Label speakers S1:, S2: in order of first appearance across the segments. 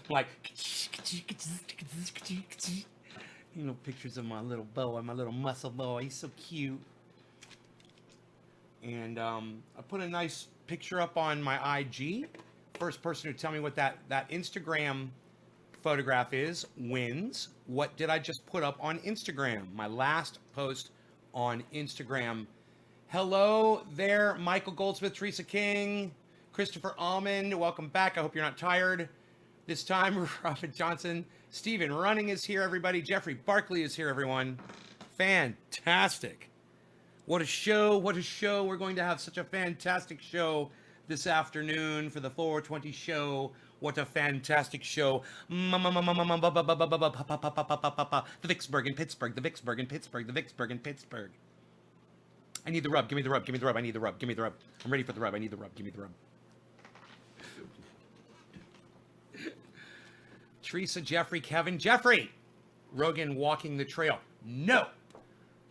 S1: Like, pictures of my little boy, my little muscle boy. He's so cute. And I put a nice picture up on my IG. First person to tell me what that Instagram photograph is wins. What did I just put up on Instagram? My last post on Instagram. Hello there, Michael Goldsmith, Teresa King, Christopher Almond. Welcome back. I hope you're not tired. This time, Robert Johnson. Stephen Running is here, everybody. Jeffrey Barkley is here, everyone. Fantastic. What a show. What a show. We're going to have such a fantastic show this afternoon for the 420 show. What a fantastic show. The Vicksburg in Pittsburgh. The Vicksburg in Pittsburgh. The Vicksburg in Pittsburgh. I need the rub. Give me the rub. Give me the rub. I need the rub. Give me the rub. I'm ready for the rub. I need the rub. Give me the rub. Teresa, Jeffrey, Kevin, Jeffrey. Rogan walking the trail. No.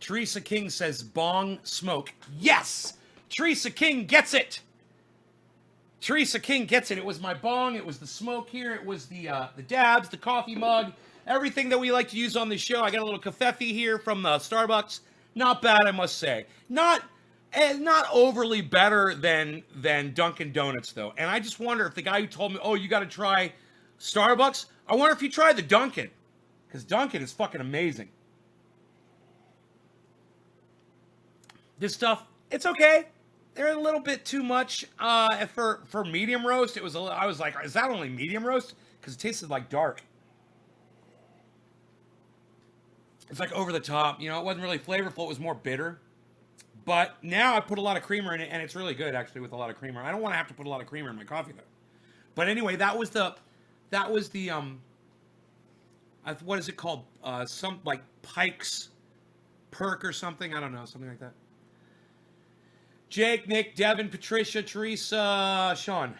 S1: Teresa King says bong smoke. Yes. Teresa King gets it. Teresa King gets it. It was my bong. It was the smoke here. It was the dabs, the coffee mug, everything that we like to use on the show. I got a little cafefe here from Starbucks. Not bad, I must say. Not overly better than Dunkin' Donuts, though. And I just wonder if the guy who told me, oh, you got to try Starbucks, I wonder if you tried the Dunkin'. Because Dunkin' is fucking amazing. This stuff, it's okay. They're a little bit too much for medium roast. It was I was like, is that only medium roast? Because it tasted like dark. It's like over the top. It wasn't really flavorful. It was more bitter. But now I put a lot of creamer in it, and it's really good, actually, with a lot of creamer. I don't want to have to put a lot of creamer in my coffee, though. But anyway, that was the what is it called? Some, like, Pike's Perk or something. I don't know, something like that. Jake, Nick, Devin, Patricia, Teresa, Sean.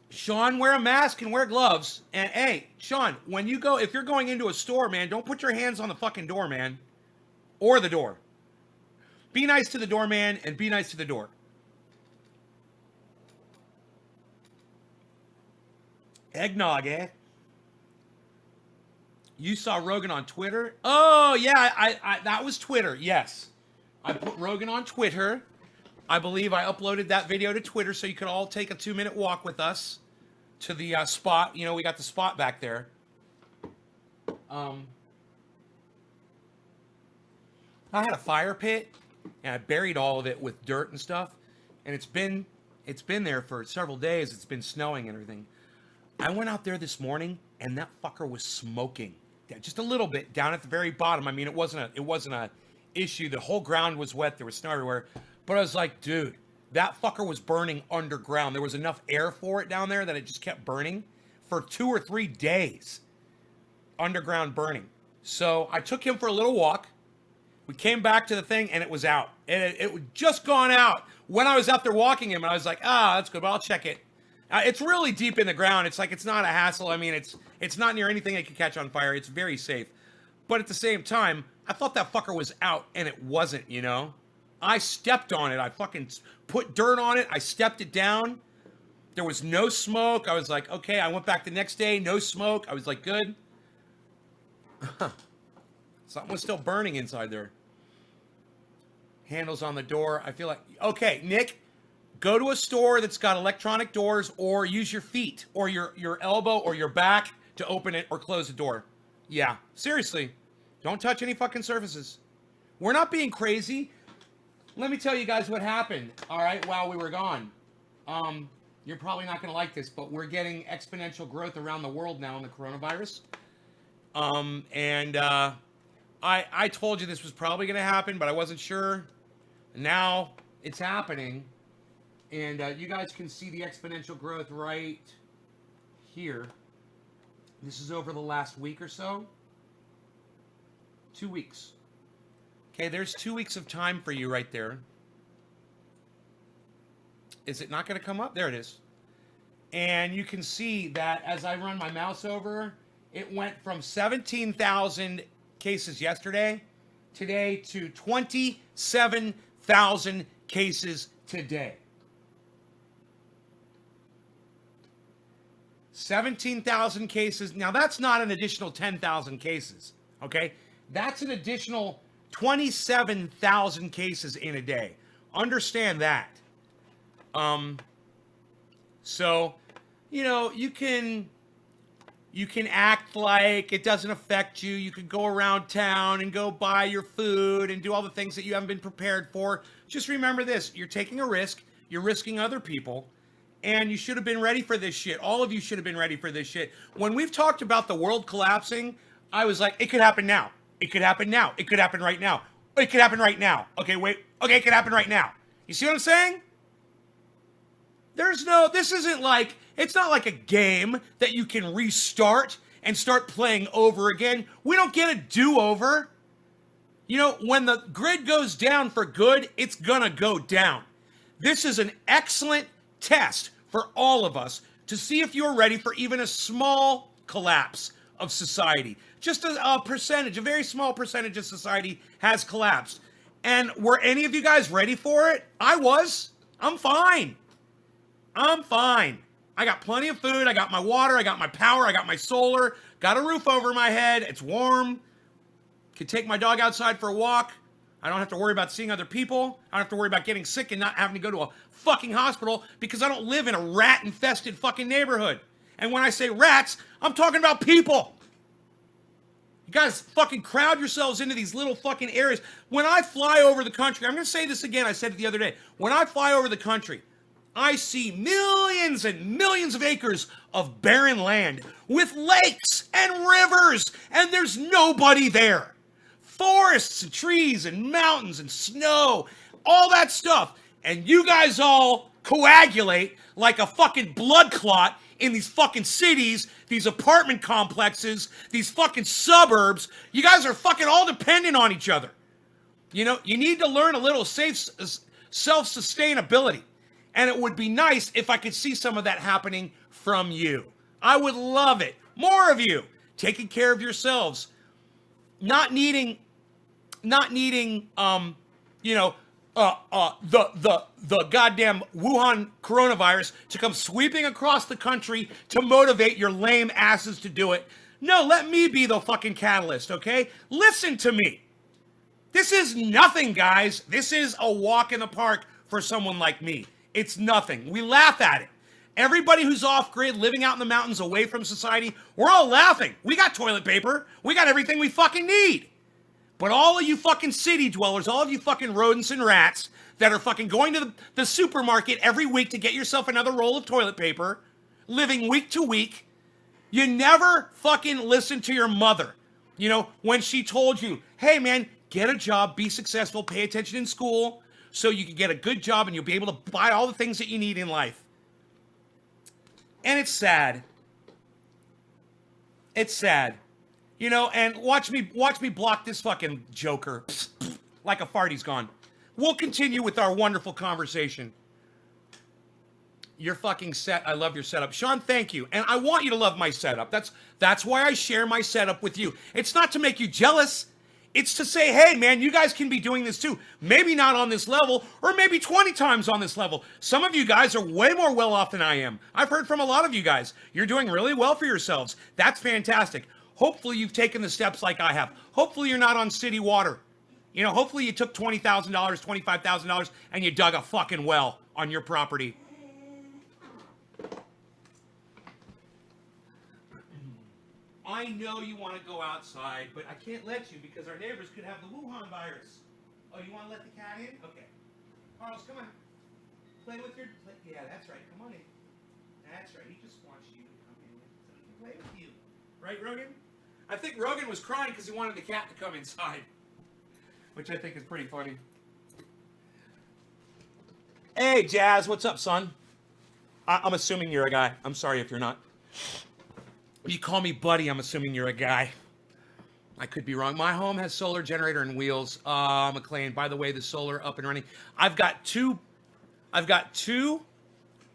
S1: Sean, wear a mask and wear gloves. And hey, Sean, if you're going into a store, man, don't put your hands on the fucking door, man. Or the door. Be nice to the doorman and be nice to the door. Eggnog, eh? You saw Rogan on Twitter? Oh, yeah, I that was Twitter, yes. I put Rogan on Twitter. I believe I uploaded that video to Twitter so you could all take a 2-minute walk with us to the spot. We got the spot back there. I had a fire pit, and I buried all of it with dirt and stuff. And it's been there for several days. It's been snowing and everything. I went out there this morning, and that fucker was smoking. Just a little bit down at the very bottom. I mean, it wasn't a issue. The whole ground was wet. There was snow everywhere. But I was like, dude, that fucker was burning underground. There was enough air for it down there that it just kept burning for 2 or 3 days. Underground burning. So I took him for a little walk. We came back to the thing, and it was out. And it had just gone out when I was out there walking him. And I was like, that's good, but I'll check it. It's really deep in the ground. It's like it's not a hassle. I mean, it's not near anything that could catch on fire. It's very safe. But at the same time, I thought that fucker was out, and it wasn't, I stepped on it. I fucking put dirt on it. I stepped it down. There was no smoke. I was like, okay. I went back the next day. No smoke. I was like, good. Something was still burning inside there. Handles on the door. I feel like, okay, Nick, go to a store that's got electronic doors or use your feet or your elbow or your back to open it or close the door. Yeah, seriously. Don't touch any fucking surfaces. We're not being crazy. Let me tell you guys what happened, all right, while we were gone. You're probably not going to like this, but we're getting exponential growth around the world now in the coronavirus. I told you this was probably going to happen, but I wasn't sure. Now it's happening. And you guys can see the exponential growth right here. This is over the last week or so. 2 weeks. Okay, there's 2 weeks of time for you right there. Is it not going to come up? There it is. And you can see that as I run my mouse over, it went from 17,000 cases yesterday, today, to 27,000 cases today. 17,000 cases. Now, that's not an additional 10,000 cases, okay? That's an additional 27,000 cases in a day. Understand that. So, you know, you can act like it doesn't affect you. You can go around town and go buy your food and do all the things that you haven't been prepared for. Just remember this. You're taking a risk. You're risking other people. And you should have been ready for this shit. All of you should have been ready for this shit. When we've talked about the world collapsing, I was like, it could happen now. It could happen now. It could happen right now. It could happen right now. Okay, wait. Okay, it could happen right now. You see what I'm saying? This isn't like, it's not like a game that you can restart and start playing over again. We don't get a do-over. You know, when the grid goes down for good, it's gonna go down. This is an excellent test for all of us to see if you're ready for even a small collapse of society. Just a percentage, a very small percentage of society has collapsed. And were any of you guys ready for it? I was. I'm fine. I'm fine. I got plenty of food. I got my water. I got my power. I got my solar. Got a roof over my head. It's warm. Could take my dog outside for a walk. I don't have to worry about seeing other people. I don't have to worry about getting sick and not having to go to a fucking hospital because I don't live in a rat-infested fucking neighborhood. And when I say rats, I'm talking about people. You guys fucking crowd yourselves into these little fucking areas. When I fly over the country, I'm going to say this again, I said it the other day. When I fly over the country, I see millions and millions of acres of barren land with lakes and rivers, and there's nobody there. Forests and trees and mountains and snow, all that stuff. And you guys all coagulate like a fucking blood clot in these fucking cities, these apartment complexes, these fucking suburbs. You guys are fucking all dependent on each other. You know, you need to learn a little self-sustainability. And it would be nice if I could see some of that happening from you. I would love it. More of you taking care of yourselves. Not needing the goddamn Wuhan coronavirus to come sweeping across the country to motivate your lame asses to do it. No, let me be the fucking catalyst, okay? Listen to me. This is nothing, guys. This is a walk in the park for someone like me. It's nothing. We laugh at it. Everybody who's off-grid, living out in the mountains away from society, we're all laughing. We got toilet paper. We got everything we fucking need. But all of you fucking city dwellers, all of you fucking rodents and rats that are fucking going to the supermarket every week to get yourself another roll of toilet paper, living week to week, you never fucking listen to your mother. You know, when she told you, hey man, get a job, be successful, pay attention in school, so you can get a good job and you'll be able to buy all the things that you need in life. And it's sad. It's sad. You know, and watch me block this fucking joker like a fart he's gone. We'll continue with our wonderful conversation. You're fucking set. I love your setup. Sean, thank you. And I want you to love my setup. That's why I share my setup with you. It's not to make you jealous. It's to say, hey, man, you guys can be doing this too. Maybe not on this level, or maybe 20 times on this level. Some of you guys are way more well off than I am. I've heard from a lot of you guys. You're doing really well for yourselves. That's fantastic. Hopefully you've taken the steps like I have. Hopefully you're not on city water. You know, hopefully you took $20,000, $25,000, and you dug a fucking well on your property. I know you want to go outside, but I can't let you because our neighbors could have the Wuhan virus. Oh, you want to let the cat in? Okay. Carlos, come on. Play with your... Yeah, that's right. Come on in. That's right. He just wants you to come in so he can play with you. Right, Rogan? I think Rogan was crying because he wanted the cat to come inside, which I think is pretty funny. Hey, Jazz. What's up, son? I'm assuming you're a guy. I'm sorry if you're not. You call me buddy, I'm assuming you're a guy. I could be wrong. My home has solar generator and wheels. McLean, by the way, the solar up and running. I've got two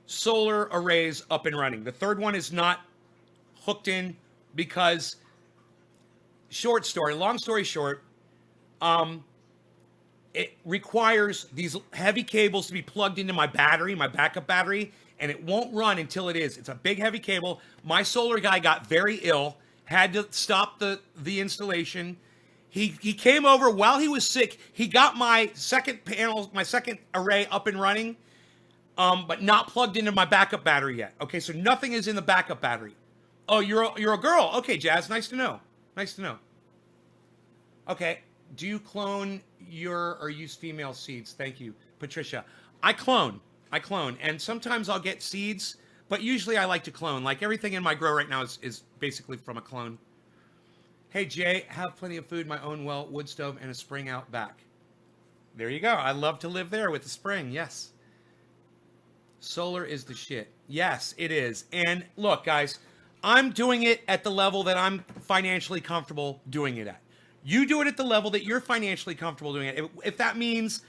S1: solar arrays up and running. The third one is not hooked in because, long story short, it requires these heavy cables to be plugged into my battery, my backup battery, and it won't run until it is. It's a big heavy cable. My solar guy got very ill, had to stop the installation. He came over while he was sick. He got my second panel, my second array up and running, but not plugged into my backup battery yet. Okay, so nothing is in the backup battery. Oh, you're a girl. Okay, Jazz, nice to know. Nice to know. Okay, do you clone or use female seeds? Thank you, Patricia. I clone, and sometimes I'll get seeds, but usually I like to clone. Like everything in my grow right now is basically from a clone. Hey, Jay, have plenty of food, my own well, wood stove, and a spring out back. There you go. I love to live there with a spring, yes. Solar is the shit. Yes, it is. And look, guys, I'm doing it at the level that I'm financially comfortable doing it at. You do it at the level that you're financially comfortable doing it. If that means,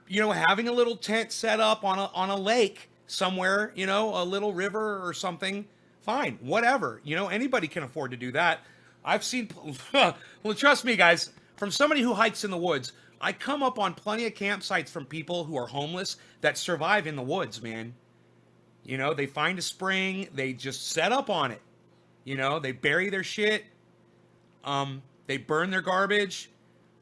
S1: having a little tent set up on a lake somewhere, a little river or something, fine, whatever. Anybody can afford to do that. I've seen, well, trust me, guys, from somebody who hikes in the woods, I come up on plenty of campsites from people who are homeless that survive in the woods, man. They find a spring, they just set up on it. They bury their shit. They burn their garbage.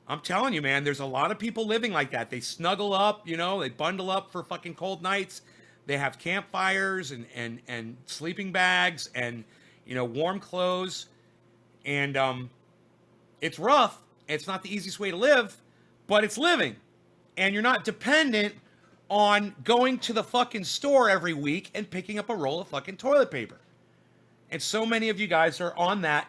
S1: I'm telling you, man, there's a lot of people living like that. They snuggle up, they bundle up for fucking cold nights. They have campfires and sleeping bags and, warm clothes. And it's rough. It's not the easiest way to live, but it's living. And you're not dependent on going to the fucking store every week and picking up a roll of fucking toilet paper. And so many of you guys are on that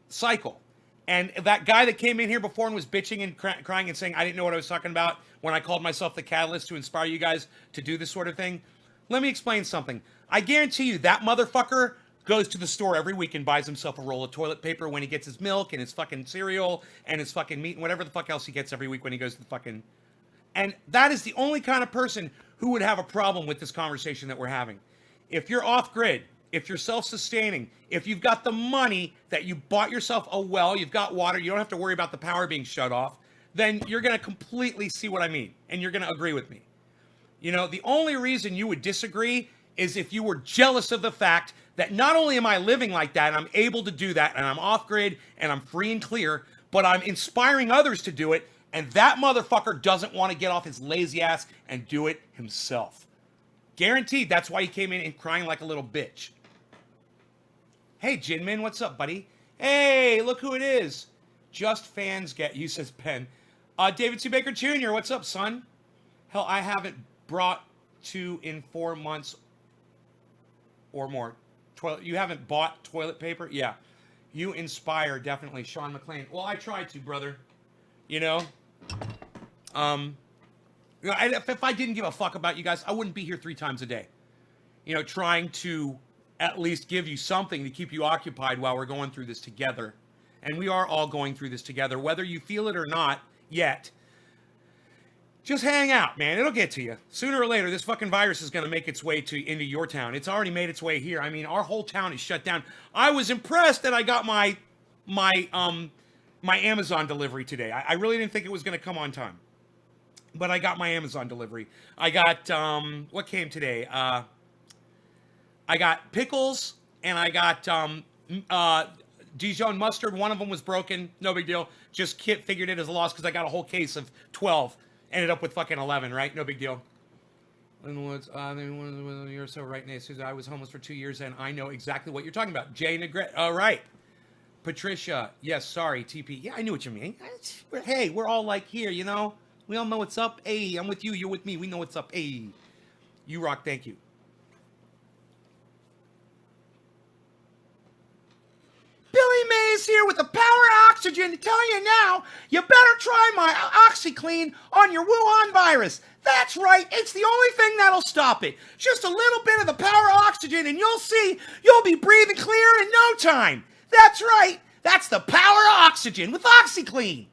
S1: cycle. And that guy that came in here before and was bitching and crying and saying, I didn't know what I was talking about when I called myself the catalyst to inspire you guys to do this sort of thing. Let me explain something. I guarantee you that motherfucker goes to the store every week and buys himself a roll of toilet paper when he gets his milk and his fucking cereal and his fucking meat and whatever the fuck else he gets every week when he goes to the fucking... And that is the only kind of person who would have a problem with this conversation that we're having. If you're off-grid, if you're self-sustaining, if you've got the money that you bought yourself a well, you've got water, you don't have to worry about the power being shut off, then you're going to completely see what I mean, and you're going to agree with me. The only reason you would disagree is if you were jealous of the fact that not only am I living like that, and I'm able to do that, and I'm off-grid, and I'm free and clear, but I'm inspiring others to do it, and that motherfucker doesn't want to get off his lazy ass and do it himself. Guaranteed, that's why he came in and crying like a little bitch. Hey, Jinmin, what's up, buddy? Hey, look who it is. Just fans get you, says Ben. David C. Baker Jr., what's up, son? Hell, I haven't brought to in 4 months or more. You haven't bought toilet paper? Yeah. You inspire, definitely. Sean McLean. Well, I tried to, brother. If I didn't give a fuck about you guys, I wouldn't be here 3 times a day. Trying to at least give you something to keep you occupied while we're going through this together. And we are all going through this together, whether you feel it or not yet. Just hang out, man. It'll get to you. Sooner or later, this fucking virus is going to make its way into your town. It's already made its way here. I mean, our whole town is shut down. I was impressed that I got my Amazon delivery today. I really didn't think it was going to come on time. But I got my Amazon delivery. I got, what came today? I got pickles, and I got Dijon mustard. One of them was broken. No big deal. Just figured it as a loss because I got a whole case of 12. Ended up with fucking 11, right? No big deal. In the woods, you're so right, Nate. Susan, I was homeless for 2 years, and I know exactly what you're talking about. Jay Negret. All right. Patricia. Yes, sorry. TP. Yeah, I knew what you mean. Hey, we're all like here, We all know what's up. Hey, I'm with you. You're with me. We know what's up. Hey. You rock. Thank you. Billy Mays here with the power oxygen to tell you now, you better try my OxyClean on your Wuhan virus. That's right, it's the only thing that'll stop it. Just a little bit of the power oxygen and you'll see you'll be breathing clear in no time. That's right, that's the power oxygen with OxyClean.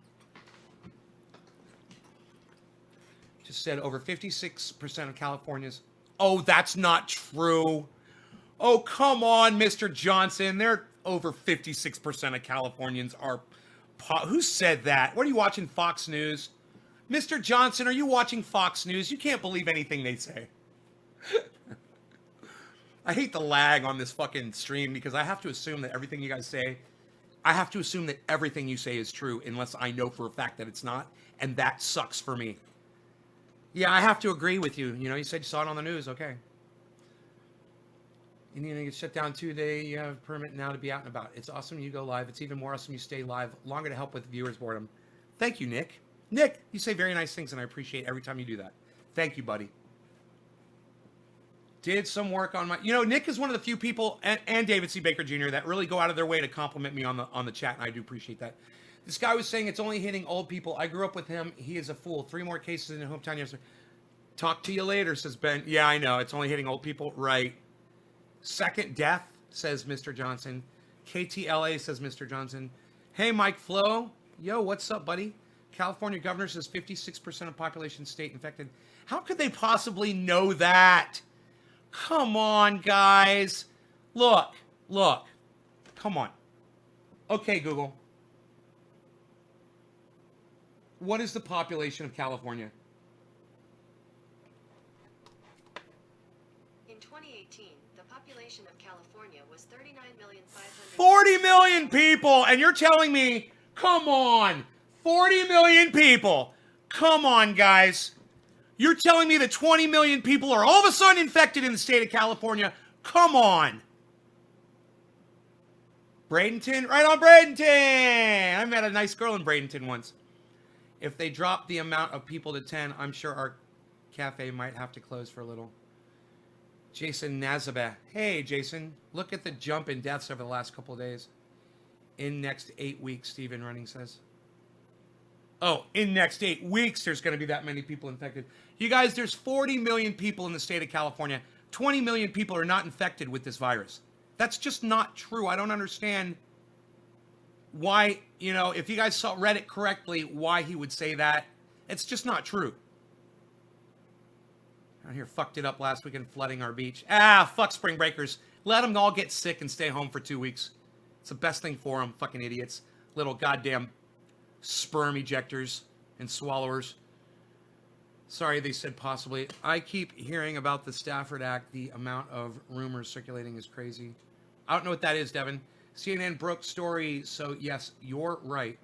S1: Just said over 56% of Californians. Oh, that's not true. Oh, come on, Mr. Johnson. They're over 56% of Californians are Who said that? What are you watching, Fox News? Mr. Johnson, are you watching Fox News? You can't believe anything they say. I hate the lag on this fucking stream because I have to assume that everything you guys say, I have to assume that everything you say is true unless I know for a fact that it's not, and that sucks for me. Yeah, I have to agree with you. You know, you said you saw it on the news. Okay. You need to get shut down too. You have a permit now to be out and about. It's awesome you go live. It's even more awesome you stay live longer to help with viewers' boredom. Thank you, Nick. Nick, you say very nice things, and I appreciate every time you do that. Thank you, buddy. Did some work on my... You know, Nick is one of the few people, and David C. Baker Jr., that really go out of their way to compliment me on the chat, and I do appreciate that. This guy was saying it's only hitting old people. I grew up with him. He is a fool. 3 more cases in the hometown yesterday. Talk to you later, says Ben. Yeah, I know. It's only hitting old people. Right. Second death, says Mr. Johnson. KTLA, says Mr. Johnson. Hey, Mike Flo. Yo, what's up, buddy? California governor says 56% of population state infected. How could they possibly know that? Come on, guys. Look. Come on. Okay, Google. What is the population of California?
S2: In 2018, the population of California was 39,500,000.
S1: 40 million people, and you're telling me, come on, 40 million people. Come on, guys. You're telling me that 20 million people are all of a sudden infected in the state of California? Come on. Bradenton? Right on, Bradenton. I met a nice girl in Bradenton once. If they drop the amount of people to 10, I'm sure our cafe might have to close for a little. Jason Nazabeh. Hey, Jason. Look at the jump in deaths over the last couple of days. In next 8 weeks, Stephen Running says. Oh, in next 8 weeks, there's going to be that many people infected. You guys, there's 40 million people in the state of California. 20 million people are not infected with this virus. That's just not true. I don't understand why, you know, if you guys read it correctly, why he would say that. It's just not true. Out here fucked it up last weekend flooding our beach. Fuck spring breakers. Let them all get sick and stay home for 2 weeks. It's the best thing for them, fucking idiots. Little goddamn sperm ejectors and swallowers. Sorry, they said possibly. I keep hearing about the Stafford Act. The amount of rumors circulating is crazy. I don't know what that is, Devin. CNN broke story, so yes, you're right.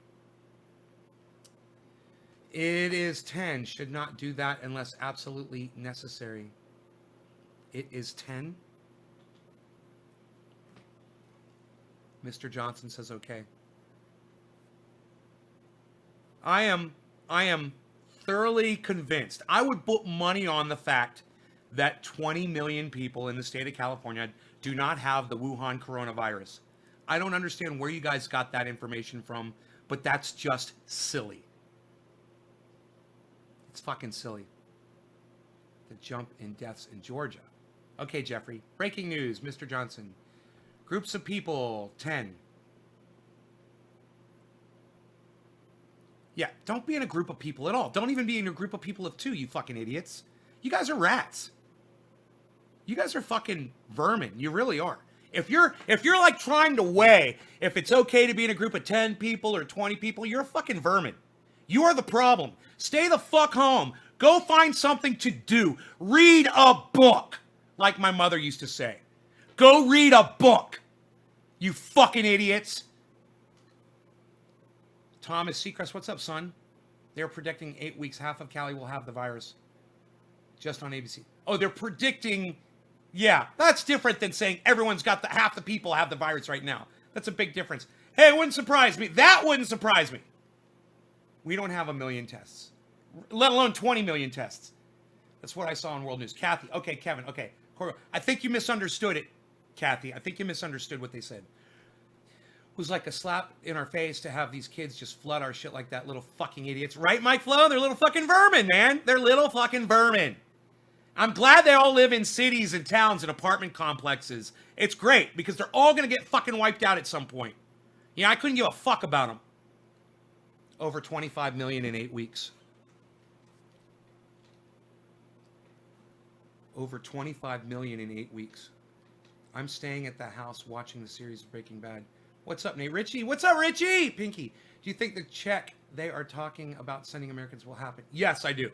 S1: It is 10. Should not do that unless absolutely necessary. It is 10. Mr. Johnson says okay. I am thoroughly convinced. I would put money on the fact that 20 million people in the state of California do not have the Wuhan coronavirus. I don't understand where you guys got that information from, but that's just silly. It's fucking silly. The jump in deaths in Georgia. Okay, Jeffrey. Breaking news, Mr. Johnson. Groups of people, 10. Yeah, don't be in a group of people at all. Don't even be in a group of people of 2, you fucking idiots. You guys are rats. You guys are fucking vermin. You really are. If you're like trying to weigh if it's okay to be in a group of 10 people or 20 people, you're a fucking vermin. You are the problem. Stay the fuck home. Go find something to do. Read a book, like my mother used to say. Go read a book, you fucking idiots. Thomas Seacrest, what's up, son? They're predicting 8 weeks. Half of Cali will have the virus. Just on ABC. Oh, they're predicting... Yeah, that's different than saying everyone's got half the people have the virus right now. That's a big difference. Hey, it wouldn't surprise me. That wouldn't surprise me. We don't have 1 million tests, let alone 20 million tests. That's what I saw on World News. Kathy, okay, Kevin, okay. I think you misunderstood it, Kathy. I think you misunderstood what they said. It was like a slap in our face to have these kids just flood our shit like that, little fucking idiots. Right, Mike Flo? They're little fucking vermin, man. They're little fucking vermin. I'm glad they all live in cities and towns and apartment complexes. It's great because they're all going to get fucking wiped out at some point. Yeah, I couldn't give a fuck about them. Over 25 million in 8 weeks. Over 25 million in 8 weeks. I'm staying at the house watching the series Breaking Bad. What's up, Nate? Richie? What's up, Richie? Pinky, do you think the check they are talking about sending Americans will happen? Yes, I do.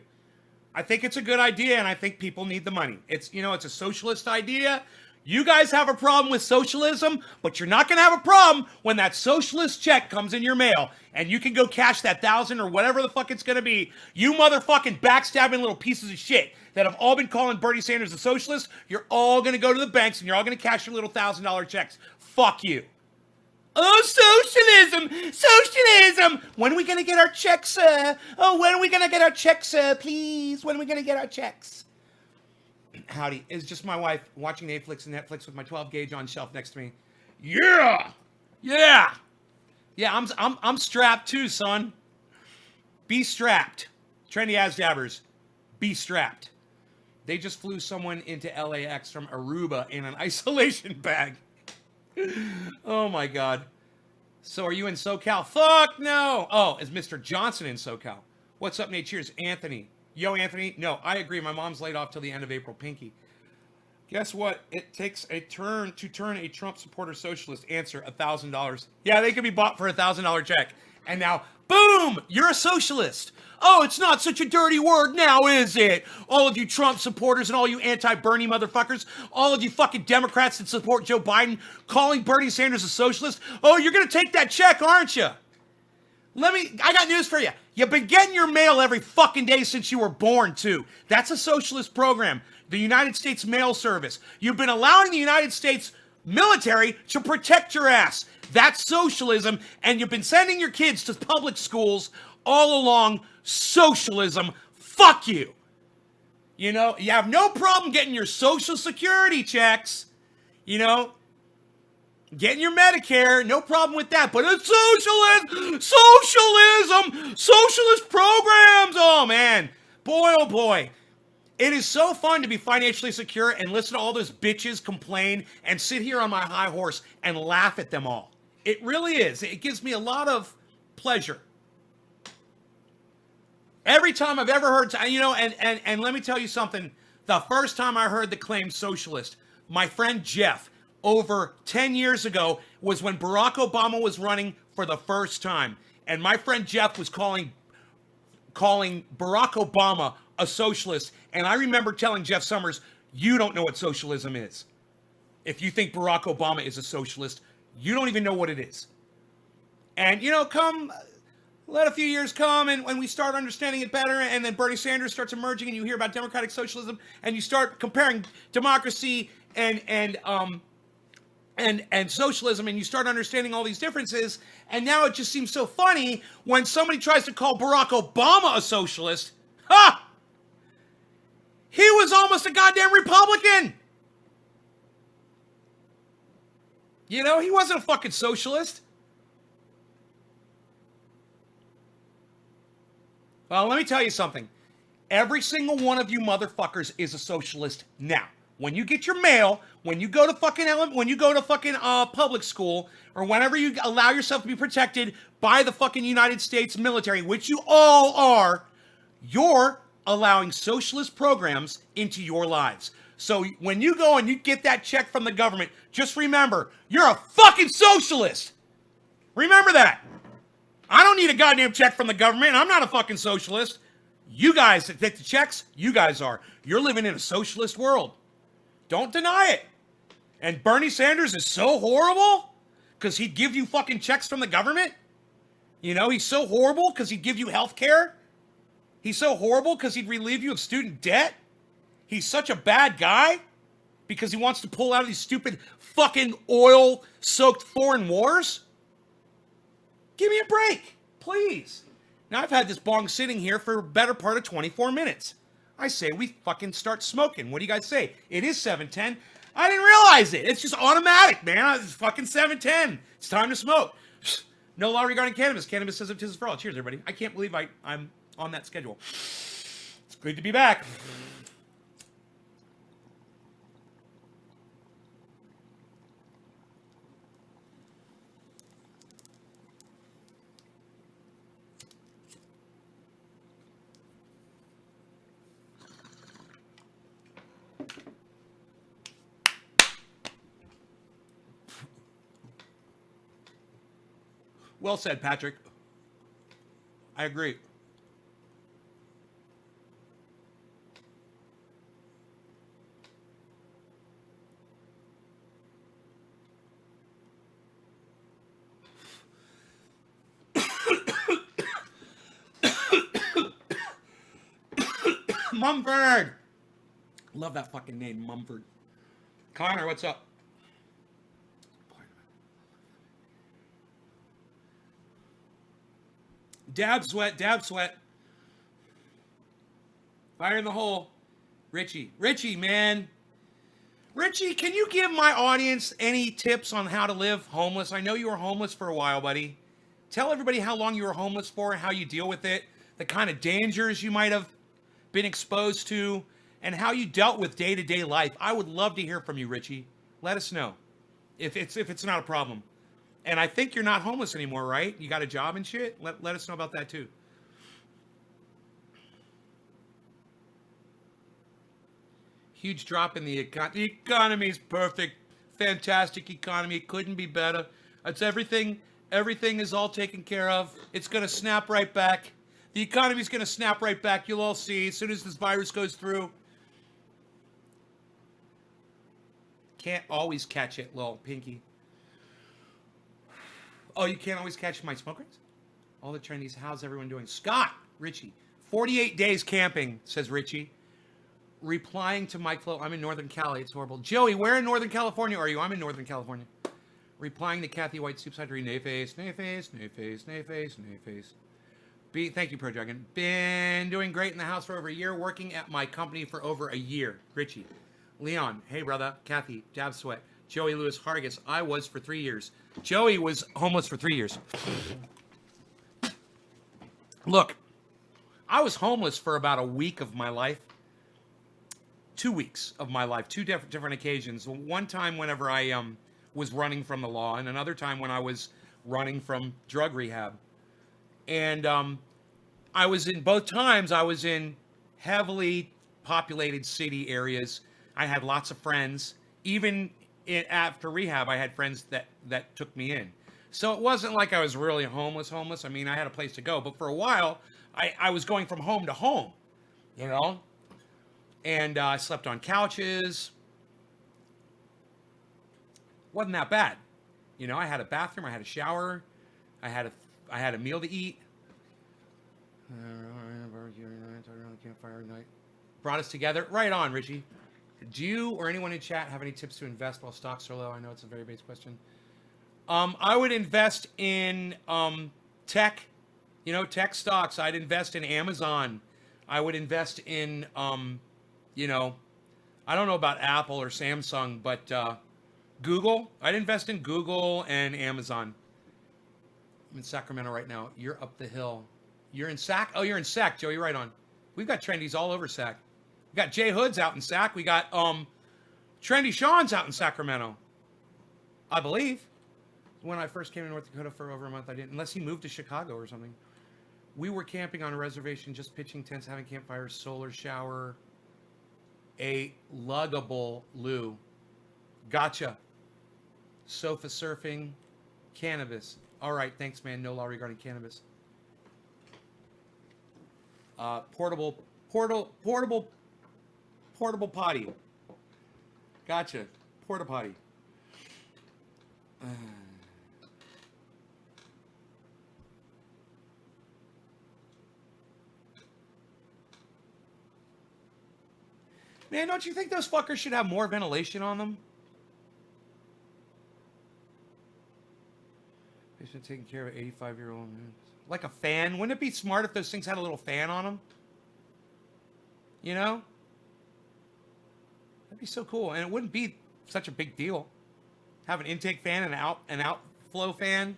S1: I think it's a good idea, and I think people need the money. It's, you know, it's a socialist idea. You guys have a problem with socialism, but you're not going to have a problem when that socialist check comes in your mail and you can go cash that 1,000 or whatever the fuck it's going to be. You motherfucking backstabbing little pieces of shit that have all been calling Bernie Sanders a socialist, you're all going to go to the banks and you're all going to cash your little $1,000 checks. Fuck you. Oh, socialism! Socialism! When are we going to get our checks, sir? Oh, when are we going to get our checks, sir? Please, when are we going to get our checks? Howdy. It's just my wife watching Netflix with my 12 gauge on shelf next to me. Yeah! Yeah! Yeah, I'm strapped too, son. Be strapped. Trendy ass dabbers. Be strapped. They just flew someone into LAX from Aruba in an isolation bag. Oh my God. So are you in SoCal? Fuck no! Oh, is Mr. Johnson in SoCal? What's up, Nate? Cheers. Anthony. Yo, Anthony. No, I agree. My mom's laid off till the end of April. Pinky. Guess what? It takes a turn to turn a Trump supporter socialist. Answer, $1,000. Yeah, they could be bought for $1,000 check. And now, boom! You're a socialist. Oh, it's not such a dirty word now, is it? All of you Trump supporters and all you anti-Bernie motherfuckers, all of you fucking Democrats that support Joe Biden, calling Bernie Sanders a socialist. Oh, you're gonna take that check, aren't you? I got news for you. You've been getting your mail every fucking day since you were born, too. That's a socialist program. The United States Mail Service. You've been allowing the United States military to protect your ass. That's socialism, and you've been sending your kids to public schools all along. Socialism. Fuck you. You know, you have no problem getting your Social Security checks. You know, getting your Medicare, no problem with that. But it's socialism, socialist programs. Oh, man. Boy, oh, boy. It is so fun to be financially secure and listen to all those bitches complain and sit here on my high horse and laugh at them all. It really is. It gives me a lot of pleasure. Every time I've ever heard, you know, and let me tell you something. The first time I heard the claim socialist, my friend Jeff, over 10 years ago, was when Barack Obama was running for the first time. And my friend Jeff was calling Barack Obama a socialist. And I remember telling Jeff Summers, you don't know what socialism is. If you think Barack Obama is a socialist, you don't even know what it is. And, you know, let a few years come, and when we start understanding it better, and then Bernie Sanders starts emerging, and you hear about democratic socialism, and you start comparing democracy and socialism, and you start understanding all these differences, and now it just seems so funny when somebody tries to call Barack Obama a socialist. Ha! He was almost a goddamn Republican. You know, he wasn't a fucking socialist. Well, let me tell you something. Every single one of you motherfuckers is a socialist now. When you get your mail, when you go to fucking public school, or whenever you allow yourself to be protected by the fucking United States military, which you all are, you're allowing socialist programs into your lives. So when you go and you get that check from the government, just remember, you're a fucking socialist. Remember that. I don't need a goddamn check from the government. I'm not a fucking socialist. You guys that get the checks, you guys are. You're living in a socialist world. Don't deny it. And Bernie Sanders is so horrible because he'd give you fucking checks from the government. You know, he's so horrible because he'd give you health care. He's so horrible because he'd relieve you of student debt. He's such a bad guy because he wants to pull out of these stupid fucking oil-soaked foreign wars. Give me a break, please. Now, I've had this bong sitting here for a better part of 24 minutes. I say we fucking start smoking. What do you guys say? It is 7:10. I didn't realize it. It's just automatic, man. It's fucking 7:10. It's time to smoke. No law regarding cannabis. Cannabis says it is for all. Cheers, everybody. I can't believe I'm on that schedule. It's good to be back. Well said, Patrick. I agree. Mumford. Love that fucking name, Mumford. Connor, what's up? Dab sweat, dab sweat. Fire in the hole. Richie, man. Richie, can you give my audience any tips on how to live homeless? I know you were homeless for a while, buddy. Tell everybody how long you were homeless for and how you deal with it, the kind of dangers you might have been exposed to, and how you dealt with day-to-day life. I would love to hear from you, Richie. Let us know if it's not a problem. And I think you're not homeless anymore, right? You got a job and shit? Let us know about that too. Huge drop in the economy. The economy's perfect. Fantastic economy. Couldn't be better. It's everything. Everything is all taken care of. It's going to snap right back. The economy's going to snap right back. You'll all see as soon as this virus goes through. Can't always catch it, lol, Pinky. Oh, you can't always catch my smoke rings? All the trendies. How's everyone doing? Scott, Richie. 48 days camping, says Richie. Replying to Mike Flo, I'm in Northern Cali. It's horrible. Joey, where in Northern California are you? I'm in Northern California. Replying to Kathy White, Soup Side, nay face. Thank you, Pro Dragon. Been doing great in the house for over a year, working at my company for over a year. Richie. Leon, hey brother. Kathy, Dab Sweat. Joey Lewis Hargis, I was for 3 years. Joey was homeless for 3 years. Look, I was homeless for about a week of my life. 2 weeks of my life, two different occasions. One time whenever I was running from the law, and another time when I was running from drug rehab. And I was in both times. I was in heavily populated city areas. I had lots of friends. Even after rehab, I had friends that took me in. So it wasn't like I was really homeless. I mean, I had a place to go. But for a while, I was going from home to home, you know? And I slept on couches. Wasn't that bad. You know, I had a bathroom, I had a shower, I had a meal to eat. Campfire night. Brought us together. Right on, Richie. Do you or anyone in chat have any tips to invest while stocks are low? I know it's a very basic question. I would invest in tech, you know, tech stocks. I'd invest in Amazon. I would invest in you know, I don't know about Apple or Samsung, but Google. I'd invest in Google and Amazon. I'm in Sacramento right now. You're up the hill. You're in Sac? Oh, you're in Sac, Joey. Right on. We've got trendies all over Sac. We got Jay Hood's out in Sac. We got Trendy Sean's out in Sacramento, I believe. When I first came to North Dakota for over a month, I didn't, unless he moved to Chicago or something. We were camping on a reservation, just pitching tents, having campfires, solar shower, a luggable loo. Gotcha. Sofa surfing, cannabis. All right, thanks, man. No law regarding cannabis. Portable potty. Gotcha. Porta potty. Man, don't you think those fuckers should have more ventilation on them? Patient taking care of an 85-year-old man. Like a fan? Wouldn't it be smart if those things had a little fan on them? You know? That'd be so cool. And it wouldn't be such a big deal. Have an intake fan and an outflow fan.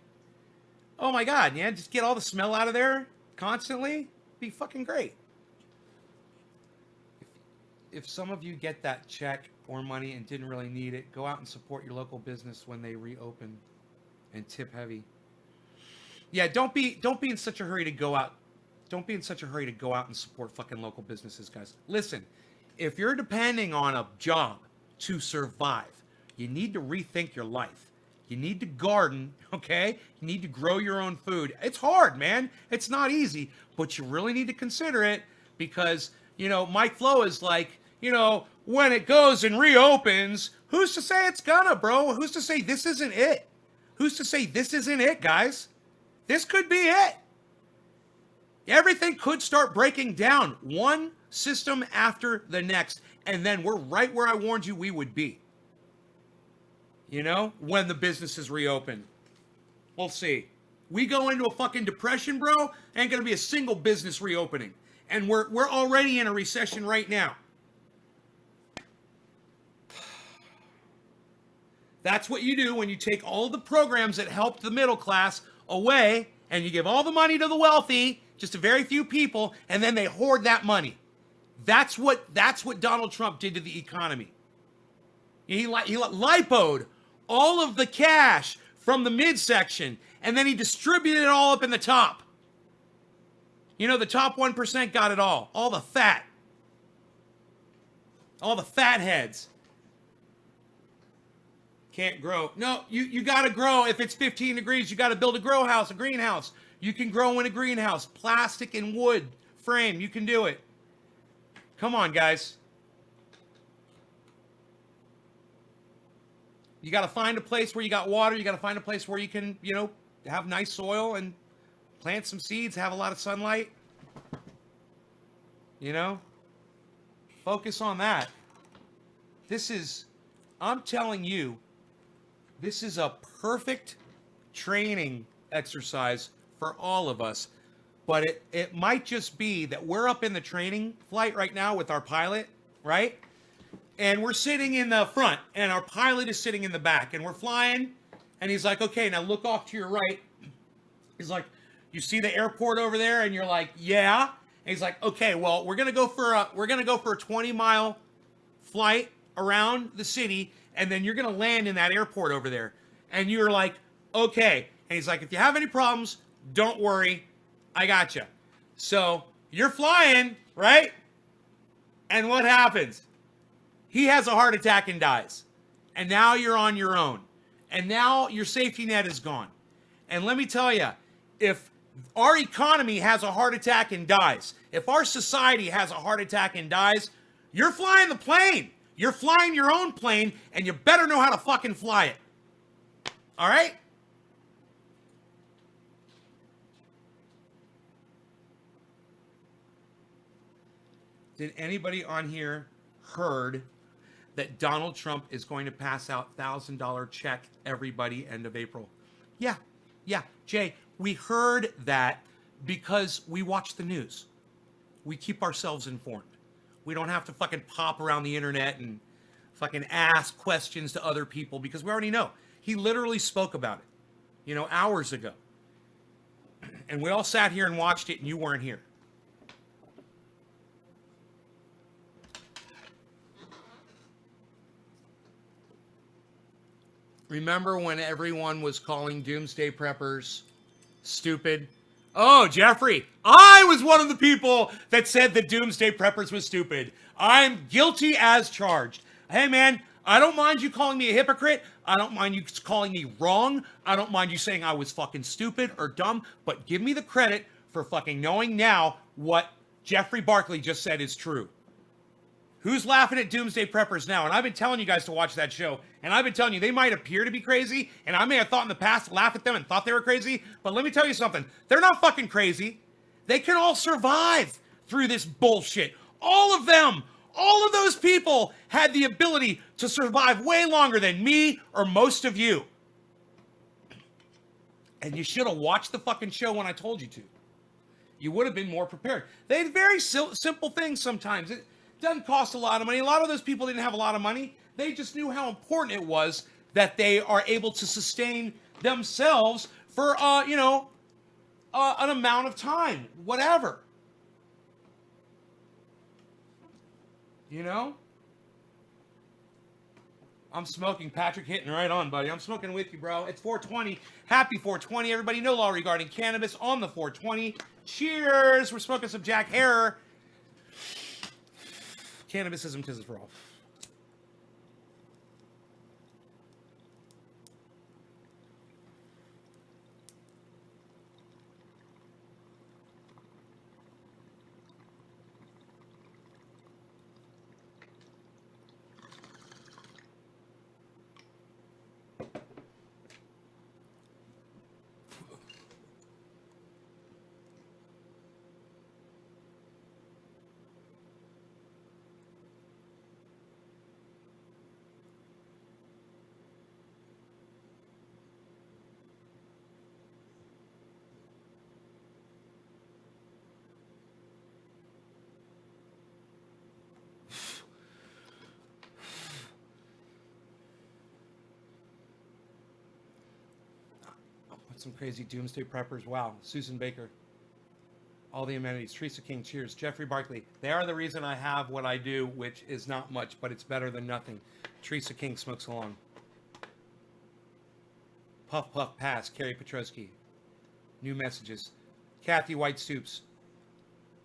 S1: Oh my God, yeah, just get all the smell out of there constantly. Be fucking great. If some of you get that check or money and didn't really need it, go out and support your local business when they reopen, and tip heavy. Yeah, don't be in such a hurry to go out. Don't be in such a hurry to go out and support fucking local businesses, guys. Listen, if you're depending on a job to survive, you need to rethink your life. You need to garden, okay? You need to grow your own food. It's hard, man. It's not easy, but you really need to consider it because, Mike Flo is like, when it goes and reopens, who's to say it's gonna, bro? Who's to say this isn't it? Who's to say this isn't it, guys? This could be it. Everything could start breaking down, one system after the next, and then we're right where I warned you we would be. When the businesses reopen. We'll see. We go into a fucking depression, bro, ain't gonna be a single business reopening. And we're already in a recession right now. That's what you do when you take all the programs that helped the middle class away and you give all the money to the wealthy, just a very few people, and then they hoard that money. That's what Donald Trump did to the economy. He lipoed all of the cash from the midsection, and then he distributed it all up in the top. The top 1% got it all the fat. All the fat heads. Can't grow. No, you got to grow. If it's 15 degrees, you got to build a a greenhouse. You can grow in a greenhouse. Plastic and wood frame. You can do it. Come on, guys. You got to find a place where you got water. You got to find a place where you can, have nice soil and plant some seeds, have a lot of sunlight. Focus on that. I'm telling you, this is a perfect training exercise for all of us. But it might just be that we're up in the training flight right now with our pilot, right? And we're sitting in the front, and our pilot is sitting in the back, and we're flying, and he's like, okay, now look off to your right. He's like, you see the airport over there? And you're like, yeah. And he's like, okay, well, we're gonna go for a 20-mile flight around the city, and then you're gonna land in that airport over there. And you're like, okay. And he's like, if you have any problems, don't worry, I got you. So you're flying, right? And what happens? He has a heart attack and dies. And now you're on your own. And now your safety net is gone. And let me tell you, if our economy has a heart attack and dies, if our society has a heart attack and dies, you're flying the plane. You're flying your own plane, and you better know how to fucking fly it. All right? Did anybody on here heard that Donald Trump is going to pass out $1,000 check everybody end of April? Yeah. Jay, we heard that because we watch the news. We keep ourselves informed. We don't have to fucking pop around the internet and fucking ask questions to other people because we already know. He literally spoke about it, hours ago. And we all sat here and watched it, and you weren't here. Remember when everyone was calling doomsday preppers stupid? Oh, Jeffrey, I was one of the people that said that doomsday preppers was stupid. I'm guilty as charged. Hey, man, I don't mind you calling me a hypocrite. I don't mind you calling me wrong. I don't mind you saying I was fucking stupid or dumb, but give me the credit for fucking knowing now what Jeffrey Barkley just said is true. Who's laughing at doomsday preppers now? And I've been telling you guys to watch that show. And I've been telling you, they might appear to be crazy. And I may have thought in the past, laugh at them and thought they were crazy. But let me tell you something. They're not fucking crazy. They can all survive through this bullshit. All of them. All of those people had the ability to survive way longer than me or most of you. And you should have watched the fucking show when I told you to. You would have been more prepared. They had very simple things sometimes. It doesn't cost a lot of money. A lot of those people didn't have a lot of money. They just knew how important it was that they are able to sustain themselves for, an amount of time, whatever. I'm smoking. Patrick hitting right on, buddy. I'm smoking with you, bro. It's 420. Happy 420, everybody. No law regarding cannabis on the 420. Cheers. We're smoking some Jack Herer. Cannabis isn't because it's raw. Some crazy doomsday preppers. Wow. Susan Baker. All the amenities. Teresa King, cheers. Jeffrey Barkley. They are the reason I have what I do, which is not much, but it's better than nothing. Teresa King smokes along. Puff Puff Pass. Carrie Petrosky. New messages. Kathy White Stoops.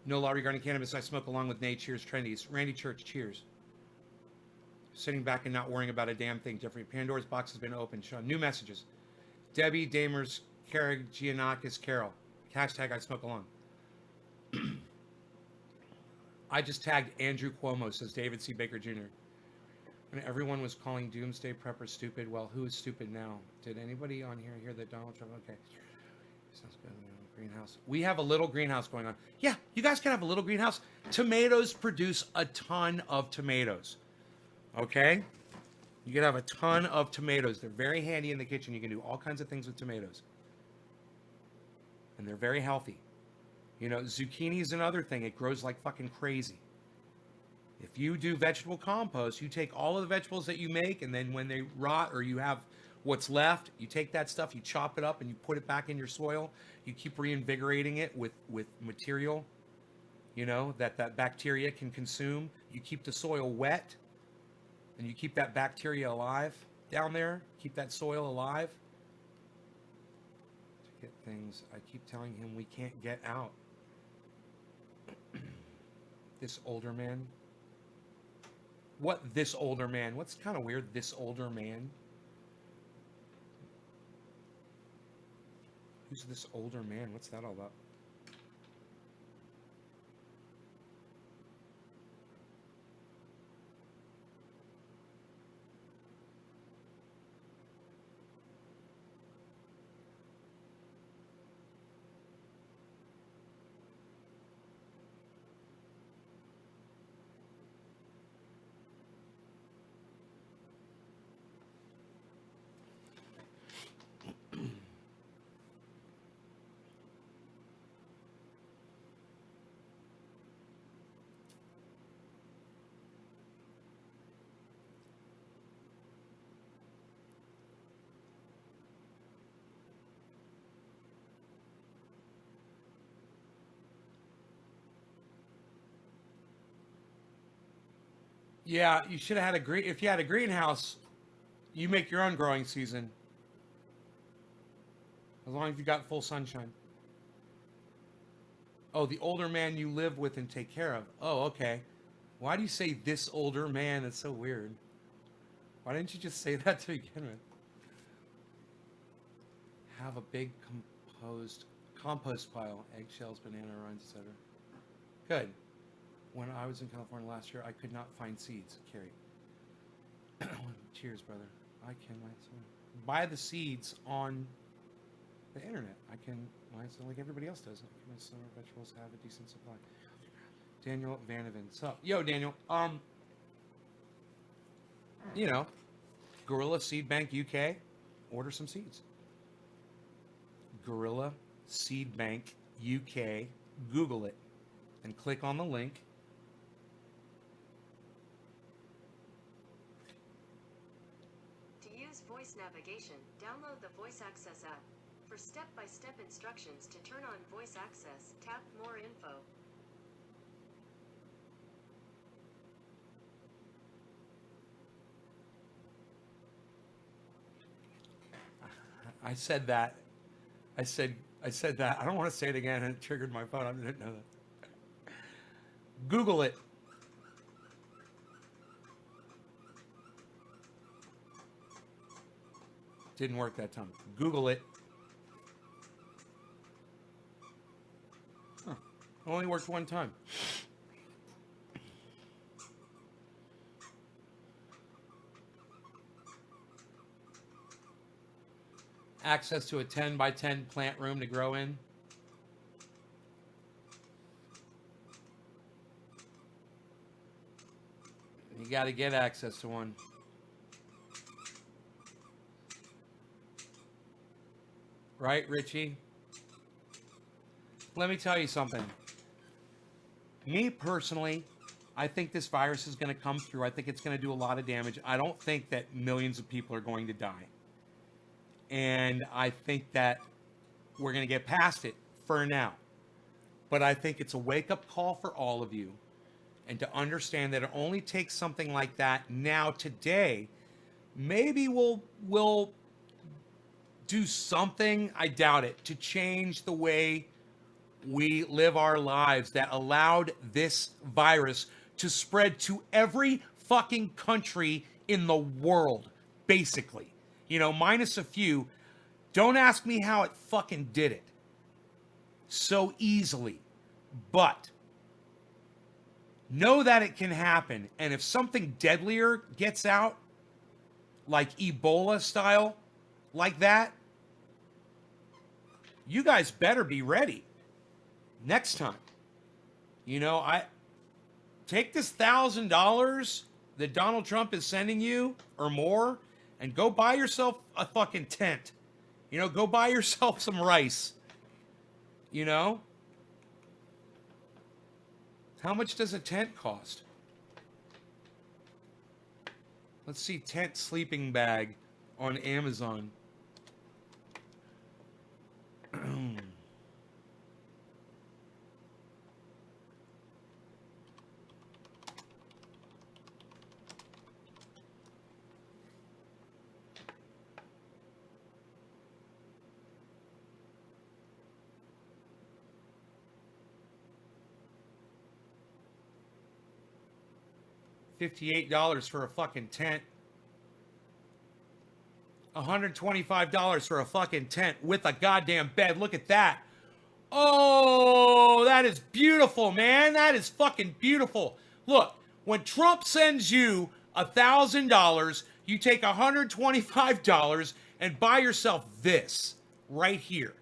S1: No law regarding cannabis. I smoke along with Nate. Cheers. Trendies. Randy Church. Cheers. Sitting back and not worrying about a damn thing. Jeffrey. Pandora's box has been opened. Sean. New messages. Debbie Damers. Carrick Giannakis. Carol. Hashtag I smoke along. I just tagged Andrew Cuomo, says David C. Baker Jr. And everyone was calling doomsday preppers stupid. Well, who is stupid now? Did anybody on here hear that Donald Trump? Okay. Sounds good. Greenhouse. We have a little greenhouse going on. Yeah, you guys can have a little greenhouse. Tomatoes produce a ton of tomatoes. Okay? You can have a ton of tomatoes. They're very handy in the kitchen. You can do all kinds of things with tomatoes. And they're very healthy. You know, zucchini is another thing. It grows like fucking crazy. If you do vegetable compost, you take all of the vegetables that you make, and then when they rot or you have what's left, you take that stuff, you chop it up, and you put it back in your soil. You keep reinvigorating it with material, you know, that bacteria can consume. You keep the soil wet, and you keep that bacteria alive down there. Keep that soil alive. To get things, I keep telling him we can't get out. This older man. What, this older man? What's kind of weird, this older man? Who's this older man? What's that all about? Yeah, you should have had a green. If you had a greenhouse, you make your own growing season. As long as you got full sunshine. Oh, the older man you live with and take care of. Oh, okay. Why do you say this older man? That's so weird. Why didn't you just say that to begin with? Have a big compost pile, eggshells, banana rinds, etc. Good. When I was in California last year, I could not find seeds. Carrie. Cheers, brother. I can buy the seeds on the internet. I can, like everybody else does. My summer vegetables have a decent supply. Daniel Vanavan. So, yo, Daniel. You know, Gorilla Seed Bank UK. Order some seeds. Gorilla Seed Bank UK. Google it and click on the link.
S2: To use voice navigation, download the Voice Access app. For step-by-step instructions to turn on voice access, tap More Info.
S1: I said that. I said that. I don't want to say it again, and it triggered my phone. I didn't know that. Google it. Didn't work that time. Google it. Huh. Only worked one time. Access to a 10 by 10 plant room to grow in. You got to get access to one. Right, Richie? Let me tell you something. Me personally, I think this virus is going to come through. I think it's going to do a lot of damage. I don't think that millions of people are going to die. And I think that We're going to get past it for now. But I think it's a wake-up call for all of you. And to understand that it only takes something like that now, today. Maybe we'll do something, I doubt it, to change the way we live our lives that allowed this virus to spread to every fucking country in the world, basically. You know, minus a few. Don't ask me how it fucking did it so easily. But know that it can happen. And if something deadlier gets out, like Ebola style, like that, you guys better be ready next time. You know, I take this $1,000 that Donald Trump is sending you or more and go buy yourself a fucking tent. You know, go buy yourself some rice. You know? How much does a tent cost? Let's see, tent sleeping bag on Amazon. $58 for a fucking tent. $125 for a fucking tent with a goddamn bed. Look at that. Oh, that is beautiful, man. That is fucking beautiful. Look, when Trump sends you $1,000, you take $125 and buy yourself this right here.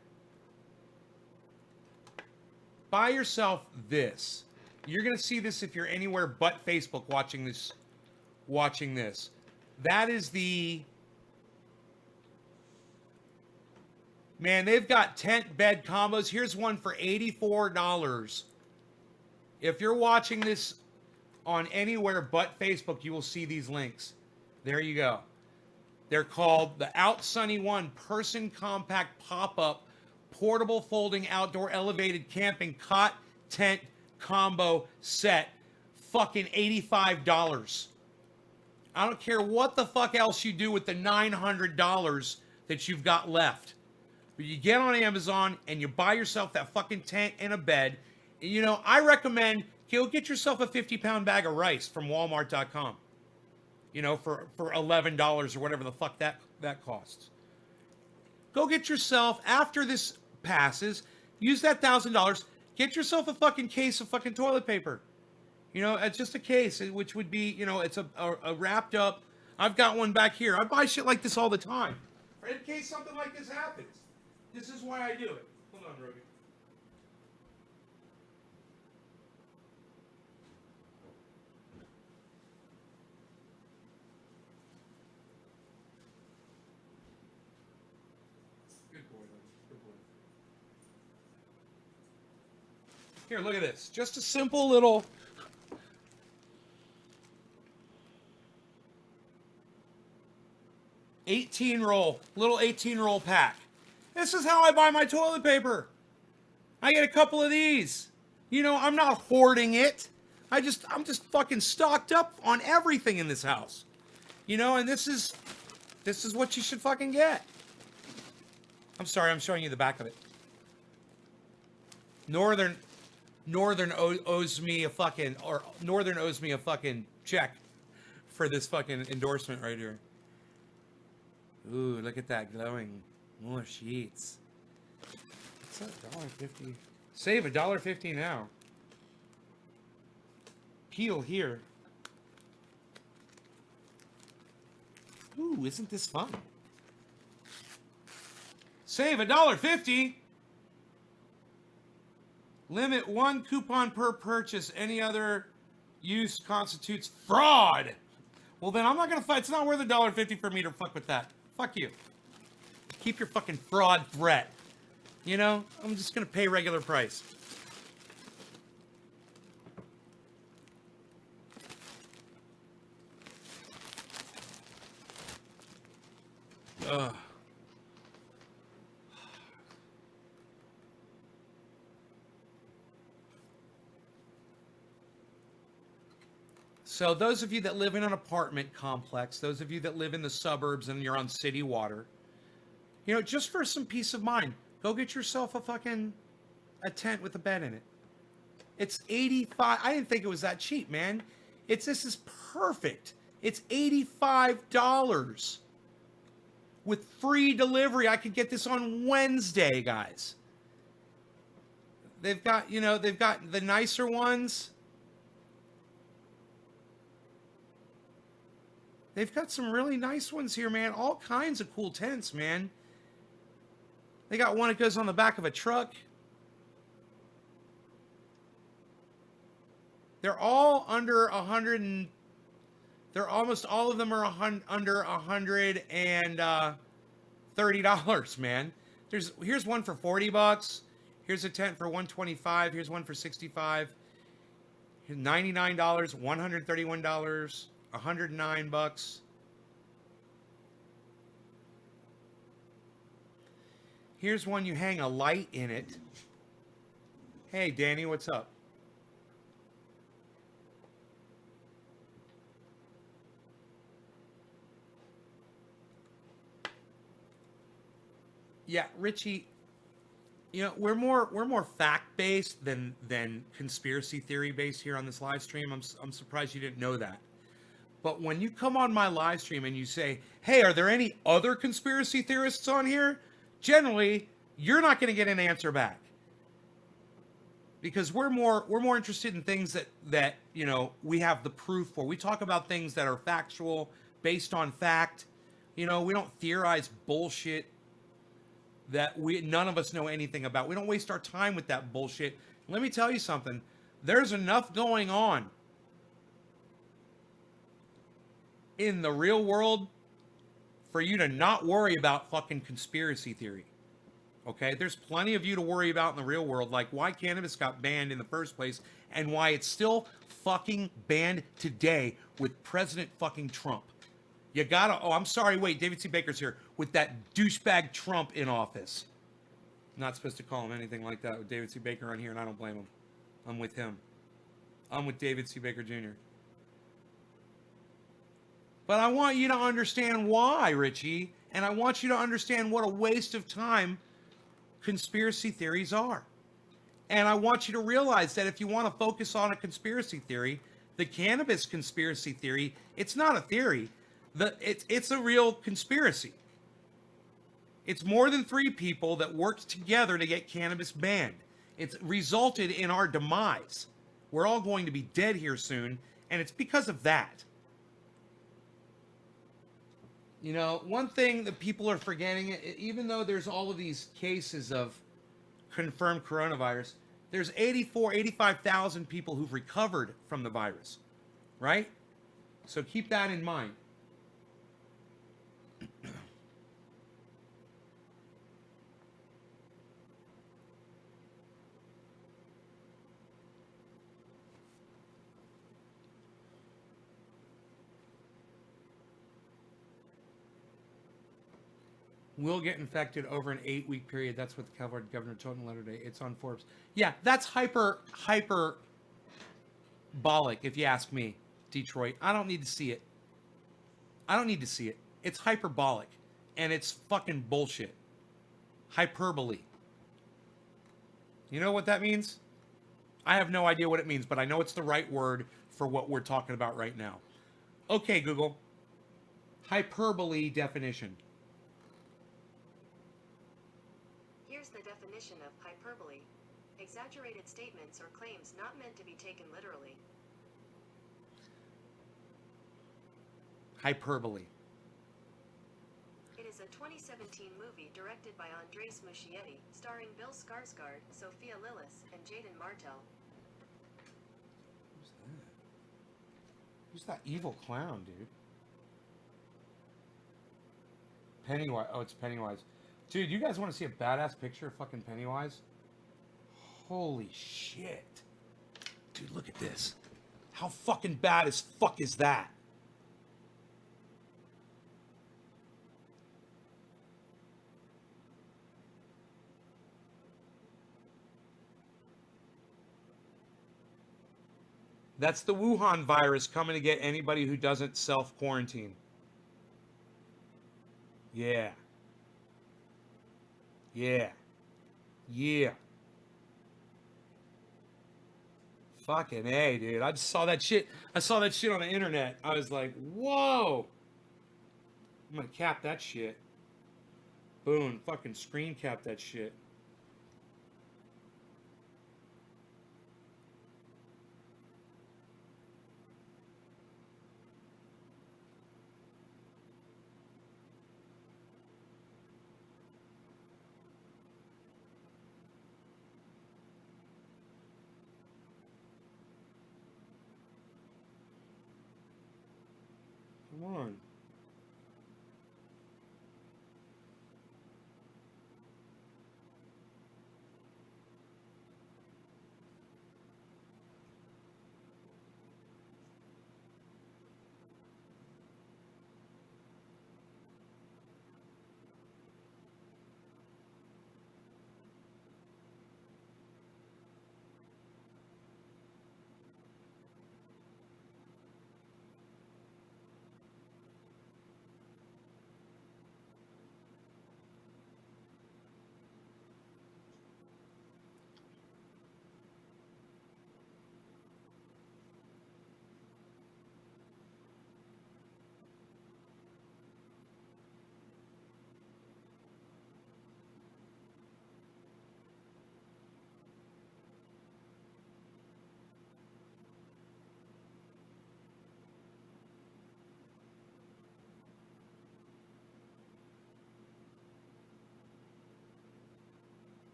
S1: Buy yourself this. You're going to see this if you're anywhere but Facebook watching this. That is the... Man, they've got tent bed combos. Here's one for $84. If you're watching this on anywhere but Facebook, you will see these links. There you go. They're called the Out Sunny One Person Compact Pop-Up Portable Folding Outdoor Elevated Camping Cot Tent Combo Set. Fucking $85. I don't care what the fuck else you do with the $900 that you've got left. But you get on Amazon and you buy yourself that fucking tent and a bed. And, you know, I recommend go get yourself a 50-pound bag of rice from Walmart.com. You know, for $11 or whatever the fuck that costs. Go get yourself, after this passes, use that $1,000, get yourself a fucking case of fucking toilet paper. You know, it's just a case, which would be, you know, it's a wrapped up. I've got one back here. I buy shit like this all the time. In case something like this happens. This is why I do it. Hold on, Rogan. Good boy, good boy. Here, look at this. Just a simple little... little 18 roll pack. This is how I buy my toilet paper. I get a couple of these. You know, I'm not hoarding it. I'm just fucking stocked up on everything in this house. You know, and this is what you should fucking get. I'm sorry, I'm showing you the back of it. Northern owes me a fucking check for this fucking endorsement right here. Ooh, look at that glowing. More sheets. What's that? $1.50. Save $1.50 now. Peel here. Ooh, isn't this fun? Save $1.50. Limit 1 coupon per purchase. Any other use constitutes fraud. Well, then I'm not gonna fight. It's not worth $1.50 for me to fuck with that. Fuck you. Keep your fucking fraud threat. You know, I'm just gonna pay regular price. Ugh. So those of you that live in an apartment complex, those of you that live in the suburbs and you're on city water, you know, just for some peace of mind, go get yourself a tent with a bed in it. It's 85. I didn't think it was that cheap, man. This is perfect. It's $85 with free delivery. I could get this on Wednesday, guys. They've got the nicer ones. They've got some really nice ones here, man. All kinds of cool tents, man. They got one that goes on the back of a truck. They're all under they're almost all of them are under $130, man. Here's one for $40. Here's a tent for $125. Here's one for $65. Here's $99, $131, $109. Here's one you hang a light in it. Hey, Danny, what's up? Yeah, Richie, you know, we're more fact-based than conspiracy theory-based here on this live stream. I'm surprised you didn't know that. But when you come on my live stream and you say, "Hey, are there any other conspiracy theorists on here?" Generally, you're not going to get an answer back. Because we're more interested in things that, you know, we have the proof for. We talk about things that are factual, based on fact. You know, we don't theorize bullshit that none of us know anything about. We don't waste our time with that bullshit. Let me tell you something. There's enough going on in the real world for you to not worry about fucking conspiracy theory. Okay? There's plenty of you to worry about in the real world, like why cannabis got banned in the first place and why it's still fucking banned today with President fucking Trump. You gotta, oh, I'm sorry, wait, David C. Baker's here with that douchebag Trump in office. Not supposed to call him anything like that with David C. Baker on here, and I don't blame him. I'm with him. I'm with David C. Baker Jr. But I want you to understand why, Richie, and I want you to understand what a waste of time conspiracy theories are. And I want you to realize that if you want to focus on a conspiracy theory, the cannabis conspiracy theory, it's not a theory. It's a real conspiracy. It's more than 3 people that worked together to get cannabis banned. It's resulted in our demise. We're all going to be dead here soon, and it's because of that. You know, one thing that people are forgetting, even though there's all of these cases of confirmed coronavirus, there's 85,000 people who've recovered from the virus, right? So keep that in mind. Will get infected over an 8-week period. That's what the California governor told in a letter today. It's on Forbes. Yeah, that's hyperbolic, if you ask me, Detroit. I don't need to see it. I don't need to see it. It's hyperbolic, and it's fucking bullshit. Hyperbole. You know what that means? I have no idea what it means, but I know it's the right word for what we're talking about right now. Okay, Google. Hyperbole definition.
S2: Here's the definition of hyperbole. Exaggerated statements or claims not meant to be taken literally.
S1: Hyperbole.
S2: It is a 2017 movie directed by Andres Muschietti, starring Bill Skarsgård, Sophia Lillis, and Jaden Martell.
S1: Who's that? Who's that evil clown, dude? Pennywise. Oh, it's Pennywise. Dude, you guys want to see a badass picture of fucking Pennywise? Holy shit. Dude, look at this. How fucking bad as fuck is that? That's the Wuhan virus coming to get anybody who doesn't self-quarantine. Yeah. Yeah. Yeah. Fucking A, dude. I just saw that shit. I saw that shit on the internet. I was like, whoa. I'm gonna cap that shit. Boom. Fucking screen cap that shit. Come on.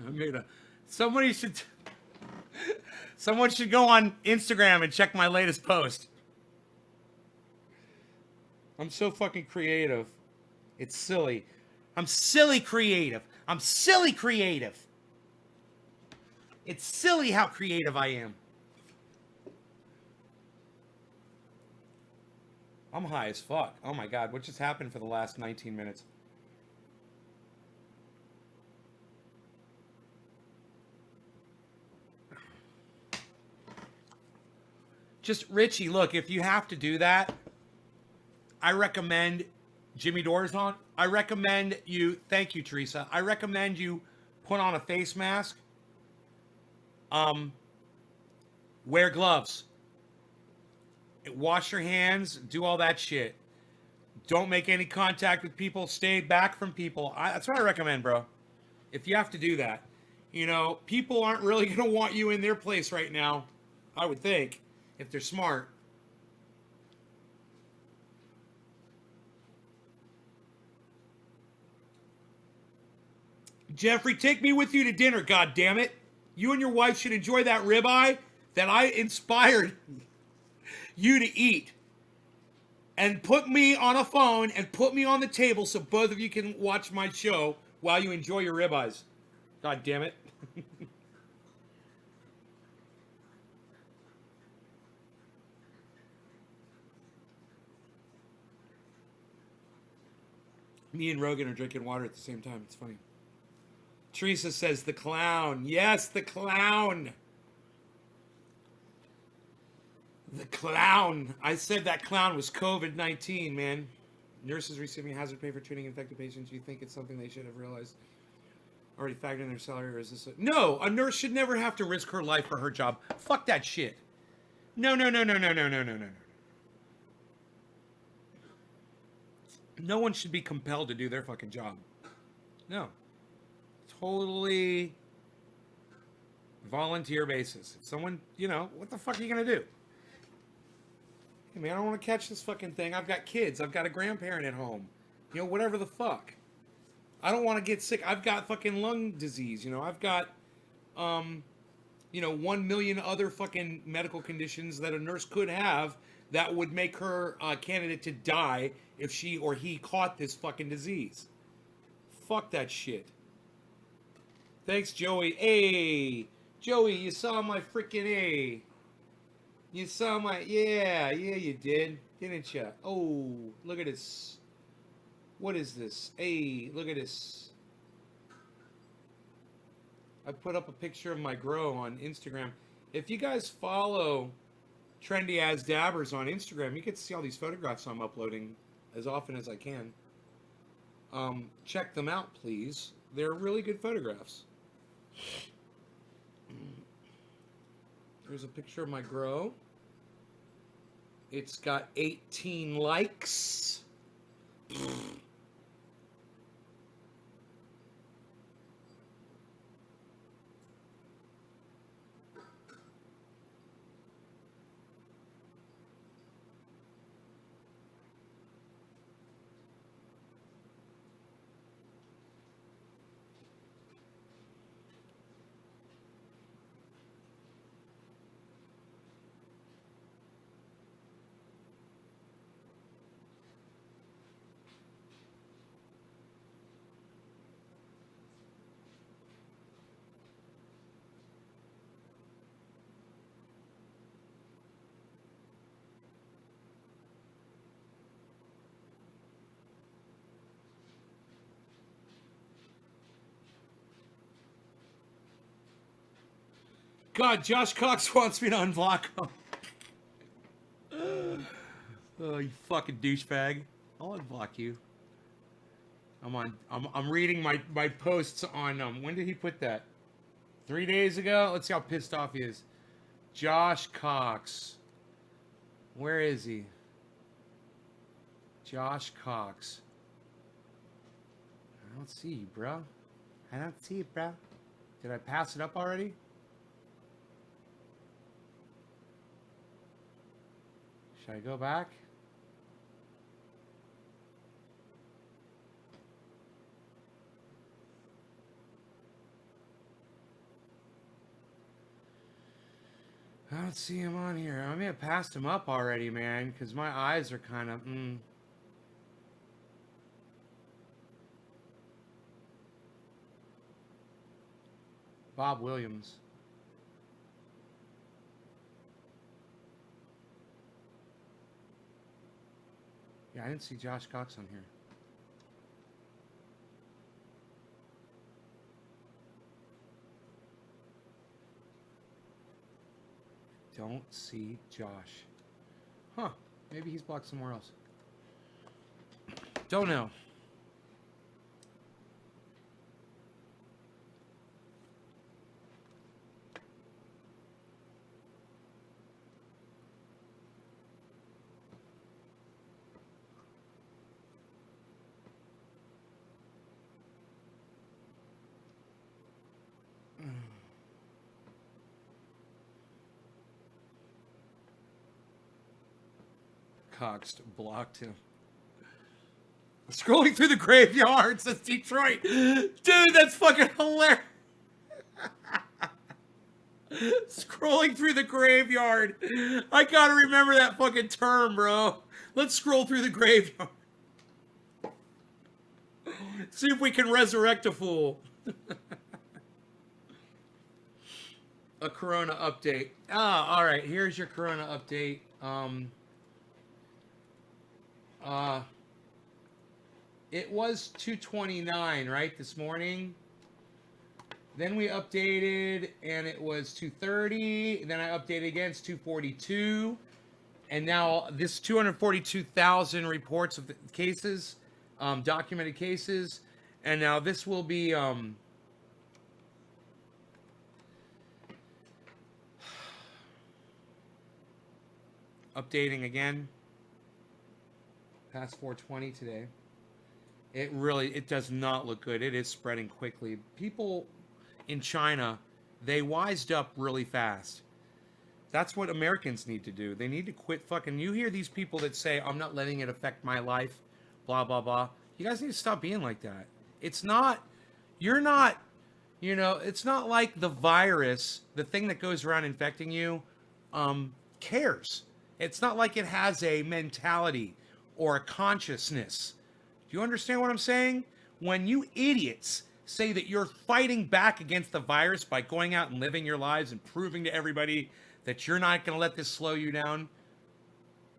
S1: I made a. Somebody should. Someone should go on Instagram and check my latest post. I'm so fucking creative. It's silly. I'm silly creative. I'm silly creative. It's silly how creative I am. I'm high as fuck. Oh my god, what just happened for the last 19 minutes? Just Richie, look, if you have to do that, I recommend Jimmy Doors on. I recommend you, thank you, Teresa. I recommend you put on a face mask. Wear gloves. Wash your hands, do all that shit. Don't make any contact with people, stay back from people. That's what I recommend, bro. If you have to do that. You know, people aren't really going to want you in their place right now, I would think, if they're smart. Jeffrey, take me with you to dinner, god damn it. You and your wife should enjoy that ribeye that I inspired you to eat. And put me on a phone and put me on the table so both of you can watch my show while you enjoy your ribeyes. God damn it. Me and Rogan are drinking water at the same time. It's funny. Teresa says the clown. Yes, the clown. The clown. I said that clown was COVID-19, man. Nurses receiving hazard pay for treating infected patients. You think it's something they should have realized? Already factored in their salary, or is this No, a nurse should never have to risk her life for her job. Fuck that shit. No, no, no, no, no, no, no, no, no. No one should be compelled to do their fucking job. No. Totally. Volunteer basis. If someone, what the fuck are you gonna do? Hey man, I don't want to catch this fucking thing. I've got kids. I've got a grandparent at home. Whatever the fuck. I don't want to get sick. I've got fucking lung disease. I've got, 1 million other fucking medical conditions that a nurse could have that would make her a candidate to die if she or he caught this fucking disease. Fuck that shit. Thanks, Joey. Hey, Joey, you saw my freaking A. You saw my, yeah, you did, didn't you? Oh, look at this. What is this? Hey, look at this. I put up a picture of my grow on Instagram. If you guys follow Trendy as Dabbers on Instagram, you get to see all these photographs I'm uploading as often as I can. Check them out, please. They're really good photographs. There's a picture of my grow. It's got 18 likes. God, Josh Cox wants me to unblock him. Oh, you fucking douchebag. I'll unblock you. I'm reading my posts on, when did he put that? 3 days ago? Let's see how pissed off he is. Josh Cox. Where is he? Josh Cox. I don't see you, bro. I don't see it, bro. Did I pass it up already? Should I go back? I don't see him on here. I may have passed him up already, man, because my eyes are kind of, Bob Williams. Yeah, I didn't see Josh Cox on here. Don't see Josh. Huh. Maybe he's blocked somewhere else. Don't know. Cox blocked him. Scrolling through the graveyard, says Detroit. Dude, that's fucking hilarious. Scrolling through the graveyard. I gotta remember that fucking term, bro. Let's scroll through the graveyard. See if we can resurrect a fool. A Corona update. All right. Here's your Corona update. It was 229, right, this morning. Then we updated, and it was 230. Then I updated again, it's 242. And now this 242,000 reports of the cases, documented cases. And now this will be updating again. Past 420 today. It does not look good. It is spreading quickly. People in China They wised up really fast. That's what Americans need to do. They need to quit fucking. You hear these people that say, I'm not letting it affect my life, blah, blah, blah. You guys need to stop being like that. It's not, you're not, it's not like the virus, the thing that goes around infecting you, cares. It's not like it has a mentality or a consciousness. Do you understand what I'm saying? When you idiots say that you're fighting back against the virus by going out and living your lives and proving to everybody that you're not going to let this slow you down,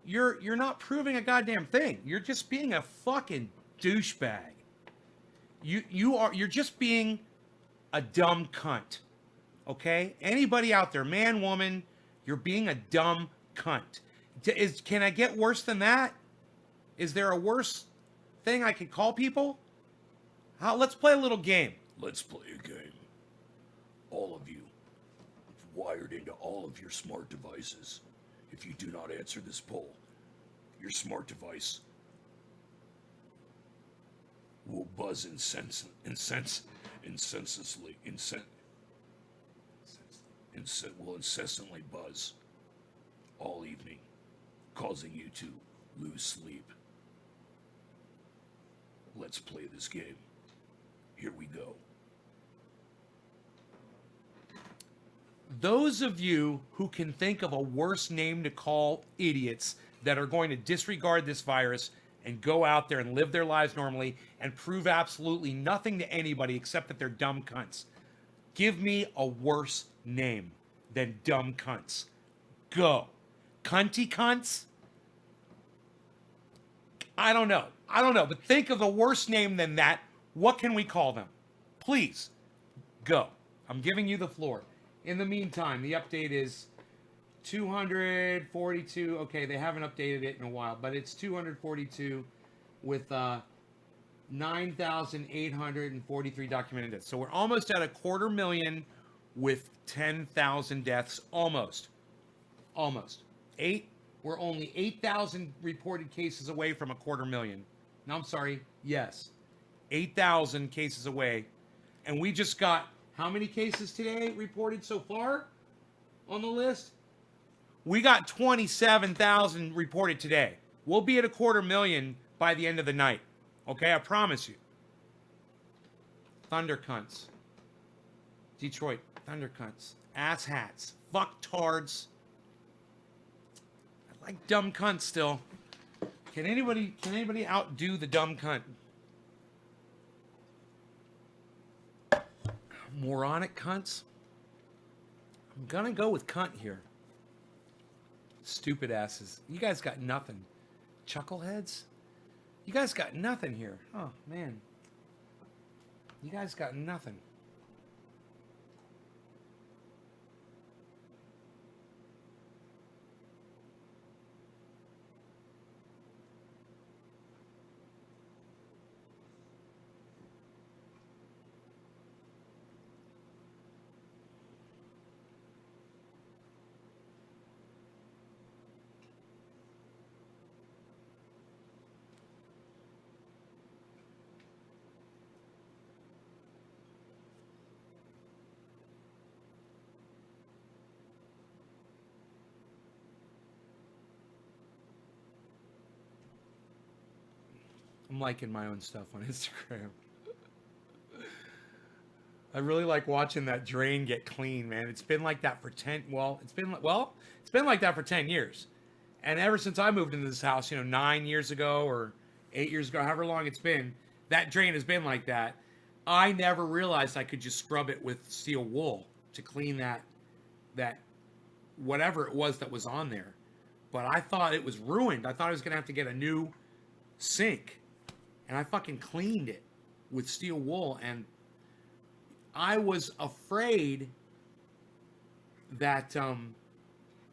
S1: you're not proving a goddamn thing. You're just being a fucking douchebag. You're just being a dumb cunt. Okay? Anybody out there, man, woman, you're being a dumb cunt. Can I get worse than that? Is there a worse thing I could call people? Let's play a little game.
S3: Let's play a game. All of you, wired into all of your smart devices. If you do not answer this poll, your smart device will buzz will incessantly buzz all evening, causing you to lose sleep. Let's play this game. Here we go.
S1: Those of you who can think of a worse name to call idiots that are going to disregard this virus and go out there and live their lives normally and prove absolutely nothing to anybody except that they're dumb cunts. Give me a worse name than dumb cunts. Go. Cunty cunts? I don't know, but think of a worse name than that. What can we call them? Please, go. I'm giving you the floor. In the meantime, the update is 242. Okay, they haven't updated it in a while, but it's 242 with 9,843 documented deaths. So we're almost at 250,000 with 10,000 deaths. Almost. We're only 8,000 reported cases away from 250,000. No, I'm sorry. Yes. 8,000 cases away. And we just got how many cases today reported so far on the list? We got 27,000 reported today. We'll be at 250,000 by the end of the night. Okay, I promise you. Thunder cunts. Detroit, thunder cunts. Ass hats. Fuck tards. I like dumb cunts still. Can anybody outdo the dumb cunt? Moronic cunts. I'm gonna go with cunt here. Stupid asses. You guys got nothing. Chuckleheads? You guys got nothing here. Oh, man. You guys got nothing. I'm liking my own stuff on Instagram. I really like watching that drain get clean, man. It's been like that for it's been like that for 10 years. And ever since I moved into this house, 9 years ago or 8 years ago, however long it's been, that drain has been like that. I never realized I could just scrub it with steel wool to clean that whatever it was that was on there. But I thought it was ruined. I thought I was going to have to get a new sink. And I fucking cleaned it with steel wool, and I was afraid that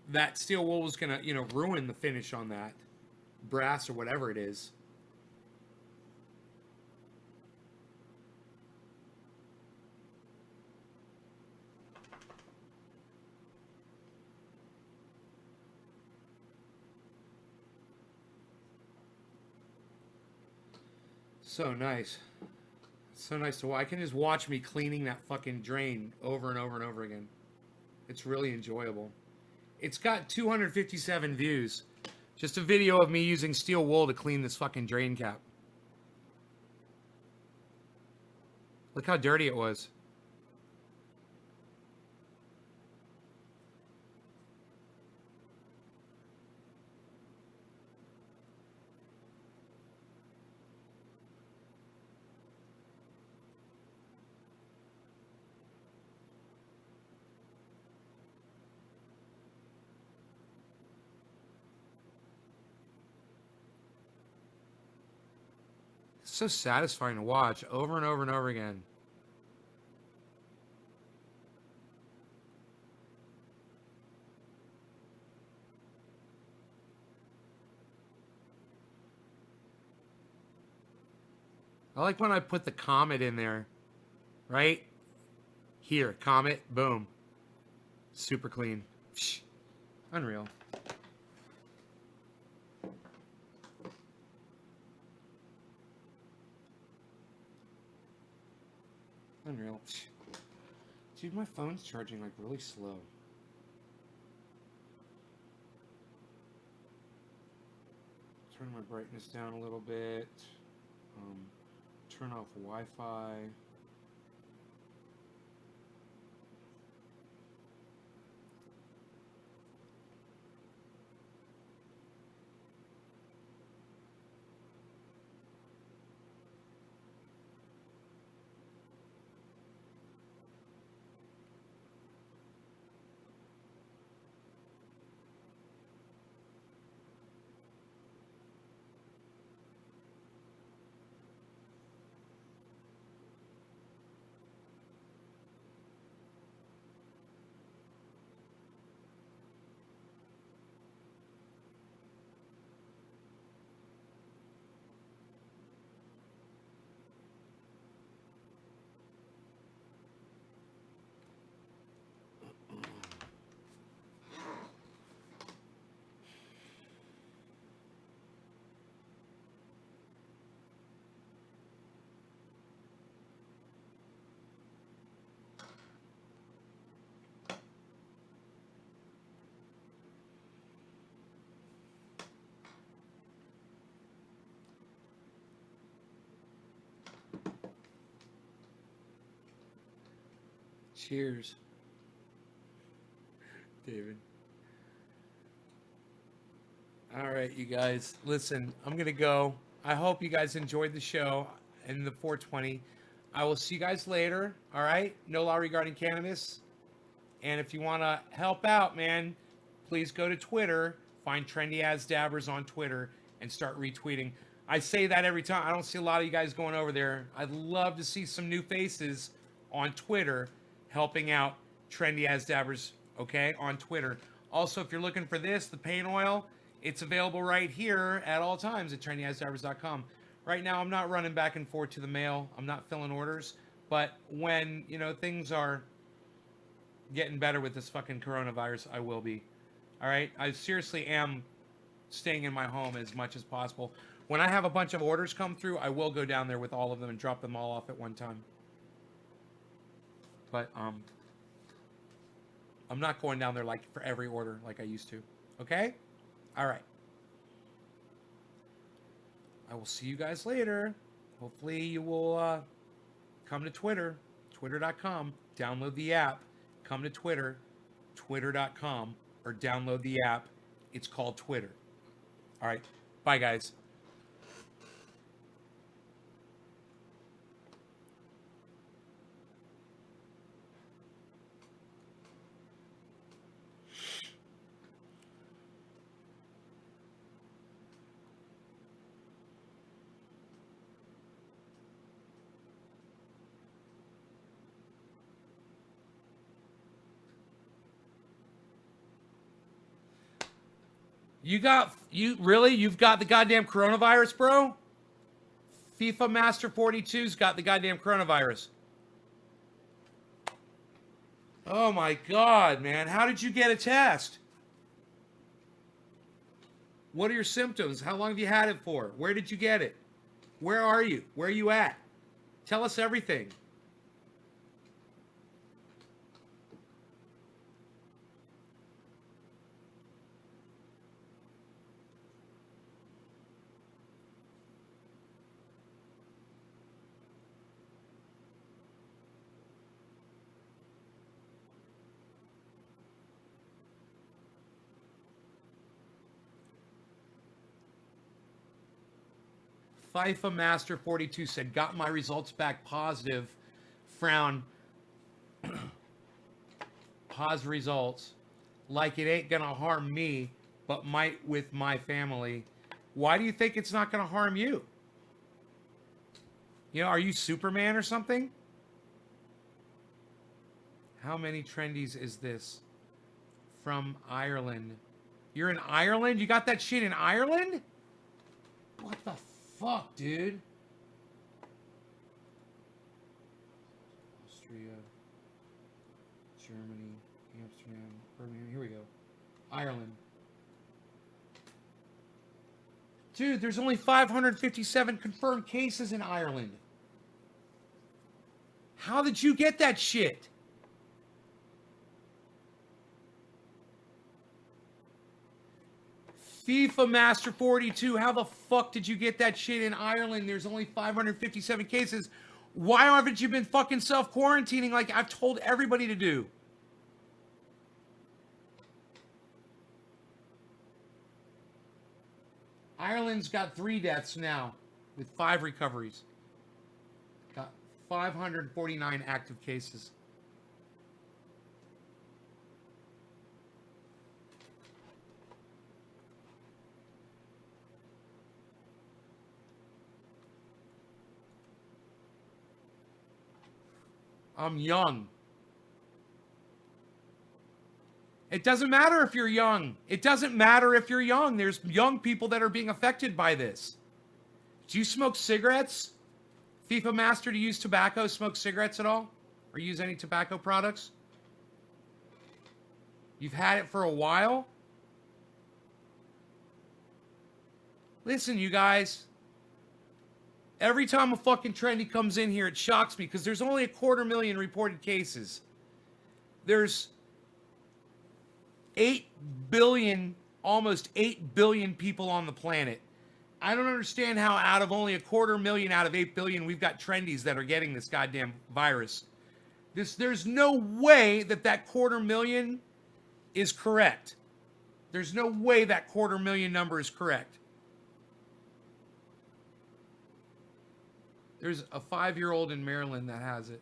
S1: that steel wool was gonna, ruin the finish on that brass or whatever it is. So nice. It's so nice to watch. I can just watch me cleaning that fucking drain over and over and over again. It's really enjoyable. It's got 257 views. Just a video of me using steel wool to clean this fucking drain cap. Look how dirty it was. It's so satisfying to watch over and over and over again. I like when I put the comet in there, right? Here, comet, boom. Super clean. Psh, unreal. Unreal. Psh. Dude, my phone's charging like really slow. Turn my brightness down a little bit. Turn off Wi-Fi. Cheers, David. All right, you guys. Listen, I'm going to go. I hope you guys enjoyed the show and the 420. I will see you guys later. All right? No law regarding cannabis. And if you want to help out, man, please go to Twitter. Find Trendy As Dabbers on Twitter and start retweeting. I say that every time. I don't see a lot of you guys going over there. I'd love to see some new faces on Twitter helping out Trendy As Dabbers, okay, on Twitter. Also, if you're looking for this, the paint oil, it's available right here at all times at trendyasdabbers.com. Right now, I'm not running back and forth to the mail. I'm not filling orders. But when, things are getting better with this fucking coronavirus, I will be. All right? I seriously am staying in my home as much as possible. When I have a bunch of orders come through, I will go down there with all of them and drop them all off at one time. But I'm not going down there like for every order like I used to. Okay? All right. I will see you guys later. Hopefully you will come to Twitter, twitter.com. Download the app. Come to Twitter, twitter.com. Or download the app. It's called Twitter. All right. Bye, guys. You've got the goddamn coronavirus, bro? FIFA Master 42's got the goddamn coronavirus. Oh my God, man. How did you get a test? What are your symptoms? How long have you had it for? Where did you get it? Where are you? Where are you at? Tell us everything. FIFA Master 42 said, got my results back positive. Frown. Pause results. Like it ain't gonna harm me, but might with my family. Why do you think it's not gonna harm you? You know, are you Superman or something? How many trendies is this? From Ireland. You're in Ireland? You got that shit in Ireland? What the fuck, dude? Austria, Germany, Amsterdam, Birmingham. Here we go. Ireland. Dude, there's only 557 confirmed cases in Ireland. How did you get that shit? FIFA Master 42, how the fuck did you get that shit in Ireland? There's only 557 cases. Why haven't you been fucking self-quarantining like I've told everybody to do? Ireland's got 3 deaths now with 5 recoveries. Got 549 active cases. I'm young. It doesn't matter if you're young. It doesn't matter if you're young. There's young people that are being affected by this. Do you smoke cigarettes? FIFA Master, do you use tobacco, smoke cigarettes at all? Or use any tobacco products? You've had it for a while? Listen, you guys. Every time a fucking trendy comes in here, it shocks me because there's only 250,000 reported cases. There's 8 billion, almost 8 billion people on the planet. I don't understand how out of only 250,000 out of 8 billion, we've got trendies that are getting this goddamn virus. There's no way that 250,000 is correct. There's no way that 250,000 number is correct. There's a 5-year-old in Maryland that has it.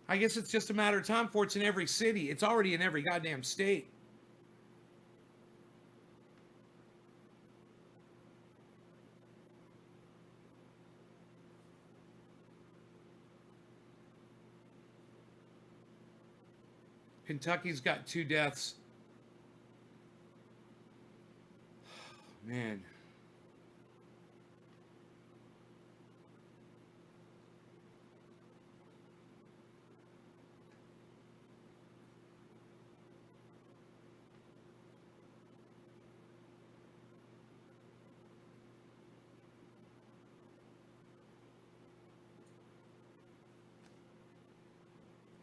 S1: I guess it's just a matter of time before it's in every city. It's already in every goddamn state. Kentucky's got 2 deaths. Man.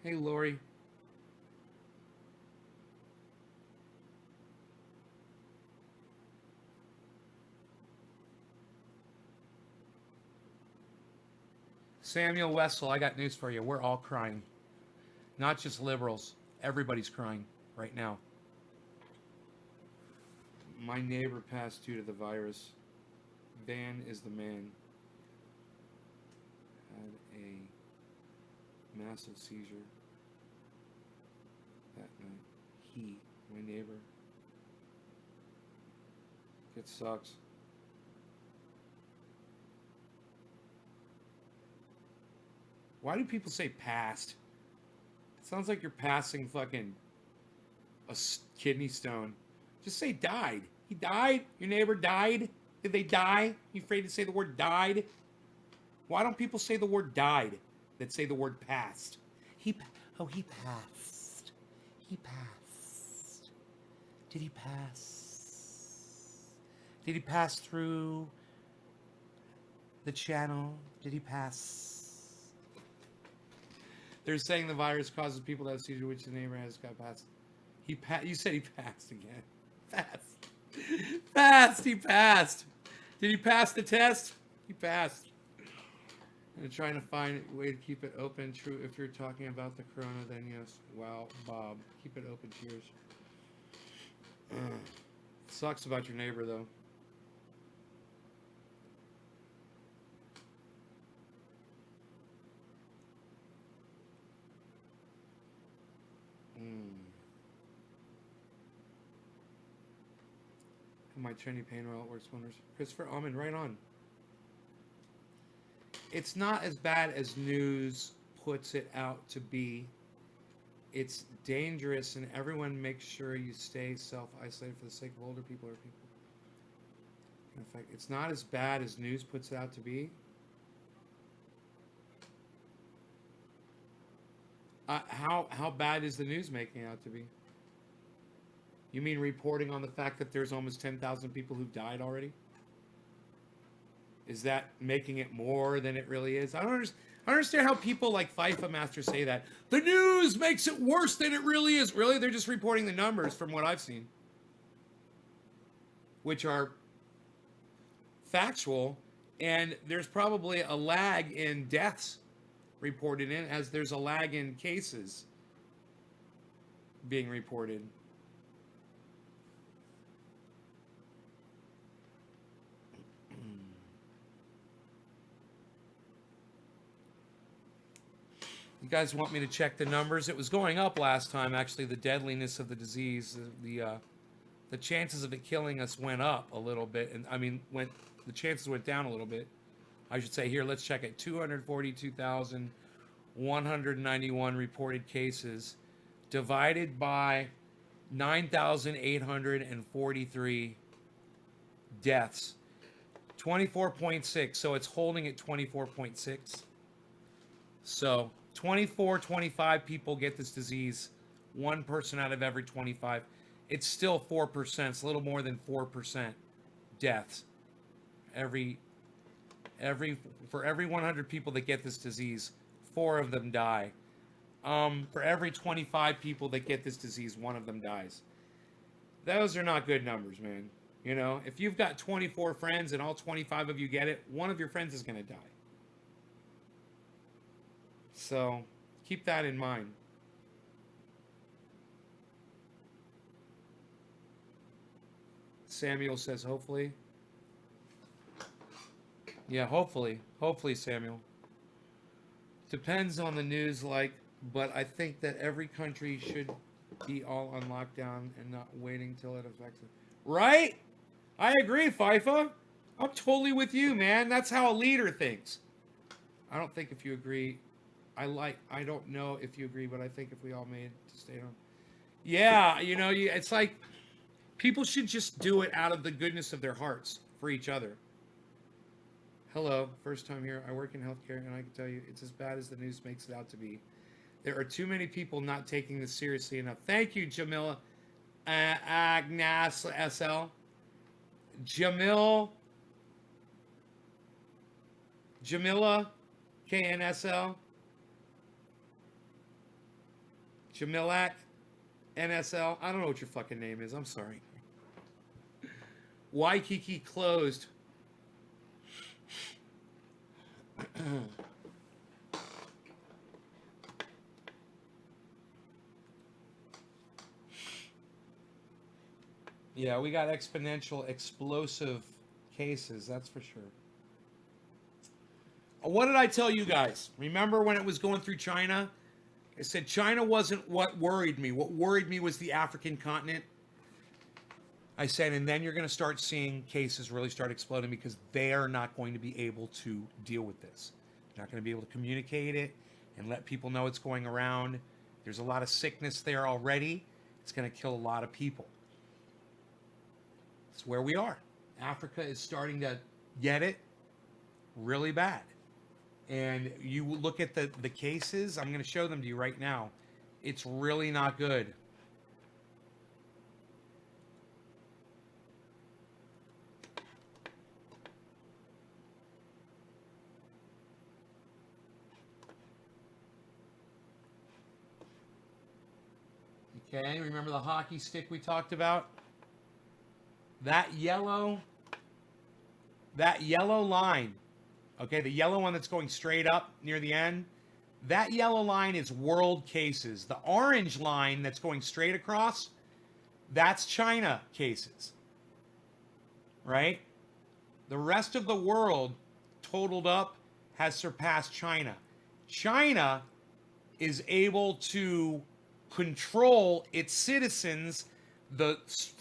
S1: Hey, Lori. Samuel Wessel, I got news for you. We're all crying. Not just liberals. Everybody's crying right now. My neighbor passed due to the virus. Van is the man. Had a massive seizure that night. He, my neighbor. It sucks. Why do people say passed? It sounds like you're passing fucking a kidney stone. Just say died. He died? Your neighbor died? Did they die? You afraid to say the word died? Why don't people say the word died that say the word passed? He passed. He passed. Did he pass? Did he pass through the channel? Did he pass? They're saying the virus causes people to have seizures, which the neighbor has got past. You said he passed again. Passed. Passed. He passed. Did he pass the test? He passed. And trying to find a way to keep it open. True, if you're talking about the corona, then yes. Wow, Bob. Keep it open. Cheers. Sucks about your neighbor, though. My trendy pain oil works wonders. Christopher Almond, right on. It's not as bad as news puts it out to be. It's dangerous, and everyone makes sure you stay self-isolated for the sake of older people or people. In fact, it's not as bad as news puts it out to be. How bad is the news making it out to be? You mean reporting on the fact that there's almost 10,000 people who've died already? Is that making it more than it really is? I don't understand how people like FIFA Master say that. The news makes it worse than it really is. Really? They're just reporting the numbers from what I've seen, which are factual, and there's probably a lag in deaths reported in as there's a lag in cases being reported. You guys want me to check the numbers? It was going up last time, actually, the deadliness of the disease. The chances of it killing us went up a little bit. And I mean, the chances went down a little bit. I should say here, let's check it. 242,191 reported cases divided by 9,843 deaths. 24.6. So it's holding at 24.6. So 25 people get this disease. One person out of every 25. It's still 4%. It's a little more than 4% deaths. For every 100 people that get this disease, 4 of them die. For every 25 people that get this disease, 1 of them dies. Those are not good numbers, man. You know, if you've got 24 friends and all 25 of you get it, 1 of your friends is going to die. So, keep that in mind. Samuel says, hopefully. Yeah, hopefully. Hopefully, Samuel. Depends on the news, but I think that every country should be all on lockdown and not waiting till it affects it. Right? I agree, FIFA. I'm totally with you, man. That's how a leader thinks. I don't think if you agree... I don't know if you agree, but I think if we all made to stay home. Yeah, you know, it's like people should just do it out of the goodness of their hearts for each other. Hello, first time here. I work in healthcare, and I can tell you it's as bad as the news makes it out to be. There are too many people not taking this seriously enough. Thank you, Jamila Agnes SL. Jamila KNSL. Jamilak, NSL. I don't know what your fucking name is. I'm sorry. Waikiki closed. Yeah, we got exponential, explosive cases. That's for sure. What did I tell you guys? Remember when it was going through China? I said China wasn't what worried me. What worried me was the African continent. I said, and then you're going to start seeing cases really start exploding because they are not going to be able to deal with this. They're not going to be able to communicate it and let people know it's going around. There's a lot of sickness there already. It's going to kill a lot of people. It's where we are. Africa is starting to get it really bad. And you look at the cases, I'm going to show them to you right now. It's really not good. Okay, remember the hockey stick we talked about? That yellow line, okay, the yellow one that's going straight up near the end, that yellow line is world cases. The orange line that's going straight across, that's China cases, right? The rest of the world, totaled up, has surpassed China. China is able to control its citizens,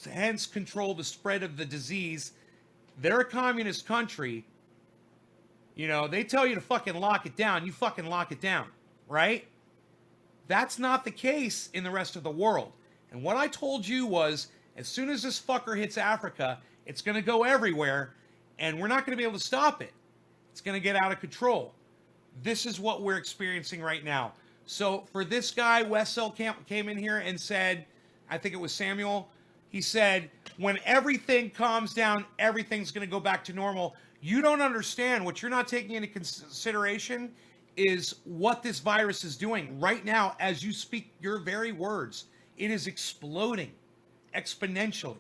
S1: hence control the spread of the disease. They're a communist country. You know, they tell you to fucking lock it down. You fucking lock it down, right? That's not the case in the rest of the world. And what I told you was, as soon as this fucker hits Africa, it's going to go everywhere, and we're not going to be able to stop it. It's going to get out of control. This is what we're experiencing right now. So for this guy, Wessel came in here and said, I think it was Samuel, he said, when everything calms down, everything's going to go back to normal. You don't understand. What you're not taking into consideration is what this virus is doing right now as you speak your very words. It is exploding exponentially.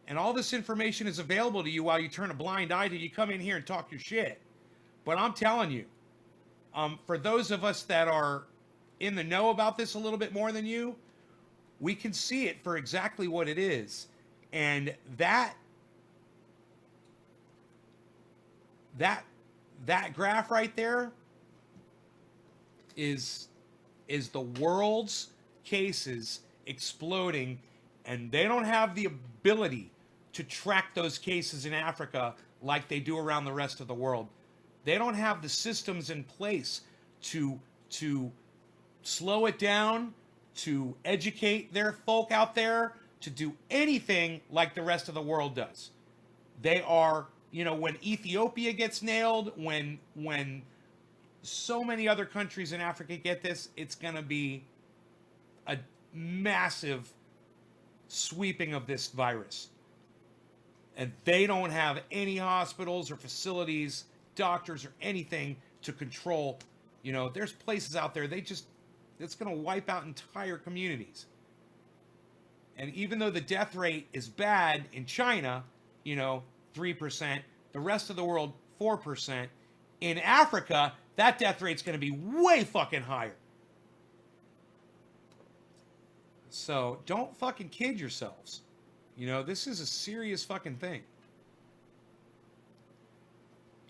S1: And all this information is available to you while you turn a blind eye to you come in here and talk your shit. But I'm telling you, for those of us that are in the know about this a little bit more than you, we can see it for exactly what it is. And that graph right there is the world's cases exploding, and they don't have the ability to track those cases in Africa like they do around the rest of the world. They don't have the systems in place to slow it down, to educate their folk out there, to do anything like the rest of the world does. They are, you know, when Ethiopia gets nailed, when so many other countries in Africa get this, it's going to be a massive sweeping of this virus. And they don't have any hospitals or facilities, doctors or anything to control. You know, there's places out there, it's going to wipe out entire communities. And even though the death rate is bad in China, you know, 3%, the rest of the world, 4%, in Africa, that death rate's going to be way fucking higher. So don't fucking kid yourselves. You know, this is a serious fucking thing.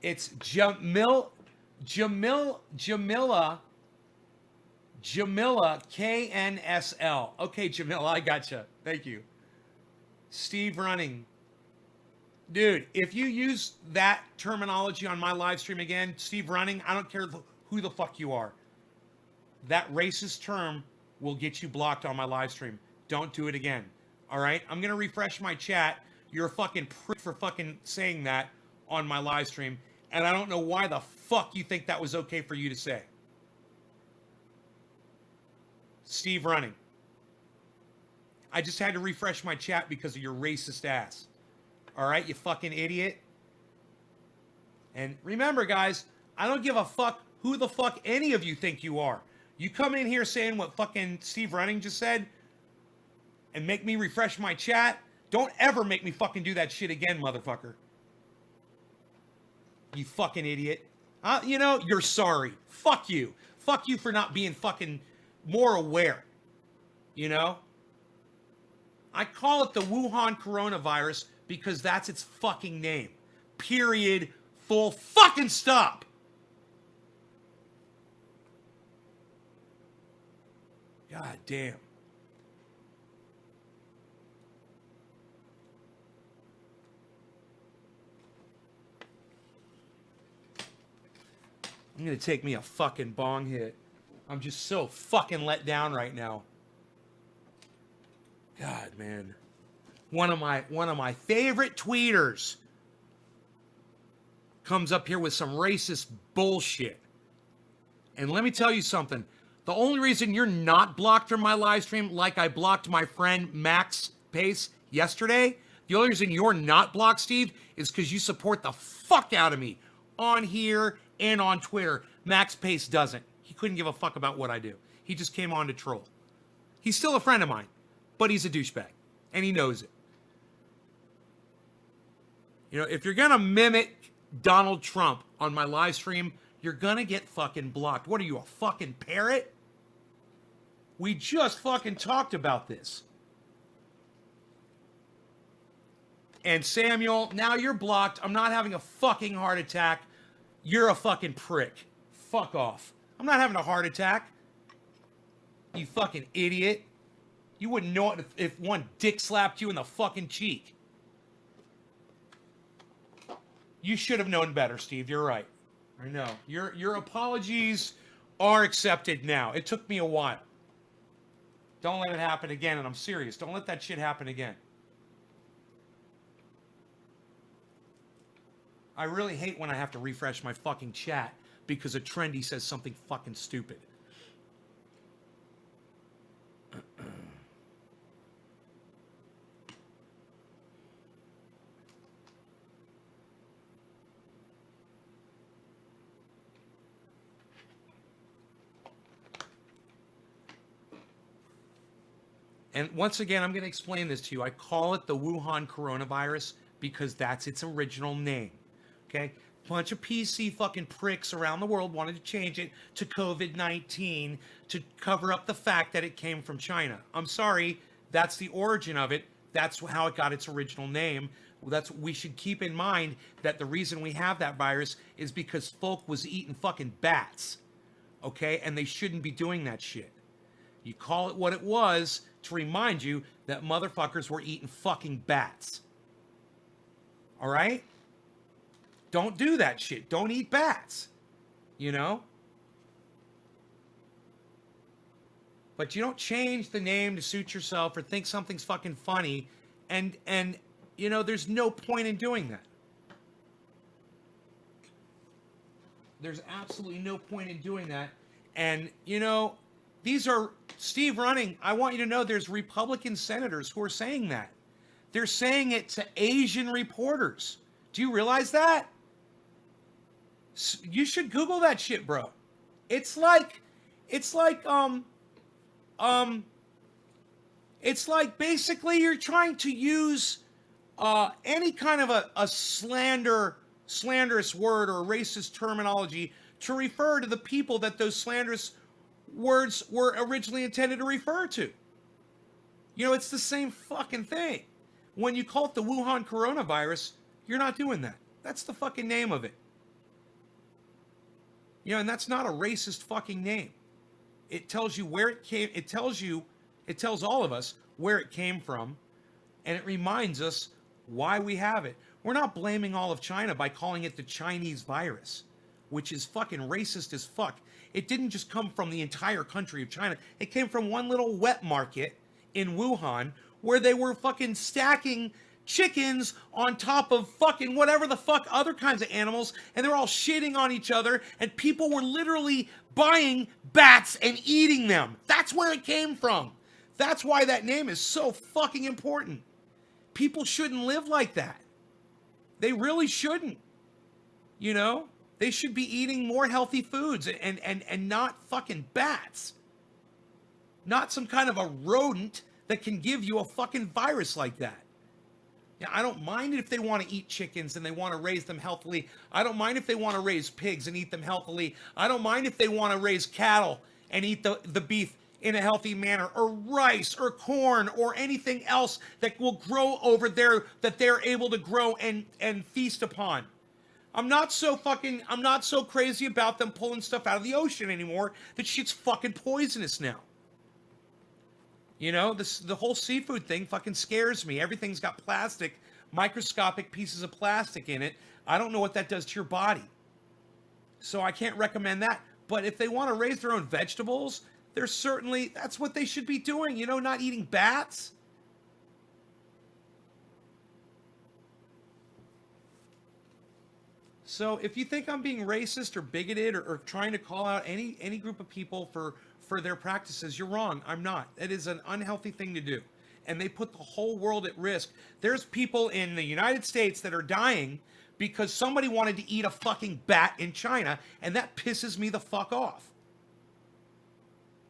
S1: It's Jamila, KNSL. Okay, Jamila, I gotcha. Thank you. Steve Running. Dude, if you use that terminology on my live stream again, Steve Running, I don't care who the fuck you are. That racist term will get you blocked on my live stream. Don't do it again. All right? I'm going to refresh my chat. You're a fucking prick for fucking saying that on my live stream. And I don't know why the fuck you think that was okay for you to say. Steve Running. I just had to refresh my chat because of your racist ass. All right, you fucking idiot. And remember, guys, I don't give a fuck who the fuck any of you think you are. You come in here saying what fucking Steve Running just said and make me refresh my chat. Don't ever make me fucking do that shit again, motherfucker. You fucking idiot. You know, you're sorry. Fuck you. Fuck you for not being fucking more aware. You know? I call it the Wuhan coronavirus because that's its fucking name. Period. Full fucking stop. God damn. I'm gonna take me a fucking bong hit. I'm just so fucking let down right now. God, man. One of my favorite tweeters comes up here with some racist bullshit. And let me tell you something. The only reason you're not blocked from my live stream, like I blocked my friend Max Pace yesterday, the only reason you're not blocked, Steve, is because you support the fuck out of me on here and on Twitter. Max Pace doesn't. He couldn't give a fuck about what I do. He just came on to troll. He's still a friend of mine, but he's a douchebag, and he knows it. You know, if you're going to mimic Donald Trump on my live stream, you're going to get fucking blocked. What are you, a fucking parrot? We just fucking talked about this. And Samuel, now you're blocked. I'm not having a fucking heart attack. You're a fucking prick. Fuck off. I'm not having a heart attack. You fucking idiot. You wouldn't know it if one dick slapped you in the fucking cheek. You should have known better, Steve. You're right. I know. Your apologies are accepted now. It took me a while. Don't let it happen again, and I'm serious. Don't let that shit happen again. I really hate when I have to refresh my fucking chat because a trendy says something fucking stupid. And once again, I'm going to explain this to you. I call it the Wuhan coronavirus because that's its original name. Okay? Bunch of PC fucking pricks around the world wanted to change it to COVID-19 to cover up the fact that it came from China. I'm sorry, that's the origin of it. That's how it got its original name. We should keep in mind that the reason we have that virus is because folk was eating fucking bats. Okay? And they shouldn't be doing that shit. You call it what it was to remind you that motherfuckers were eating fucking bats. All right? Don't do that shit. Don't eat bats. You know? But you don't change the name to suit yourself or think something's fucking funny. And you know, there's no point in doing that. There's absolutely no point in doing that. And, you know, these are, Steve Running, I want you to know there's Republican senators who are saying that. They're saying it to Asian reporters. Do you realize that? You should Google that shit, bro. It's like basically you're trying to use any kind of a slanderous word or racist terminology to refer to the people that those slanderous words were originally intended to refer to. You know, it's the same fucking thing. When you call it the Wuhan coronavirus, you're not doing that. That's the fucking name of it. You know, and that's not a racist fucking name. It tells you where it came. It tells all of us where it came from, and it reminds us why we have it. We're not blaming all of China by calling it the Chinese virus, which is fucking racist as fuck. It didn't just come from the entire country of China. It came from one little wet market in Wuhan where they were fucking stacking chickens on top of fucking whatever the fuck other kinds of animals, and they're all shitting on each other, and people were literally buying bats and eating them. That's where it came from. That's why that name is so fucking important. People shouldn't live like that. They really shouldn't. You know? They should be eating more healthy foods and not fucking bats. Not some kind of a rodent that can give you a fucking virus like that. Yeah, I don't mind if they want to eat chickens and they want to raise them healthily. I don't mind if they want to raise pigs and eat them healthily. I don't mind if they want to raise cattle and eat the beef in a healthy manner, or rice or corn or anything else that will grow over there that they're able to grow and feast upon. I'm not so crazy about them pulling stuff out of the ocean anymore. That shit's fucking poisonous now. You know, the whole seafood thing fucking scares me. Everything's got plastic, microscopic pieces of plastic in it. I don't know what that does to your body. So I can't recommend that. But if they want to raise their own vegetables, that's what they should be doing, you know, not eating bats. So if you think I'm being racist or bigoted or trying to call out any group of people for their practices, you're wrong. I'm not. It is an unhealthy thing to do. And they put the whole world at risk. There's people in the United States that are dying because somebody wanted to eat a fucking bat in China, and that pisses me the fuck off.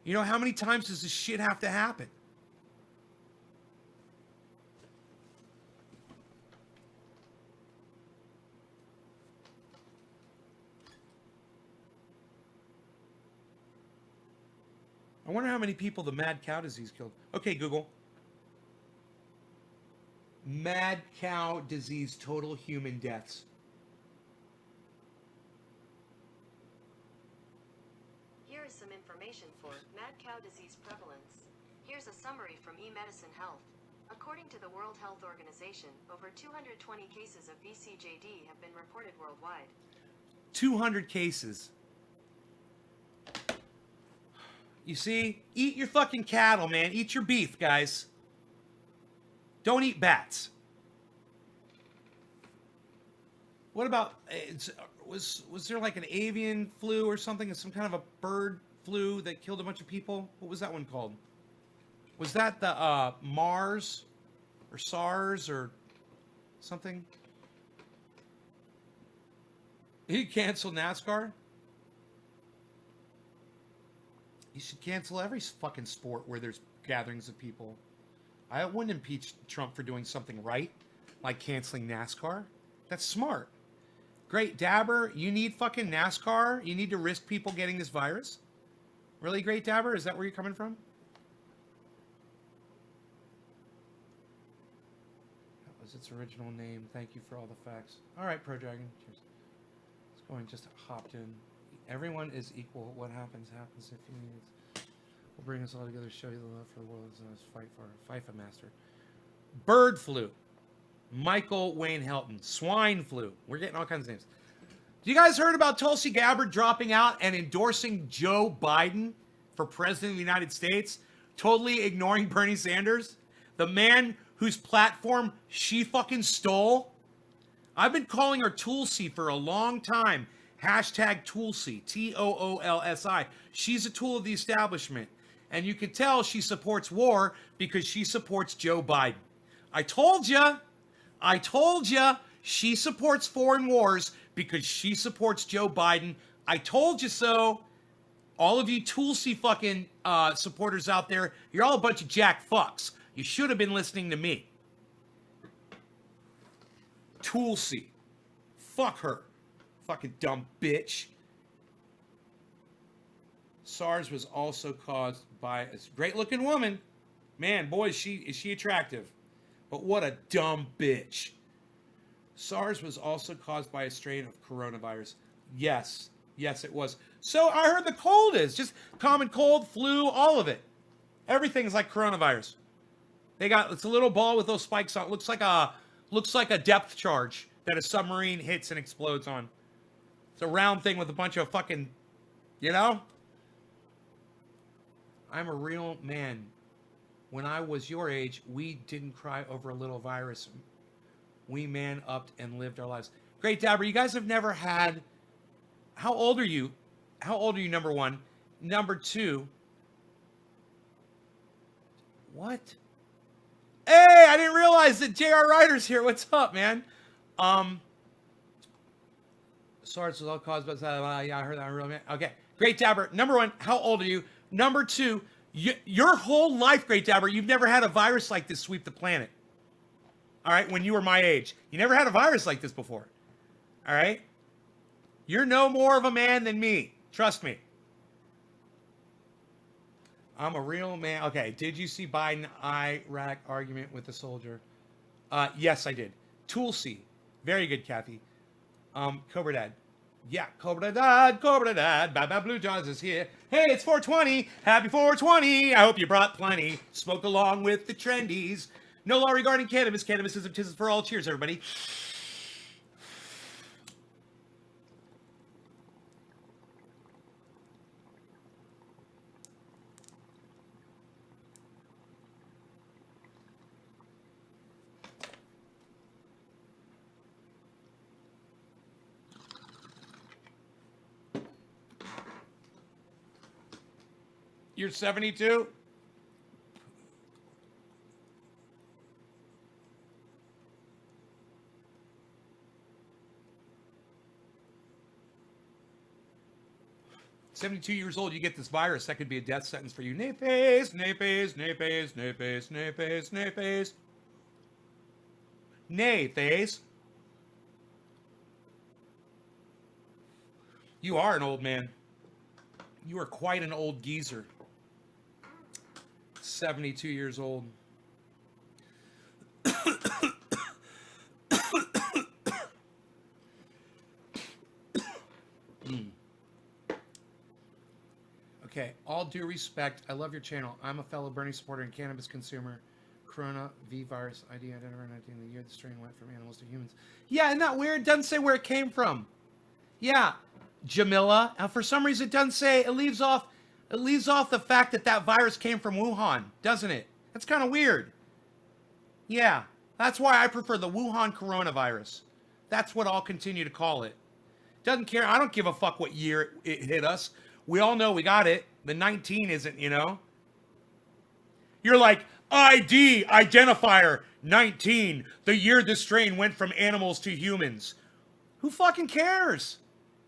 S1: You know, how many times does this shit have to happen? I wonder how many people the mad cow disease killed. Okay, Google. Mad cow disease total human deaths.
S2: Here is some information for mad cow disease prevalence. Here's a summary from eMedicine Health. According to the World Health Organization, over 220 cases of VCJD have been reported worldwide.
S1: 200 cases. You see? Eat your fucking cattle, man. Eat your beef, guys. Don't eat bats. What about, was there like an avian flu or something? Some kind of a bird flu that killed a bunch of people? What was that one called? Was that the Mars or SARS or something? You cancel NASCAR? You should cancel every fucking sport where there's gatherings of people. I wouldn't impeach Trump for doing something right, like canceling NASCAR. That's smart. Great, Dabber, you need fucking NASCAR? You need to risk people getting this virus? Really, Great Dabber? Is that where you're coming from? That was its original name. Thank you for all the facts. All right, Pro Dragon. Cheers. Let's go and just hopped in. Everyone is equal. What happens, happens. If you need it, we'll bring us all together, show you the love for the world, as fight for FIFA Master. Bird flu. Michael Wayne Helton. Swine flu. We're getting all kinds of names. You guys heard about Tulsi Gabbard dropping out and endorsing Joe Biden for president of the United States? Totally ignoring Bernie Sanders? The man whose platform she fucking stole? I've been calling her Toolsy for a long time. Hashtag Toolsy, Toolsi. She's a tool of the establishment. And you can tell she supports war because she supports Joe Biden. I told ya, she supports foreign wars because she supports Joe Biden. I told you so. All of you Toolsy fucking supporters out there, you're all a bunch of jack fucks. You should have been listening to me. Toolsy. Fuck her. Fucking dumb bitch. SARS was also caused by a great-looking woman. Man, boy, is she attractive. But what a dumb bitch. SARS was also caused by a strain of coronavirus. Yes, it was. So I heard the cold is just common cold, flu, all of it. Everything is like coronavirus. It's a little ball with those spikes on it. Looks like a depth charge that a submarine hits and explodes on. It's a round thing with a bunch of fucking, you know? I'm a real man. When I was your age, we didn't cry over a little virus. We man upped and lived our lives. Great Dabber, you guys have never had... How old are you? Number one? Number two... What? Hey, I didn't realize that J.R. Ryder's here. What's up, man? SARS was all caused by... yeah, I heard that. Real man. Okay. Great Dabber. Number one, how old are you? Number two, your whole life, Great Dabber, you've never had a virus like this sweep the planet. All right? When you were my age. You never had a virus like this before. All right? You're no more of a man than me. Trust me. I'm a real man. Okay. Did you see Biden Iraq argument with the soldier? Yes, I did. Toolsy. Very good, Kathy. Cobra Dad. Yeah, Cobra Dad. Bad Blue Johns is here. Hey, it's 420. Happy 420. I hope you brought plenty. Smoke along with the trendies. No law regarding cannabis. Cannabis is for all. Cheers, everybody. You're 72? 72 years old, you get this virus, that could be a death sentence for you. Napes, napes, napes, napes, napes, napes. Napes. You are an old man. You are quite an old geezer. 72 years old. Okay, all due respect, I love your channel. I'm a fellow Bernie supporter and cannabis consumer. Corona V virus ID identified in the year the strain went from animals to humans. Yeah, isn't that weird? It doesn't say where it came from. Yeah, Jamila. For some reason, it doesn't say. It leaves off the fact that that virus came from Wuhan, doesn't it? That's kind of weird. Yeah, that's why I prefer the Wuhan coronavirus. That's what I'll continue to call it. Doesn't care. I don't give a fuck what year it hit us. We all know we got it. The 19 isn't, you know. You're like, ID, identifier, 19. The year this strain went from animals to humans. Who fucking cares?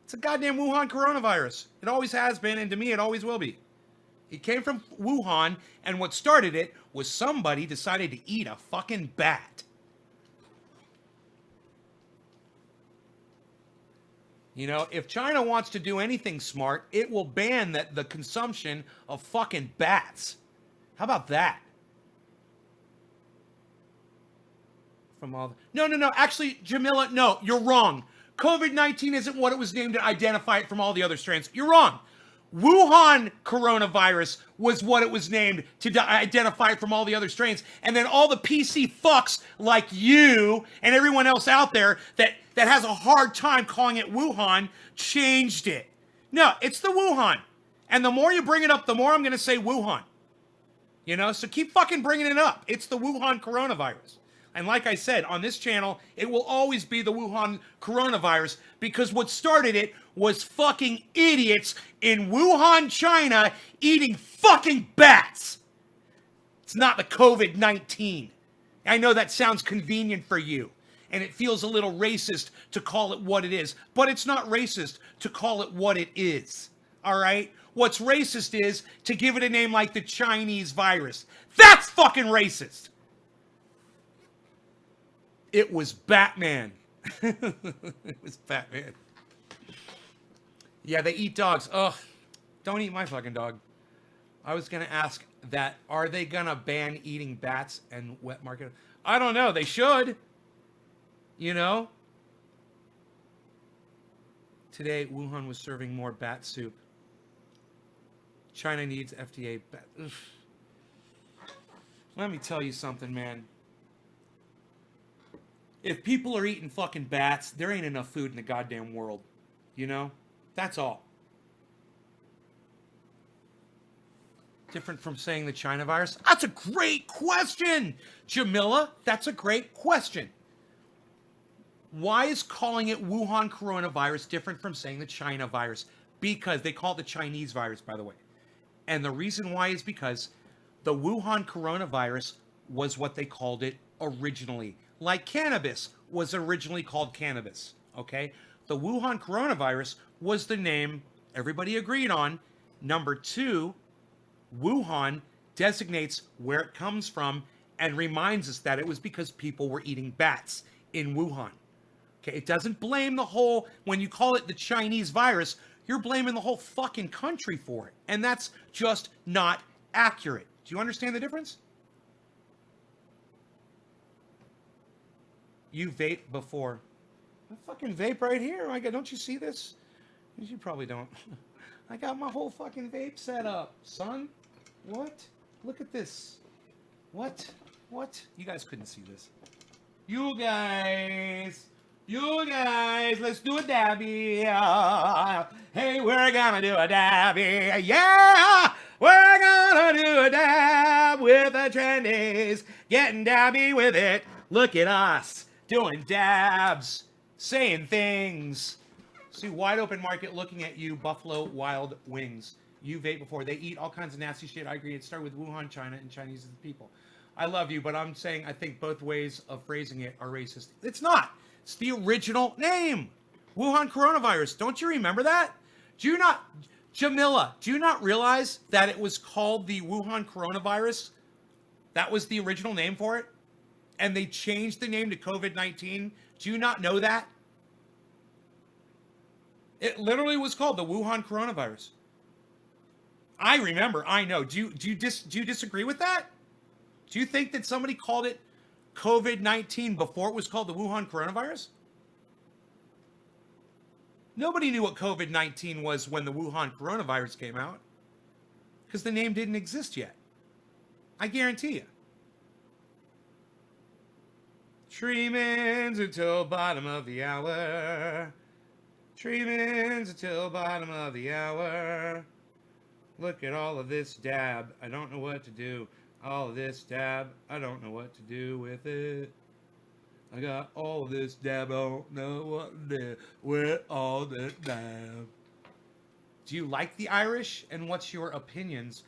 S1: It's a goddamn Wuhan coronavirus. It always has been, and to me, it always will be. It came from Wuhan, and what started it was somebody decided to eat a fucking bat. You know, if China wants to do anything smart, it will ban the consumption of fucking bats. How about that? From all no. Actually, Jamila, no, you're wrong. COVID-19 isn't what it was named to identify it from all the other strands. You're wrong. Wuhan coronavirus was what it was named to identify it from all the other strains. And then all the PC fucks like you and everyone else out there that has a hard time calling it Wuhan changed it. No, it's the Wuhan. And the more you bring it up, the more I'm going to say Wuhan. You know, so keep fucking bringing it up. It's the Wuhan coronavirus. And like I said, on this channel, it will always be the Wuhan coronavirus because what started it was fucking idiots in Wuhan, China, eating fucking bats. It's not the COVID-19. I know that sounds convenient for you, and it feels a little racist to call it what it is, but it's not racist to call it what it is, all right? What's racist is to give it a name like the Chinese virus. That's fucking racist. It was Batman. It was Batman. Yeah, they eat dogs. Ugh, don't eat my fucking dog. I was going to ask that, are they going to ban eating bats and wet market? I don't know. They should. You know? Today, Wuhan was serving more bat soup. China needs FDA bat. Ugh. Let me tell you something, man. If people are eating fucking bats, there ain't enough food in the goddamn world. You know? That's all. Different from saying the China virus? That's a great question, Jamila. That's a great question. Why is calling it Wuhan coronavirus different from saying the China virus? Because they call it the Chinese virus, by the way. And the reason why is because the Wuhan coronavirus was what they called it originally. Like cannabis was originally called cannabis, okay? The Wuhan coronavirus was the name everybody agreed on. Number two, Wuhan designates where it comes from and reminds us that it was because people were eating bats in Wuhan. Okay, it doesn't blame the whole, when you call it the Chinese virus, you're blaming the whole fucking country for it. And that's just not accurate. Do you understand the difference? You vape before. I fucking vape right here. Don't you see this? You probably don't. I got my whole fucking vape set up, son. What? Look at this. What? You guys couldn't see this. You guys, let's do a dabby. Hey, we're gonna do a dabby. Yeah, we're gonna do a dab with the trendies. Getting dabby with it. Look at us doing dabs, saying things. See, wide open market looking at you, Buffalo Wild Wings. You vape before. They eat all kinds of nasty shit. I agree. It started with Wuhan, China, and Chinese people. I love you, but I'm saying I think both ways of phrasing it are racist. It's not. It's the original name. Wuhan coronavirus. Don't you remember that? Do Jamila, do you not realize that it was called the Wuhan coronavirus? That was the original name for it? And they changed the name to COVID-19? Do you not know that? It literally was called the Wuhan coronavirus. I remember. I know. Do you disagree with that? Do you think that somebody called it COVID-19 before it was called the Wuhan coronavirus? Nobody knew what COVID-19 was when the Wuhan coronavirus came out, because the name didn't exist yet. I guarantee you. Treatments until bottom of the hour. Treatments until bottom of the hour. Look at all of this dab. I don't know what to do. All of this dab. I don't know what to do with it. I got all of this dab. I don't know what to do with all this dab. Do you like the Irish? And what's your opinions?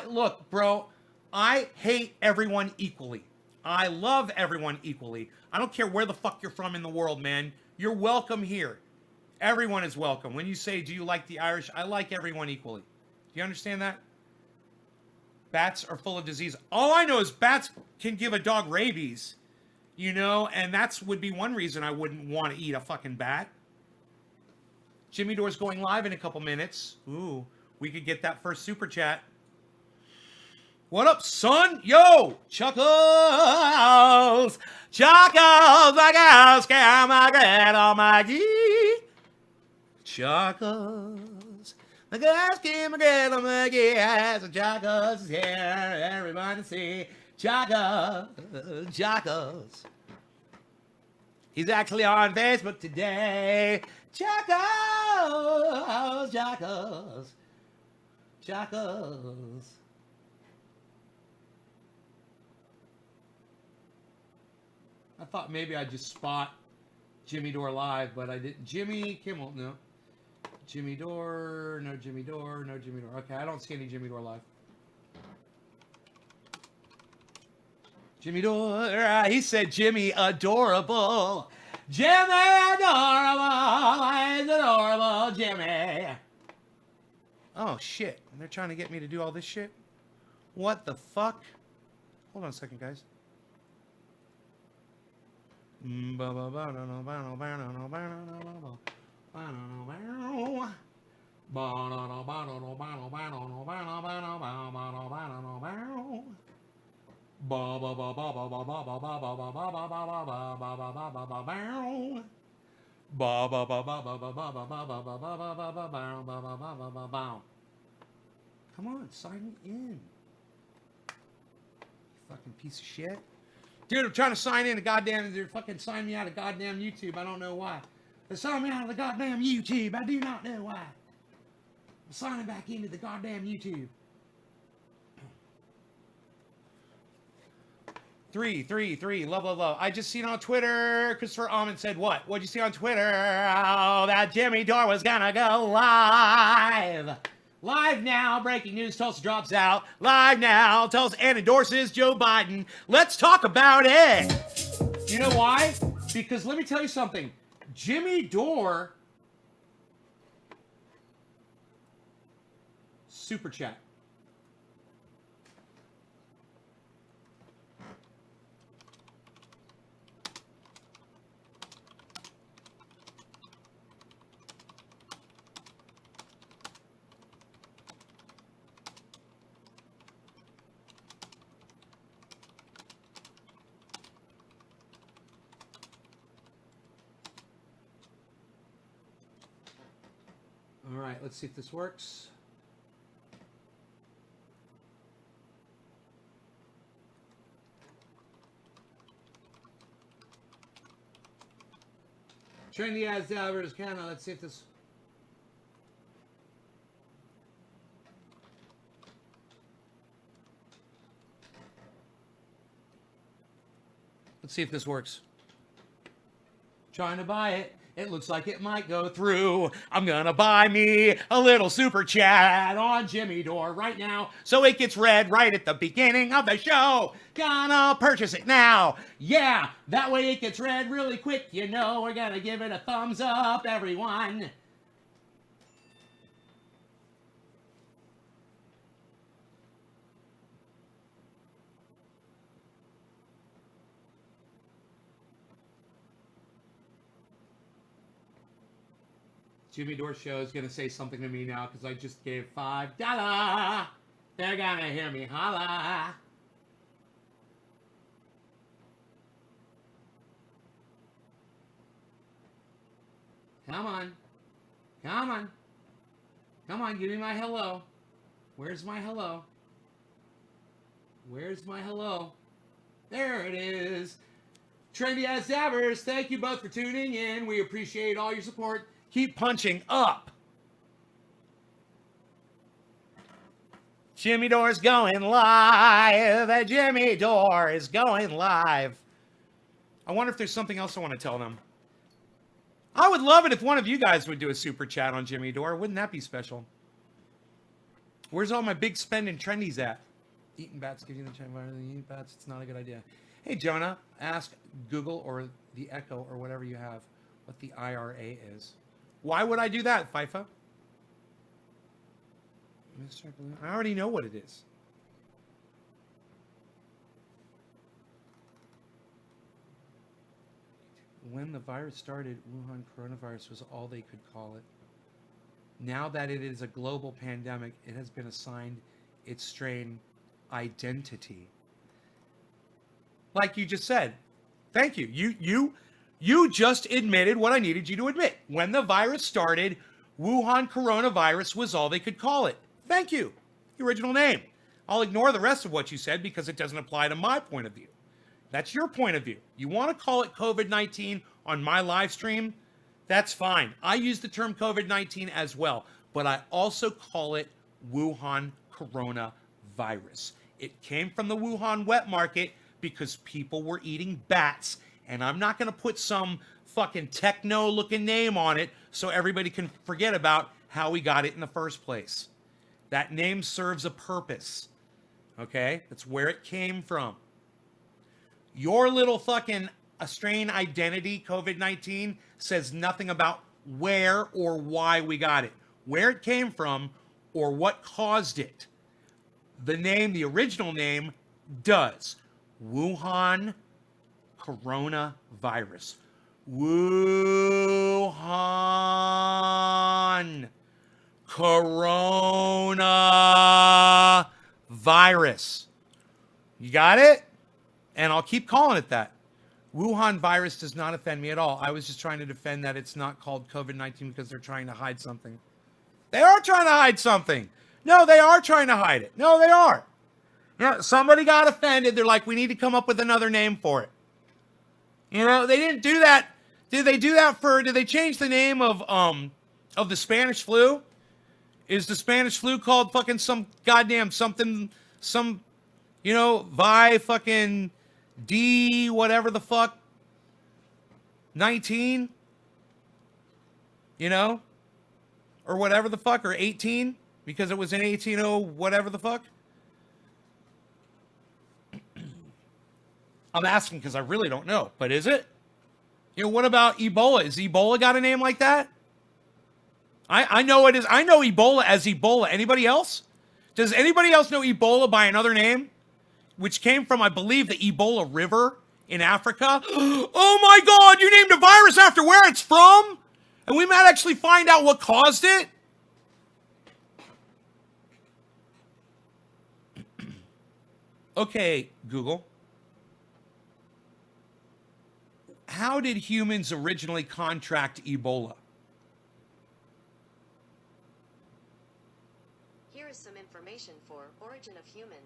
S1: Look, bro, I hate everyone equally. I love everyone equally. I don't care where the fuck you're from in the world, man. You're welcome here. Everyone is welcome. When you say, do you like the Irish? I like everyone equally. Do you understand that? Bats are full of disease. All I know is bats can give a dog rabies, you know, and that's would be one reason I wouldn't want to eat a fucking bat. Jimmy Dore's going live in a couple minutes. Ooh, we could get that first super chat. What up, son? Yo, Chuckles, Chuckles, my girls, come my grand on my G. Chuckles, my girls, come my grand on my G. Chuckles is here, everybody see. Chuckles, Chuckles. He's actually on Facebook today. Chuckles, Chuckles, Chuckles. I thought maybe I'd just spot Jimmy Dore live, but I didn't. Jimmy Kimmel, no. Jimmy Dore, no Jimmy Dore, no Jimmy Dore. Okay, I don't see any Jimmy Dore live. Jimmy Dore, he said Jimmy adorable. Jimmy adorable, he's adorable, Jimmy. Oh, shit. They're trying to get me to do all this shit? What the fuck? Hold on a second, guys. Come on, sign me in. You fucking piece of shit. Dude, I'm trying to sign in to goddamn, they're fucking sign me out of goddamn YouTube. I don't know why. They signed me out of the goddamn YouTube. I do not know why. I'm signing back into the goddamn YouTube. 333, love, love, love. I just seen on Twitter, Christopher Almond said what? What'd you see on Twitter? Oh, that Jimmy Dore was gonna go live. Live now, breaking news, Tulsa drops out. Live now, Tulsa and endorses Joe Biden. Let's talk about it. You know why? Because let me tell you something. Jimmy Dore, super chat. All right, let's see if this works. Trendy as Albert's Canada. Let's see if this. Let's see if this works. Trying to buy it. It looks like it might go through. I'm gonna buy me a little super chat on Jimmy Dore right now so it gets read right at the beginning of the show. Gonna purchase it now. Yeah, that way it gets read really quick. You know, we're gonna give it a thumbs up, everyone. Jimmy Dore Show is going to say something to me now because I just gave $5. They're going to hear me holla. Come on. Come on. Come on, give me my hello. Where's my hello? Where's my hello? There it is. Trendy as Dabbers, thank you both for tuning in. We appreciate all your support. Keep punching up. Jimmy Dore's going live. Jimmy Dore is going live. I wonder if there's something else I want to tell them. I would love it if one of you guys would do a super chat on Jimmy Dore. Wouldn't that be special? Where's all my big spending trendies at? Eating bats gives you the chance. Eating bats, it's not a good idea. Hey, Jonah, ask Google or the Echo or whatever you have what the IRA is. Why would I do that, FIFA? I already know what it is. When the virus started, Wuhan coronavirus was all they could call it. Now that it is a global pandemic, it has been assigned its strain identity. Like you just said. Thank you. You just admitted what I needed you to admit. When the virus started, Wuhan coronavirus was all they could call it. Thank you. The original name. I'll ignore the rest of what you said because it doesn't apply to my point of view. That's your point of view. You want to call it COVID-19 on my live stream? That's fine. I use the term COVID-19 as well, but I also call it Wuhan coronavirus. It came from the Wuhan wet market because people were eating bats, and I'm not going to put some fucking techno-looking name on it so everybody can forget about how we got it in the first place. That name serves a purpose, okay? That's where it came from. Your little fucking strain identity, COVID-19, says nothing about where or why we got it, where it came from, or what caused it. The name, the original name, does. Wuhan coronavirus. Wuhan coronavirus. You got it? And I'll keep calling it that. Wuhan virus does not offend me at all. I was just trying to defend that it's not called COVID-19 because they're trying to hide something. They are trying to hide something. No, they are trying to hide it. No, they are. Yeah, somebody got offended. They're like, we need to come up with another name for it. You know, they didn't do that. Did they do that did they change the name of the Spanish flu? Is the Spanish flu called fucking some goddamn something, Vi fucking D whatever the fuck 19? Or whatever the fuck, or 18? Because it was in 18 whatever the fuck. I'm asking because I really don't know, but is it? What about Ebola? Is Ebola got a name like that? I know it is. I know Ebola as Ebola. Anybody else? Does anybody else know Ebola by another name? Which came from, I believe, the Ebola River in Africa. Oh my God, you named a virus after where it's from? And we might actually find out what caused it? Okay, Google. How did humans originally contract Ebola?
S2: Here is some information for Origin of Human.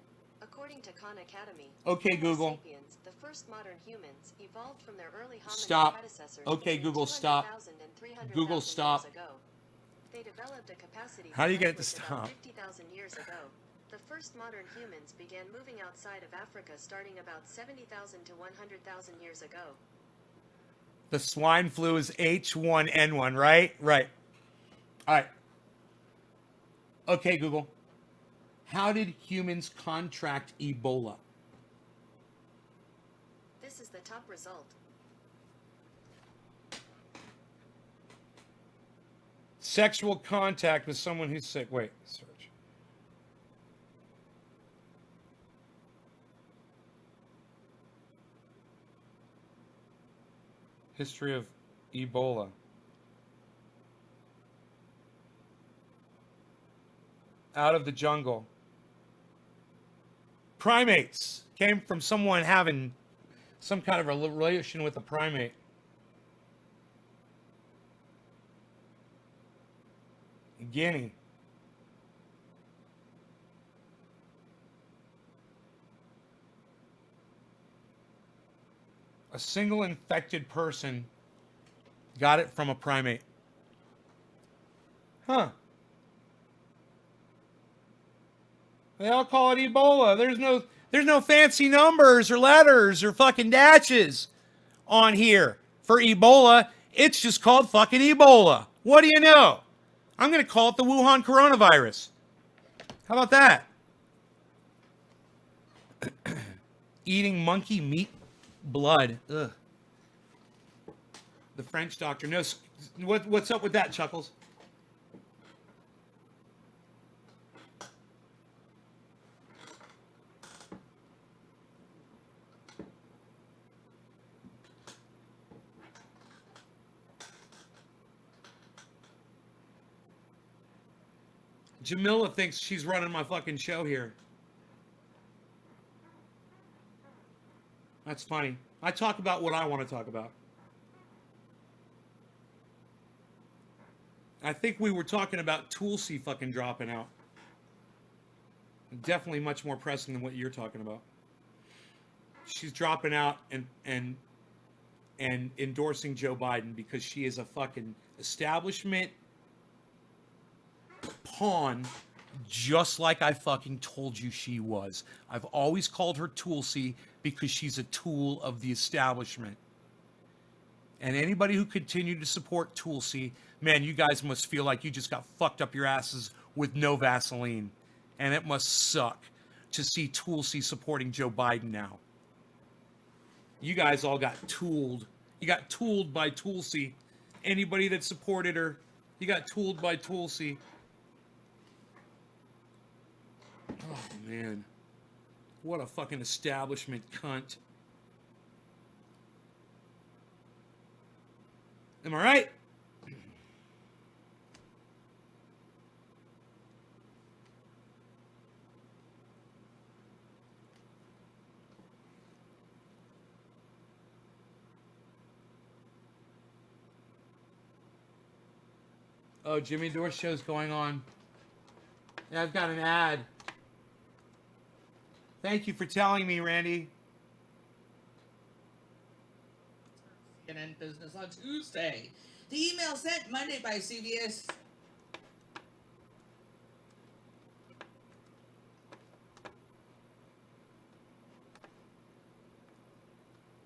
S2: According to Khan Academy,
S1: Okay,
S2: Homo
S1: Google.
S2: sapiens, the first modern humans, evolved from their early hominid
S1: Stop.
S2: predecessors.
S1: Okay,
S2: between
S1: Google, stop.
S2: 200,000 and 300,000
S1: Google, stop.
S2: years ago. They developed a capacity
S1: How do you
S2: for
S1: get it to
S2: language about
S1: stop?
S2: 50,000 years ago. The first modern humans began moving outside of Africa starting about 70,000 to 100,000 years ago.
S1: The swine flu is H1N1, right? Right. All right. Okay, Google. How did humans contract Ebola?
S2: This is the top result.
S1: Sexual contact with someone who's sick. Wait, search. History of Ebola. out of the jungle. Primates came from someone having some kind of a relation with a primate. Guinea. A single infected person got it from a primate. Huh. They all call it Ebola. There's no fancy numbers or letters or fucking dashes on here for Ebola. It's just called fucking Ebola. What do you know? I'm going to call it the Wuhan coronavirus. How about that? Eating monkey meat blood. Ugh. The French doctor knows. What's up with that, Chuckles? Jamila thinks she's running my fucking show here. That's funny. I talk about what I want to talk about. I think we were talking about Tulsi fucking dropping out. Definitely much more pressing than what you're talking about. She's dropping out and endorsing Joe Biden because she is a fucking establishment pawn, just like I fucking told you she was. I've always called her Tulsi because she's a tool of the establishment. And anybody who continued to support Tulsi, man, you guys must feel like you just got fucked up your asses with no Vaseline. And it must suck to see Tulsi supporting Joe Biden now. You guys all got tooled. You got tooled by Tulsi. Anybody that supported her, you got tooled by Tulsi. Oh, man. What a fucking establishment cunt. Am I right? Oh, Jimmy Dore show's going on. Yeah, I've got an ad. Thank you for telling me, Randy.
S4: CNN Business on Tuesday. The email sent Monday by CVS.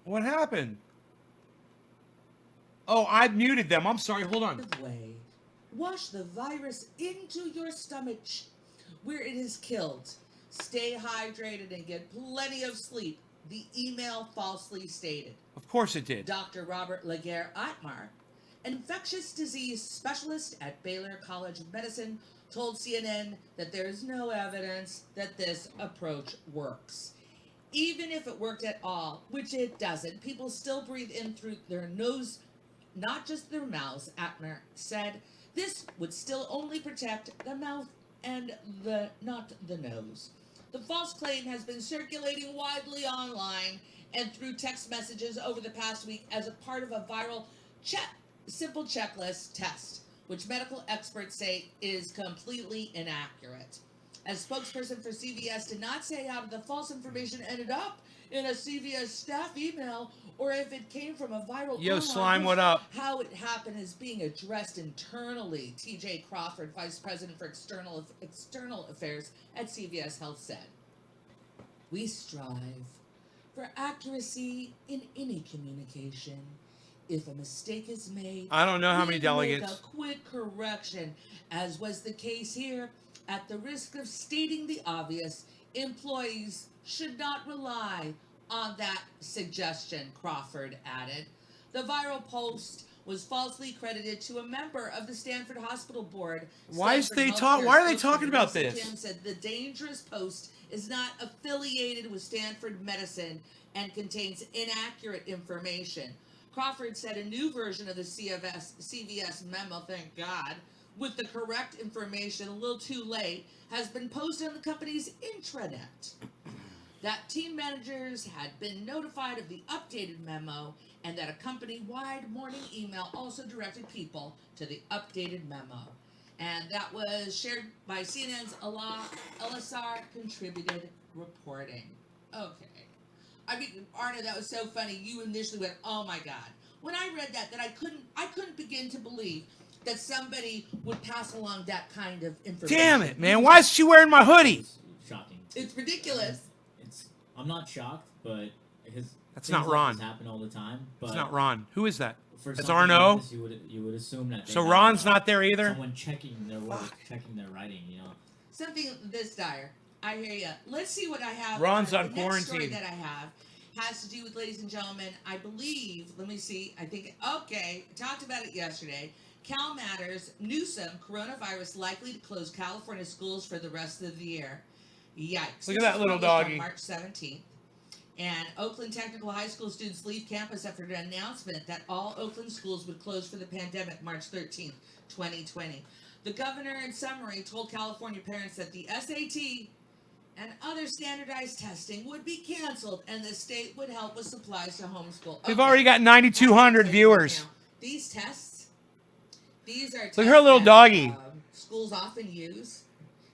S1: What happened? Oh, I muted them. I'm sorry. Hold on.
S4: Way. Wash the virus into your stomach where it is killed. Stay hydrated and get plenty of sleep, the email falsely stated.
S1: Of course it did.
S4: Dr. Robert Laguerre-Atmar, infectious disease specialist at Baylor College of Medicine, told CNN that there is no evidence that this approach works. Even if it worked at all, which it doesn't, people still breathe in through their nose, not just their mouths, Atmar said. This would still only protect the mouth and not the nose. The false claim has been circulating widely online and through text messages over the past week as a part of a viral simple checklist test, which medical experts say is completely inaccurate. A spokesperson for CVS did not say how the false information ended up in a CVS staff email or if it came from a viral
S1: Yo, Slime, what up?
S4: How it happened is being addressed internally, TJ Crawford, Vice President for External Affairs at CVS Health said. We strive for accuracy in any communication. If a mistake is made,
S1: I don't know how many
S4: we
S1: delegates.
S4: make a quick correction, as was the case here. At the risk of stating the obvious, employees should not rely on that suggestion, Crawford added. The viral post was falsely credited to a member of the Stanford Hospital Board.
S1: Why are they talking about this?
S4: Tim said the dangerous post is not affiliated with Stanford Medicine and contains inaccurate information. Crawford said a new version of the CVS memo, thank God, with the correct information a little too late has been posted on the company's intranet. That team managers had been notified of the updated memo and that a company-wide morning email also directed people to the updated memo. And that was shared by CNN's LSR contributed reporting. Okay. I mean, Arna, that was so funny. You initially went, "Oh my God." When I read that I couldn't begin to believe that somebody would pass along that kind of information.
S1: Damn it, man. Why is she wearing my hoodie?
S5: It's shocking.
S4: It's ridiculous.
S5: I'm not shocked, but because
S1: That's
S5: things
S1: not
S5: like
S1: Ron.
S5: this happen all the time. But
S1: It's not Ron. Who is that?
S5: for
S1: It's
S5: something
S1: Arno.
S5: like this, you would assume that. They
S1: So
S5: have,
S1: Ron's not there either?
S5: Someone checking their work, checking their writing. You know.
S4: Something this dire. I hear you. Let's see what I have.
S1: Ron's
S4: The
S1: on
S4: next story
S1: quarantine.
S4: that I have has to do with, ladies and gentlemen, I believe, let me see, I think, okay, talked about it yesterday. Cal Matters, Newsom, coronavirus likely to close California schools for the rest of the year. Yikes.
S1: Look at
S4: This
S1: that
S4: was
S1: little
S4: published on
S1: doggy.
S4: March 17th. And Oakland Technical High School students leave campus after an announcement that all Oakland schools would close for the pandemic March 13th, 2020. The governor, in summary, told California parents that the SAT and other standardized testing would be canceled and the state would help with supplies to homeschool.
S1: We've
S4: Okay.
S1: already got 9,200 viewers.
S4: Now, these tests, these are tests
S1: Look at her little
S4: that,
S1: doggy.
S4: Schools often use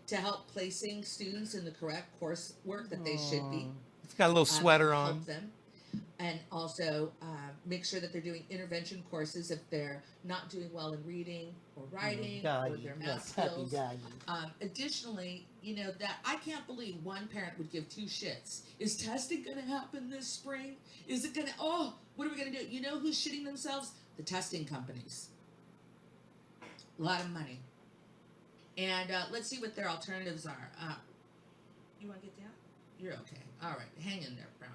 S4: to help placing students in the correct coursework that they should be.
S1: It's got a little sweater
S4: Help
S1: on.
S4: them, and also make sure that they're doing intervention courses if they're not doing well in reading or writing or their math skills. Additionally, you know that I can't believe one parent would give two shits. Is testing going to happen this spring? Is it going to? Oh, what are we going to do? You know who's shitting themselves? The testing companies. A lot of money. And let's see what their alternatives are. You want to get down? You're okay. All right. Hang in there, Brownie.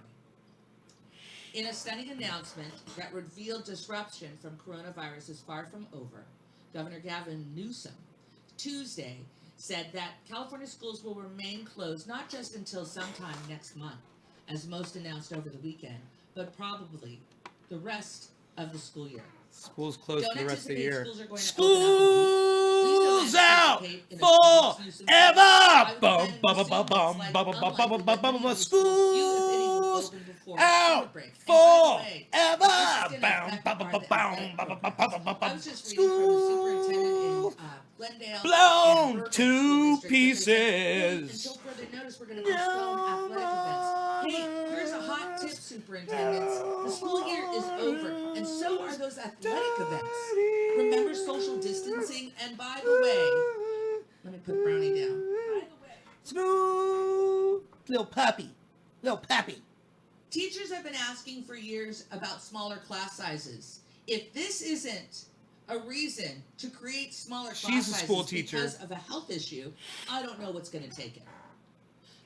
S4: In a stunning announcement that revealed disruption from coronavirus is far from over, Governor Gavin Newsom Tuesday said that California schools will remain closed not just until sometime next month, as most announced over the weekend, but probably the rest of the school year.
S1: School's closed
S4: Don't
S1: for the rest of the
S4: anticipate
S1: year.
S4: schools are going to open up in weeks.
S1: School's out forever. Bum, bum, bum, bum, bum, bum, bum, bum, bum, bum, bum. School's out forever. Bum, bum, bum, bum, bum, bum, bum, bum, bum,
S4: I
S1: bum.
S4: was just reading from the superintendent in Glendale.
S1: Blown
S4: and Burbank
S1: to
S4: school districts.
S1: pieces.
S4: Until further notice, we're going to postpone athletic events. Hey, here's a hot tip, superintendents. The school year is over, and so are those athletic events. Remember social distancing, and by the way, let me put Brownie down. By the way,
S1: Smooth. Little puppy. Little puppy.
S4: teachers have been asking for years about smaller class sizes. If this isn't a reason to create smaller class
S1: She's a
S4: sizes
S1: school teacher.
S4: because of a health issue, I don't know what's going to take it.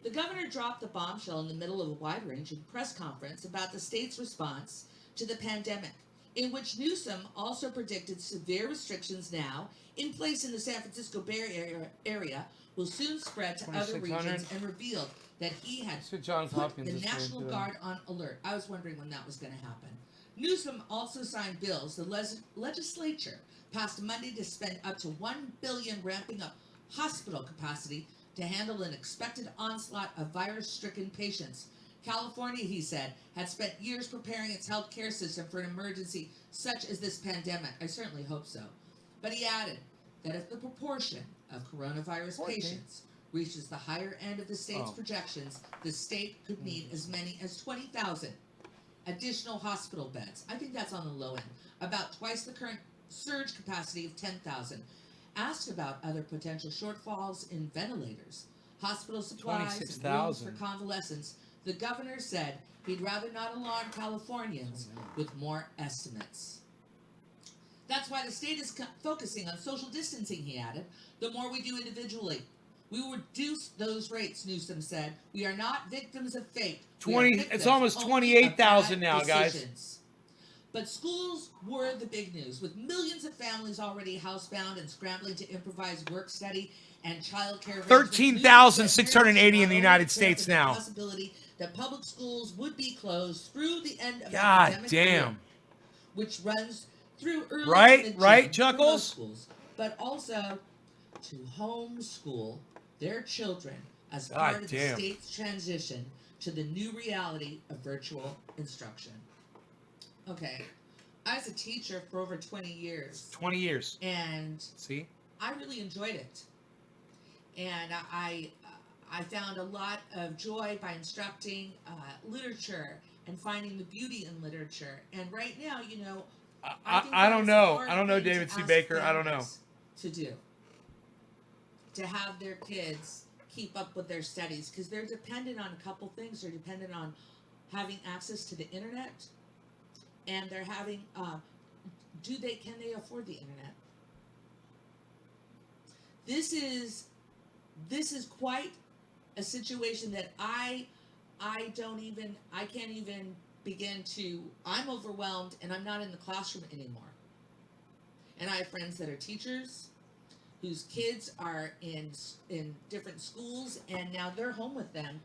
S4: The governor dropped the bombshell in the middle of a wide-ranging press conference about the state's response to the pandemic, in which Newsom also predicted severe restrictions now in place in the San Francisco Bay Area will soon spread to other
S1: 2,600.
S4: regions, and revealed that he had
S1: That's what Johns
S4: put
S1: Hopkins
S4: the
S1: is
S4: National
S1: doing.
S4: Guard on alert. I was wondering when that was going to happen. Newsom also signed bills. The legislature passed Monday to spend up to $1 billion ramping up hospital capacity to handle an expected onslaught of virus-stricken patients. California, he said, had spent years preparing its health care system for an emergency such as this pandemic. I certainly hope so. But he added that if the proportion of coronavirus patients reaches the higher end of the state's projections, the state could need as many as 20,000 additional hospital beds. I think that's on the low end, about twice the current surge capacity of 10,000. Asked about other potential shortfalls in ventilators, hospital supplies, and rooms
S1: 26,000.
S4: for convalescents, the governor said he'd rather not alarm Californians with more estimates. That's why the state is focusing on social distancing, he added. The more we do individually, we will reduce those rates, Newsom said. We are not victims of fate. We are
S1: 20
S4: victims
S1: it's almost
S4: only of
S1: 28,000
S4: bad
S1: now, guys.
S4: decisions. But schools were the big news, with millions of families already housebound and scrambling to improvise work study and childcare.
S1: 13,680 in the United States now.
S4: The possibility that public schools would be closed through the end of the
S1: God
S4: academic
S1: damn.
S4: year, which runs through early
S1: Right?
S4: to mid-June
S1: Right,
S4: for
S1: Chuckles?
S4: most schools. but also to homeschool their children as
S1: God
S4: part of
S1: damn.
S4: the state's transition to the new reality of virtual instruction. Okay, I was a teacher for over 20 years,
S1: 20 years.
S4: and
S1: See?
S4: I really enjoyed it. And I found a lot of joy by instructing literature and finding the beauty in literature. And right now, you know, I think
S1: I
S4: that
S1: don't
S4: is a
S1: know.
S4: hard
S1: I don't know
S4: thing to
S1: David C.
S4: ask
S1: Baker. I don't know.
S4: families to do. To have their kids keep up with their studies, because they're dependent on a couple things. They're dependent on having access to the internet, and they're having can they afford the internet? This is quite a situation that I can't even begin to. I'm overwhelmed, and I'm not in the classroom anymore. And I have friends that are teachers whose kids are in different schools, and now they're home with them.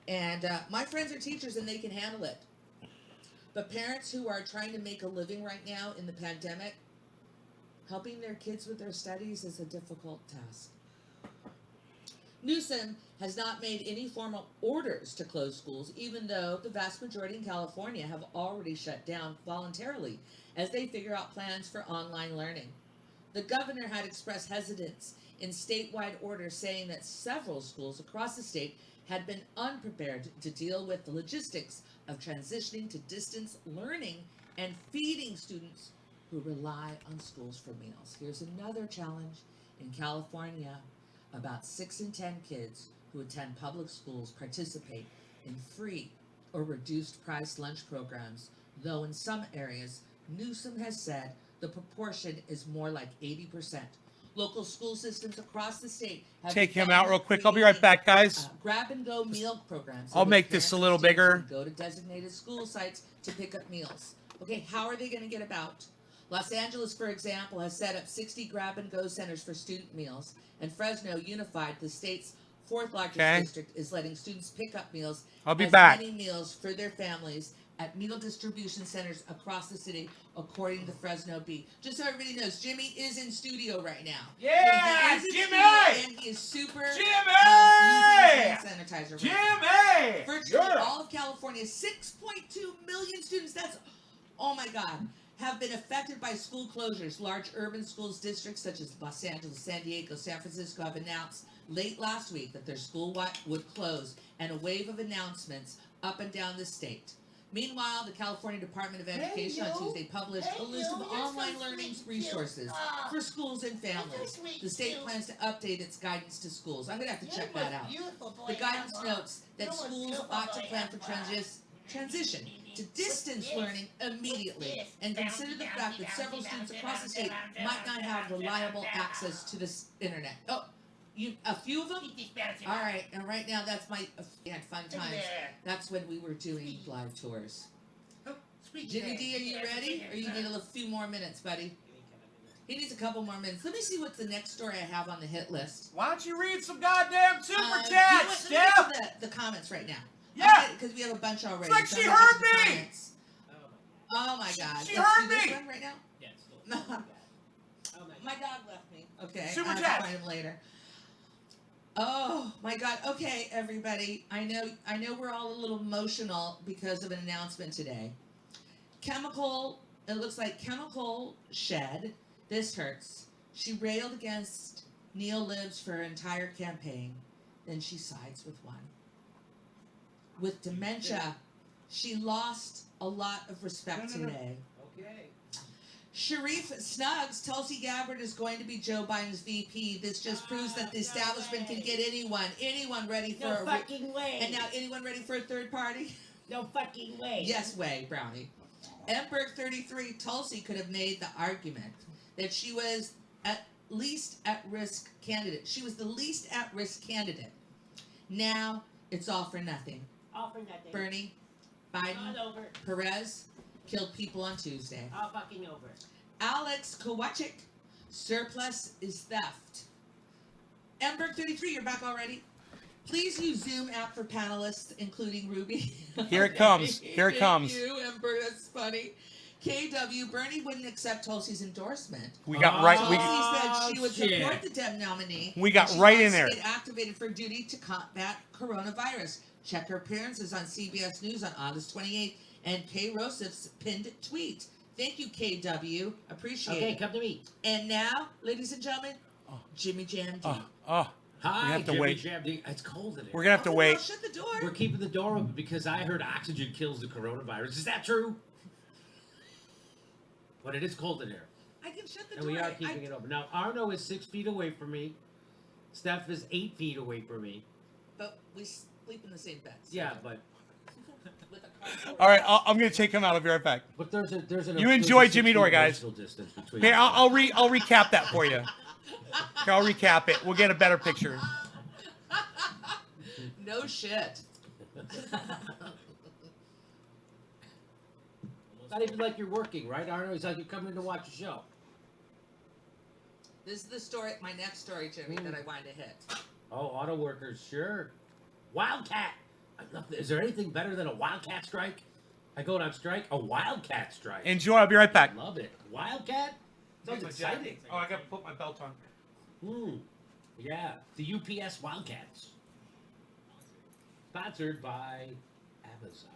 S4: And my friends are teachers, and they can handle it. But parents who are trying to make a living right now in the pandemic, helping their kids with their studies is a difficult task. Newsom has not made any formal orders to close schools, even though the vast majority in California have already shut down voluntarily as they figure out plans for online learning. The governor had expressed hesitance in statewide orders, saying that several schools across the state had been unprepared to deal with the logistics of transitioning to distance learning and feeding students who rely on schools for meals. Here's another challenge in California. About 6 in 10 kids who attend public schools participate in free or reduced price lunch programs, though in some areas, Newsom has said the proportion is more like 80%. Local school systems across the state have
S1: Take him
S4: begun
S1: out real quick. I'll be right back, guys.
S4: Grab-and-go meal programs.
S1: I'll
S4: in which
S1: make this
S4: parents
S1: a
S4: and
S1: little
S4: students
S1: bigger.
S4: can go to designated school sites to pick up meals. Okay, how are they going to get about? Los Angeles, for example, has set up 60 grab-and-go centers for student meals, and Fresno Unified, the state's fourth largest district, is letting students pick up meals.
S1: I'll be
S4: as
S1: back.
S4: many meals for their families at meal distribution centers across the city, according to Fresno Bee. Just so everybody knows, Jimmy is in studio right now.
S1: Yeah,
S4: He is in
S1: Jimmy!
S4: studio, and he is super using hand sanitizer.
S1: Jimmy!
S4: Virtually all of California's 6.2 million students, that's, oh my God, have been affected by school closures. Large urban schools districts such as Los Angeles, San Diego, San Francisco have announced late last week that their school would close, and a wave of announcements up and down the state. Meanwhile, the California Department of Education on Tuesday published a list of online learning resources for schools and families. The state plans to update its guidance to schools. I'm going to have to check that out. The guidance notes that schools ought to plan for transition to distance learning immediately, and consider the fact that several students across the state might not have reliable access to this internet. Oh, a few of them? All right, and right now that's we had fun times. That's when we were doing live tours. Jimmy D, are you ready? Or you need a few more minutes, buddy? He needs a couple more minutes. Let me see what's the next story I have on the hit list.
S1: Why don't you read some goddamn super
S4: Let
S1: chats,
S4: me get
S1: Steph?
S4: to the comments right now.
S1: Yeah.
S4: Because we have a bunch already.
S1: It's like
S4: So
S1: she
S4: I'm gonna
S1: heard
S4: get to the
S1: me.
S4: comments. Oh my God.
S1: She
S4: Let's
S1: heard
S4: do this
S1: me.
S4: one right now.
S5: Yeah, it's still.
S4: My dog left me. Okay.
S1: Super
S4: I have
S1: chat.
S4: to find him later. Oh my God. Okay, everybody. I know we're all a little emotional because of an announcement today. It looks like Chemical Shed. This hurts. She railed against neo-libs for her entire campaign. Then she sides with one. With dementia, she lost a lot of respect today.
S6: Okay.
S4: Sharif Snuggs, Tulsi Gabbard is going to be Joe Biden's VP. This just proves that the establishment can get anyone ready for
S6: No fucking way.
S4: and now anyone ready for a third party?
S6: No fucking way.
S4: Yes way, Brownie. Emberg 33, Tulsi could have made the argument that she was at least at-risk candidate. She was the least at-risk candidate. Now it's all for nothing.
S6: All for nothing.
S4: Bernie, Biden,
S6: All over.
S4: Perez killed people on Tuesday.
S6: All fucking over.
S4: Alex Kowachik, surplus is theft. Emberg 33, you're back already. Please use Zoom app for panelists, including Ruby.
S1: Here it comes. Here it comes.
S4: Thank you, Ember. That's funny. KW, Bernie wouldn't accept Tulsi's endorsement.
S1: We got right.
S4: Tulsi
S1: We
S4: said she would
S5: shit.
S4: support the Dem nominee.
S1: We got
S4: and she
S1: right in
S4: wants
S1: there.
S4: to get activated for duty to combat coronavirus. Check her appearances on CBS News on August 28th and Kay Rosef's pinned tweet. Thank you, KW. Appreciate
S6: Okay,
S4: it.
S6: come to me.
S4: And now, ladies and gentlemen, Jimmy Jam D.
S1: oh,
S6: Hi,
S1: have to
S6: Jimmy
S1: wait.
S6: Jam D. It's cold in here.
S1: we're gonna have to
S4: Oh,
S1: wait.
S4: well, shut the door.
S6: We're keeping the door open because I heard oxygen kills the coronavirus. Is that true? But it is cold in here.
S4: I can shut the
S6: And
S4: door.
S6: we are keeping it open. Now, Arno is 6 feet away from me. Steph is 8 feet away from me.
S4: But we sleep in the same beds.
S6: Yeah, but
S4: With a cardboard.
S1: All right, I'm gonna take him out. I'll be right back.
S6: there's an
S1: You
S6: there's
S1: enjoy
S6: a 6
S1: Jimmy
S6: feet
S1: Dore, guys.
S6: emotional distance between
S1: Here,
S6: us.
S1: I'll recap that for you. Here, I'll recap it. We'll get a better picture.
S4: No shit.
S6: It's not even like you're working, right, Arno? It's like you're coming to watch a show.
S4: This is the story, my next story, Jimmy, that I wanted to hit.
S6: Oh, auto workers, sure. Wildcat. I love that. Is there anything better than a wildcat strike? I go on strike. A wildcat strike.
S1: Enjoy. I'll be right back.
S6: Love it. Wildcat. Sounds exciting.
S1: Oh, I gotta put my belt on.
S6: Yeah, the UPS Wildcats. Sponsored by Amazon.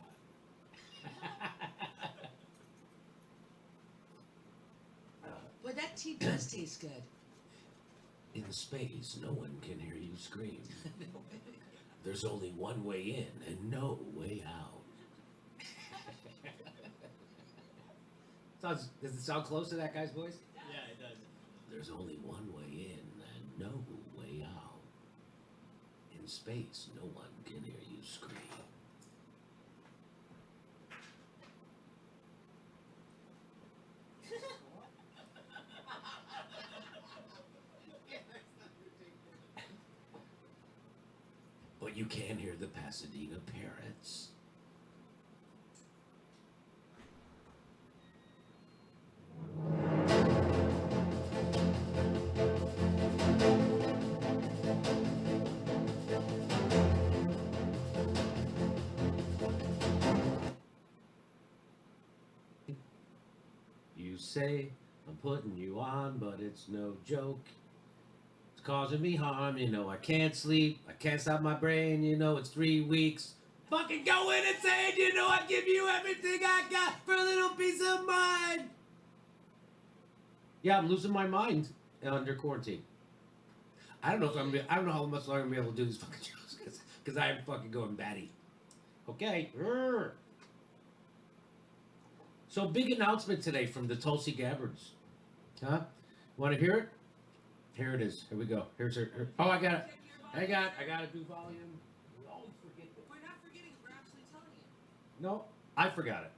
S4: Boy, that tea does taste good.
S3: In space, no one can hear you scream. There's only one way in and no way out.
S6: Does it sound close to that guy's voice?
S5: Yeah, it does.
S3: There's only one way in and no way out. In space, no one can hear you scream. But you can hear the Pasadena Parrots.
S6: You say I'm putting you on, but it's no joke. It's causing me harm, you know. I can't sleep. I can't stop my brain, you know. It's 3 weeks. Fucking going insane, you know. I give you everything I got for a little piece of mind. Yeah, I'm losing my mind under quarantine. I don't know if I don't know how much longer I'm gonna be able to do these fucking shows because I am fucking going batty. Okay. Urgh. So big announcement today from the Tulsi Gabbards. Huh? Want to hear it? Here it is. Here we go. Here's her. Oh, I got it. I got to do volume. We always forget that.
S4: We're not forgetting, we're actually telling you.
S6: No, I forgot it.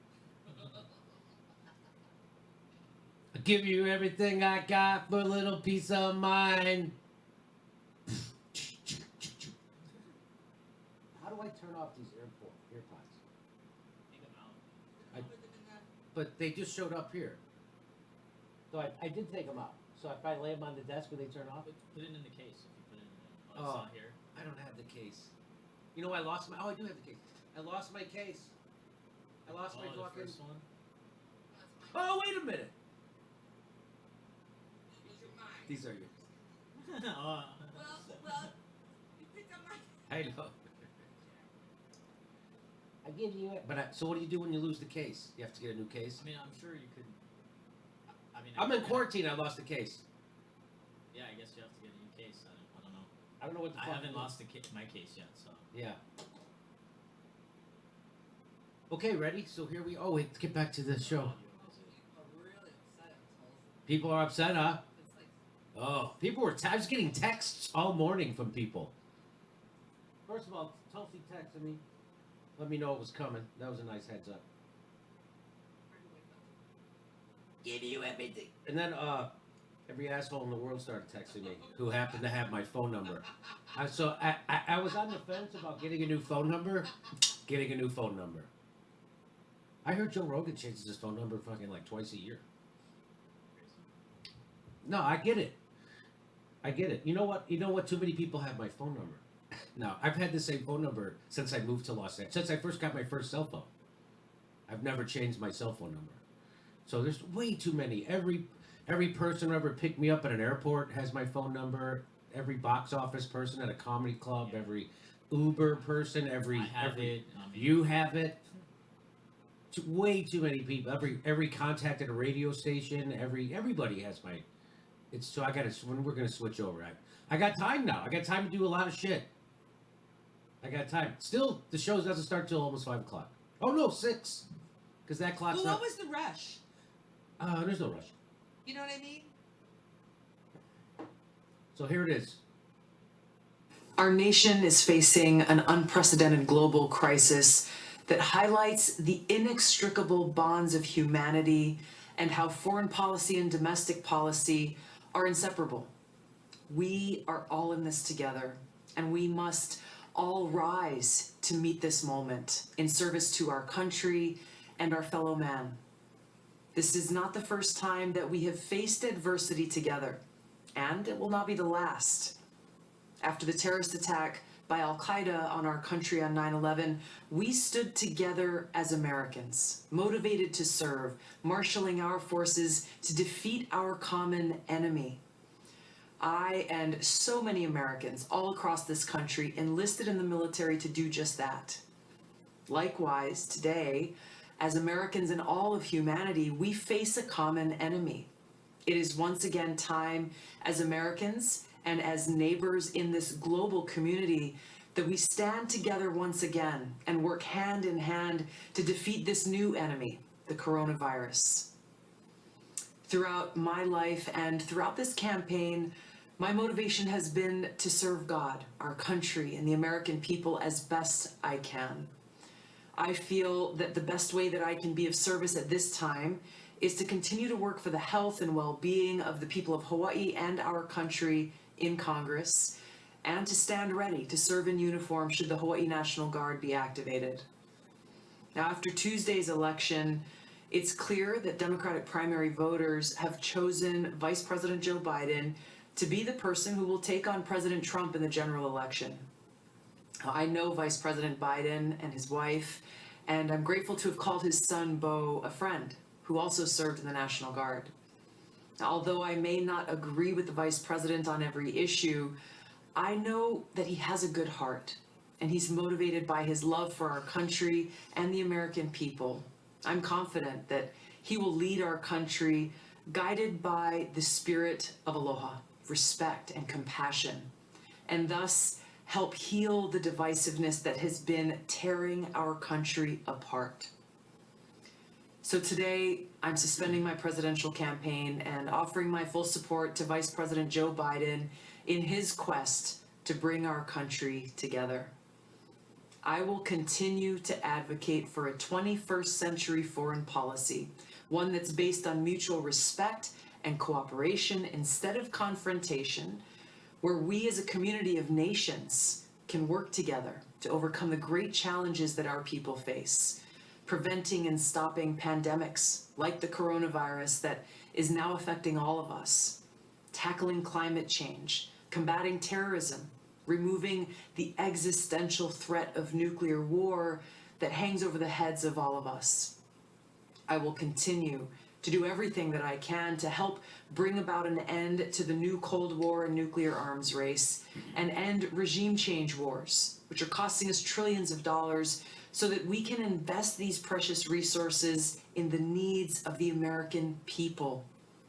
S6: I give you everything I got for a little piece of mind. How do I turn off these earpods?
S5: Take them out.
S6: But they just showed up here. So I did take them out. So if I lay them on the desk, will they turn off?
S5: Put it in the case if you put it in the.
S6: Oh.
S5: It's not here.
S6: I don't have the case. You know, I lost my. Oh, I do have the case. I lost my case. I lost my
S5: the
S6: fucking.
S5: first one.
S6: Oh, wait a minute.
S4: It was your mind.
S6: These are yours.
S5: Oh.
S4: Well, you picked up my...
S6: I know. I give you it. But so what do you do when you lose the case? You have to get a new case.
S5: I mean, I'm sure you could. I mean,
S6: I'm in quarantine. I lost the case.
S5: Yeah, I guess you have to get a new case. I don't know.
S6: I don't know what the
S5: I
S6: fuck.
S5: haven't lost my case yet, so.
S6: Yeah. Okay, ready? So here we. Oh wait, let's get back to the show.
S4: People are really upset at Tulsi.
S6: People are upset, huh?
S4: It's like...
S6: Oh, people were. I was getting texts all morning from people. First of all, Tulsi texted me. Let me know it was coming. That was a nice heads up. Give you everything. And then every asshole in the world started texting me who happened to have my phone number. So I was on the fence about getting a new phone number. Getting a new phone number. I heard Joe Rogan changes his phone number fucking like twice a year. No, I get it. I get it. You know what? You know what? Too many people have my phone number. No, I've had the same phone number since I moved to Los Angeles. Since I first got my first cell phone. I've never changed my cell phone number. So there's way too many. Every person who ever picked me up at an airport has my phone number. Every box office person at a comedy club,
S5: Yeah.
S6: every Uber person,
S5: I have it.
S6: you have it. Way too many people. Every contact at a radio station. Everybody has my. It's so I gotta when we're gonna switch over. I got time now. I got time to do a lot of shit. I got time. Still, the show doesn't start till almost 5 o'clock. Oh no, 6, because that clock's
S4: Well,
S6: not.
S4: what was the rush?
S6: There's no rush.
S4: You know what I mean?
S6: So here it is.
S7: Our nation is facing an unprecedented global crisis that highlights the inextricable bonds of humanity and how foreign policy and domestic policy are inseparable. We are all in this together, and we must all rise to meet this moment in service to our country and our fellow man. This is not the first time that we have faced adversity together, and it will not be the last. After the terrorist attack by Al-Qaeda on our country on 9/11, we stood together as Americans, motivated to serve, marshaling our forces to defeat our common enemy. I and so many Americans all across this country enlisted in the military to do just that. Likewise, today, as Americans and all of humanity, we face a common enemy. It is once again time as Americans and as neighbors in this global community that we stand together once again and work hand in hand to defeat this new enemy, the coronavirus. Throughout my life and throughout this campaign, my motivation has been to serve God, our country, and the American people as best I can. I feel that the best way that I can be of service at this time is to continue to work for the health and well-being of the people of Hawaii and our country in Congress, and to stand ready to serve in uniform should the Hawaii National Guard be activated. Now, after Tuesday's election, it's clear that Democratic primary voters have chosen Vice President Joe Biden to be the person who will take on President Trump in the general election. I know Vice President Biden and his wife, and I'm grateful to have called his son, Beau, a friend who also served in the National Guard. Now, although I may not agree with the Vice President on every issue, I know that he has a good heart, and he's motivated by his love for our country and the American people. I'm confident that he will lead our country guided by the spirit of aloha, respect, and compassion, and thus help heal the divisiveness that has been tearing our country apart. So today, I'm suspending my presidential campaign and offering my full support to Vice President Joe Biden in his quest to bring our country together. I will continue to advocate for a 21st century foreign policy, one that's based on mutual respect and cooperation instead of confrontation, where we as a community of nations can work together to overcome the great challenges that our people face, preventing and stopping pandemics like the coronavirus that is now affecting all of us, tackling climate change, combating terrorism, removing the existential threat of nuclear war that hangs over the heads of all of us. I will continue to do everything that I can to help bring about an end to the new Cold War and nuclear arms race and end regime change wars, which are costing us trillions of dollars, so that we can invest these precious resources in the needs of the American people.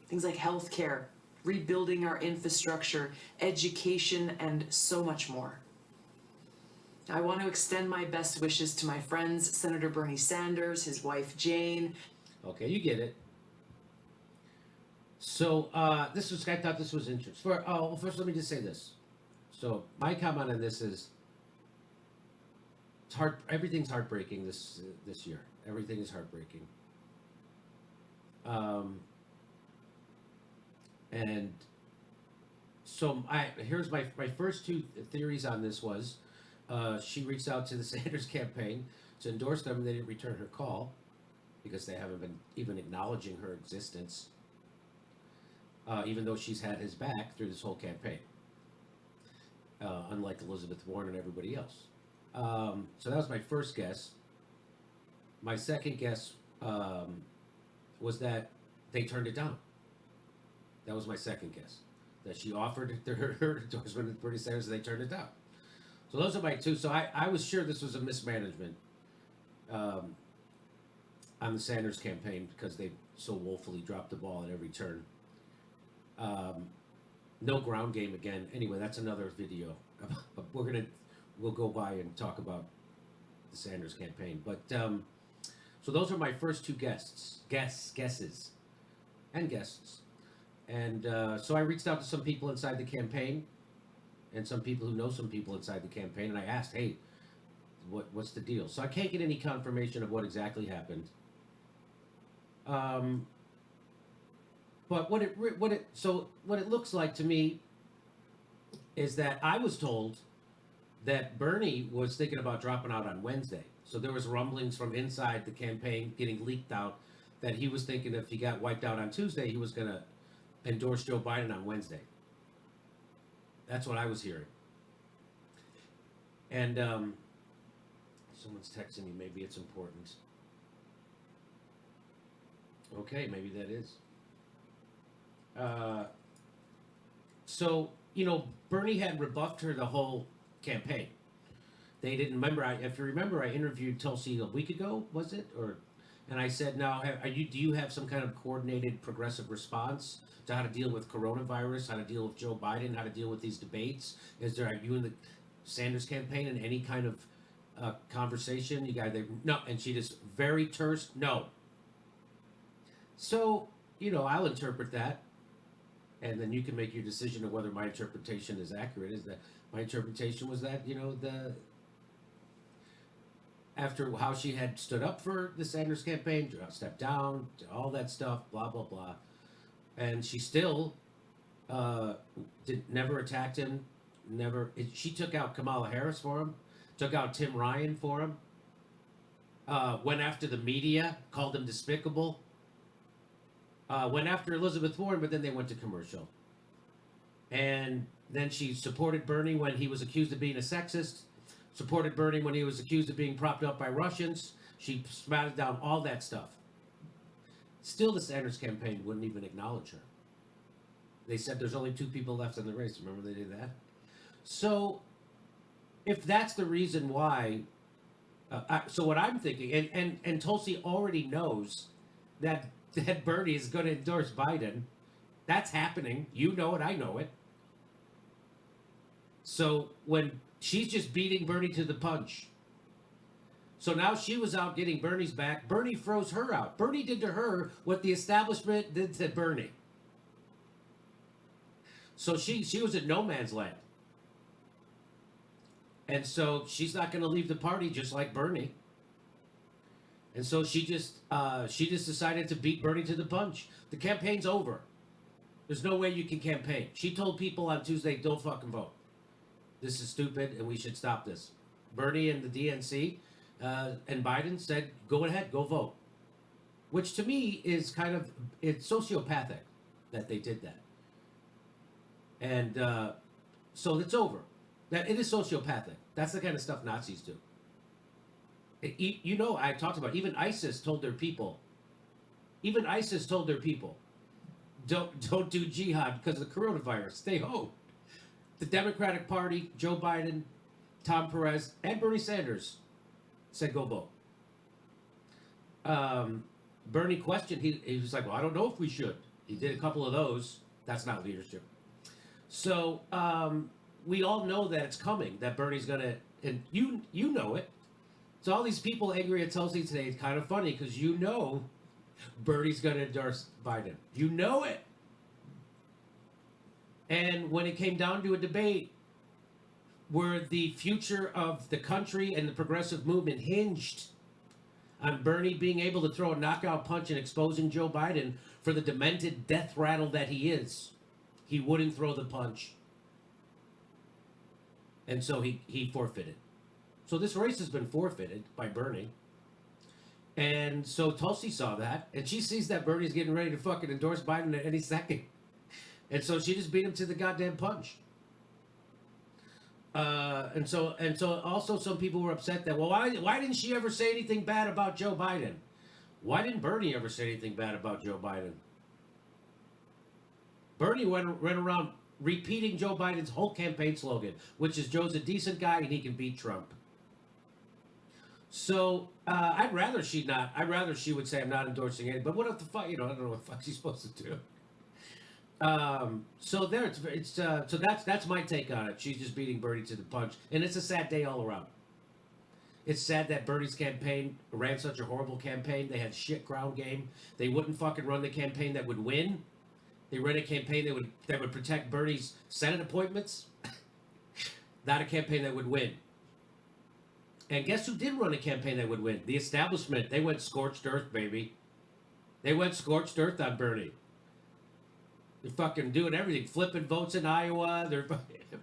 S7: Things like healthcare, rebuilding our infrastructure, education, and so much more. I want to extend my best wishes to my friends, Senator Bernie Sanders, his wife Jane.
S6: Okay, you get it. So I thought this was interesting. First, let me just say this. So my comment on this is, it's hard. Everything's heartbreaking this year. Everything is heartbreaking. And so here's my first two theories on this was, she reached out to the Sanders campaign to endorse them, and they didn't return her call because they haven't been even acknowledging her existence, even though she's had his back through this whole campaign, unlike Elizabeth Warren and everybody else. So that was my first guess. My second guess, was that they turned it down. That was my second guess. That she offered her endorsement to Bernie Sanders and they turned it down. So those are my two. So I was sure this was a mismanagement on the Sanders campaign because they so woefully dropped the ball at every turn. No ground game again. Anyway, that's another video. We'll go by and talk about the Sanders campaign. But so those are my first two guesses. And so I reached out to some people inside the campaign and some people who know some people inside the campaign, and I asked, hey, what's the deal? So I can't get any confirmation of what exactly happened. But what it looks like to me is that I was told that Bernie was thinking about dropping out on Wednesday. So there was rumblings from inside the campaign getting leaked out that he was thinking if he got wiped out on Tuesday, he was going to endorse Joe Biden on Wednesday. That's what I was hearing. And someone's texting me. Maybe it's important. Okay, maybe that is. So, Bernie had rebuffed her the whole campaign. They didn't remember. If you remember, I interviewed Tulsi a week ago, was it? And I said, now, do you have some kind of coordinated progressive response to how to deal with coronavirus, how to deal with Joe Biden, how to deal with these debates? Are you in the Sanders campaign in any kind of conversation? No. And she just very terse, no. So, I'll interpret that. And then you can make your decision of whether my interpretation is accurate. Is that my interpretation was that, after how she had stood up for the Sanders campaign, stepped down, all that stuff, blah, blah, blah. And she still never attacked him, she took out Kamala Harris for him, took out Tim Ryan for him, went after the media, called them despicable, went after Elizabeth Warren, but then they went to commercial. And then she supported Bernie when he was accused of being a sexist, supported Bernie when he was accused of being propped up by Russians. She smattered down all that stuff. Still, the Sanders campaign wouldn't even acknowledge her. They said there's only 2 people left in the race. Remember they did that? So, if that's the reason why, so what I'm thinking, and Tulsi already knows that Bernie is going to endorse Biden. That's happening. You know it. I know it. So when she's just beating Bernie to the punch. So now she was out getting Bernie's back. Bernie froze her out. Bernie did to her what the establishment did to Bernie. So she was at no man's land. And so she's not going to leave the party just like Bernie. And so she just decided to beat Bernie to the punch. The campaign's over. There's no way you can campaign. She told people on Tuesday, don't fucking vote. This is stupid and we should stop this. Bernie and the DNC and Biden said, go ahead, go vote. Which to me is it's sociopathic that they did that. And so it's over. That it is sociopathic. That's the kind of stuff Nazis do. I talked about, even ISIS told their people, don't do jihad because of the coronavirus. Stay home. The Democratic Party, Joe Biden, Tom Perez, and Bernie Sanders said go vote. Bernie questioned, he was like, well, I don't know if we should. He did a couple of those. That's not leadership. So we all know that it's coming, that Bernie's going to, and you know it. So all these people angry at Tulsi today, it's kind of funny because Bernie's going to endorse Biden. You know it. And when it came down to a debate where the future of the country and the progressive movement hinged on Bernie being able to throw a knockout punch and exposing Joe Biden for the demented death rattle that he is, he wouldn't throw the punch. And so he forfeited. So this race has been forfeited by Bernie. And so Tulsi saw that, and she sees that Bernie's getting ready to fucking endorse Biden at any second. And so she just beat him to the goddamn punch. And so also some people were upset that, well, why didn't she ever say anything bad about Joe Biden? Why didn't Bernie ever say anything bad about Joe Biden? Bernie went around repeating Joe Biden's whole campaign slogan, which is Joe's a decent guy and he can beat Trump. So I'd rather she would say I'm not endorsing it. But what if the fuck? I don't know what the fuck she's supposed to do. So that's my take on it. She's just beating Bernie to the punch, and it's a sad day all around. It's sad that Bernie's campaign ran such a horrible campaign. They had shit ground game. They wouldn't fucking run the campaign that would win. They ran a campaign that would protect Bernie's Senate appointments. Not a campaign that would win. And guess who did run a campaign that would win? The establishment. They went scorched earth, baby. They went scorched earth on Bernie. They're fucking doing everything. Flipping votes in Iowa. They're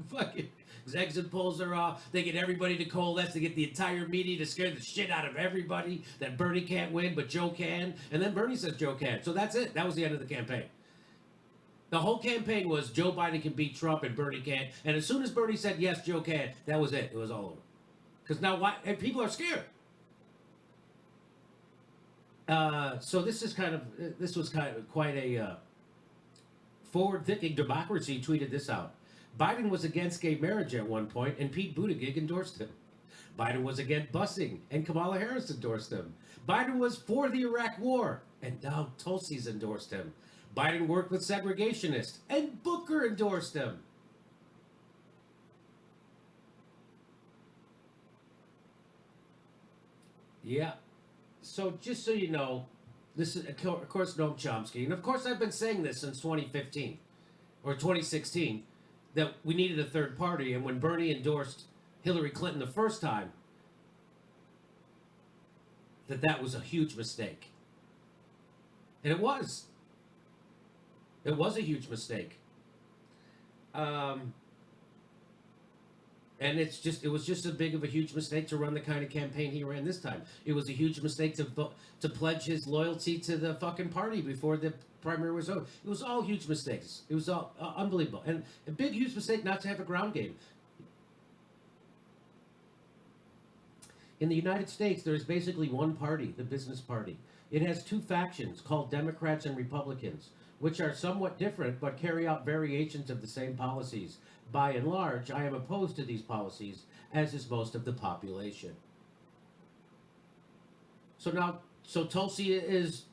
S6: fucking exit polls are off. They get everybody to coalesce. They get the entire media to scare the shit out of everybody that Bernie can't win, but Joe can. And then Bernie says Joe can. So that's it. That was the end of the campaign. The whole campaign was Joe Biden can beat Trump and Bernie can't. And as soon as Bernie said, yes, Joe can, that was it. It was all over. Because now and people are scared. So this was kind of quite a forward-thinking democracy tweeted this out. Biden was against gay marriage at one point, and Pete Buttigieg endorsed him. Biden was against busing, and Kamala Harris endorsed him. Biden was for the Iraq War, and now Tulsi's endorsed him. Biden worked with segregationists, and Booker endorsed him. Yeah. So just so you know, this is, of course, Noam Chomsky. And of course, I've been saying this since 2015 or 2016 that we needed a third party. And when Bernie endorsed Hillary Clinton the first time, that was a huge mistake. And it was. It was a huge mistake. And it was just as big of a huge mistake to run the kind of campaign he ran this time. It was a huge mistake to pledge his loyalty to the fucking party before the primary was over. It was all huge mistakes. It was all unbelievable. And a big, huge mistake not to have a ground game. In the United States, there is basically one party, the business party. It has two factions called Democrats and Republicans, which are somewhat different but carry out variations of the same policies. By and large, I am opposed to these policies, as is most of the population. So Tulsi is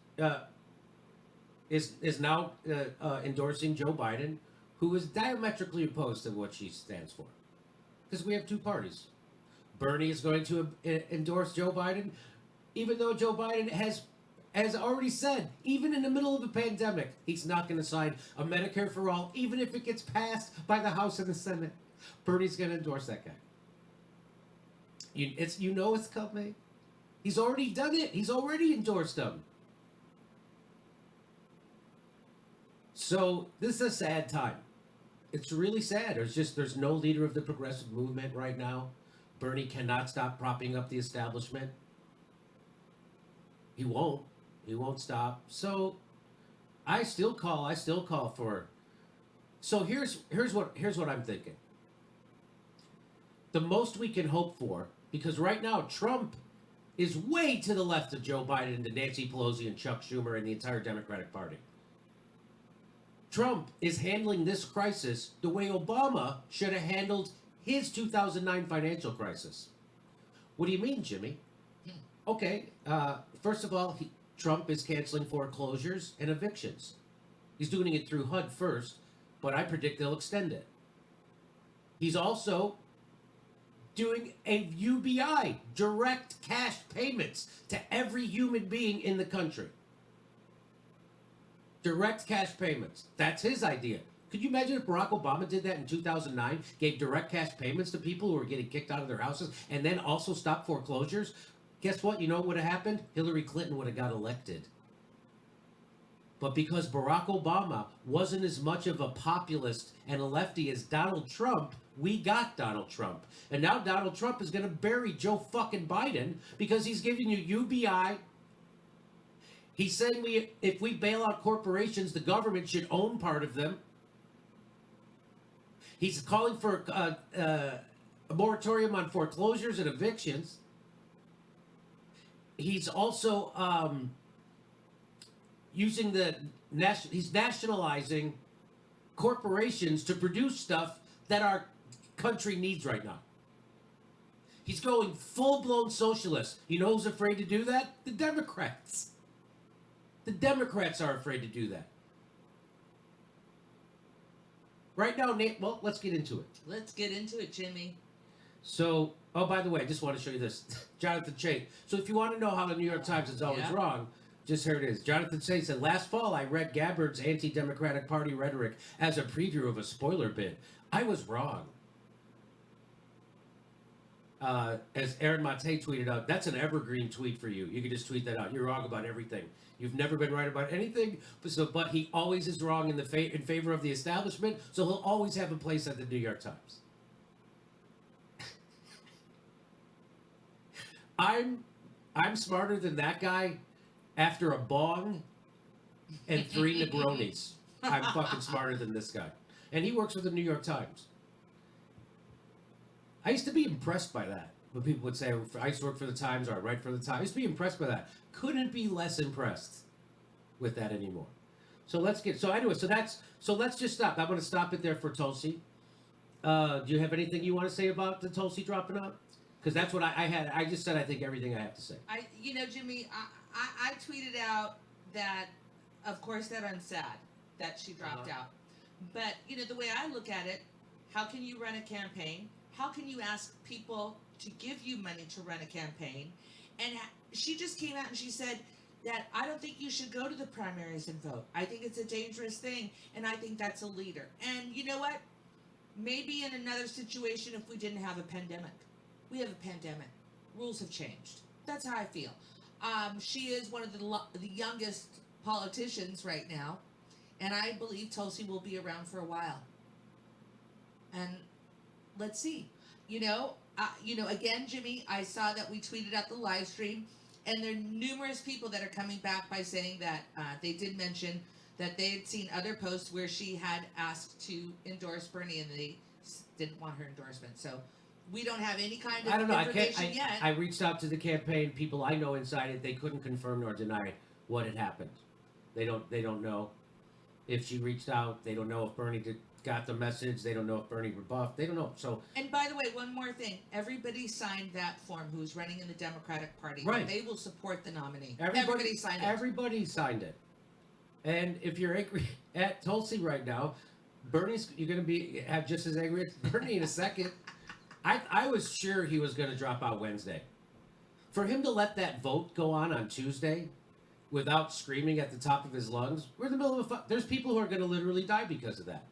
S6: now endorsing Joe Biden, who is diametrically opposed to what she stands for, because we have two parties. Bernie is going to endorse Joe Biden, even though Joe Biden has already said, even in the middle of a pandemic, he's not going to sign a Medicare for all, even if it gets passed by the House and the Senate. Bernie's going to endorse that guy. It's coming. He's already done it. He's already endorsed him. So this is a sad time. It's really sad. There's no leader of the progressive movement right now. Bernie cannot stop propping up the establishment. He won't. He won't stop. So I still call for. So here's what I'm thinking. The most we can hope for, because right now Trump is way to the left of Joe Biden and Nancy Pelosi and Chuck Schumer and the entire Democratic Party. Trump is handling this crisis the way Obama should have handled his 2009 financial crisis. What do you mean, Jimmy? Okay, first of all, Trump is canceling foreclosures and evictions. He's doing it through HUD first, but I predict they'll extend it. He's also doing a UBI, direct cash payments to every human being in the country. Direct cash payments. That's his idea. Could you imagine if Barack Obama did that in 2009, gave direct cash payments to people who were getting kicked out of their houses, and then also stopped foreclosures? Guess what? You know what would have happened? Hillary Clinton would have got elected. But because Barack Obama wasn't as much of a populist and a lefty as Donald Trump, we got Donald Trump. And now Donald Trump is going to bury Joe fucking Biden because he's giving you UBI. He's saying if we bail out corporations, the government should own part of them. He's calling for a moratorium on foreclosures and evictions. He's also using he's nationalizing corporations to produce stuff that our country needs right now. He's going full-blown socialist. You know who's afraid to do that? The Democrats. The Democrats are afraid to do that. Right now, Nate, well, let's get into it.
S4: Let's get into it, Jimmy.
S6: So, oh, by the way, I just want to show you this. Jonathan Chait. So if you want to know how the New York Times is always wrong, just here it is. Jonathan Chait said, last fall I read Gabbard's anti-Democratic Party rhetoric as a preview of a spoiler bid. I was wrong. As Aaron Mate tweeted out, that's an evergreen tweet for you. You can just tweet that out. You're wrong about everything. You've never been right about anything, but he always is wrong in favor of the establishment, so he'll always have a place at the New York Times. I'm smarter than that guy after a bong and 3 Negronis. I'm fucking smarter than this guy. And he works for the New York Times. I used to be impressed by that. When people would say, I used to work for the Times or I write for the Times. I used to be impressed by that. Couldn't be less impressed with that anymore. So let's just stop. I'm going to stop it there for Tulsi. Do you have anything you want to say about the Tulsi dropping out? Because that's what I had. I just said I think everything I have to say.
S4: Jimmy, I tweeted out that, of course, that I'm sad that she dropped out. But, the way I look at it, how can you run a campaign? How can you ask people to give you money to run a campaign? And she just came out and she said that I don't think you should go to the primaries and vote. I think it's a dangerous thing, and I think that's a leader. And you know what? Maybe in another situation if we didn't have a pandemic. We have a pandemic. Rules have changed. That's how I feel. She is one of the youngest politicians right now, and I believe Tulsi will be around for a while. And let's see. Again, Jimmy, I saw that we tweeted out the live stream, and there are numerous people that are coming back by saying that they did mention that they had seen other posts where she had asked to endorse Bernie, and they didn't want her endorsement. So we don't have any kind of information yet.
S6: I reached out to the campaign people I know inside it. They couldn't confirm nor deny what had happened. They don't know if she reached out. They don't know if Bernie got the message. They don't know if Bernie rebuffed. They don't know. So. And
S4: by the way, one more thing. Everybody signed that form who's running in the Democratic Party.
S6: Right.
S4: They will support the nominee. Everybody signed it.
S6: Everybody signed it. And if you're angry at Tulsi right now, you're going to have just as angry at Bernie in a second. I was sure he was going to drop out Wednesday. For him to let that vote go on Tuesday without screaming at the top of his lungs, we're in the middle of there's people who are going to literally die because of that.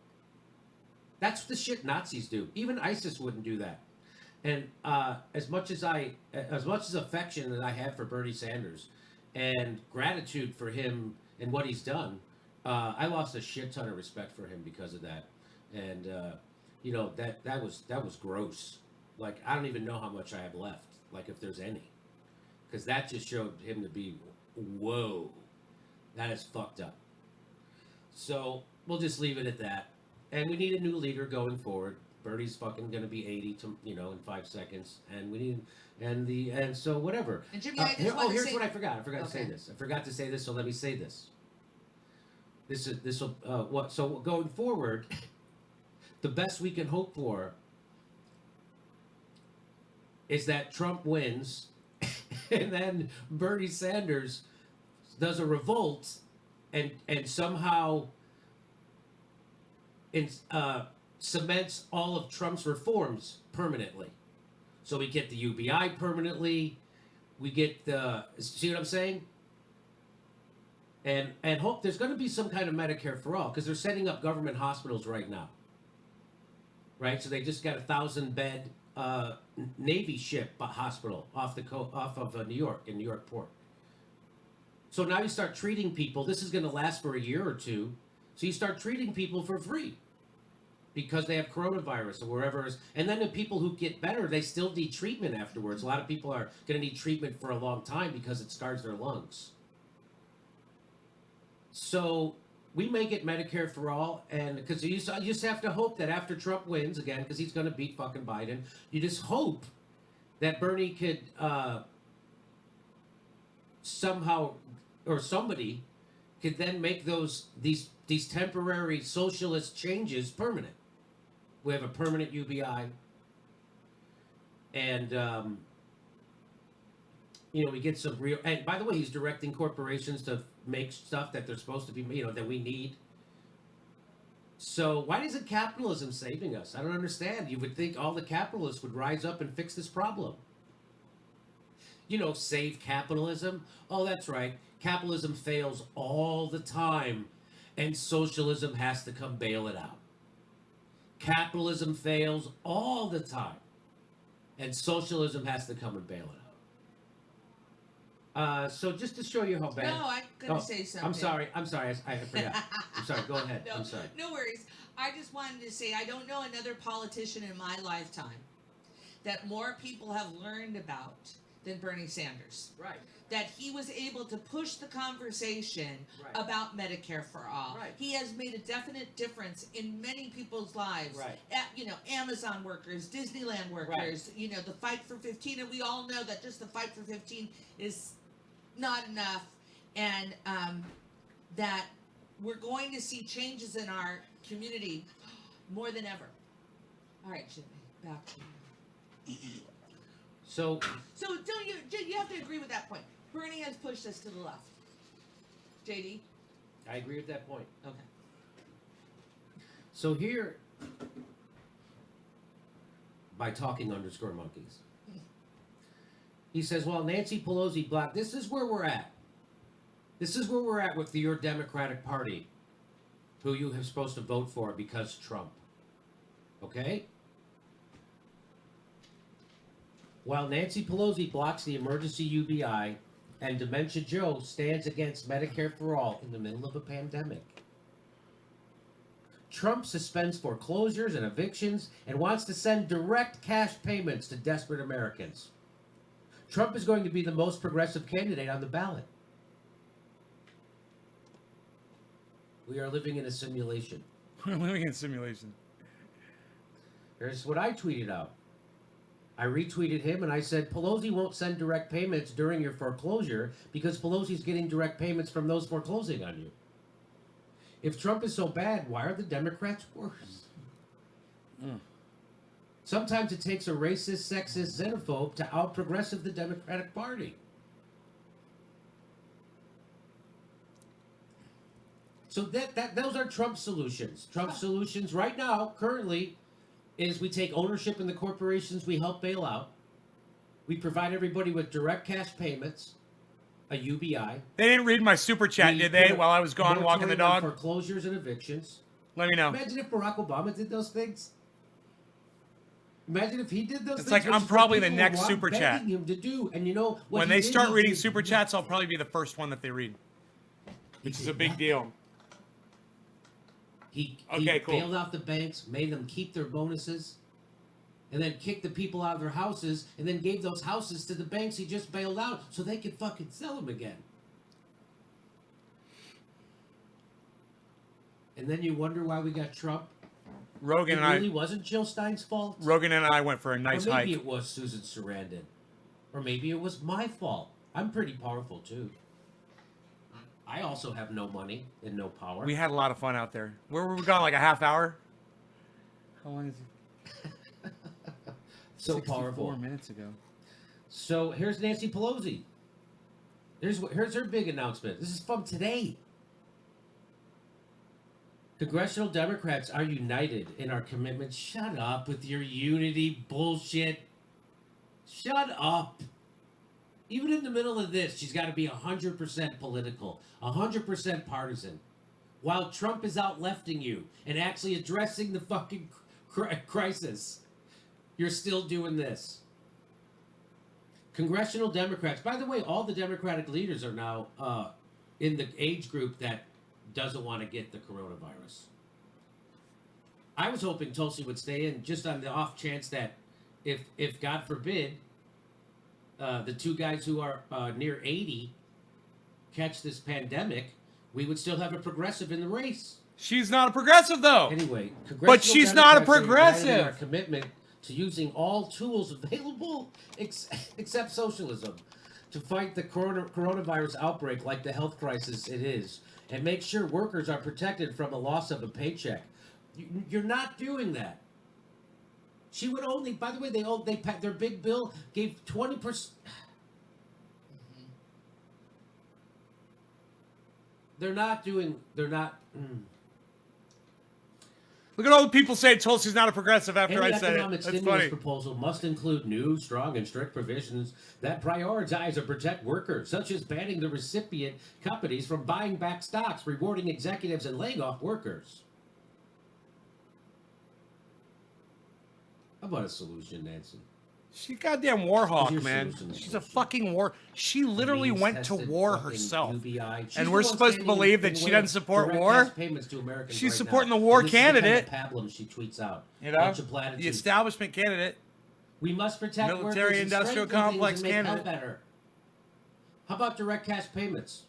S6: That's the shit Nazis do. Even ISIS wouldn't do that. And as much as affection that I have for Bernie Sanders and gratitude for him and what he's done, I lost a shit ton of respect for him because of that. And that was gross. Like, I don't even know how much I have left, like if there's any, because that just showed him to be, whoa, that is fucked up. So we'll just leave it at that. And we need a new leader going forward. Bernie's fucking gonna be 80 in 5 seconds, and we need and so whatever.
S4: And Jimmy,
S6: here's what I forgot. I forgot to say this. I forgot to say this, so let me say this. This will what? So going forward, the best we can hope for is that Trump wins, and then Bernie Sanders does a revolt, and somehow cements all of Trump's reforms permanently. So we get the UBI permanently. We get see what I'm saying? And hope there's going to be some kind of Medicare for all, because they're setting up government hospitals right now. Right, so they just got 1,000-bed Navy ship hospital off of New York, in New York Port. So now you start treating people. This is going to last for a year or two. So you start treating people for free because they have coronavirus or wherever. And then the people who get better, they still need treatment afterwards. A lot of people are going to need treatment for a long time because it scars their lungs. So we may get Medicare for all, and because you just have to hope that after Trump wins again, because he's going to beat fucking Biden, you just hope that Bernie could somehow, or somebody could then make these temporary socialist changes permanent. We have a permanent UBI, and we get some real. And by the way, he's directing corporations to make stuff that they're supposed to be, that we need. So why isn't capitalism saving us? I don't understand. You would think all the capitalists would rise up and fix this problem. Save capitalism. Oh, that's right. Capitalism fails all the time, and socialism has to come bail it out. Capitalism fails all the time, and socialism has to come and bail it out. So just to show you how bad.
S4: No, I'm gonna say something.
S6: I'm sorry. I forgot. I'm sorry. Go ahead.
S4: No,
S6: I'm sorry.
S4: No worries. I just wanted to say I don't know another politician in my lifetime that more people have learned about than Bernie Sanders.
S6: Right.
S4: That he was able to push the conversation
S6: Right.
S4: about Medicare for all.
S6: Right.
S4: He has made a definite difference in many people's lives.
S6: Right.
S4: Amazon workers, Disneyland workers, the fight for 15, and we all know that just the fight for 15 is not enough, and that we're going to see changes in our community more than ever. All right, Jimmy, back to you.
S6: So
S4: don't you have to agree with that point? Bernie has pushed us to the left. JD?
S6: I agree with that point.
S4: Okay.
S6: So here, by talking_monkeys, he says, well, Nancy Pelosi blocked. This is where we're at. This is where we're at with your Democratic Party, who you are supposed to vote for because Trump. Okay? While Nancy Pelosi blocks the emergency UBI and Dementia Joe stands against Medicare for All in the middle of a pandemic. Trump suspends foreclosures and evictions and wants to send direct cash payments to desperate Americans. Trump is going to be the most progressive candidate on the ballot. We are living in a simulation.
S1: We're living in simulation.
S6: Here's what I tweeted out. I retweeted him and I said, Pelosi won't send direct payments during your foreclosure because Pelosi's getting direct payments from those foreclosing on you. If Trump is so bad, why are the Democrats worse? Sometimes it takes a racist, sexist, xenophobe to out-progressive the Democratic Party. So those are Trump's solutions. Trump's solutions right now, currently, is we take ownership in the corporations we help bail out. We provide everybody with direct cash payments, a UBI.
S1: They didn't read my super chat, did they, while I was gone walking the dog?
S6: Foreclosures and evictions.
S1: Let me know.
S6: Imagine if Barack Obama did those things. Imagine if he did those
S1: It's
S6: things.
S1: like I'm probably the next super chat.
S6: Begging him to do, and you know what
S1: When
S6: he
S1: they
S6: did,
S1: start
S6: he
S1: reading
S6: did-
S1: super chats, I'll probably be the first one that they read, which is a big deal.
S6: He
S1: Okay, cool.
S6: bailed out the banks, made them keep their bonuses, and then kicked the people out of their houses, and then gave those houses to the banks he just bailed out so they could fucking sell them again. And then you wonder why we got Trump.
S1: Rogan
S6: It
S1: and
S6: really wasn't Jill Stein's fault.
S1: Rogan and I went for a nice
S6: Or maybe
S1: hike.
S6: it was Susan Sarandon. Or maybe it was my fault. I'm pretty powerful too. I also have no money and no power.
S1: We had a lot of fun out there. Where were we gone? Like a half hour? How long is it?
S6: so
S1: 64
S6: powerful.
S1: minutes ago.
S6: So here's Nancy Pelosi. Here's her big announcement. This is from today. Congressional Democrats are united in our commitment. Shut up with your unity bullshit. Shut up. Even in the middle of this, she's got to be 100% political, 100% partisan. While Trump is out lefting you and actually addressing the fucking crisis, you're still doing this. Congressional Democrats, by the way, all the Democratic leaders are now in the age group that doesn't want to get the coronavirus. I was hoping Tulsi would stay in just on the off chance that if God forbid, the two guys who are near 80 catch this pandemic, we would still have a progressive in the race.
S1: She's not a progressive, though.
S6: Anyway,
S1: But she's not a
S6: Democrats are united in
S1: progressive.
S6: Our commitment to using all tools available except socialism to fight the coronavirus outbreak like the health crisis it is, and make sure workers are protected from a loss of a paycheck. You're not doing that. She would only, by the way, their big bill gave 20%. They're not.
S1: Look at all the people saying Tulsi's not a progressive after
S6: Any
S1: I said it.
S6: economic
S1: That's
S6: stimulus
S1: funny.
S6: proposal must include new, strong, and strict provisions that prioritize and protect workers, such as banning the recipient companies from buying back stocks, rewarding executives, and laying off workers. How about a solution, Nancy?
S1: She's a goddamn war hawk,
S6: your
S1: man.
S6: solution,
S1: She's a
S6: Tulsi?
S1: fucking war. She literally went to
S6: Means-tested
S1: war
S6: fucking
S1: herself.
S6: UBI. She's
S1: And
S6: the
S1: we're
S6: one
S1: supposed to
S6: standing
S1: believe
S6: in
S1: that
S6: the
S1: she
S6: way
S1: doesn't
S6: of
S1: support
S6: direct
S1: war?
S6: cash payments to Americans
S1: She's
S6: right
S1: supporting
S6: now.
S1: the war
S6: And this is the kind of
S1: candidate.
S6: pablum she tweets out.
S1: You know,
S6: Bunch of
S1: the
S6: platitudes.
S1: establishment candidate.
S6: We must protect workers
S1: Military
S6: and
S1: industrial
S6: strengthen things
S1: complex
S6: and make health
S1: candidate.
S6: better. How about direct cash payments?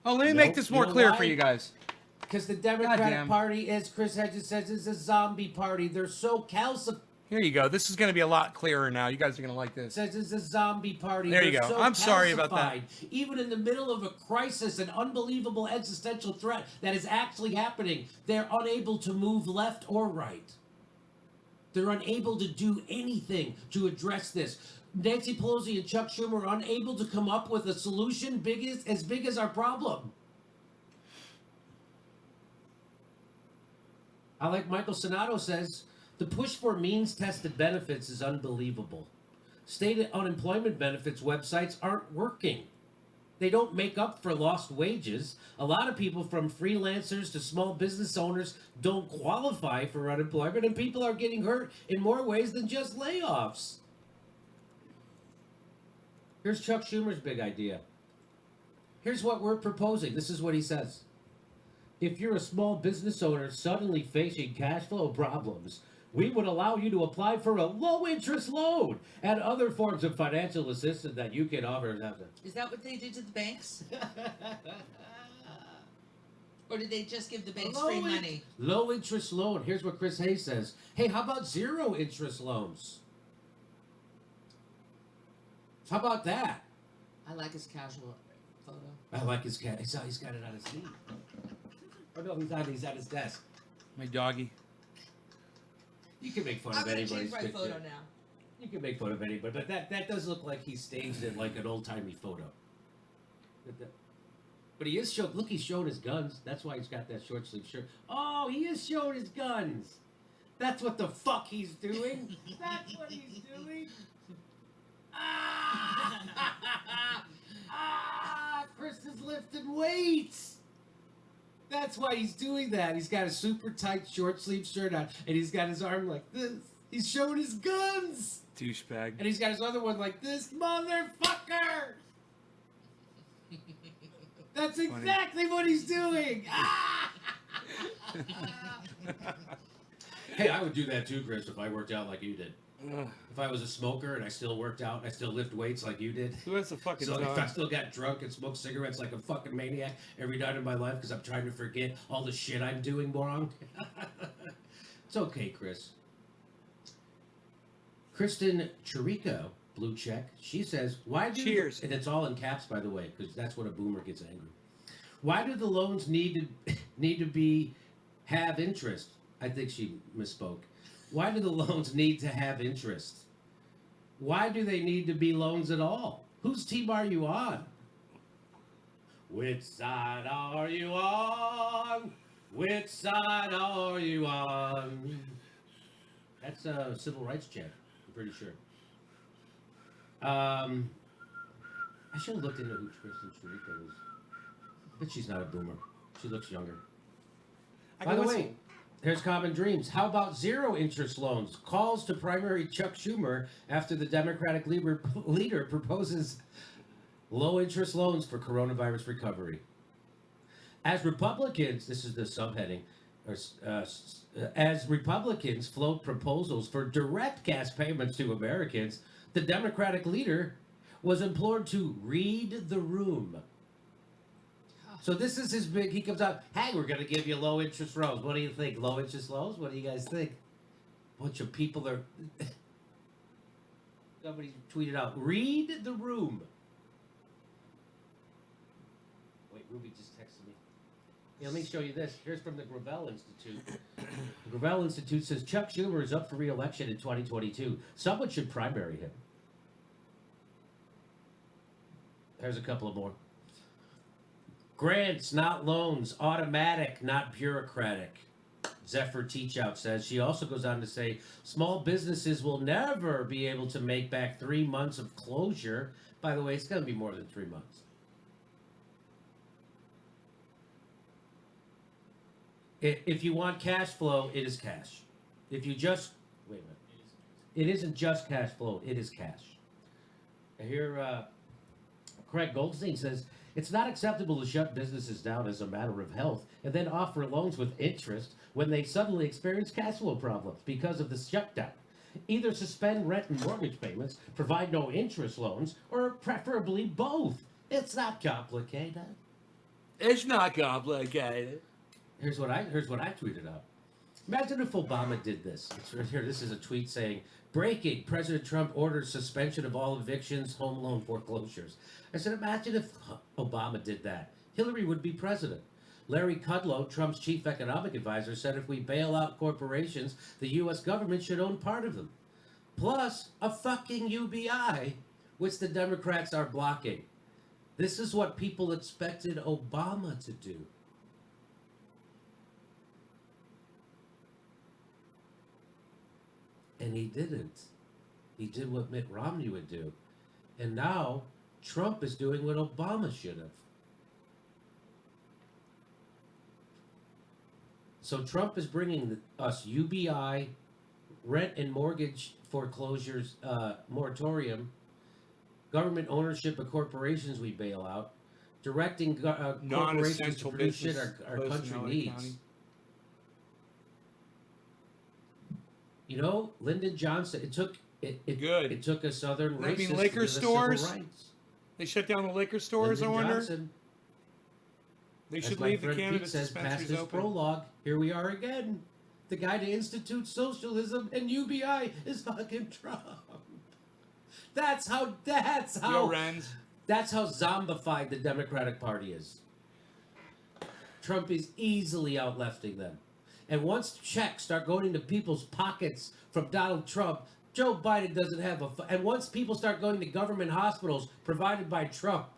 S1: Oh, let me
S6: Nope.
S1: make this more
S6: You know
S1: clear
S6: why?
S1: for you guys.
S6: Because the Democratic
S1: Goddamn.
S6: Party, as Chris Hedges says, is a zombie party. They're so calcified.
S1: Here you go. This is going to be a lot clearer now. You guys are going to like this.
S6: Says it's a zombie party.
S1: There you
S6: They're
S1: go.
S6: So
S1: I'm sorry about that.
S6: calcified. Even in the middle of a crisis, an unbelievable existential threat that is actually happening, they're unable to move left or right. They're unable to do anything to address this. Nancy Pelosi and Chuck Schumer are unable to come up with a solution as big as our problem. I like Michael Sonato says, the push for means-tested benefits is unbelievable. State unemployment benefits websites aren't working. They don't make up for lost wages. A lot of people, from freelancers to small business owners, don't qualify for unemployment, and people are getting hurt in more ways than just layoffs. Here's Chuck Schumer's big idea. Here's what we're proposing. This is what he says. If you're a small business owner suddenly facing cash flow problems, we would allow you to apply for a low-interest loan and other forms of financial assistance that you can offer.
S4: Is that what they did to the banks? Or did they just give the banks free money?
S6: Low-interest loan. Here's what Chris Hayes says. Hey, how about zero-interest loans? How about that?
S4: I like his casual photo.
S6: I like his cat. He's got it on his knee. Oh no, he's at his desk.
S1: My doggy.
S6: You can make fun
S4: I'm
S6: of
S4: gonna
S6: anybody's
S4: change my
S6: picture.
S4: photo now.
S6: You can make fun of anybody, but that does look like he staged it like an old-timey photo. But he is showing. Look, he's showing his guns. That's why he's got that short sleeve shirt. Oh, he is showing his guns. That's what the fuck he's doing. That's what he's doing. Chris is lifting weights. That's why he's doing that. He's got a super tight short sleeve shirt on, and he's got his arm like this. He's showing his guns.
S1: Douchebag.
S6: And he's got his other one like this, motherfucker. That's exactly what he's doing. Hey, I would do that too, Chris, if I worked out like you did. If I was a smoker and I still worked out, and I still lift weights like you did.
S1: Who has the fucking
S6: So if I
S1: dog?
S6: still got drunk and smoked cigarettes like a fucking maniac every night of my life because I'm trying to forget all the shit I'm doing wrong. It's okay, Chris. Kristen Chirico, blue check, she says, why do...
S1: Cheers.
S6: And it's all in caps, by the way, because that's when a boomer gets angry. Why do the loans need to have interest? I think she misspoke. Why do the loans need to have interest? Why do they need to be loans at all? Whose team are you on? Which side are you on? Which side are you on? That's a civil rights chant, I'm pretty sure. I should have looked into who Kristen Chirico is. But she's not a boomer. She looks younger. By the way, here's Common Dreams. How about zero-interest loans? Calls to primary Chuck Schumer after the Democratic leader proposes low-interest loans for coronavirus recovery. As Republicans, this is the subheading, as Republicans float proposals for direct cash payments to Americans, the Democratic leader was implored to read the room. So this is his big, he comes out, hey, we're going to give you low interest loans. What do you think? Low interest loans? What do you guys think? Bunch of people are, somebody tweeted out, read the room. Ruby just texted me. Yeah, let me show you this. Here's from the Gravel Institute. The Gravel Institute says Chuck Schumer is up for re-election in 2022. Someone should primary him. There's a couple of more. Grants, not loans. Automatic, not bureaucratic. Zephyr Teachout says. She also goes on to say, small businesses will never be able to make back 3 months of closure. By the way, it's going to be more than 3 months. If you want cash flow, it is cash. If you just... Wait a minute. It isn't just cash flow, it is cash. And here, Craig Goldstein says, it's not acceptable to shut businesses down as a matter of health and then offer loans with interest when they suddenly experience cash flow problems because of the shutdown. Either suspend rent and mortgage payments, provide no interest loans, or preferably both. It's not complicated.
S1: It's not complicated.
S6: Here's what I tweeted out. Imagine if Obama did this. It's right here. This is a tweet saying, breaking, President Trump orders suspension of all evictions, home loan foreclosures. I said, imagine if Obama did that. Hillary would be president. Larry Kudlow, Trump's chief economic advisor, said if we bail out corporations, the U.S. government should own part of them. Plus, a fucking UBI, which the Democrats are blocking. This is what people expected Obama to do. And he didn't. He did what Mitt Romney would do. And now Trump is doing what Obama should have. So Trump is bringing us UBI, rent and mortgage foreclosures moratorium, government ownership of corporations we bail out, directing corporations to
S1: Non-essential
S6: produce shit
S1: business
S6: our
S1: closed in
S6: country
S1: LA
S6: needs.
S1: County.
S6: You know, Lyndon Johnson.
S1: Good.
S6: It took a Southern
S1: I mean,
S6: racist to
S1: liquor
S6: give us
S1: stores?
S6: civil rights.
S1: They shut down the liquor stores,
S6: Lyndon
S1: I wonder?
S6: Johnson,
S1: They
S6: as
S1: should
S6: my
S1: leave the
S6: friend Pete
S1: cannabis
S6: says, past
S1: dispensaries
S6: his
S1: open.
S6: prologue. Here we are again. The guy to institute socialism and UBI is fucking Trump. That's how
S1: Yo, Renz.
S6: that's how zombified the Democratic Party is. Trump is easily out-lefting them. And once checks start going into people's pockets from Donald Trump, Joe Biden doesn't have and once people start going to government hospitals provided by Trump,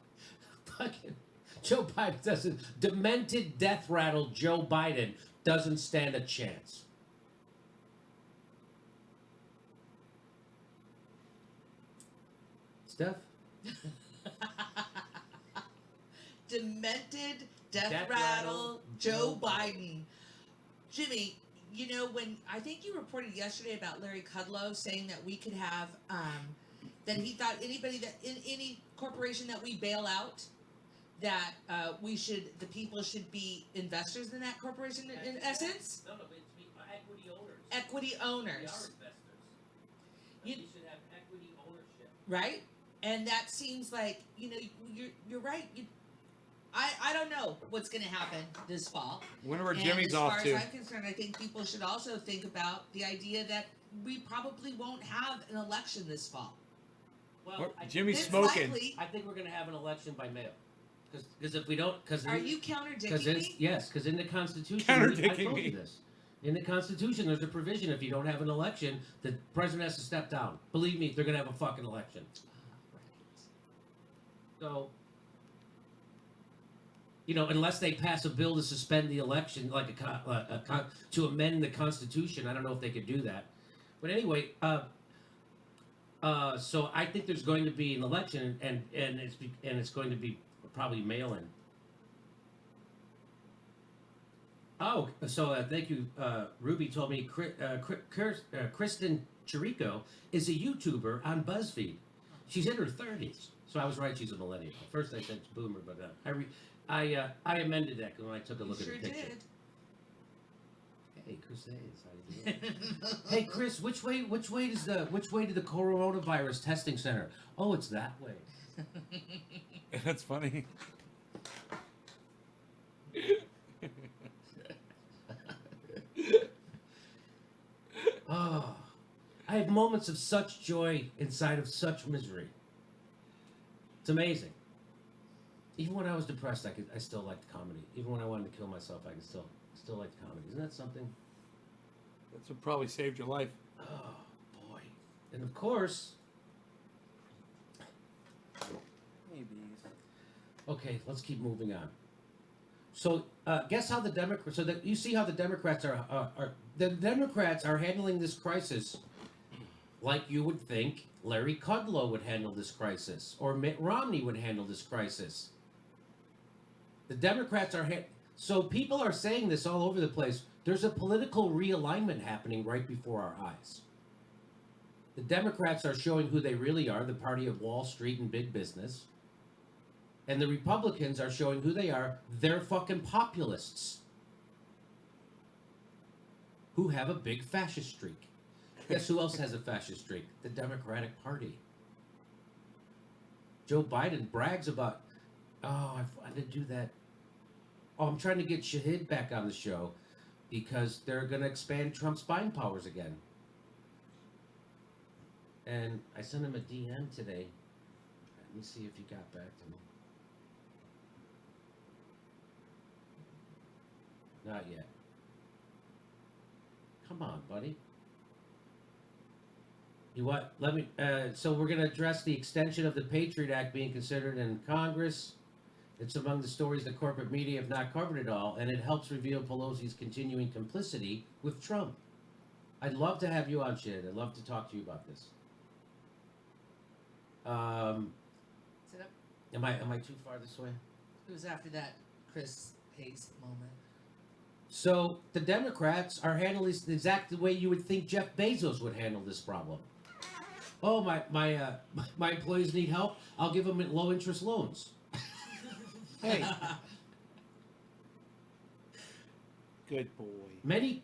S6: fucking Joe Biden doesn't, demented death rattle Joe Biden doesn't stand a chance. Steph?
S4: Demented death
S6: Death
S4: rattle
S6: rattle,
S4: Joe
S6: Joe
S4: Biden. Jimmy, you know, when I think you reported yesterday about Larry Kudlow saying that we could have that he thought anybody that in any corporation that we bail out, that the people should be investors in that corporation in essence.
S6: No, it's equity owners.
S4: Equity
S6: We are
S4: owners,
S6: investors.
S4: You-
S6: We should have equity ownership.
S4: right? And that seems like, you know, you're right. I don't know what's going to happen this fall.
S1: Wonder where
S4: And
S1: Jimmy's
S4: as
S1: off
S4: far
S1: to.
S4: as I'm concerned, I think people should also think about the idea that we probably won't have an election this fall.
S6: Well,
S1: Jimmy's
S4: It's
S1: smoking.
S4: likely.
S6: I think we're going to have an election by mail. Because if we don't,
S4: Are you counterdicting me?
S6: Yes, because in the Constitution,
S1: Counterdicting
S6: I told
S1: me.
S6: you this. In the Constitution, there's a provision if you don't have an election, the president has to step down. Believe me, they're going to have a fucking election. So, you know, unless they pass a bill to suspend the election, like to amend the Constitution, I don't know if they could do that. But anyway, so I think there's going to be an election, and it's going to be probably mail-in. Oh, so thank you. Ruby told me Kristen Chirico is a YouTuber on BuzzFeed. She's in her 30s, so I was right. She's a millennial. At first I said boomer, but I amended that when I took a look
S4: You
S6: at the
S4: sure
S6: picture.
S4: did.
S6: Hey, Chris, how you doing? Hey, Chris, which way to the coronavirus testing center? Oh, it's that way.
S1: That's funny.
S6: Oh, I have moments of such joy inside of such misery. It's amazing. Even when I was depressed, I still liked comedy. Even when I wanted to kill myself, I could still like comedy. Isn't that something?
S1: That's what probably saved your life.
S6: Oh boy! And of course, okay, let's keep moving on. So, guess how the Democrats? So that you see how the Democrats are handling this crisis, like you would think Larry Kudlow would handle this crisis, or Mitt Romney would handle this crisis. The Democrats are so people are saying this all over the place. There's a political realignment happening right before our eyes. The Democrats are showing who they really are, the party of Wall Street and big business. And the Republicans are showing who they are. They're fucking populists who have a big fascist streak. Guess who else has a fascist streak? The Democratic Party. Joe Biden brags about, oh, I didn't do that. Oh, I'm trying to get Shahid back on the show because they're going to expand Trump's buying powers again. And I sent him a DM today. Let me see if he got back to me. Not yet. Come on, buddy. You what? Let me. So we're going to address the extension of the Patriot Act being considered in Congress. It's among the stories that corporate media have not covered at all, and it helps reveal Pelosi's continuing complicity with Trump. I'd love to have you on, Shid. I'd love to talk to you about this.
S4: Sit up.
S6: Am I too far this way?
S4: It was after that Chris Hayes moment.
S6: So the Democrats are handling this the exact way you would think Jeff Bezos would handle this problem. Oh, my employees need help. I'll give them low interest loans.
S1: Hey. Good boy.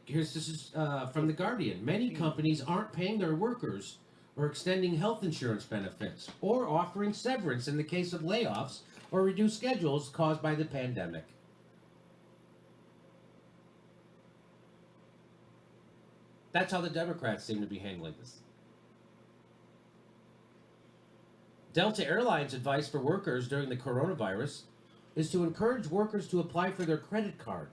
S6: This is from The Guardian. Many companies aren't paying their workers or extending health insurance benefits or offering severance in the case of layoffs or reduced schedules caused by the pandemic. That's how the Democrats seem to be handling this. Delta Airlines' advice for workers during the coronavirus is to encourage workers to apply for their credit card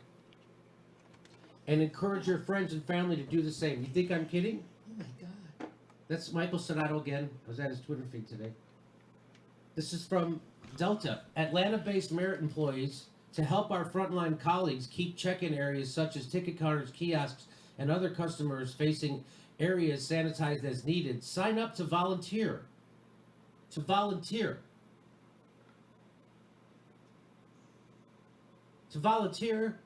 S6: and encourage your friends and family to do the same. You think I'm kidding?
S4: Oh my God.
S6: That's Michael Sonato again. I was at his Twitter feed today. This is from Delta. Atlanta-based merit employees to help our frontline colleagues keep check-in areas such as ticket counters, kiosks, and other customers facing areas sanitized as needed. Sign up to volunteer. To volunteer. To volunteer.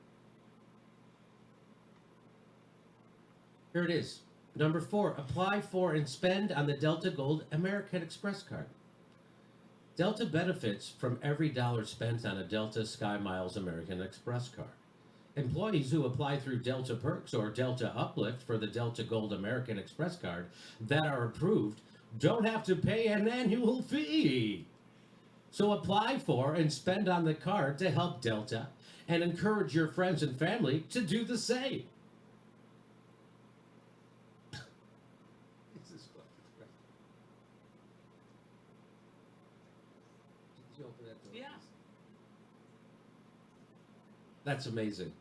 S6: Here it is. Number 4, apply for and spend on the Delta Gold American Express card. Delta benefits from every dollar spent on a Delta Sky Miles American Express card. Employees who apply through Delta Perks or Delta Uplift for the Delta Gold American Express card that are approved don't have to pay an annual fee. So apply for and spend on the card to help Delta and encourage your friends and family to do the same.
S4: Yeah.
S6: That's amazing.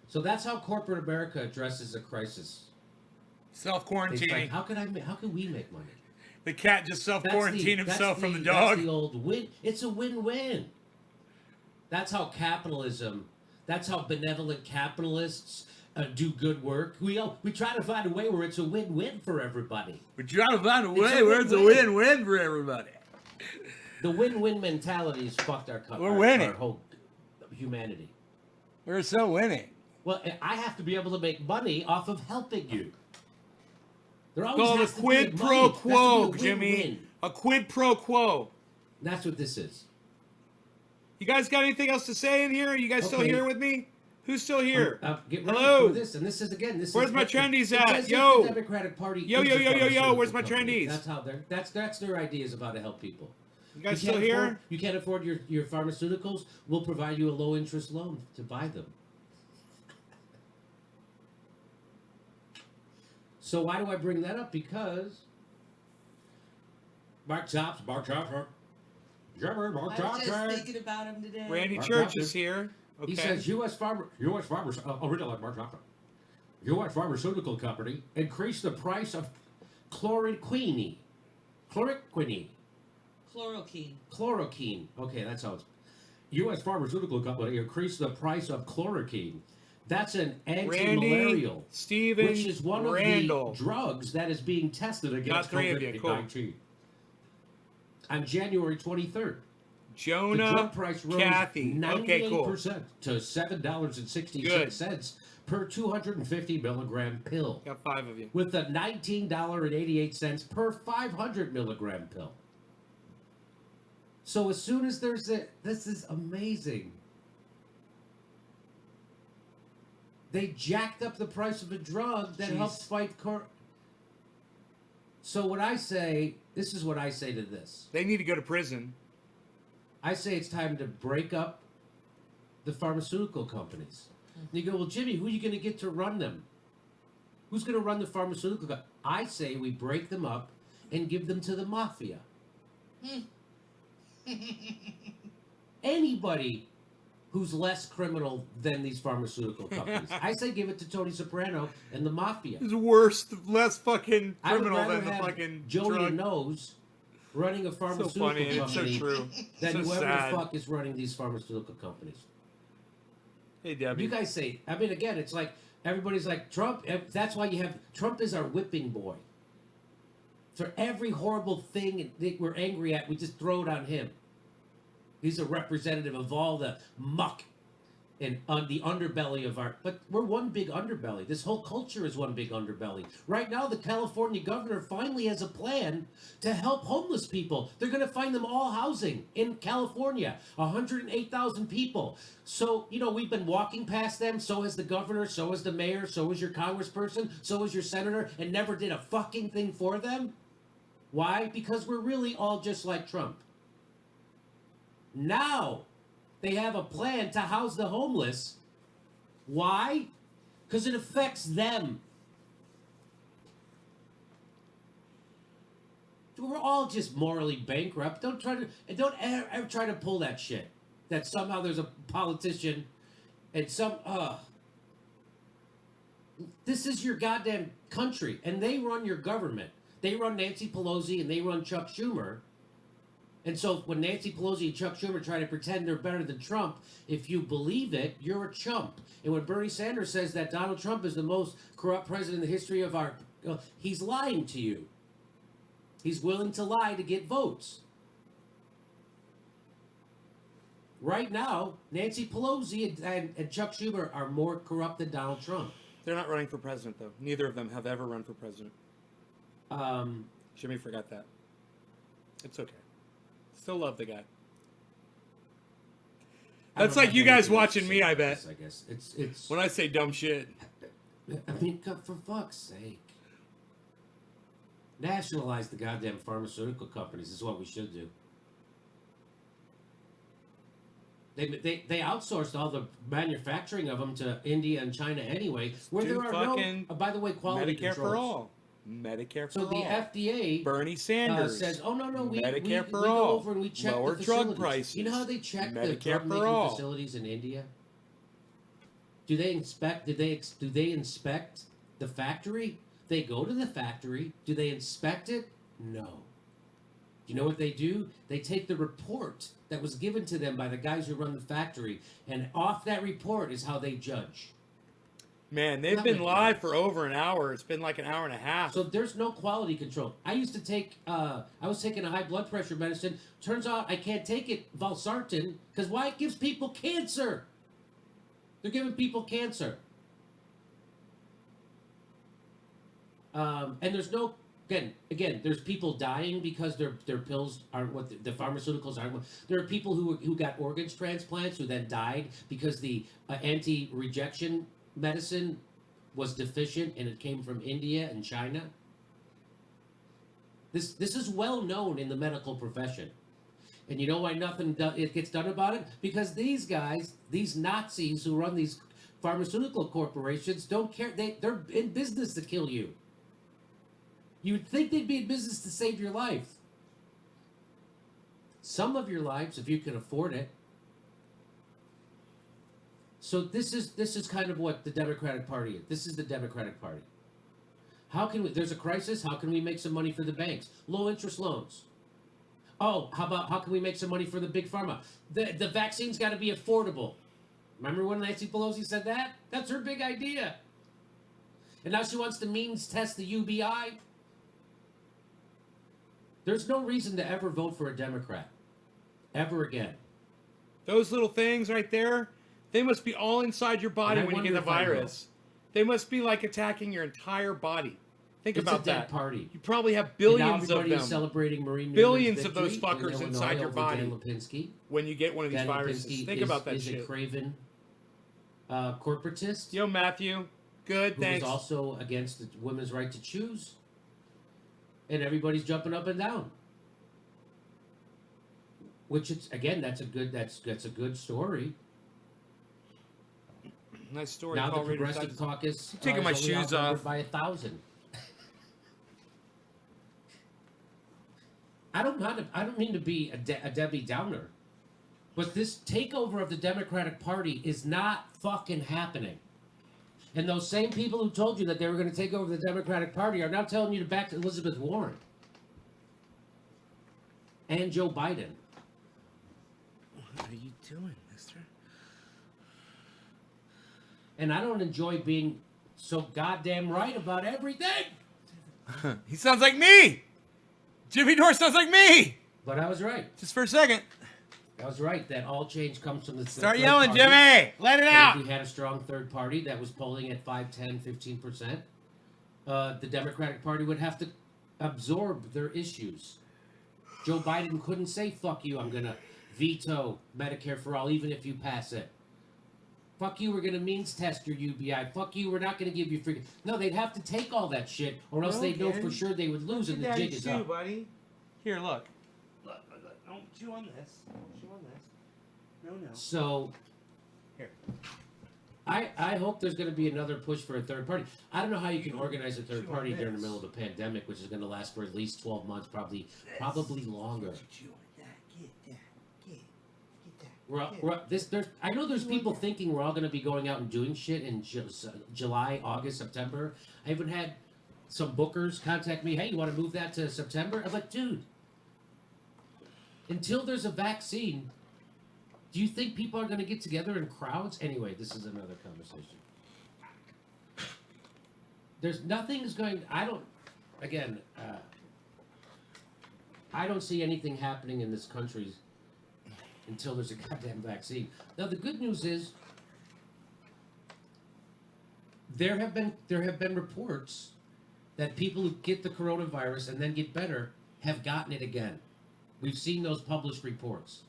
S6: So that's how corporate America addresses a crisis. It's
S1: Self-quarantining.
S6: like, how can we make money?
S1: The cat just self-quarantined himself from the dog.
S6: That's the old win. It's a win-win. That's how capitalism. That's how benevolent capitalists do good work. We try to find a way where it's a win-win for everybody.
S1: We're trying to find a
S6: It's
S1: way
S6: a
S1: where it's a
S6: win-win.
S1: win-win for everybody.
S6: The win-win mentality has fucked our
S1: We're winning.
S6: our whole humanity.
S1: We're so winning.
S6: Well, I have to be able to make money off of helping you. There always
S1: Called a
S6: has to be
S1: quid
S6: money.
S1: pro
S6: Has to be
S1: quo,
S6: a win-win.
S1: Jimmy. A quid pro quo.
S6: That's what this is.
S1: You guys got anything else to say in here? Are you guys still
S6: Okay.
S1: here with me? Who's still here?
S6: Get ready
S1: Hello?
S6: for this, and this is again. This
S1: Where's
S6: is
S1: my
S6: what
S1: trendies
S6: it's
S1: at?
S6: as if
S1: Yo.
S6: the Democratic Party.
S1: Yo,
S6: is
S1: yo,
S6: a
S1: yo, yo, yo,
S6: pharmaceutical
S1: where's my
S6: company.
S1: trendies?
S6: That's how that's their ideas of how to help people.
S1: You guys
S6: can't
S1: still here?
S6: afford- you can't afford your pharmaceuticals. We'll provide you a low interest loan to buy them. So why do I bring that up? Because Mark Jobs, Jimmy, Mark
S4: I was just
S6: Johnson.
S4: thinking about him today.
S1: Randy
S6: Mark
S1: Church
S6: Johnson.
S1: is here. Okay.
S6: He says U.S. farmers, I'll read it like Mark Johnson. U.S. pharmaceutical company increased the price of chloroquine.
S4: Chloroquine.
S6: Chloroquine. Okay, that's how it's. U.S. pharmaceutical company increased the price of chloroquine. That's an anti-malarial,
S1: Steven
S6: which is one
S1: Randall.
S6: of the drugs that is being tested against
S1: three of you, cool.
S6: COVID-19. On January 23rd, the
S1: Jonah,
S6: drug price rose
S1: Kathy.
S6: 98%
S1: Okay, cool.
S6: to $7.66 per 250 milligram pill,
S1: Got 5 of you.
S6: with a $19.88 per 500 milligram pill. So as soon as there's this is amazing. They jacked up the price of a drug that helps fight So what I say, this is what I say to this.
S1: They need to go to prison.
S6: I say it's time to break up the pharmaceutical companies. And you go, well, Jimmy, who are you going to get to run them? Who's going to run the pharmaceutical companies? I say we break them up and give them to the mafia. Anybody who's less criminal than these pharmaceutical companies. I say give it to Tony Soprano and the mafia.
S1: It's worse, less fucking
S6: I would
S1: criminal
S6: rather
S1: than the
S6: have
S1: fucking
S6: Joey
S1: drug.
S6: Knows running a
S1: So
S6: pharmaceutical
S1: funny. It's so
S6: company
S1: true.
S6: than
S1: So
S6: whoever
S1: sad.
S6: the fuck is running these pharmaceutical companies.
S1: Hey, Debbie.
S6: You guys say, I mean, again, it's like everybody's like Trump. That's why you have Trump is our whipping boy. For every horrible thing that we're angry at, we just throw it on him. He's a representative of all the muck and on the underbelly of our. But we're one big underbelly. This whole culture is one big underbelly. Right now, the California governor finally has a plan to help homeless people. They're going to find them all housing in California. 108,000 people. So, you know, we've been walking past them. So has the governor. So has the mayor. So has your congressperson. So has your senator. And never did a fucking thing for them. Why? Because we're really all just like Trump. Now, they have a plan to house the homeless. Why? Because it affects them. We're all just morally bankrupt. Don't ever try to pull that shit. That somehow there's a politician and this is your goddamn country, and they run your government. They run Nancy Pelosi and they run Chuck Schumer. And so when Nancy Pelosi and Chuck Schumer try to pretend they're better than Trump, if you believe it, you're a chump. And when Bernie Sanders says that Donald Trump is the most corrupt president in the history of our... he's lying to you. He's willing to lie to get votes. Right now, Nancy Pelosi and Chuck Schumer are more corrupt than Donald Trump.
S1: They're not running for president, though. Neither of them have ever run for president. Jimmy forgot that. It's okay. Still love the guy. That's like you guys watching me, I bet.
S6: I guess it's
S1: When I say dumb shit.
S6: I mean, for fuck's sake. Nationalize the goddamn pharmaceutical companies is what we should do. They outsourced all the manufacturing of them to India and China anyway, where
S1: Do
S6: there are
S1: fucking
S6: no, by the way, quality
S1: Medicare
S6: controls.
S1: for all. Medicare for
S6: So
S1: all.
S6: the FDA
S1: Bernie Sanders
S6: says, "Oh no, we
S1: Medicare
S6: we
S1: for
S6: go
S1: all.
S6: over and we check
S1: Lower
S6: the
S1: drug
S6: facilities."
S1: prices.
S6: You know how they check the
S1: Medicare
S6: drug
S1: for
S6: making
S1: all.
S6: facilities in India? Do they inspect? Do they inspect the factory? They go to the factory. Do they inspect it? No. Do you know what they do? They take the report that was given to them by the guys who run the factory, and off that report is how they judge.
S1: Man, they've
S6: Not
S1: been
S6: like
S1: live
S6: that.
S1: for over an hour. It's been like an hour and a half.
S6: So there's no quality control. I used to take, I was taking a high blood pressure medicine. Turns out I can't take it, valsartan, because why? It gives people cancer. They're giving people cancer. And there's no, again, there's people dying because their pills aren't what the pharmaceuticals aren't what. There are people who got organs transplants who then died because the anti-rejection medicine was deficient and it came from India and China. This is well known in the medical profession. And you know why it gets done about it? Because these guys, these Nazis who run these pharmaceutical corporations don't care. They're in business to kill you. You'd think they'd be in business to save your life. some of your lives if you can afford it. So this is kind of what the Democratic Party is. This is the Democratic Party. How can we? There's a crisis. How can we make some money for the banks? Low interest loans. Oh, how can we make some money for the big pharma? The vaccine's got to be affordable. Remember when Nancy Pelosi said that? That's her big idea. And now she wants to means test the UBI. There's no reason to ever vote for a Democrat. Ever again.
S1: Those little things right there, they must be all inside your body when you get the virus. They must be like attacking your entire body. Think about that.
S6: It's a dead party.
S1: You probably have
S6: And
S1: billions
S6: now
S1: of
S6: everybody
S1: them.
S6: is celebrating Marine
S1: Billions of
S6: Newman's
S1: those fuckers
S6: victory in
S1: inside
S6: Illinois
S1: your
S6: over
S1: body.
S6: Dan Lipinski.
S1: When you get one of these
S6: Dan
S1: viruses.
S6: Lipinski
S1: Think about that shit.
S6: Is a craven corporatist.
S1: Yo, Matthew. Good,
S6: who
S1: thanks.
S6: was also against the women's right to choose. And everybody's jumping up and down. Which it's again, that's a good story.
S1: Nice story.
S6: Now the
S1: Paul Reeder
S6: Progressive
S1: decides-
S6: Caucus
S1: I'm taking my
S6: is only
S1: shoes
S6: outnumbered
S1: off.
S6: by 1,000. I don't mean to be a Debbie Downer, but this takeover of the Democratic Party is not fucking happening. And those same people who told you that they were going to take over the Democratic Party are now telling you to back Elizabeth Warren and Joe Biden.
S1: What are you doing, mister?
S6: And I don't enjoy being so goddamn right about everything.
S1: He sounds like me! Jimmy Dore sounds like me!
S6: But I was right.
S1: Just for a second.
S6: I was right that all change comes from the
S1: Start
S6: third
S1: yelling,
S6: party.
S1: Jimmy! Let it
S6: And
S1: out!
S6: if we had a strong third party that was polling at 5, 10, 15%, the Democratic Party would have to absorb their issues. Joe Biden couldn't say, fuck you, I'm going to veto Medicare for all, even if you pass it. Fuck you, we're going to means test your UBI. Fuck you, we're not going to give you free... No, they'd have to take all that shit, or else they'd know for sure they would lose, and the jig is up.
S1: buddy. Here, look. Look. Don't chew on this. Don't chew on this. No.
S6: So...
S1: Here.
S6: I hope there's going to be another push for a third party. I don't know how you can organize a third party during the middle of a pandemic, which is going to last for at least 12 months, probably longer. I know there's people thinking we're all going to be going out and doing shit in July, August, September. I even had some bookers contact me. Hey, you want to move that to September? I'm like, dude, until there's a vaccine, do you think people are going to get together in crowds? Anyway, this is another conversation. Nothing's going. I don't see anything happening in this country until there's a goddamn vaccine. Now the good news is there have been reports that people who get the coronavirus and then get better have gotten it again. We've seen those published reports.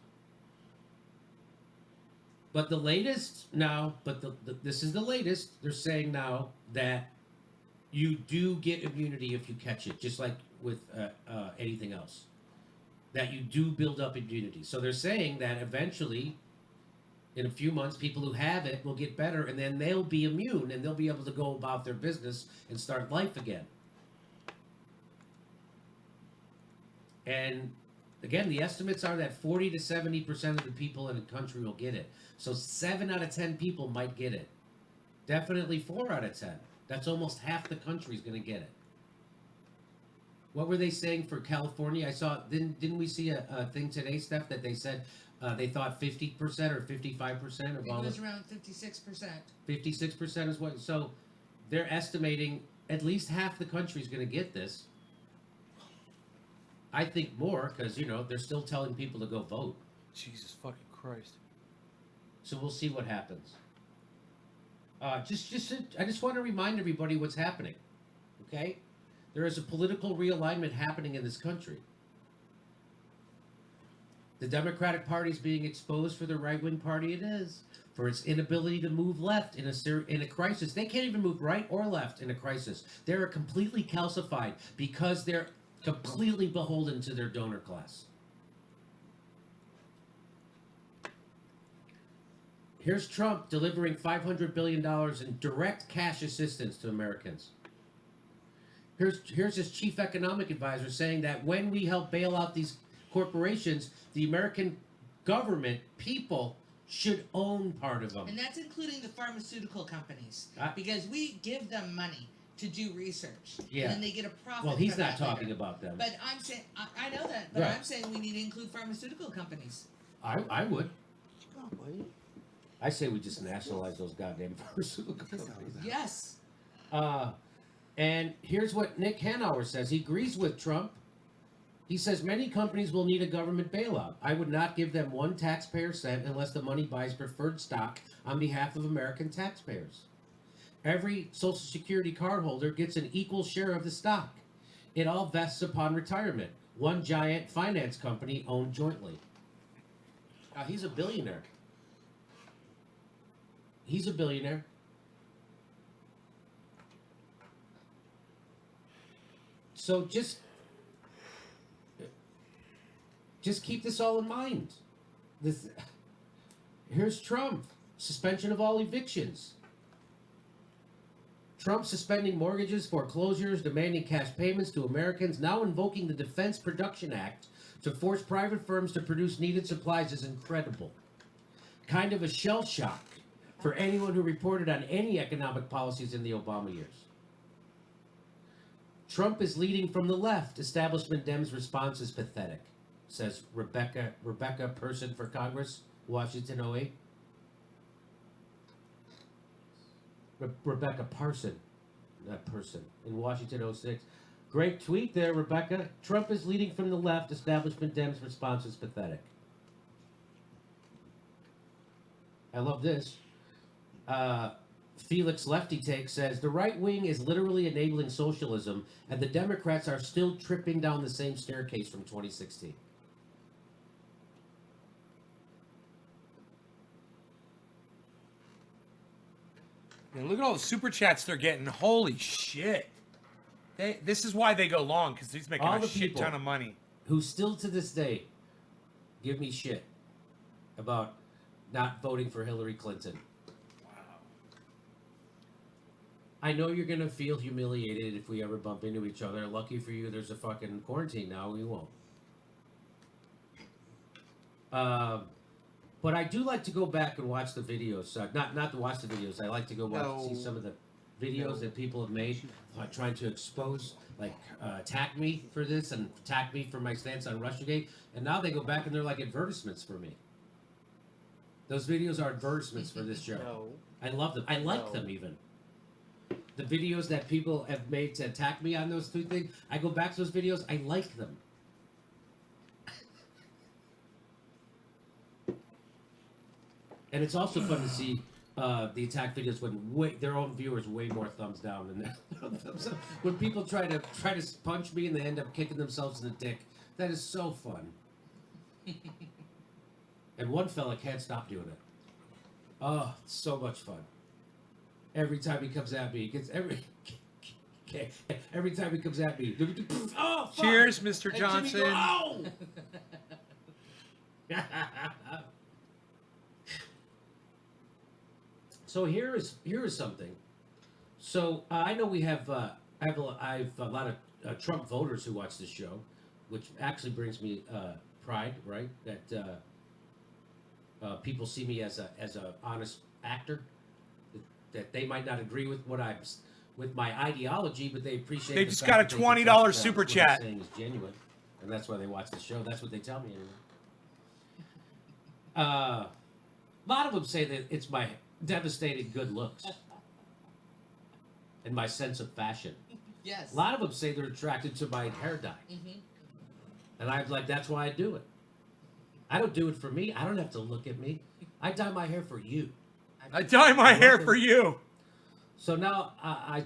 S6: But the latest now, this is the latest, they're saying now that you do get immunity if you catch it, just like with anything else. That you do build up immunity. So they're saying that eventually, in a few months, people who have it will get better, and then they'll be immune, and they'll be able to go about their business and start life again. And again, the estimates are that 40 to 70% of the people in the country will get it. So 7 out of 10 people might get it. Definitely 4 out of 10. That's almost half the country's going to get it. What were they saying for California? I saw, didn't we see a thing today, Steph, that they said they thought 50% or 55% of all
S4: It was
S6: of
S4: around 56%.
S6: 56% is what, so they're estimating at least half the country's going to get this. I think more, because, they're still telling people to go vote.
S1: Jesus fucking Christ.
S6: So we'll see what happens. I just want to remind everybody what's happening, okay? There is a political realignment happening in this country. The Democratic Party is being exposed for the right-wing party it is, for its inability to move left in a crisis. They can't even move right or left in a crisis. They're completely calcified because they're completely beholden to their donor class. Here's Trump delivering $500 billion in direct cash assistance to Americans. Here's his chief economic advisor saying that when we help bail out these corporations, the American government, people should own part of them.
S4: And that's including the pharmaceutical companies,
S6: I-
S4: because we give them money to do research,
S6: Yeah.
S4: and then they get a profit.
S6: Well, he's
S4: from
S6: not
S4: that
S6: talking
S4: later.
S6: about them.
S4: But I'm saying, I know that, but
S6: Right.
S4: I'm saying we need to include pharmaceutical companies.
S6: I would. I say we just nationalize those goddamn pharmaceutical companies.
S4: Yes.
S6: And here's what Nick Hanauer says. He agrees with Trump. He says many companies will need a government bailout. I would not give them one taxpayer cent unless the money buys preferred stock on behalf of American taxpayers. Every Social Security cardholder gets an equal share of the stock. It all vests upon retirement. One giant finance company owned jointly. Now, he's a billionaire. He's a billionaire. So just keep this all in mind. Here's Trump. Suspension of all evictions. Trump suspending mortgages, foreclosures, demanding cash payments to Americans, now invoking the Defense Production Act to force private firms to produce needed supplies is incredible. Kind of a shell shock for anyone who reported on any economic policies in the Obama years. Trump is leading from the left. Establishment Dems' response is pathetic, says Rebecca Person for Congress, Washington 08. Rebecca Parson, that person, in Washington 06. Great tweet there, Rebecca. Trump is leading from the left. Establishment Dems' response is pathetic. I love this. Felix Lefty Take says, the right wing is literally enabling socialism, and the Democrats are still tripping down the same staircase from 2016.
S1: And look at all the super chats they're getting. Holy shit. This is why they go long, because he's making
S6: All
S1: a
S6: the
S1: shit
S6: people
S1: ton of money.
S6: Who still to this day give me shit about not voting for Hillary Clinton. I know you're going to feel humiliated if we ever bump into each other. Lucky for you, there's a fucking quarantine now. We won't. But I do like to go back and watch the videos. Not to watch the videos. I like to go watch see some of the videos that people have made trying to expose, attack me for this and attack me for my stance on Russiagate. And now they go back and they're like advertisements for me. Those videos are advertisements for this show.
S8: No.
S6: I love them. I like them even. The videos that people have made to attack me on those two things, I go back to those videos. I like them. And it's also fun to see the attack videos when their own viewers way more thumbs down than their own thumbs up. When people try to punch me and they end up kicking themselves in the dick, that is so fun. And one fella can't stop doing it. Oh, it's so much fun. Every time he comes at me, he gets every time he comes at me. Oh, fuck.
S1: Cheers, Mr.
S6: And Jimmy
S1: Johnson.
S6: go, "Ow!" So here is something. So I know we have I have a lot of Trump voters who watch this show, which actually brings me pride, right? That people see me as a honest actor. That they might not agree with with my ideology, but they appreciate.
S1: They
S6: the
S1: just
S6: fact
S1: got a
S6: that they
S1: $20
S6: can trust that
S1: super
S6: what I'm
S1: chat.
S6: saying is genuine, and that's why they watch the show. That's what they tell me anyway. A lot of them say that it's my devastating good looks and my sense of fashion.
S4: Yes.
S6: A lot of them say they're attracted to my hair dye, and I'm like, that's why I do it. I don't do it for me. I don't have to look at me. I dye my hair for you.
S1: I dye my hair for you.
S6: So now I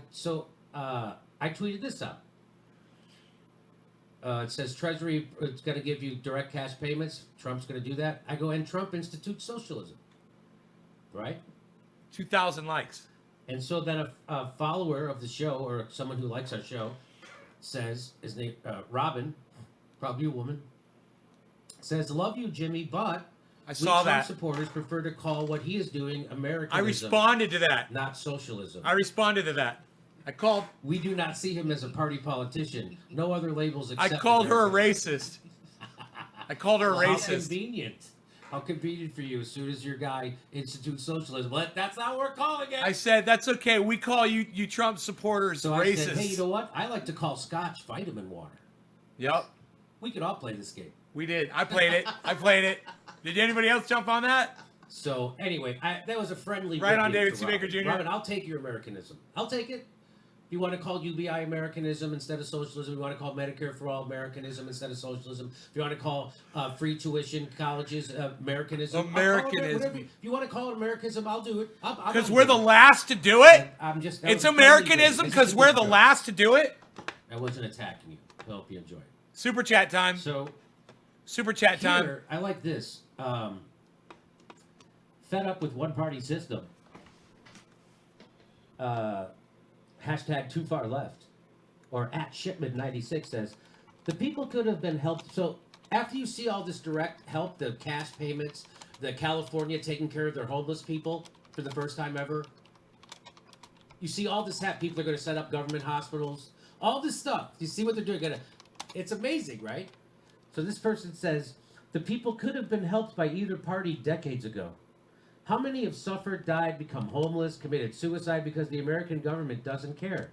S6: tweeted this out. It says Treasury is going to give you direct cash payments. Trump's going to do that. I go, and Trump institutes socialism, right?
S1: 2,000 likes.
S6: And so then a follower of the show or someone who likes our show says, his name Robin, probably a woman, says, "Love you, Jimmy, but
S1: I saw
S6: Trump
S1: that.
S6: supporters prefer to call what he is doing Americanism,
S1: I responded to that.
S6: not socialism.
S1: I responded to that. I called
S6: We do not see him as a party politician. No other labels except
S1: her a
S6: Americanism."
S1: racist. I called her a
S6: How
S1: racist.
S6: convenient. How convenient for you as soon as your guy institutes socialism. But that's not what we're calling it.
S1: I said, that's okay. We call you Trump supporters
S6: so
S1: racist.
S6: I said, hey, you know what? I like to call scotch vitamin water.
S1: Yep,
S6: We could all play this game.
S1: we did. I played it. Did anybody else jump on that?
S6: So anyway, that was a friendly
S1: Right on,
S6: rebuke
S1: David
S6: to
S1: C. Baker
S6: Robin.
S1: Jr.
S6: Robin, I'll take your Americanism. I'll take it. If you want to call UBI Americanism instead of socialism, you want to call Medicare for All Americanism instead of socialism. If you want to call free tuition colleges Americanism, I'll call it
S1: Americanism.
S6: whatever if you want to call it Americanism, I'll do it.
S1: Because we're the last to do it.
S6: I'm just.
S1: It's Americanism because we're the last to do it.
S6: I wasn't attacking you. I hope you enjoy it.
S1: Super chat time.
S6: So
S1: Super chat time.
S6: here, I like this. Fed up with one-party system. Hashtag too far left, or at Shipman96 says, the people could have been helped. So after you see all this direct help, the cash payments, the California taking care of their homeless people for the first time ever, you see all this happen. People are going to set up government hospitals, all this stuff. You see what they're doing. It's amazing, right? So this person says, the people could have been helped by either party decades ago. How many have suffered, died, become homeless, committed suicide because the American government doesn't care?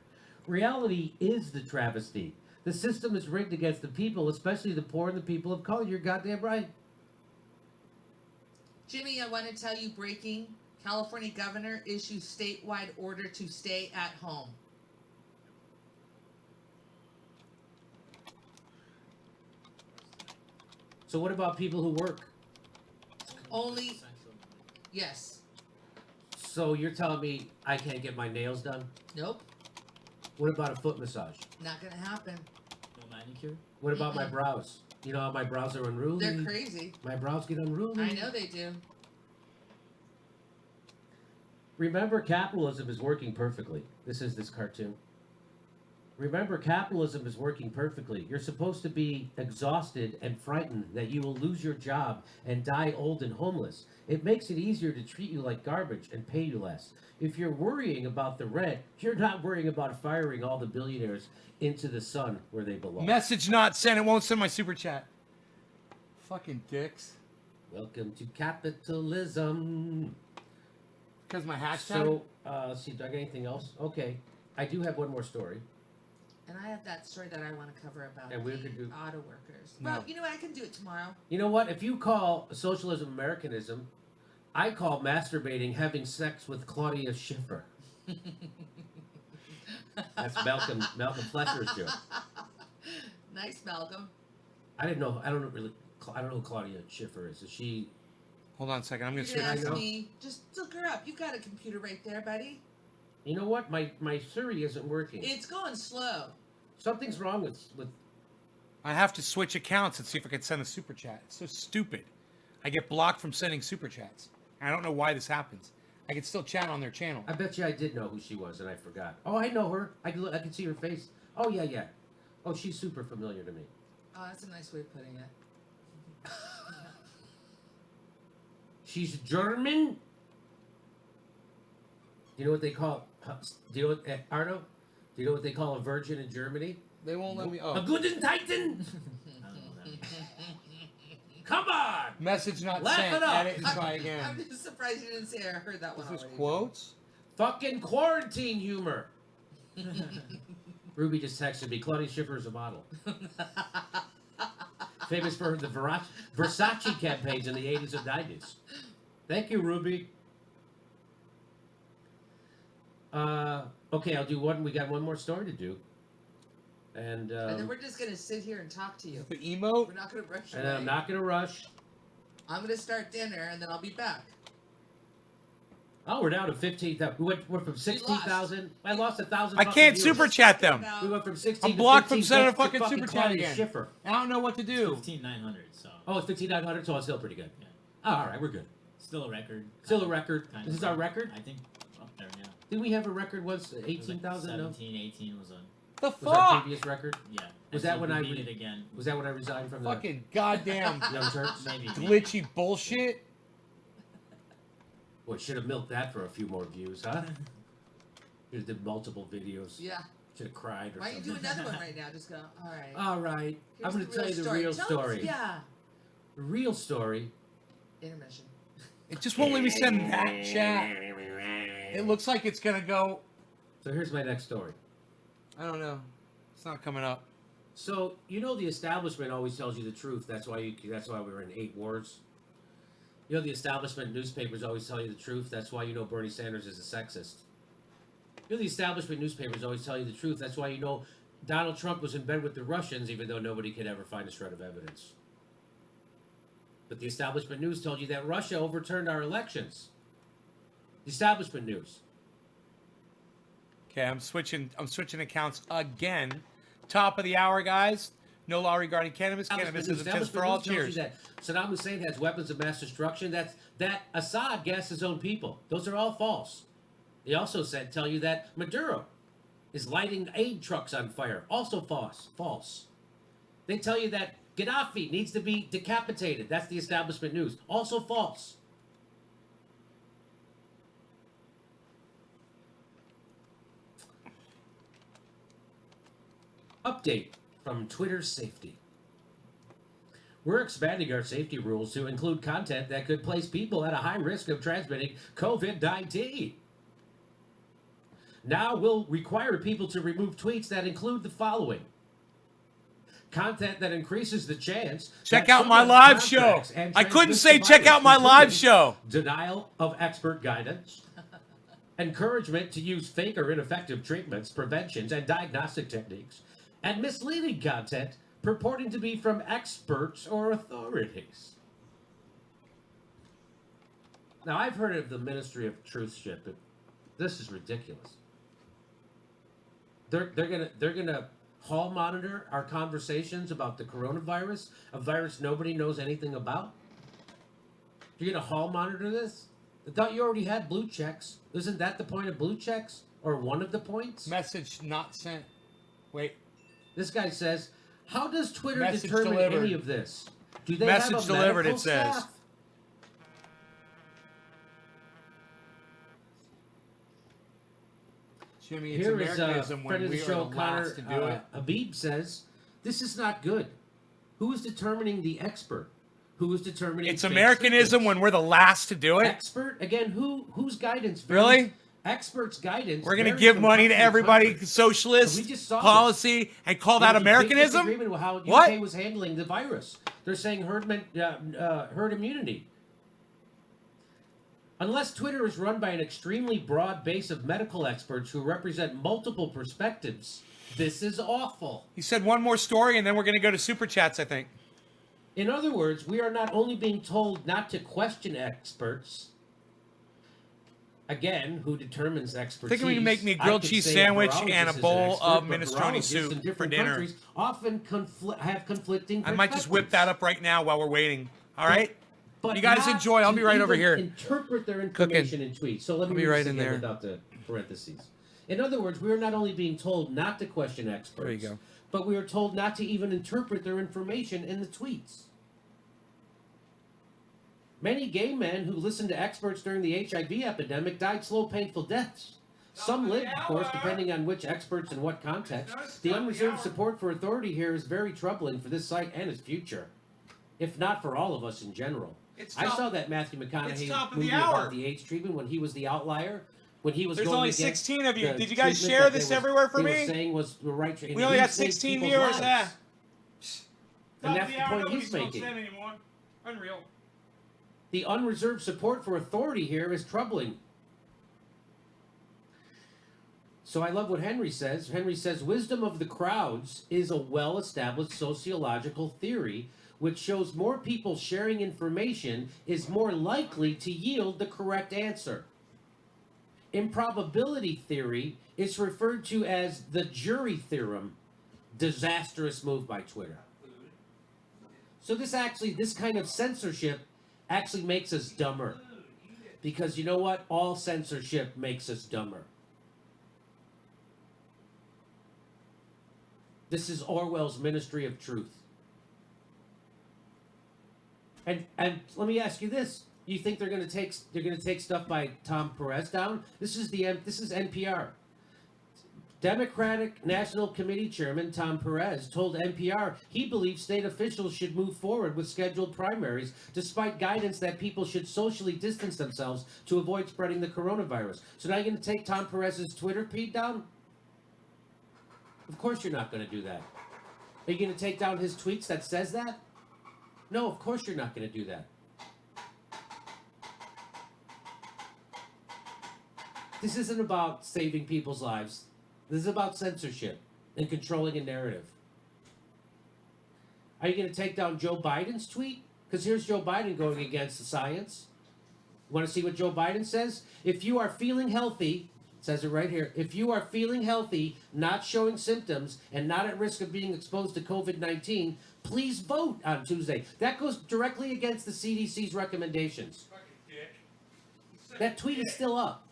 S6: Reality is the travesty. The system is rigged against the people, especially the poor and the people of color. You're goddamn right.
S4: Jimmy, I want to tell you breaking. California governor issues statewide order to stay at home.
S6: So what about people who work?
S4: Only, yes.
S6: So you're telling me I can't get my nails done?
S4: Nope.
S6: What about a foot massage?
S4: Not going to happen.
S5: No manicure?
S6: What about my brows? You know how my brows are unruly?
S4: They're crazy.
S6: My brows get unruly.
S4: I know they do.
S6: Remember, capitalism is working perfectly. This is this cartoon. Remember, capitalism is working perfectly. You're supposed to be exhausted and frightened that you will lose your job and die old and homeless. It makes it easier to treat you like garbage and pay you less. If you're worrying about the rent, you're not worrying about firing all the billionaires into the sun where they belong.
S1: Message not sent. It won't send my super chat. Fucking dicks.
S6: Welcome to capitalism.
S1: Because my hashtag.
S6: So, let's see, do I got anything else? Okay. I do have one more story.
S4: And I have that story that I want to cover about
S6: And we
S4: the
S6: could do-
S4: auto workers.
S1: No.
S4: Well, you know what? I can do it tomorrow.
S6: You know what? If you call socialism Americanism, I call masturbating having sex with Claudia Schiffer. That's Malcolm Fletcher's joke.
S4: Nice, Malcolm.
S6: I don't know who Claudia Schiffer is. Is she?
S1: Hold on a second. I'm going to
S4: You can
S1: switch.
S4: ask
S6: know.
S4: me. Just look her up. You've got a computer right there, buddy.
S6: You know what? My Siri isn't working.
S4: It's going slow.
S6: Something's wrong with.
S1: I have to switch accounts and see if I can send a super chat. It's so stupid. I get blocked from sending super chats. I don't know why this happens. I can still chat on their channel.
S6: I bet you I did know who she was and I forgot. Oh, I know her. I can see her face. Oh yeah. Oh, she's super familiar to me.
S4: Oh, that's a nice way of putting it.
S6: She's German. Do you know what they call? Do you know what, Arno? Do you know what they call a virgin in Germany?
S1: They won't let me.
S6: A
S1: Oh.
S6: guten Titan.
S5: I don't know what that means.
S6: Come on.
S1: Message not
S6: Laugh
S1: sent.
S6: it up.
S1: Edit and try again.
S4: I'm just surprised you didn't say I heard that
S1: Is
S4: one
S1: this
S4: already.
S1: quotes?
S6: Fucking quarantine humor. Ruby just texted me. Claudia Schiffer is a model. Famous for the Versace campaigns in the 80s and 90s. Thank you, Ruby. Okay, I'll do one. We got one more story to do. And
S4: And then we're just going to sit here and talk to you.
S1: The emote?
S4: We're not going to rush
S6: and
S4: away.
S6: I'm not going to rush.
S4: I'm going to start dinner, and then I'll be back.
S6: Oh, we're down to 15,000. We're from 16,000. I lost 1,000.
S1: I can't super chat them.
S6: We went from 16
S1: I'm
S6: to
S1: blocked from
S6: 15
S1: sending a
S6: to
S1: fucking super chat
S6: Claudia
S1: again.
S6: Schiffer.
S1: I don't know what to do.
S5: 15,900, so
S6: Oh, it's 5,900, so it's still pretty good.
S5: Yeah.
S6: Oh, all right, we're good.
S5: still a record.
S6: Still a record.
S5: Kind
S6: This
S5: of
S6: is our record?
S5: I think up there, yeah.
S6: Didn't we have a record once?
S5: It was like
S6: 18,000? No?
S5: 17, 18 was a
S1: The
S6: Was our
S1: fuck?
S6: previous record?
S5: yeah.
S6: Was that
S5: so
S6: when
S5: we
S6: I
S5: beat
S6: re-
S5: it again?
S6: Was that when I resigned from the
S1: Fucking goddamn
S6: Young Turks?
S5: Maybe
S1: glitchy bullshit.
S6: Boy, should have milked that for a few more views, huh? Should have did multiple videos.
S4: Yeah.
S6: Should have cried or
S4: Why don't you
S6: something.
S4: do another one right now? Just go, all right.
S6: All right. I'm
S4: Here's
S6: going to tell you the real
S4: Tell us-
S6: story.
S4: yeah.
S6: The real story.
S4: Intermission.
S1: It just won't let me send that chat. It looks like it's gonna go.
S6: So here's my next story.
S1: I don't know. It's not coming up.
S6: So the establishment always tells you the truth. That's why we're in 8 wars. The establishment newspapers always tell you the truth. That's why Bernie Sanders is a sexist. The establishment newspapers always tell you the truth. That's why Donald Trump was in bed with the Russians, even though nobody could ever find a shred of evidence. But the establishment news told you that Russia overturned our elections. The establishment news.
S1: Okay, I'm switching accounts again. Top of the hour, guys. No law regarding cannabis. Cannabis is a test for all. Cheers.
S6: That Saddam Hussein has weapons of mass destruction. That Assad gassed his own people. Those are all false. They also tell you that Maduro is lighting aid trucks on fire. Also false. False. They tell you that Gaddafi needs to be decapitated. That's the establishment news. Also false. Update from Twitter safety. We're expanding our safety rules to include content that could place people at a high risk of transmitting COVID-19. Now we'll require people to remove tweets that include the following. Content that increases the chance.
S1: Check out my live show. I couldn't say check out my live show.
S6: Denial of expert guidance. Encouragement to use fake or ineffective treatments, preventions, and diagnostic techniques. And misleading content purporting to be from experts or authorities. Now, I've heard of the Ministry of Truth shit, but this is ridiculous. They're gonna hall monitor our conversations about the coronavirus, a virus nobody knows anything about. You're gonna hall monitor this? I thought you already had blue checks. Isn't that the point of blue checks, or one of the points?
S1: Message not sent. Wait.
S6: This guy says, "How does Twitter
S1: Message
S6: determine
S1: delivered.
S6: any of this? Do they
S1: Message
S6: have a
S1: delivered,
S6: medical
S1: it says.
S6: staff?"
S1: Jimmy, it's
S6: Here is
S1: Americanism
S6: friend
S1: when
S6: of the
S1: we
S6: show,
S1: are the last to do
S6: Connor
S1: it.
S6: Habib says, "This is not good. Who is determining the expert? Who is determining?"
S1: It's
S6: fake
S1: Americanism
S6: symptoms?
S1: when we're the last to do it.
S6: Expert again. Whose guidance?
S1: Really?
S6: Experts' guidance.
S1: We're going to
S6: varies
S1: give
S6: from
S1: money to
S6: country
S1: everybody,
S6: country.
S1: socialist
S6: We just saw this.
S1: policy, and call that
S6: There's a big
S1: Americanism?
S6: disagreement with how
S1: What?
S6: UK was handling the virus. They're saying herd immunity. Unless Twitter is run by an extremely broad base of medical experts who represent multiple perspectives, this is awful.
S1: He said one more story, and then we're going to go to Super Chats, I think.
S6: In other words, we are not only being told not to question experts. Again, who determines expertise?
S1: Think we can make me a
S6: I
S1: grilled
S6: could
S1: cheese
S6: say
S1: sandwich
S6: virologist
S1: and a
S6: is an
S1: bowl
S6: expert,
S1: of
S6: but
S1: minestrone
S6: virologists in
S1: soup for
S6: different
S1: dinner.
S6: countries often have conflicting
S1: I might just whip that up right now while we're waiting. All right?
S6: But
S1: You guys
S6: not
S1: enjoy. I'll
S6: to
S1: be right over
S6: even
S1: here.
S6: Interpret their information in tweets. So let me
S1: I'll be
S6: read
S1: right
S6: this
S1: in
S6: again
S1: there.
S6: without the parentheses. In other words, we are not only being told not to question experts,
S1: There you go.
S6: but we are told not to even interpret their information in the tweets. Many gay men who listened to experts during the HIV epidemic died slow, painful deaths. Some lived, of course, depending on which experts and what context. The unreserved support for authority here is very troubling for this site and its future, if not for all of us in general. I saw that Matthew McConaughey movie about the AIDS treatment when he was the outlier. When he was
S1: There's
S6: going
S1: only
S6: against
S1: 16 of you.
S6: the
S1: Did you guys
S6: treatment
S1: share
S6: that
S1: this
S6: they
S1: everywhere for
S6: they
S1: me?
S6: were saying was the right treatment.
S1: We only
S6: He
S1: got
S6: saved
S1: 16
S6: people's
S1: viewers.
S6: lives.
S1: Top
S6: And
S1: of
S6: that's
S1: the
S6: the
S1: hour,
S6: point
S1: nobody
S6: he's
S1: smokes
S6: making.
S1: them anymore. Unreal.
S6: The unreserved support for authority here is troubling. So I love what Henry says. Henry says, wisdom of the crowds is a well-established sociological theory which shows more people sharing information is more likely to yield the correct answer. Improbability theory is referred to as the jury theorem. Disastrous move by Twitter. So this kind of censorship actually makes us dumber. Because you know what? All censorship makes us dumber. This is Orwell's Ministry of Truth. And let me ask you this: you think they're going to take stuff by Tom Perez down? This is NPR. Democratic National Committee Chairman Tom Perez told NPR he believes state officials should move forward with scheduled primaries despite guidance that people should socially distance themselves to avoid spreading the coronavirus. So now you're going to take Tom Perez's Twitter feed down? Of course you're not going to do that. Are you going to take down his tweets that says that? No, of course you're not going to do that. This isn't about saving people's lives. This is about censorship and controlling a narrative. Are you going to take down Joe Biden's tweet? Because here's Joe Biden going against the science. You want to see what Joe Biden says? If you are feeling healthy, it says it right here, if you are feeling healthy, not showing symptoms, and not at risk of being exposed to COVID-19, please vote on Tuesday. That goes directly against the CDC's recommendations. That tweet is still up.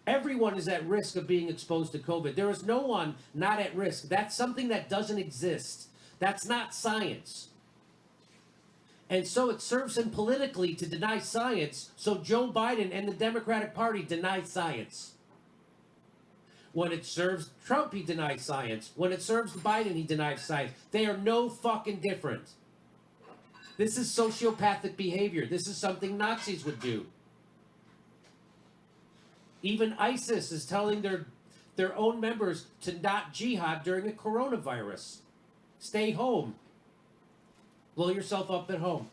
S6: Everyone is at risk of being exposed to COVID. There is no one not at risk. That's something that doesn't exist. That's not science. And so it serves him politically to deny science, so Joe Biden and the Democratic Party deny science. When it serves Trump, he denies science. When it serves Biden, he denies science. They are no fucking different. This is sociopathic behavior. This is something Nazis would do. Even ISIS is telling their own members to not jihad during the coronavirus. Stay home. Blow yourself up at home.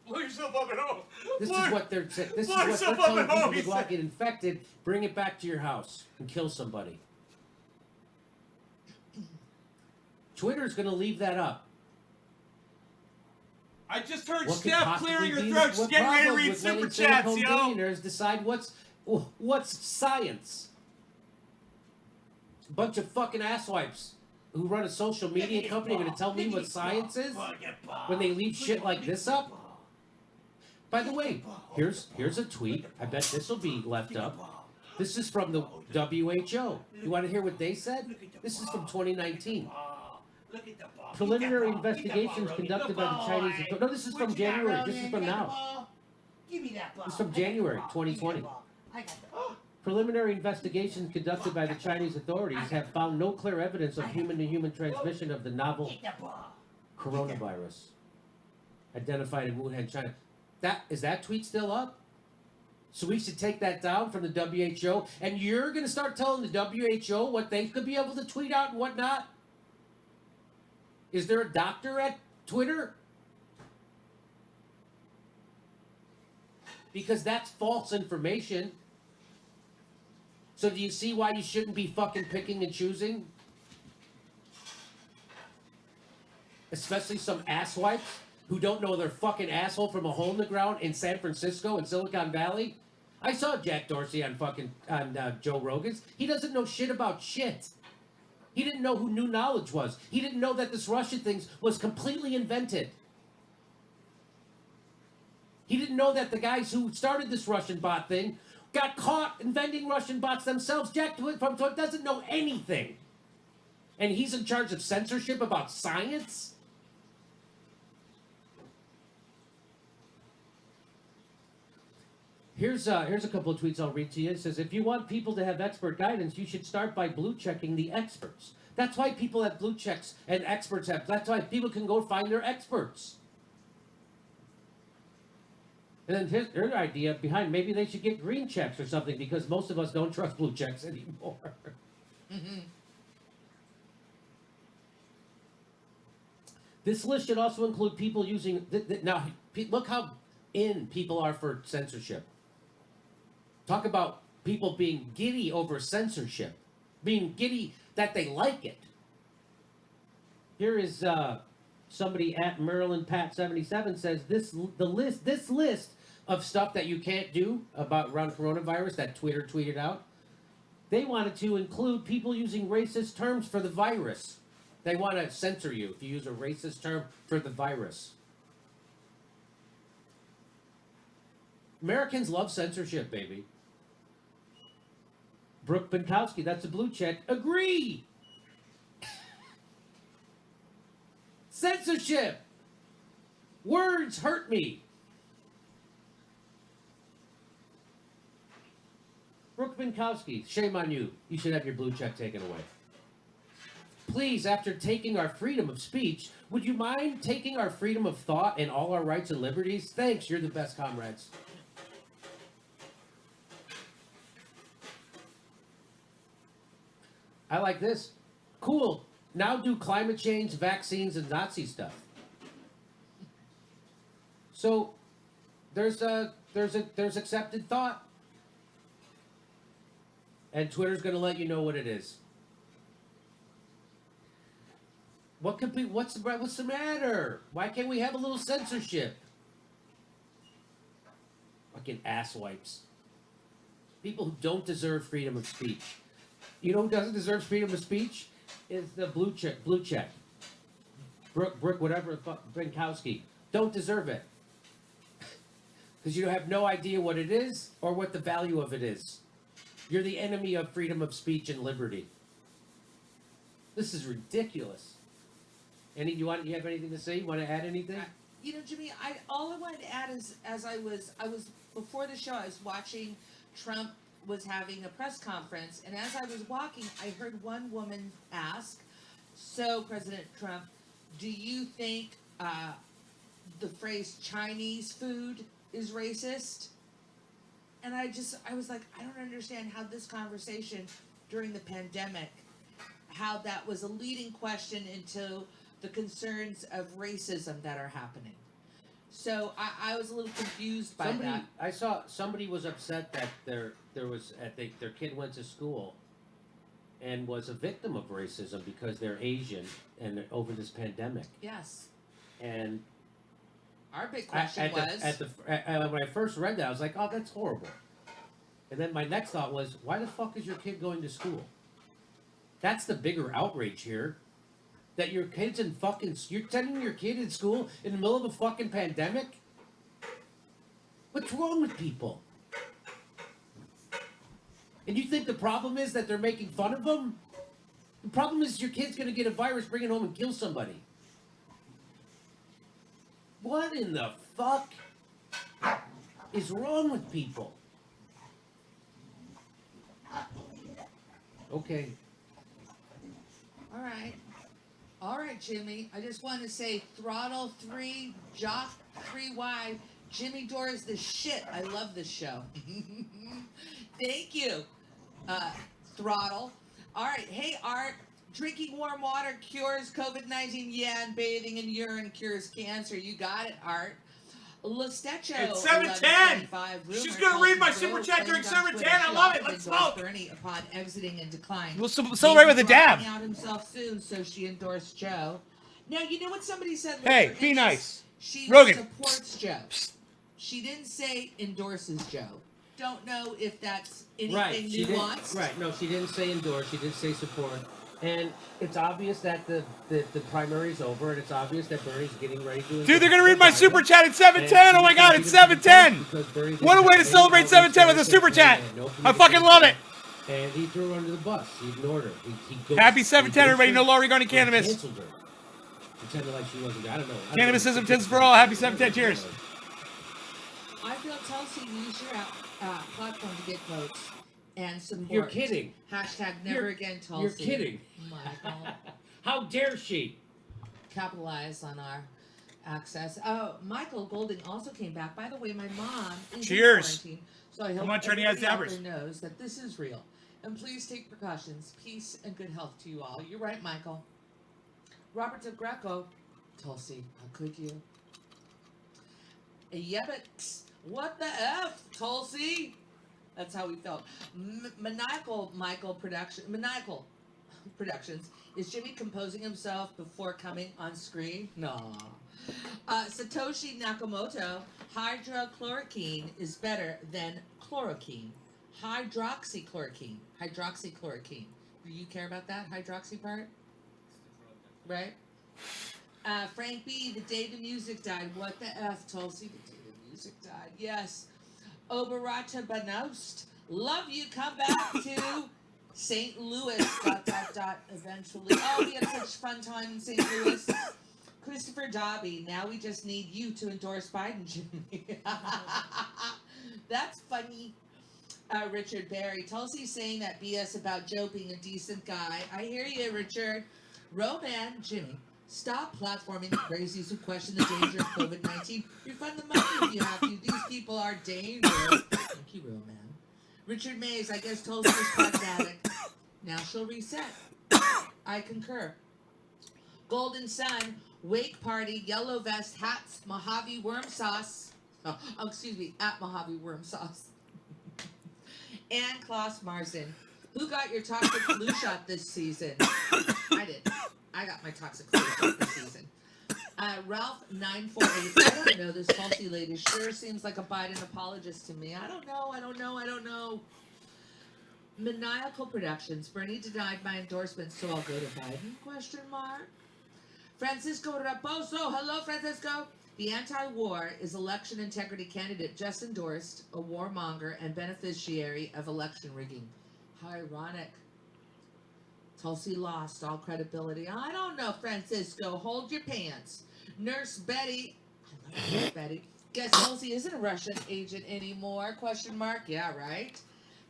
S1: Blow yourself up at home.
S6: This is what they're saying. This is
S1: Blow
S6: what they're
S1: yourself up
S6: telling
S1: at home,
S6: people
S1: he
S6: to go out
S1: said.
S6: get infected, bring it back to your house, and kill somebody. Twitter's going to leave that up.
S1: I just heard
S6: What could
S1: Steph
S6: possibly
S1: clearing her
S6: be
S1: throat.
S6: the
S1: She's getting ready to
S6: problem
S1: read
S6: with
S1: super
S6: letting
S1: chats,
S6: stay-at-home
S1: yo.
S6: billionaires decide what's science. A bunch of fucking asswipes who run a social media company are going to tell me what science is when they leave shit like this up? By the way, here's a tweet. I bet this will be left up. This is from the WHO. You want to hear what they said? This is from 2019. Preliminary investigations conducted by the Chinese. No, this is from January. This is from now.
S8: Give me that ball.
S6: This is from January
S8: I got the ball. Give me
S6: 2020.
S8: that ball. I got the ball.
S6: Preliminary investigations conducted by the Chinese authorities have found no clear evidence of human-to-human transmission of the novel
S8: Get the ball.
S6: coronavirus identified in Wuhan, China. Is that tweet still up? So we should take that down from the WHO, and you're going to start telling the WHO what they could be able to tweet out and whatnot? Is there a doctor at Twitter? Because that's false information. So do you see why you shouldn't be fucking picking and choosing? Especially some asswipes who don't know their fucking asshole from a hole in the ground in San Francisco in Silicon Valley. I saw Jack Dorsey on Joe Rogan's. He doesn't know shit about shit. He didn't know who New Knowledge was. He didn't know that this Russia thing was completely invented. He didn't know that the guys who started this Russian bot thing got caught inventing Russian bots themselves. Jack from doesn't know anything. And he's in charge of censorship about science? Here's a couple of tweets I'll read to you. It says, if you want people to have expert guidance, you should start by blue checking the experts. That's why people have blue checks and experts have. That's why people can go find their experts. And then here's their idea behind, maybe they should get green checks or something, because most of us don't trust blue checks anymore. This list should also include people using... Now, look how in people are for censorship. Talk about people being giddy over censorship. Being giddy that they like it. Here is somebody at Maryland Pat 77 says this list of stuff that you can't do around coronavirus that Twitter tweeted out. They wanted to include people using racist terms for the virus. They want to censor you if you use a racist term for the virus. Americans love censorship, baby. Brooke Binkowski, that's a blue check. Agree! Censorship! Words hurt me. Brooke Binkowski, shame on you. You should have your blue check taken away. Please, after taking our freedom of speech, would you mind taking our freedom of thought and all our rights and liberties? Thanks, you're the best comrades. I like this. Cool. Now do climate change, vaccines, and Nazi stuff. So there's accepted thought. And Twitter's gonna let you know what it is. What's the matter? Why can't we have a little censorship? Fucking asswipes. People who don't deserve freedom of speech. You know who doesn't deserve freedom of speech? Is the blue check. Brooke, whatever, Binkowski. Don't deserve it. Because you have no idea what it is or what the value of it is. You're the enemy of freedom of speech and liberty. This is ridiculous. You have anything to say? You want to add anything?
S4: You know, Jimmy, all I wanted to add is, as I was before the show, I was watching Trump was having a press conference, and as I was walking, I heard one woman ask, "So, President Trump, do you think the phrase Chinese food is racist?" And I was like, I don't understand how this conversation during the pandemic, how that was a leading question into the concerns of racism that are happening. So I was a little confused by that.
S6: I saw somebody was upset that their kid went to school and was a victim of racism because they're Asian and over this pandemic.
S4: Yes.
S6: And
S4: our big question
S6: when I first read that, I was like, oh, that's horrible. And then my next thought was, why the fuck is your kid going to school? That's the bigger outrage here. That your kid's you're sending your kid in school in the middle of a fucking pandemic? What's wrong with people? And you think the problem is that they're making fun of them? The problem is your kid's gonna get a virus, bring it home, and kill somebody. What in the fuck is wrong with people? Okay.
S4: All right, Jimmy. I just want to say Throttle 3, Jock 3Y, Jimmy Dore is the shit. I love this show. Thank you, Throttle. All right. Hey, Art. Drinking warm water cures COVID-19. Yeah, and bathing in urine cures cancer. You got it, Art. Lestecho.
S1: It's 7:10. She's gonna read my super chat during 7:10. I love it. Let's smoke.
S4: Bernie upon exiting and decline.
S1: We'll celebrate with a dab.
S4: Out himself soon, so she endorsed Joe. Now you know what somebody said.
S1: Hey, be nice.
S4: She
S1: Rogan
S4: supports Joe. She didn't say endorses Joe. Don't know if that's anything nuanced.
S6: No, she didn't say endorse. She did say support. And it's obvious that the primary's over, and it's obvious that Bernie's getting ready to...
S1: Dude, they're going to read my super chat at 7:10. Oh my god, it's 7:10. What a way to celebrate 7:10 with a super chat. I fucking love it.
S6: And he threw her under the bus. He ignored her.
S1: Happy 7:10, everybody. No law regarding cannabis.
S6: Canceled her. Pretended like she wasn't... I don't know.
S1: Cannabisism tends for all. Happy 7:10. Cheers.
S4: I feel Tulsi use your platform to get votes and support.
S6: You're kidding.
S4: Hashtag never again Tulsi.
S6: You're kidding.
S4: Michael.
S6: How dare she?
S4: Capitalize on our access. Oh, Michael Golding also came back. By the way, my mom is
S1: Cheers.
S4: in quarantine, so I hope
S1: Come on, Trendy
S4: everybody out
S1: Dabbers.
S4: there knows that this is real. And please take precautions. Peace and good health to you all. You're right, Michael. Robert De Greco. Tulsi, how could you? Yebix. What the F, Tulsi? That's how we felt. Maniacal Productions. Is Jimmy composing himself before coming on screen? No. Satoshi Nakamoto. Hydrochloroquine is better than chloroquine. Hydroxychloroquine. Do you care about that hydroxy part? Right? Frank B. The day the music died. What the F, Tulsi? The day the music died. Yes. Oberata Banost. Love you. Come back to St. Louis. ... Eventually. Oh, we had such fun time in St. Louis. Christopher Dobby. Now we just need you to endorse Biden, Jimmy. That's funny. Richard Berry. Tulsi's saying that BS about Joe being a decent guy. I hear you, Richard. Roman, Jimmy, stop platforming the crazies who question the danger of COVID-19. Refund the money if you have to. These people are dangerous. Thank you, Roman. Richard Mays, I guess Tulsi is pragmatic. Now she'll reset. I concur. Golden Sun, wake party, yellow vest, hats, Mojave worm sauce. Oh, excuse me, at Mojave worm sauce. And Klaus Marsden, who got your toxic flu shot this season? I did. I got my toxic flu shot this season. Ralph 948. I don't know. This Tulsi lady sure seems like a Biden apologist to me. I don't know. Maniacal Productions. Bernie denied my endorsement, so I'll go to Biden? Question mark. Francisco Raposo. Hello, Francisco. The anti-war is election integrity candidate just endorsed a warmonger and beneficiary of election rigging. How ironic. Tulsi lost all credibility. I don't know, Francisco. Hold your pants. Nurse Betty. I love Nurse Betty. Guess Tulsi isn't a Russian agent anymore? Question mark. Yeah, right.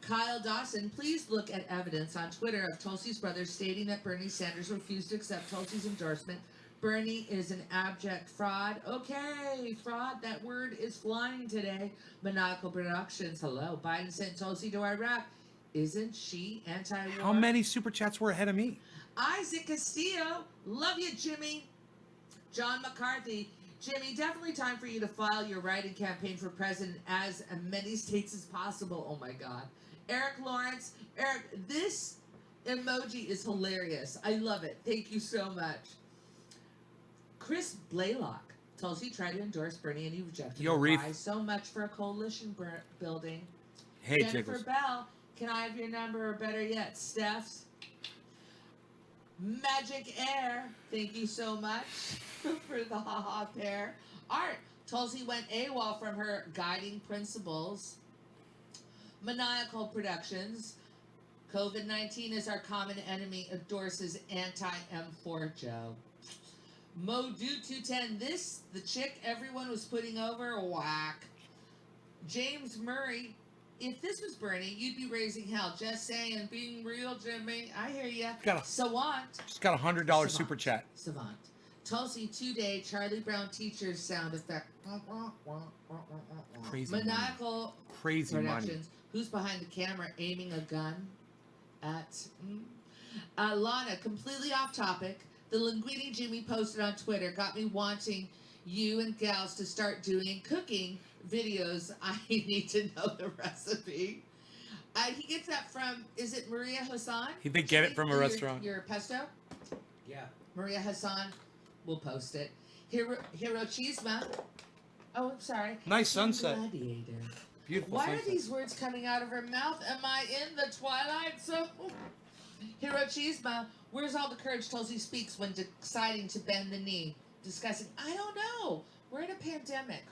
S4: Kyle Dawson, please look at evidence on Twitter of Tulsi's brother stating that Bernie Sanders refused to accept Tulsi's endorsement. Bernie is an abject fraud. Okay, fraud, that word is flying today. Maniacal Productions, hello. Biden sent Tulsi to Iraq. Isn't she anti-war?
S1: How many super chats were ahead of me?
S4: Isaac Castillo, love you, Jimmy. John McCarthy, Jimmy, definitely time for you to file your write-in campaign for president as many states as possible. Oh my God. Eric Lawrence, Eric, this emoji is hilarious. I love it. Thank you so much. Chris Blaylock, Tulsi tried to endorse Bernie and he rejected
S1: Yo,
S4: it.
S1: Reef.
S4: Why so much for a coalition building?
S1: Hey,
S4: Jennifer
S1: Jiggles.
S4: Bell, can I have your number, or better yet, Steph's? Magic Air, thank you so much for the haha pair. Art, Tulsi went AWOL from her guiding principles. Maniacal Productions, COVID-19 is our common enemy, endorses anti-M4 Joe. Modu210, this, the chick everyone was putting over, whack. James Murray, if this was Bernie, you'd be raising hell. Just saying, being real, Jimmy. I hear ya. Savant.
S1: Just got $100 super chat.
S4: Savant. Tulsi today, Charlie Brown teacher's sound effect.
S1: Crazy
S4: Maniacal
S1: money. Crazy
S4: Productions.
S1: money.
S4: Who's behind the camera aiming a gun at? Lana, completely off topic. The Linguini Jimmy posted on Twitter got me wanting you and gals to start doing cooking videos. I need to know the recipe. He gets that from, is it Maria Hassan?
S1: He did get it from a
S4: Your-
S1: restaurant.
S4: Your pesto?
S6: Yeah.
S4: Maria Hassan will post it. Hirochisma. Oh, I'm sorry.
S1: Nice sunset.
S4: Gladiator.
S1: Beautiful
S4: Why
S1: sunset.
S4: are these words coming out of her mouth? Am I in the twilight zone? Hirochisma, where's all the courage Tulsi speaks when deciding to bend the knee? Discussing, I don't know. We're in a pandemic.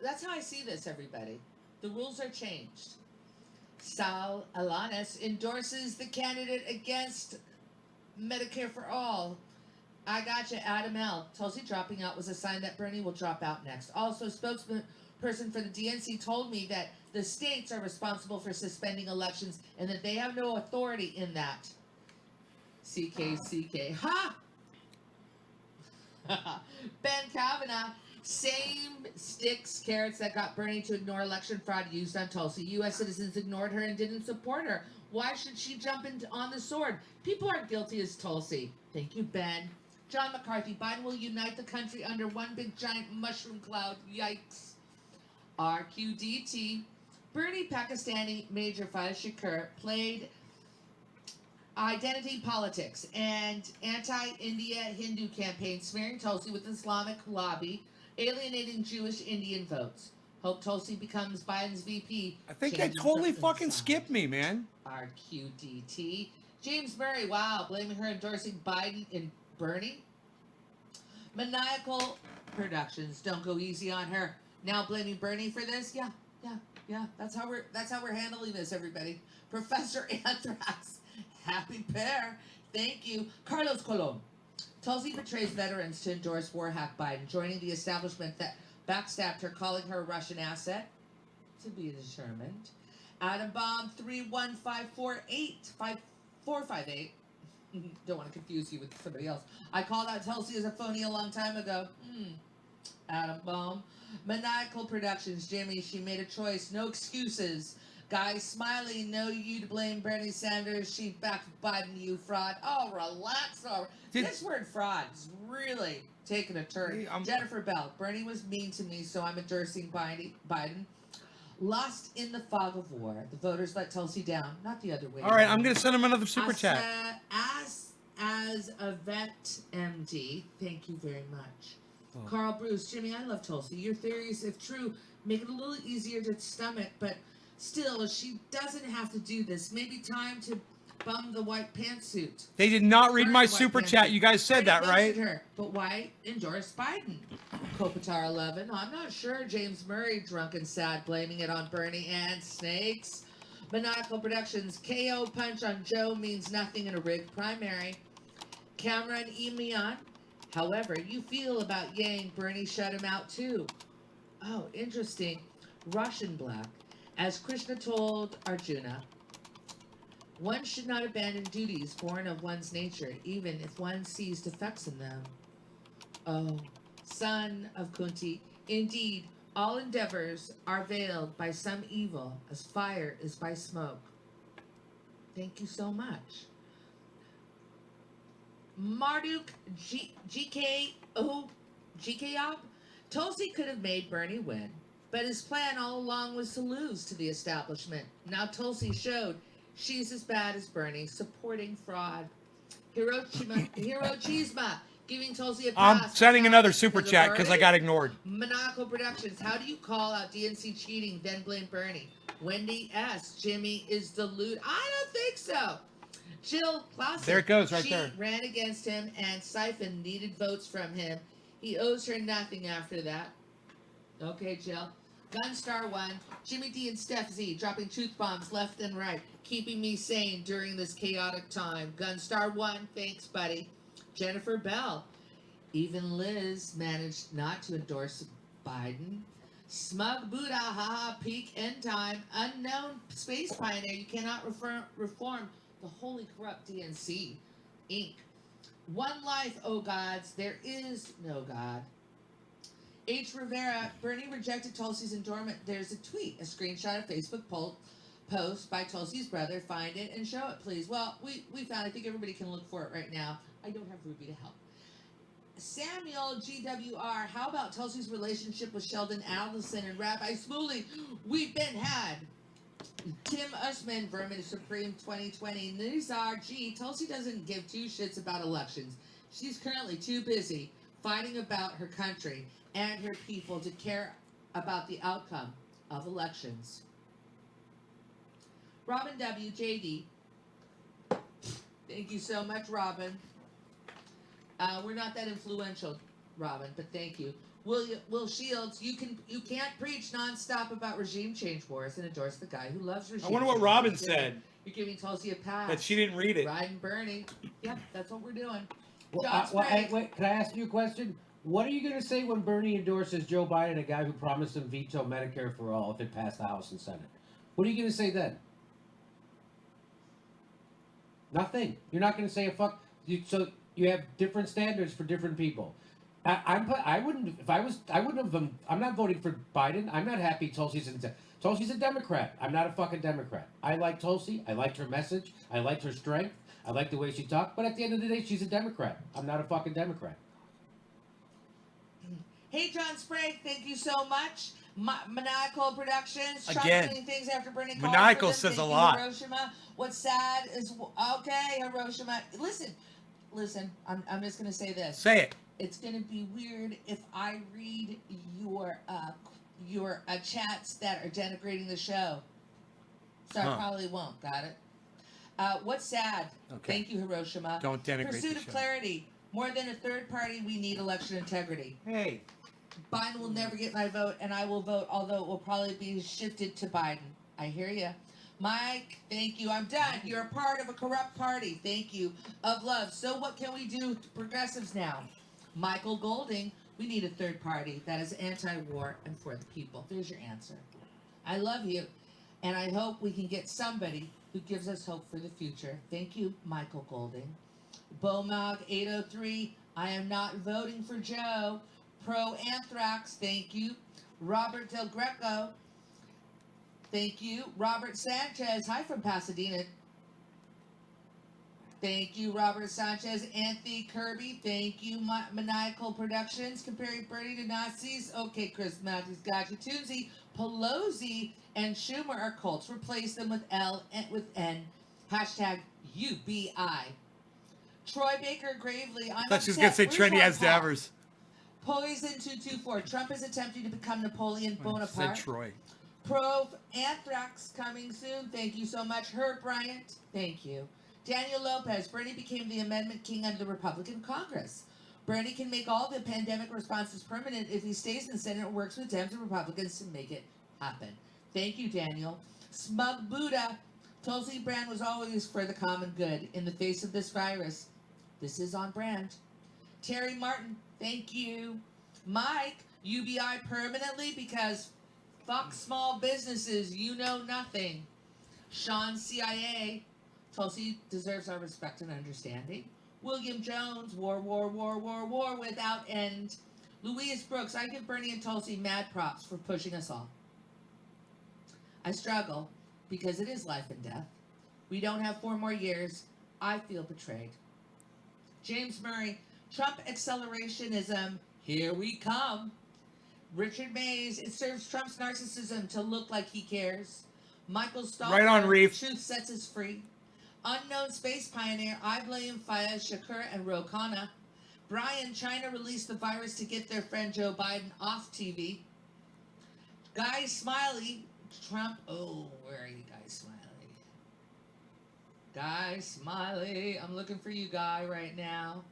S4: That's how I see this, everybody. The rules are changed. Sal Alanis endorses the candidate against Medicare for All. I gotcha, Adam L. Tulsi dropping out was a sign that Bernie will drop out next. Also, spokesperson for the DNC told me that the states are responsible for suspending elections and that they have no authority in that. CK. Ha! Ben Kavanaugh, same sticks, carrots that got Bernie to ignore election fraud used on Tulsi. U.S. citizens ignored her and didn't support her. Why should she jump on the sword? People aren't guilty as Tulsi. Thank you, Ben. John McCarthy, Biden will unite the country under one big giant mushroom cloud. Yikes. RQDT. Bernie Pakistani Major Faiz Shakur played identity politics and anti-India Hindu campaign, smearing Tulsi with Islamic lobby, alienating Jewish Indian votes. Hope Tulsi becomes Biden's VP.
S1: I think they
S4: Changes
S1: totally
S4: from
S1: fucking
S4: inside.
S1: skipped me, man.
S4: RQDT. James Murray, wow, blaming her endorsing Biden and Bernie. Maniacal Productions, don't go easy on her. Now blaming Bernie for this? Yeah. That's how we're handling this, everybody. Professor Anthrax, happy pair. Thank you. Carlos Colon. Tulsi betrays veterans to endorse war hack Biden, joining the establishment that backstabbed her, calling her a Russian asset. to be determined. Atom Bomb 315485458. Don't want to confuse you with somebody else. I called out Tulsi as a phony a long time ago. Atom Bomb. Maniacal Productions. Jimmy, she made a choice. No excuses. Guy Smiley, no you to blame Bernie Sanders. She backed Biden, you fraud. Oh, relax. This word fraud is really taking a turn.
S1: Hey,
S4: Jennifer Bell, Bernie was mean to me, so I'm endorsing Biden. Lost in the fog of war. The voters let Tulsi down, not the other way.
S1: All right, I'm going to send him another super chat.
S4: As a vet MD, thank you very much. Carl Bruce, Jimmy, I love Tulsi. Your theories, if true, make it a little easier to stomach, but still, she doesn't have to do this. Maybe time to bum the white pantsuit.
S1: They did not read
S4: Burn
S1: my
S4: the white
S1: super chat.
S4: pantsuit.
S1: You guys said that,
S4: Bernie
S1: right?
S4: voted her, but why endorse Biden? Kopitar 11, I'm not sure. James Murray, drunken sad, blaming it on Bernie and snakes. Maniacal Productions, KO punch on Joe means nothing in a rigged primary. Cameron Emion, however you feel about Yang, Bernie shut him out too. Oh, interesting. Russian Black. As Krishna told Arjuna, one should not abandon duties born of one's nature, even if one sees defects in them. Oh, son of Kunti, indeed, all endeavors are veiled by some evil, as fire is by smoke. Thank you so much. Marduk GKOP, Tulsi could have made Bernie win, but his plan all along was to lose to the establishment. Now Tulsi showed she's as bad as Bernie, supporting fraud. Hirochisma, giving Tulsi a pass.
S1: I'm sending another super chat because I got ignored.
S4: Maniacal Productions, how do you call out DNC cheating, then blame Bernie? Wendy S, Jimmy is deluded. I don't think so. Jill Clausen,
S1: There it goes, right
S4: she
S1: there.
S4: ran against him and siphoned needed votes from him. He owes her nothing after that. Okay, Jill. Gunstar 1, Jimmy D and Steph Z dropping truth bombs left and right, keeping me sane during this chaotic time. Gunstar 1, thanks, buddy. Jennifer Bell, even Liz managed not to endorse Biden. Smug Buddha, haha, peak end time, unknown space pioneer. You cannot reform the wholly corrupt DNC, Inc. One life, oh gods, there is no God. H. Rivera, Bernie rejected Tulsi's endorment. There's a tweet, a screenshot of Facebook post by Tulsi's brother. Find it and show it, please. Well, we found it. I think everybody can look for it right now. I don't have Ruby to help. Samuel GWR, how about Tulsi's relationship with Sheldon Adelson and Rabbi Smooley? We've been had. Tim Usman, Vermin Supreme 2020. Nizar G, Tulsi doesn't give two shits about elections. She's currently too busy fighting about her country and her people to care about the outcome of elections. Robin W. JD, thank you so much, Robin. We're not that influential, Robin, but thank you. Will Shields, you can't preach nonstop about regime change wars and endorse the guy who loves regime
S1: I wonder what
S4: change.
S1: Robin said.
S4: You're giving Tulsi a pass.
S1: That she didn't read it.
S4: Riding Bernie. Yep, that's what we're doing.
S6: Wait, can I ask you a question? What are you going to say when Bernie endorses Joe Biden, a guy who promised him veto Medicare for all if it passed the House and Senate? What are you going to say then? Nothing. You're not going to say a fuck. So you have different standards for different people. I wouldn't have. I'm not voting for Biden. I'm not happy Tulsi's a Democrat. I'm not a fucking Democrat. I like Tulsi. I liked her message. I liked her strength. I like the way she talked. But at the end of the day, she's a Democrat. I'm not a fucking Democrat.
S4: Hey, John Sprague, thank you so much. Maniacal Productions.
S1: Again,
S4: doing things after Bernie called
S1: Maniacal
S4: for them.
S1: says
S4: Thank
S1: a
S4: you,
S1: lot.
S4: Hiroshima. What's sad is okay, Hiroshima. Listen. I'm just gonna say this.
S1: Say it.
S4: It's gonna be weird if I read your chats that are denigrating the show. So I probably won't. Got it. What's sad?
S1: Okay.
S4: Thank you, Hiroshima.
S1: Don't denigrate
S4: Pursuit
S1: the
S4: of
S1: show.
S4: clarity. More than a third party, we need election integrity.
S1: Hey.
S4: Biden will never get my vote, and I will vote, although it will probably be shifted to Biden. I hear you. Mike, thank you. I'm done. You're a part of a corrupt party. Thank you. Of love. So what can we do to progressives now? Michael Golding, we need a third party that is anti-war and for the people. There's your answer. I love you. And I hope we can get somebody who gives us hope for the future. Thank you, Michael Golding. Bomog 803, I am not voting for Joe. Pro Anthrax, thank you. Robert Del Greco, thank you. Robert Sanchez, hi from Pasadena. Thank you, Robert Sanchez. Anthony Kirby, thank you. Maniacal Productions, comparing Bernie to Nazis. Okay, Chris Matthews got you. Toonsy, Pelosi, and Schumer are cults. Replace them with L and with N. Hashtag UBI. Troy Baker Gravely, I'm
S1: That's just
S4: upset.
S1: gonna say
S4: Where's
S1: trendy
S4: Ron
S1: as
S4: Paul?
S1: Davers.
S4: Poison 224. Trump is attempting to become Napoleon
S1: Said
S4: Bonaparte.
S1: Troy.
S4: Pro Anthrax coming soon. Thank you so much. Herb Bryant. Thank you. Daniel Lopez. Bernie became the amendment king under the Republican Congress. Bernie can make all the pandemic responses permanent if he stays in the Senate and works with Dems and Republicans to make it happen. Thank you, Daniel. Smug Buddha. Tulsi Brand was always for the common good in the face of this virus. This is on brand. Terry Martin. Thank you. Mike. UBI permanently because fuck small businesses. You know nothing. Sean CIA. Tulsi deserves our respect and understanding. William Jones. War without end. Louise Brooks. I give Bernie and Tulsi mad props for pushing us all. I struggle because it is life and death. We don't have 4 more years. I feel betrayed. James Murray. Trump accelerationism. Here we come. Richard Mays. It serves Trump's narcissism to look like he cares. Michael Stalker.
S1: Right on, Reef.
S4: Truth sets us free. Unknown space pioneer. I blame Fayez Shakur and Ro Khanna. Brian. China released the virus to get their friend Joe Biden off TV. Guy Smiley. Trump. Oh, where are you, Guy Smiley? Guy Smiley. I'm looking for you, Guy, right now.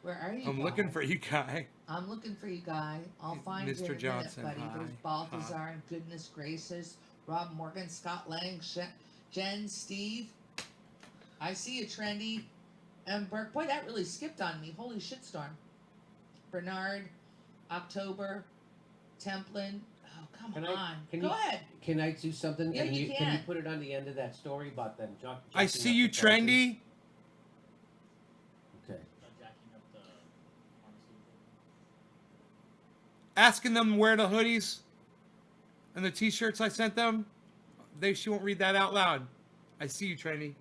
S4: Where are you?
S1: I'm
S4: Guy?
S1: looking for you, Guy.
S4: I'm looking for you, Guy. I'll find you
S1: Mr.
S4: in a minute,
S1: Johnson,
S4: buddy.
S1: hi.
S4: There's Balthazar and goodness gracious. Rob Morgan, Scott Lang, Jen, Steve. I see you, Trendy. And Burke. Boy, that really skipped on me. Holy shitstorm. Bernard, October, Templin. Oh, come on. Go ahead.
S6: Can I do something?
S4: Yeah, you
S6: Can
S4: can.
S6: you put it on the end of that story about them?
S1: I see you, Trendy.
S6: Okay.
S5: Jacking up the pharmaceutical.
S1: Asking them where the hoodies and the t-shirts I sent them. She won't read that out loud. I see you, Trendy.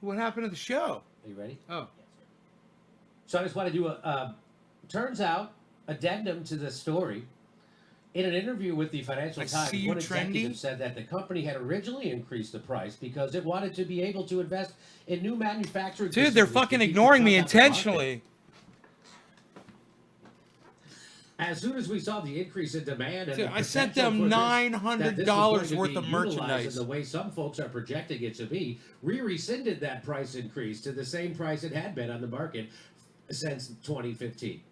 S1: What happened to the show?
S6: Are you ready?
S1: Oh.
S6: So I just want to do turns out, addendum to the story. In an interview with the Financial
S1: I
S6: Times,
S1: see you,
S6: one executive
S1: Trendy.
S6: said that the company had originally increased the price because it wanted to be able to invest in new manufacturing.
S1: Dude, they're
S6: facilities
S1: fucking
S6: to keep
S1: ignoring
S6: the
S1: me
S6: Trump out the market.
S1: intentionally.
S6: As soon as we saw the increase in demand, and
S1: Dude,
S6: the
S1: I sent
S6: potential
S1: them
S6: for that this was going
S1: $900
S6: to
S1: worth
S6: be
S1: of
S6: utilized
S1: merchandise.
S6: in the way some folks are projecting it to be, we rescinded that price increase to the same price it had been on the market since 2015.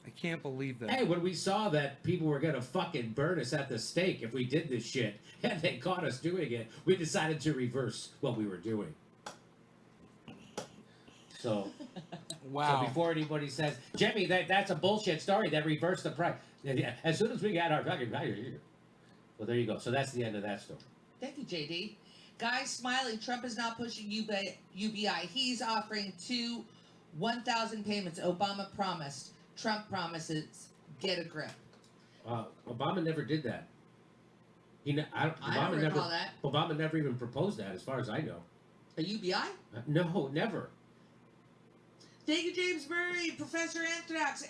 S1: I can't believe that.
S6: Hey, when we saw that people were gonna fucking burn us at the stake if we did this shit, and they caught us doing it, we decided to reverse what we were doing. So,
S1: Wow.
S6: so before anybody says, Jimmy, that's a bullshit story, that reversed the price. Yeah, as soon as we got our fucking value here. Well, there you go. So that's the end of that story.
S4: Thank you, JD. Guy Smiley, Trump is not pushing UBI. He's offering 1,000 payments. Obama promised. Trump promises. Get a grip.
S6: Obama never did that.
S4: I don't recall that.
S6: Obama never even proposed that, as far as I know.
S4: A UBI?
S6: No, never.
S4: Thank you, James Murray, Professor Anthrax,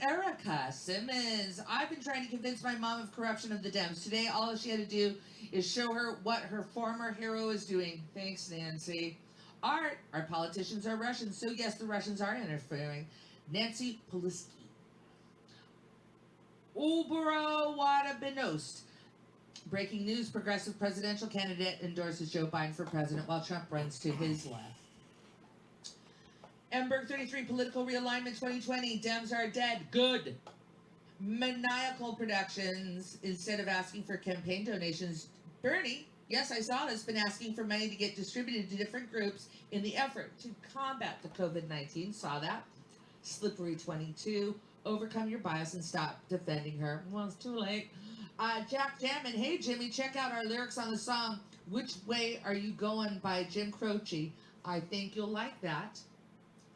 S4: Erica Simmons. I've been trying to convince my mom of corruption of the Dems. Today, all she had to do is show her what her former hero is doing. Thanks, Nancy. Art, our politicians are Russians, so yes, the Russians are interfering. Nancy Pelosi. Ubero Wadabenost. Breaking news, progressive presidential candidate endorses Joe Biden for president while Trump runs to his left. Emberg 33, political realignment 2020. Dems are dead. Good. Maniacal Productions. Instead of asking for campaign donations, Bernie, yes, I saw this, been asking for money to get distributed to different groups in the effort to combat the COVID-19. Saw that. Slippery 22. Overcome your bias and stop defending her. Well, it's too late. Jack Damon. Hey, Jimmy, check out our lyrics on the song Which Way Are You Going by Jim Croce. I think you'll like that.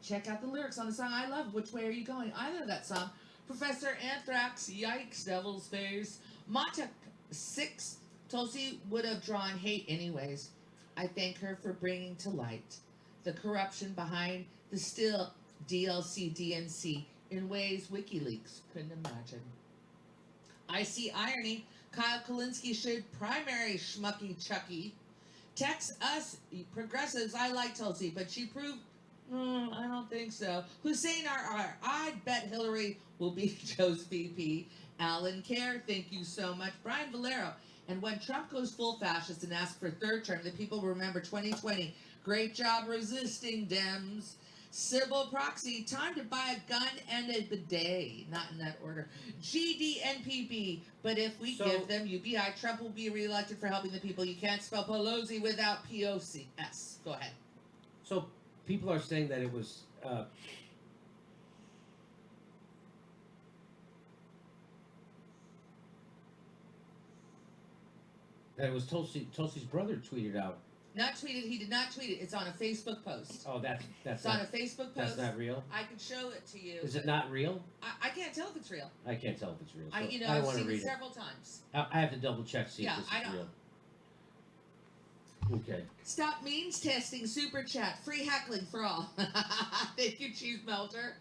S4: Check out the lyrics on the song I love. Which Way Are You Going? I love that song. Professor Anthrax. Yikes, Devil's Face. Montauk 6. Tulsi would have drawn hate anyways. I thank her for bringing to light the corruption behind the still DLC DNC in ways WikiLeaks couldn't imagine. I see irony. Kyle Kalinske should primary Schmucky Chucky. Text us progressives. I like Tulsi, but she proved I don't think so. Hussein RR. I'd bet Hillary will be Joe's VP. Alan Kerr. Thank you so much. Brian Valero. And when Trump goes full fascist and asks for third term, the people will remember 2020. Great job resisting, Dems. Civil proxy, time to buy a gun and a bidet. Not in that order. GDNPB, but if we give them UBI, Trump will be reelected for helping the people. You can't spell Pelosi without POCS. Go ahead.
S6: So people are saying that it was Tulsi's brother tweeted out.
S4: Not tweeted. He did not tweet it. It's on a Facebook post.
S6: Oh, that's
S4: It's
S6: not,
S4: on a Facebook post.
S6: that's not real.
S4: I can show it to you.
S6: Is it not real?
S4: I can't tell if it's real.
S6: I can't tell if it's real. So
S4: I
S6: don't
S4: I've
S6: want to
S4: seen
S6: read
S4: it
S6: it.
S4: several times.
S6: I have to double check to see
S4: Yeah,
S6: if this
S4: I
S6: is
S4: don't-
S6: real. Okay.
S4: Stop means testing. Super chat. Free heckling for all. Thank you, Cheese Melter.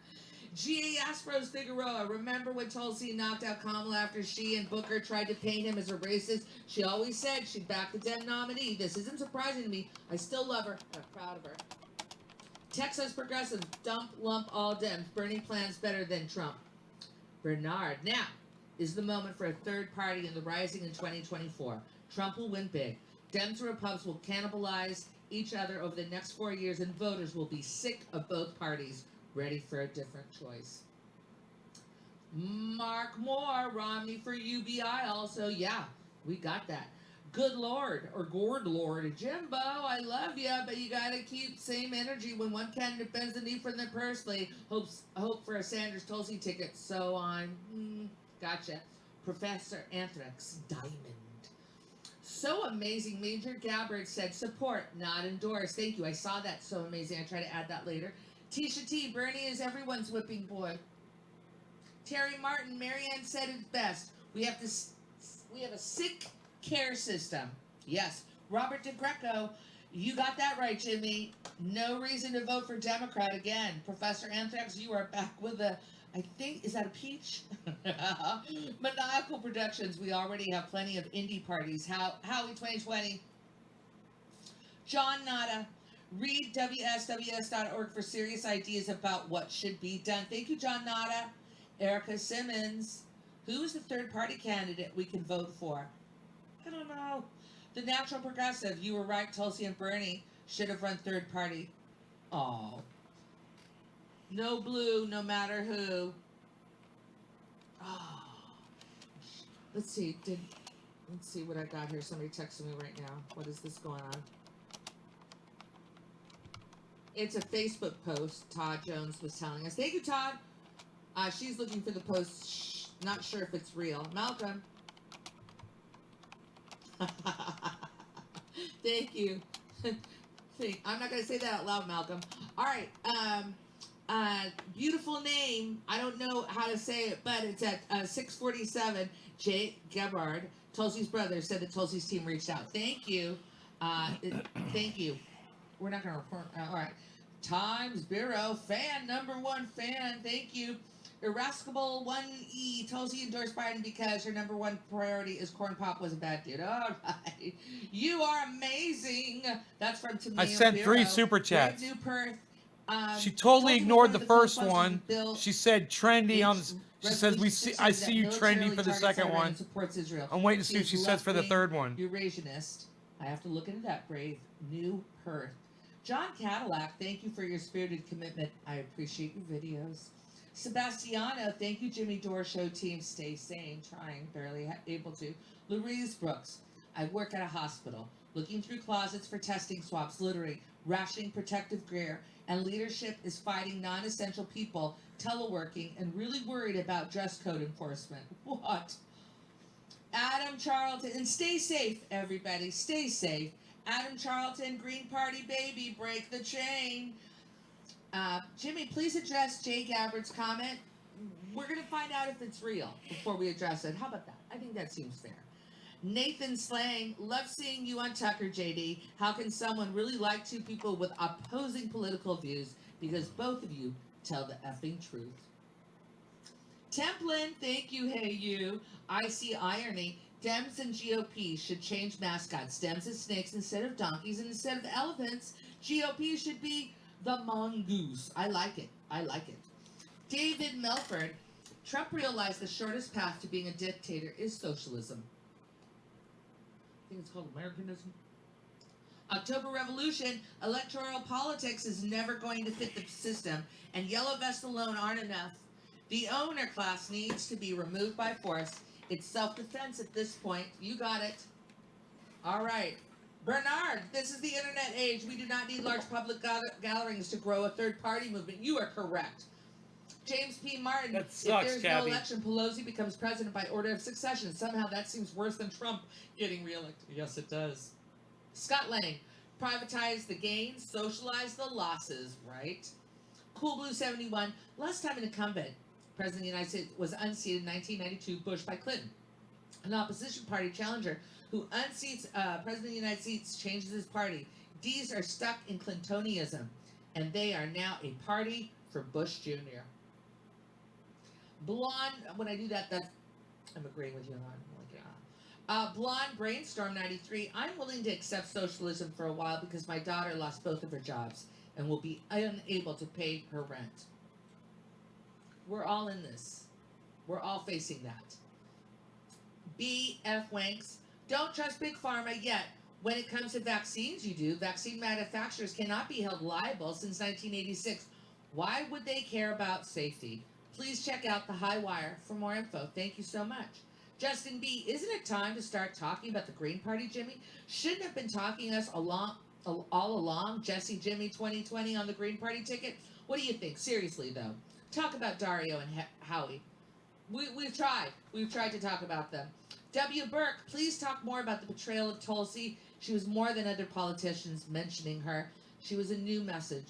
S4: G.A. Aspros Figueroa. Remember when Tulsi knocked out Kamala after she and Booker tried to paint him as a racist? She always said she'd back the Dem nominee. This isn't surprising to me. I still love her. I'm proud of her. Texas progressive. Dump, lump, all Dems. Burning plans better than Trump. Bernard. Now is the moment for a third party in the rising in 2024. Trump will win big. Dems and Repubs will cannibalize each other over the next 4 years, and voters will be sick of both parties, ready for a different choice. Mark Moore, Romney for UBI also. Yeah, we got that. Good Lord, or Gord Lord. Jimbo, I love you, but you got to keep same energy when one candidate bends the knee for them personally. Hope for a Sanders Tulsi ticket, so on. Gotcha. Professor Anthrax Diamond. So amazing. Major Gabbard said support, not endorse. Thank you. I saw that. So amazing. I try to add that later. Tisha T. Bernie is everyone's whipping boy. Terry Martin. Marianne said it best. We have a sick care system. Yes. Robert DeGreco. You got that right, Jimmy. No reason to vote for Democrat again. Professor Anthrax, you are back with a, I think, is that a peach? Maniacal Productions. We already have plenty of indie parties. Howie 2020. John Nada. Read WSWS.org for serious ideas about what should be done. Thank you, John Nada. Erica Simmons. Who is the third party candidate we can vote for? I don't know. The Natural Progressive. You were right. Tulsi and Bernie should have run third party. Oh. No blue, no matter who. Oh. Let's see what I got here. Somebody texted me right now. What is this going on? It's a Facebook post. Todd Jones was telling us. Thank you, Todd. She's looking for the post. Not sure if it's real. Malcolm. Thank you. I'm not going to say that out loud, Malcolm. All right. Beautiful name. I don't know how to say it, but it's at 647. Jake Gebhard, Tulsi's brother, said that Tulsi's team reached out. Thank you. Thank you. We're not going to report. All right. Times Bureau fan, #1 fan. Thank you. Irascible 1E. Tulsi endorsed Biden because her #1 priority is corn pop was a bad dude. All right. You are amazing. That's from Tamia
S1: I sent
S4: Bureau.
S1: 3 super chats.
S4: Brave New Perth.
S1: She totally
S4: Tulsi
S1: ignored
S4: was
S1: the
S4: one of
S1: first
S4: closest
S1: one.
S4: bill
S1: She said trendy on. She says I see you trendy for the
S4: militarily
S1: second
S4: targets Iran
S1: one.
S4: and supports Israel.
S1: I'm waiting to see what she says for the third one.
S4: Eurasianist. I have to look into that. Brave New Perth. John Cadillac, thank you for your spirited commitment. I appreciate your videos. Sebastiano, thank you, Jimmy Dore Show team. Stay sane. Trying, barely able to. Louise Brooks, I work at a hospital. Looking through closets for testing swabs, littering, rationing protective gear. and leadership is fighting non-essential people teleworking and really worried about dress code enforcement. What? Adam Charlton, and stay safe, everybody. Stay safe. Adam Charlton, Green Party baby, break the chain. Jimmy, please address Jay Gabbard's comment. We're going to find out if it's real before we address it. How about that? I think that seems fair. Nathan Slang, love seeing you on Tucker, JD. How can someone really like two people with opposing political views? Because both of you tell the effing truth. Templin, thank you, hey you. I see irony. Dems and GOP should change mascots. Dems is snakes instead of donkeys, and instead of elephants, GOP should be the mongoose. I like it. I like it. David Melford, Trump realized the shortest path to being a dictator is socialism. I think it's called Americanism. October Revolution, electoral politics is never going to fit the system, and yellow vests alone aren't enough. The owner class needs to be removed by force. It's self-defense at this point. You got it. All right. Bernard, this is the internet age. We do not need large public gatherings to grow a third-party movement. You are correct. James P. Martin,
S1: That sucks,
S4: if there's
S1: Kathy.
S4: no election, Pelosi becomes president by order of succession. Somehow that seems worse than Trump getting reelected. Yes, it does. Scott Lang, privatize the gains, socialize the losses, right? Cool Blue 71, last time an incumbent president of the United States was unseated in 1992, Bush by Clinton. An opposition party challenger who unseats president of the United States changes his party. D's are stuck in Clintonism, and they are now a party for Bush Jr. Blonde, when I do that, I'm agreeing with you on. Blonde Brainstorm 93. I'm willing to accept socialism for a while because my daughter lost both of her jobs and will be unable to pay her rent. We're all in this. We're all facing that. BF Wanks. Don't trust Big Pharma yet. When it comes to vaccines, you do. Vaccine manufacturers cannot be held liable since 1986. Why would they care about safety? Please check out the High Wire for more info. Thank you so much. Justin B, isn't it time to start talking about the Green Party, Jimmy? Shouldn't have been talking us all along, Jesse Jimmy 2020 on the Green Party ticket? What do you think? Seriously, though. Talk about Dario and Howie. We've tried. We've tried to talk about them. W. Burke, please talk more about the betrayal of Tulsi. She was more than other politicians mentioning her. She was a new message.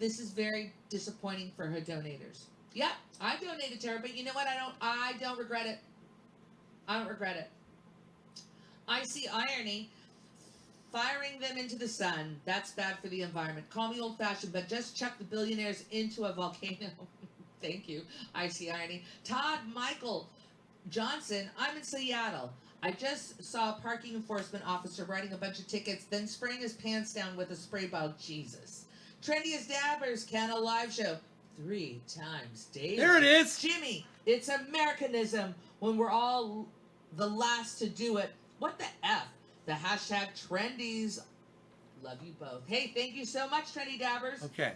S4: This is very disappointing for her donators. Yep, I donated to her, but you know what? I don't regret it. I don't regret it. I see irony. Firing them into the sun. That's bad for the environment. Call me old-fashioned, but just chuck the billionaires into a volcano. Thank you. I see irony. Todd Michael Johnson, I'm in Seattle. I just saw a parking enforcement officer writing a bunch of tickets, then spraying his pants down with a spray bottle. Jesus. Trendiest Dabbers, Can a live show 3 times daily.
S1: There it is.
S4: Jimmy, it's Americanism when we're all the last to do it. What the F? The hashtag Trendies. Love you both. Hey, thank you so much, Trendy Dabbers.
S1: Okay,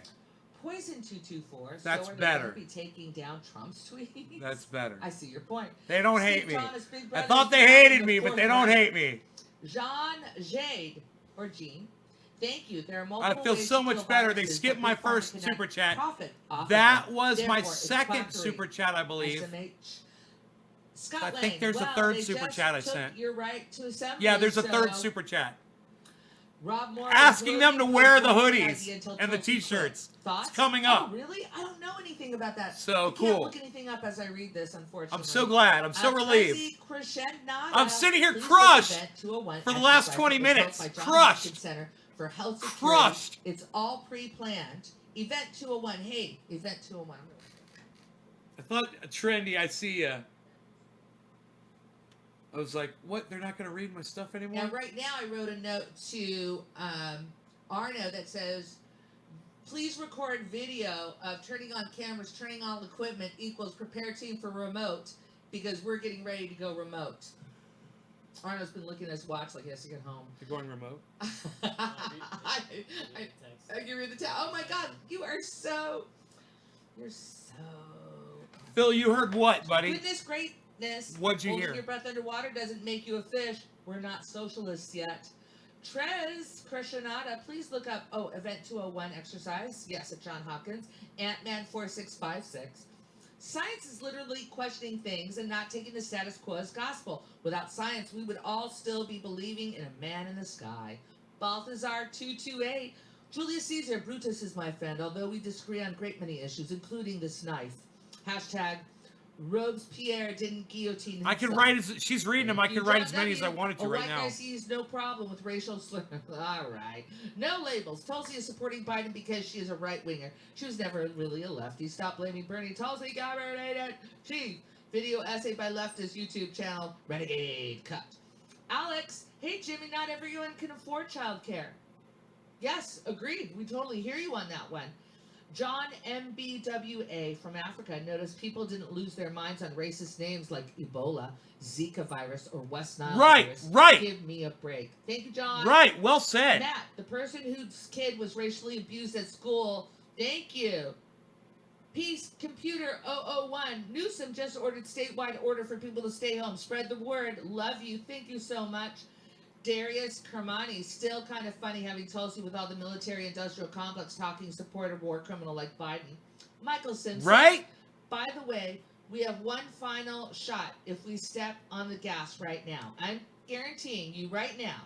S4: Poison 224.
S1: That's
S4: so are
S1: better.
S4: They be taking down Trump's tweets?
S1: that's better.
S4: I see your point.
S1: They don't
S4: Steve
S1: hate me.
S4: Thomas, Big
S1: I
S4: Brother,
S1: thought they
S4: is
S1: hated
S4: the
S1: me, but they
S4: forefront.
S1: don't hate me.
S4: Jean Jade, or Jean, thank you. There are multiple
S1: I feel
S4: ways
S1: so
S4: to
S1: much
S4: kill
S1: better. They
S4: viruses,
S1: skipped
S4: but
S1: my
S4: Big Pharma
S1: first
S4: cannot
S1: super chat.
S4: profit off of
S1: That
S4: them.
S1: was my
S4: Therefore, it's
S1: second
S4: quackery.
S1: super chat, I believe.
S4: SMH. Scott
S1: I think
S4: Lang,
S1: there's a
S4: well,
S1: third
S4: they
S1: super
S4: just
S1: chat I
S4: took
S1: sent.
S4: your right to assembly,
S1: Yeah, there's a third
S4: so
S1: super chat.
S4: Rob Moore
S1: Asking
S4: was
S1: them to
S4: voting
S1: wear
S4: for
S1: the
S4: Trump
S1: hoodies
S4: idea until
S1: and the
S4: Tulsi quit.
S1: t-shirts.
S4: Thoughts?
S1: It's coming up.
S4: Oh, really? I don't know anything about that.
S1: So
S4: I
S1: cool.
S4: can't look anything up as I read this, unfortunately.
S1: I'm so glad. I'm so relieved.
S4: Tracy Crescendata,
S1: I'm sitting here
S4: please
S1: crushed
S4: visit 201
S1: for the last
S4: exercise
S1: 20
S4: that was held
S1: minutes.
S4: by John
S1: Crushed.
S4: Hopkins Center for Health Security.
S1: Crushed.
S4: It's all pre-planned. Event 201. Hey, Event 201.
S1: I thought trendy. I see ya. I was like, what? They're not going to read my stuff anymore?
S4: And right now I wrote a note to Arno that says, please record video of turning on cameras, turning on equipment equals prepare team for remote because we're getting ready to go remote. Arno's been looking at his watch like he has to get home.
S1: You're going remote?
S4: I give you the text. Oh my God, you're so.
S1: Phil, you heard what, buddy?
S4: Goodness greatness.
S1: What'd you
S4: Holding
S1: hear?
S4: your breath underwater doesn't make you a fish. We're not socialists yet. Trez Krishnada, please look up, Event 201 exercise. Yes, at John Hopkins. Ant-Man 4656. Science is literally questioning things and not taking the status quo as gospel. Without science, we would all still be believing in a man in the sky. Balthazar 228. Julius Caesar, Brutus is my friend, although we disagree on a great many issues, including this knife. Hashtag Robespierre didn't guillotine himself.
S1: I can write as she's reading them. I can write as many as I
S4: W.
S1: wanted to right now.
S4: White guy sees no problem with racial slur. All right. No labels. Tulsi is supporting Biden because she is a right winger. She was never really a lefty. Stop blaming Bernie. Tulsi got nominated. Chief. Video essay by leftist YouTube channel Renegade Cut. Alex, hey Jimmy, not everyone can afford childcare. Yes, agreed. We totally hear you on that one. John MBWA from Africa noticed people didn't lose their minds on racist names like Ebola, Zika virus, or West Nile virus.
S1: Right.
S4: Give me a break. Thank you, John.
S1: Right, well said.
S4: Matt, the person whose kid was racially abused at school. Thank you. Peace Computer 001. Newsom just ordered statewide order for people to stay home. Spread the word. Love you. Thank you so much. Darius Kermani, still kind of funny having Tulsi with all the military-industrial complex talking support of war criminal like Biden. Michael Simpson.
S1: Right?
S4: By the way, we have one final shot if we step on the gas right now. I'm guaranteeing you right now,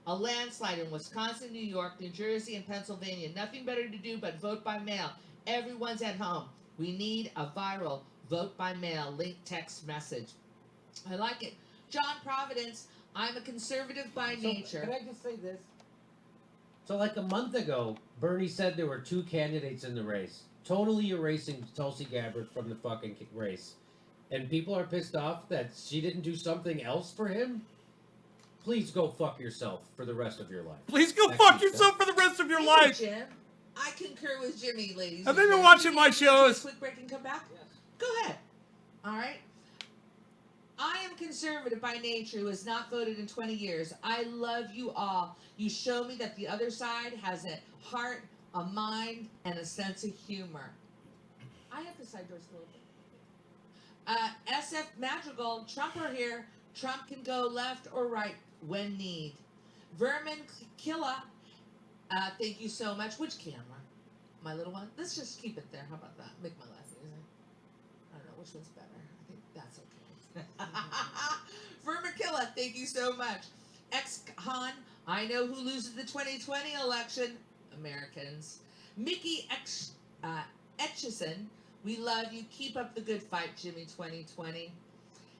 S4: a landslide in Wisconsin, New York, New Jersey, and Pennsylvania. Nothing better to do but vote by mail. Everyone's at home. We need a viral vote by mail link text message. I like it. John Providence, I'm a conservative by nature.
S6: Can I just say this? So like a month ago, Bernie said there were two candidates in the race, totally erasing Tulsi Gabbard from the fucking race. And people are pissed off that she didn't do something else for him? Please go fuck yourself for the rest of your life.
S1: Please go fuck yourself for the rest of your
S4: Hey,
S1: life.
S4: Jim. I concur with Jimmy, ladies.
S1: Have
S4: and
S1: they been
S4: gentlemen.
S1: watching my
S4: Can we take
S1: shows?
S4: a quick break and come back?
S5: Yes.
S4: Go ahead. All right. I am conservative by nature who has not voted in 20 years. I love you all. You show me that the other side has a heart, a mind, and a sense of humor. I have the side doors still open. SF Madrigal, Trumper here. Trump can go left or right when need. Vermin Killa, thank you so much. Which camera? My little one? Let's just keep it there. How about that? Make my life easy. I don't know which one's better. I think that's okay. Vermicilla, thank you so much. Ex-Han, I know who loses the 2020 election. Americans. Mickey Etchison, we love you. Keep up the good fight, Jimmy 2020.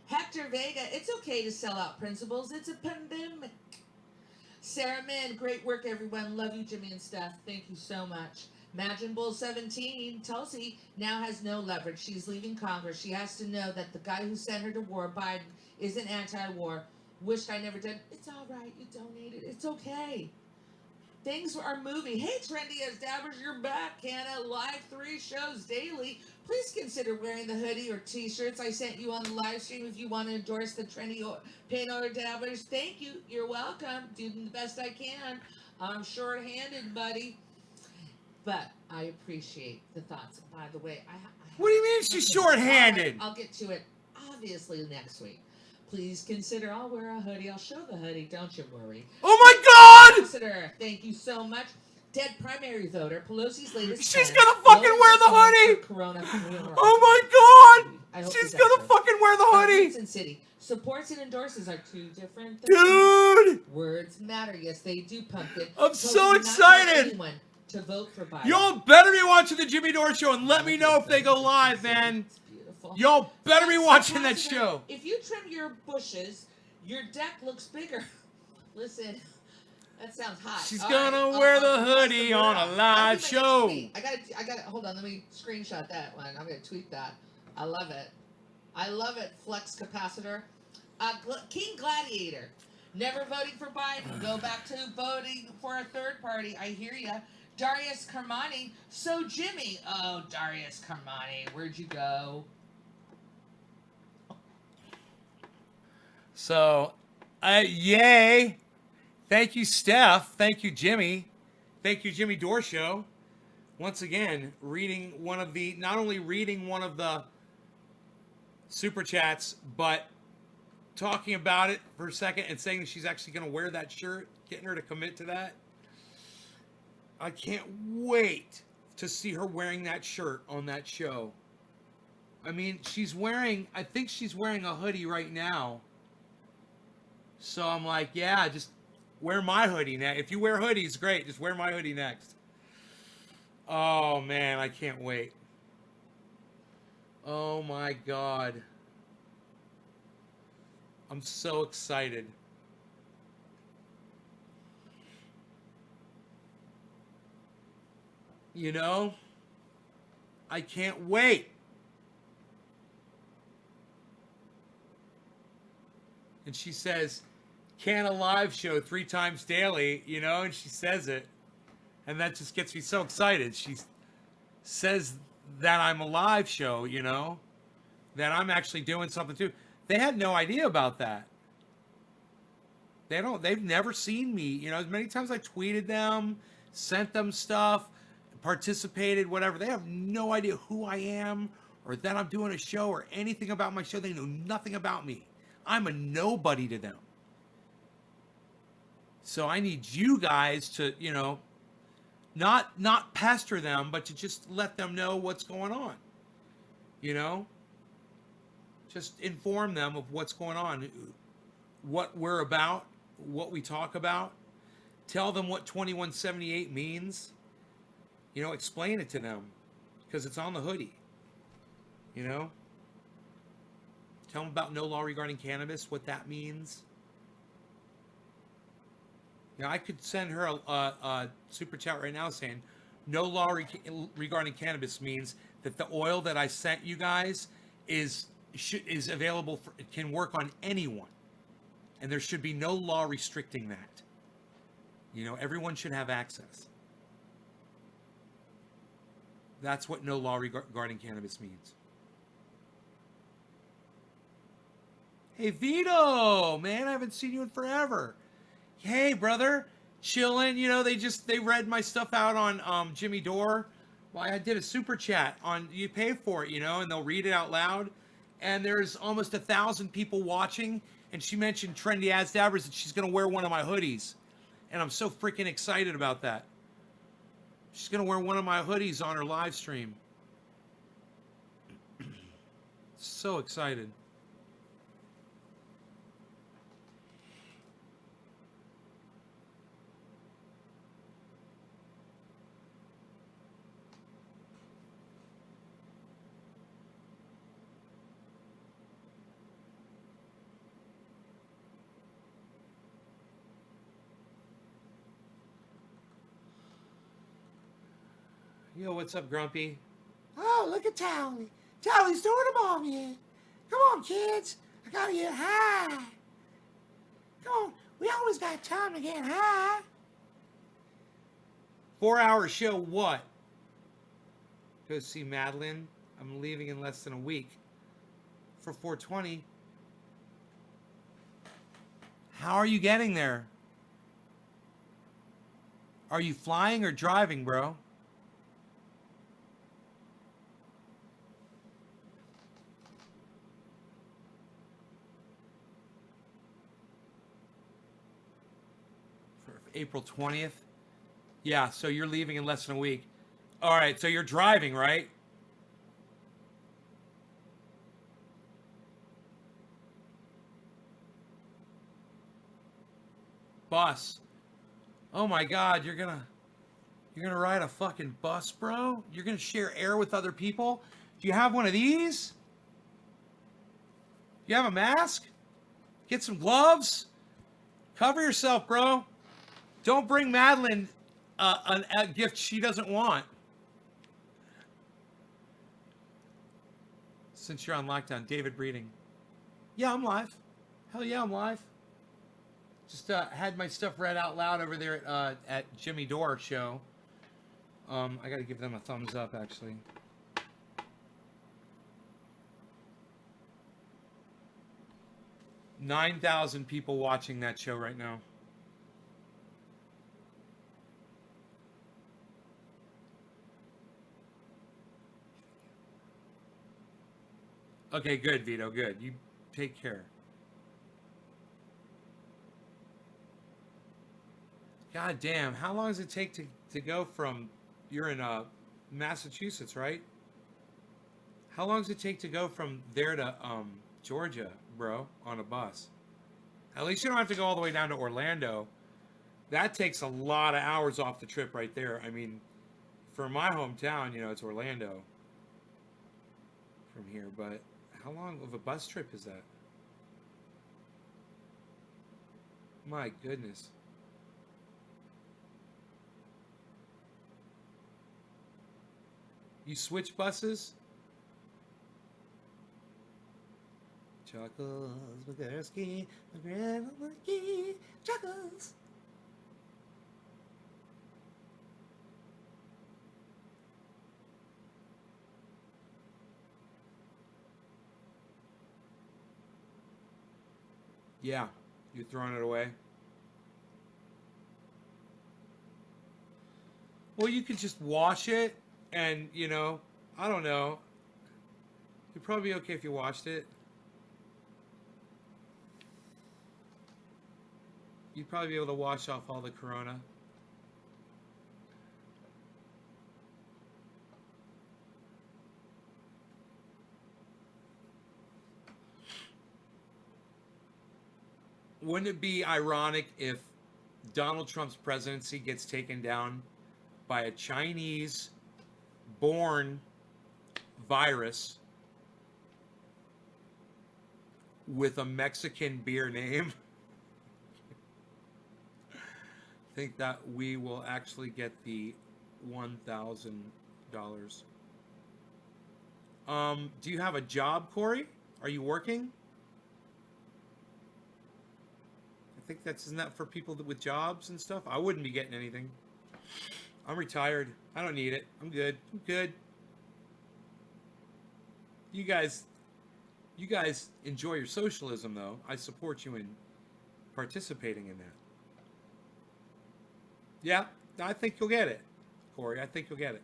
S4: Hector Vega, it's okay to sell out principles. It's a pandemic. Sarah Min, great work, everyone. Love you, Jimmy and Steph. Thank you so much. Imagine Bull 17, Tulsi now has no leverage. She's leaving Congress. She has to know that the guy who sent her to war, Biden, isn't anti-war. Wished I never did. It's all right. You donated. It's okay. Things are moving. Hey, Trendy as Dabbers, you're back. Canada, live 3 shows daily. Please consider wearing the hoodie or t-shirts I sent you on the live stream if you want to endorse the Trendy Paint or Dabbers. Thank you. You're welcome. Doing the best I can. I'm short-handed, buddy. But I appreciate the thoughts. By the way,
S1: What do you mean she's short-handed?
S4: I'll get to it obviously next week. Please consider. I'll wear a hoodie. I'll show the hoodie. Don't you worry.
S1: Oh my God!
S4: Ambassador, thank you so much. Dead primary voter. Pelosi's latest.
S1: She's
S4: plan,
S1: gonna fucking
S4: lowers
S1: wear the
S4: cost
S1: hoodie!
S4: for Corona
S1: Oh my
S4: I
S1: God!
S4: hope
S1: She's
S4: you
S1: gonna
S4: guys
S1: fucking wear the hoodie!
S4: Hudson City. Supports and endorses are 2 different things.
S1: Dude!
S4: Words matter. Yes, they do, Pumpkin.
S1: I'm
S4: So
S1: so
S4: do not
S1: excited!
S4: tell anyone to vote for Biden.
S1: Y'all better be watching the Jimmy Dore Show and let me know if they go live, man.
S4: It's beautiful.
S1: Y'all better be
S4: Yes,
S1: watching that
S4: Ambassador,
S1: show.
S4: If you trim your bushes, your deck looks bigger. Listen, that sounds hot.
S1: She's
S4: All
S1: gonna
S4: right,
S1: wear
S4: I'll
S1: the
S4: pass
S1: hoodie
S4: word
S1: on a
S4: I'll
S1: live
S4: do my next
S1: show.
S4: tweet. I gotta, hold on, let me screenshot that one. I'm gonna tweet that. I love it. I love it, Flex Capacitor. King Gladiator. Never voting for Biden. Go back to voting for a third party. I hear ya. Darius Kermani. So Jimmy. Oh, Darius Kermani. Where'd you go?
S1: So, yay. Thank you, Steph. Thank you, Jimmy. Thank you, Jimmy Dore Show. Once again, not only reading one of the super chats, but talking about it for a second and saying that she's actually going to wear that shirt, getting her to commit to that. I can't wait to see her wearing that shirt on that show. I mean, I think she's wearing a hoodie right now. So I'm like, yeah, just wear my hoodie next. If you wear hoodies, great. Just wear my hoodie next. Oh, man, I can't wait. Oh, my God. I'm so excited. You know? I can't wait. And she says, can a live show 3 times daily, you know? And she says it. And that just gets me so excited. She says that I'm a live show, you know? That I'm actually doing something too. They had no idea about that. They've never seen me, you know, as many times I tweeted them, sent them stuff, participated, whatever. They have no idea who I am or that I'm doing a show or anything about my show. They know nothing about me. I'm a nobody to them. So I need you guys to, you know, not pester them, but to just let them know what's going on. You know? Just inform them of what's going on, what we're about, what we talk about. Tell them what 2178 means. You know, explain it to them because it's on the hoodie. You know? Tell them about no law regarding cannabis, what that means. Now, I could send her a super chat right now saying, no law regarding cannabis means that the oil that I sent you guys is available for, it can work on anyone. And there should be no law restricting that. You know, everyone should have access. That's what no law regarding cannabis means. Hey, Vito, man, I haven't seen you in forever. Hey, brother, chilling. You know, they read my stuff out on Jimmy Dore. Well, I did a super chat on, you pay for it, you know, and they'll read it out loud. And there's almost 1,000 people watching. And she mentioned Trendy Asdabbers that she's going to wear one of my hoodies. And I'm so freaking excited about that. She's going to wear one of my hoodies on her live stream. So excited. Yo, what's up, Grumpy?
S8: Oh, look at Tally. Tally's doing a bomb yet. Come on, kids. I gotta get high. Come on. We always got time to get high.
S1: 4-hour show, what? Go see Madeline. I'm leaving in less than a week. For 420. How are you getting there? Are you flying or driving, bro? April 20th. Yeah, so you're leaving in less than a week. All right, so you're driving, right? Bus. Oh my God, you're gonna ride a fucking bus, bro? You're gonna share air with other people? Do you have one of these? You have a mask? Get some gloves? Cover yourself, bro. Don't bring Madeline a gift she doesn't want. Since you're on lockdown, David Breeding. Yeah, I'm live. Hell yeah, I'm live. Just had my stuff read out loud over there at Jimmy Dore show. I got to give them a thumbs up, actually. $9,000 people watching that show right now. Okay, good, Vito, good. You take care. God damn, how long does it take to go from, you're in Massachusetts, right? How long does it take to go from there to Georgia, bro, on a bus? At least you don't have to go all the way down to Orlando. That takes a lot of hours off the trip right there. I mean, for my hometown, you know, it's Orlando from here, but how long of a bus trip is that? My goodness. You switch buses? Chuckles, McGursky, McGursky, Chuckles. Yeah, you throwing it away? Well, you could just wash it and, you know, I don't know. It'd probably be okay if you washed it. You'd probably be able to wash off all the corona. Wouldn't it be ironic if Donald Trump's presidency gets taken down by a Chinese-born virus with a Mexican beer name? I think that we will actually get the $1,000. Do you have a job, Corey? Are you working? I think isn't that for people with jobs and stuff? I wouldn't be getting anything. I'm retired. I don't need it. I'm good. I'm good. You guys enjoy your socialism, though. I support you in participating in that. Yeah, I think you'll get it, Corey. I think you'll get it.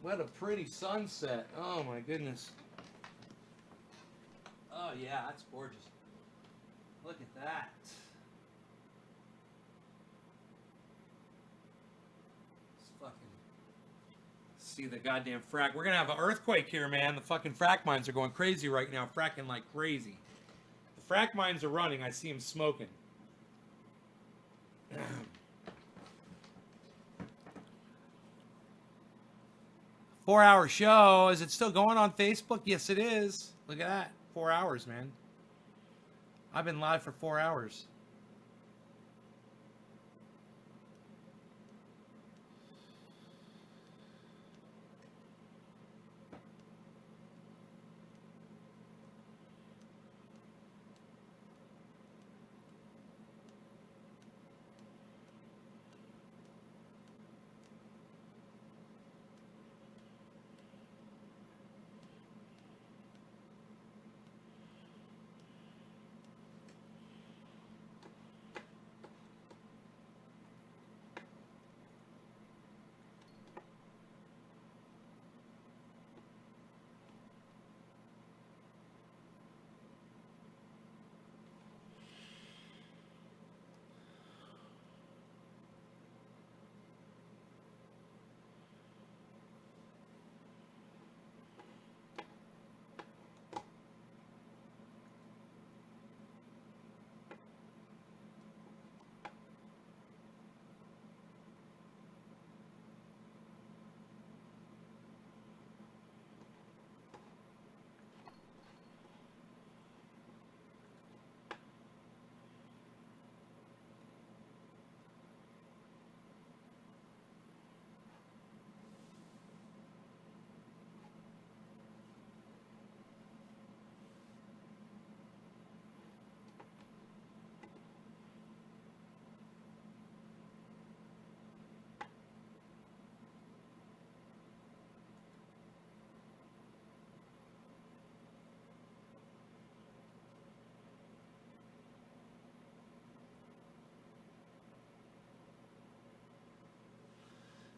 S1: What a pretty sunset. Oh, my goodness. Oh, yeah, that's gorgeous. Look at that. Let's fucking see the goddamn frack. We're going to have an earthquake here, man. The fucking frack mines are going crazy right now. Fracking like crazy. The frack mines are running. I see them smoking. 4-hour show. Is it still going on Facebook? Yes, it is. Look at that. 4 hours, man. I've been live for 4 hours.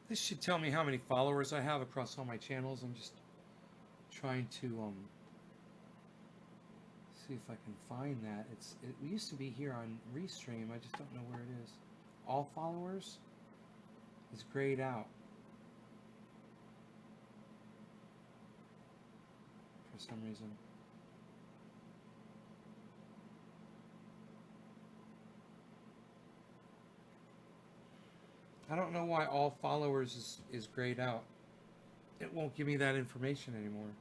S1: This should tell me how many followers I have across all my channels. I'm just trying to See if I can find that. It used to be here on Restream. I just don't know where it is. All followers is grayed out for some reason. I don't know why all followers is grayed out. It won't give me that information anymore.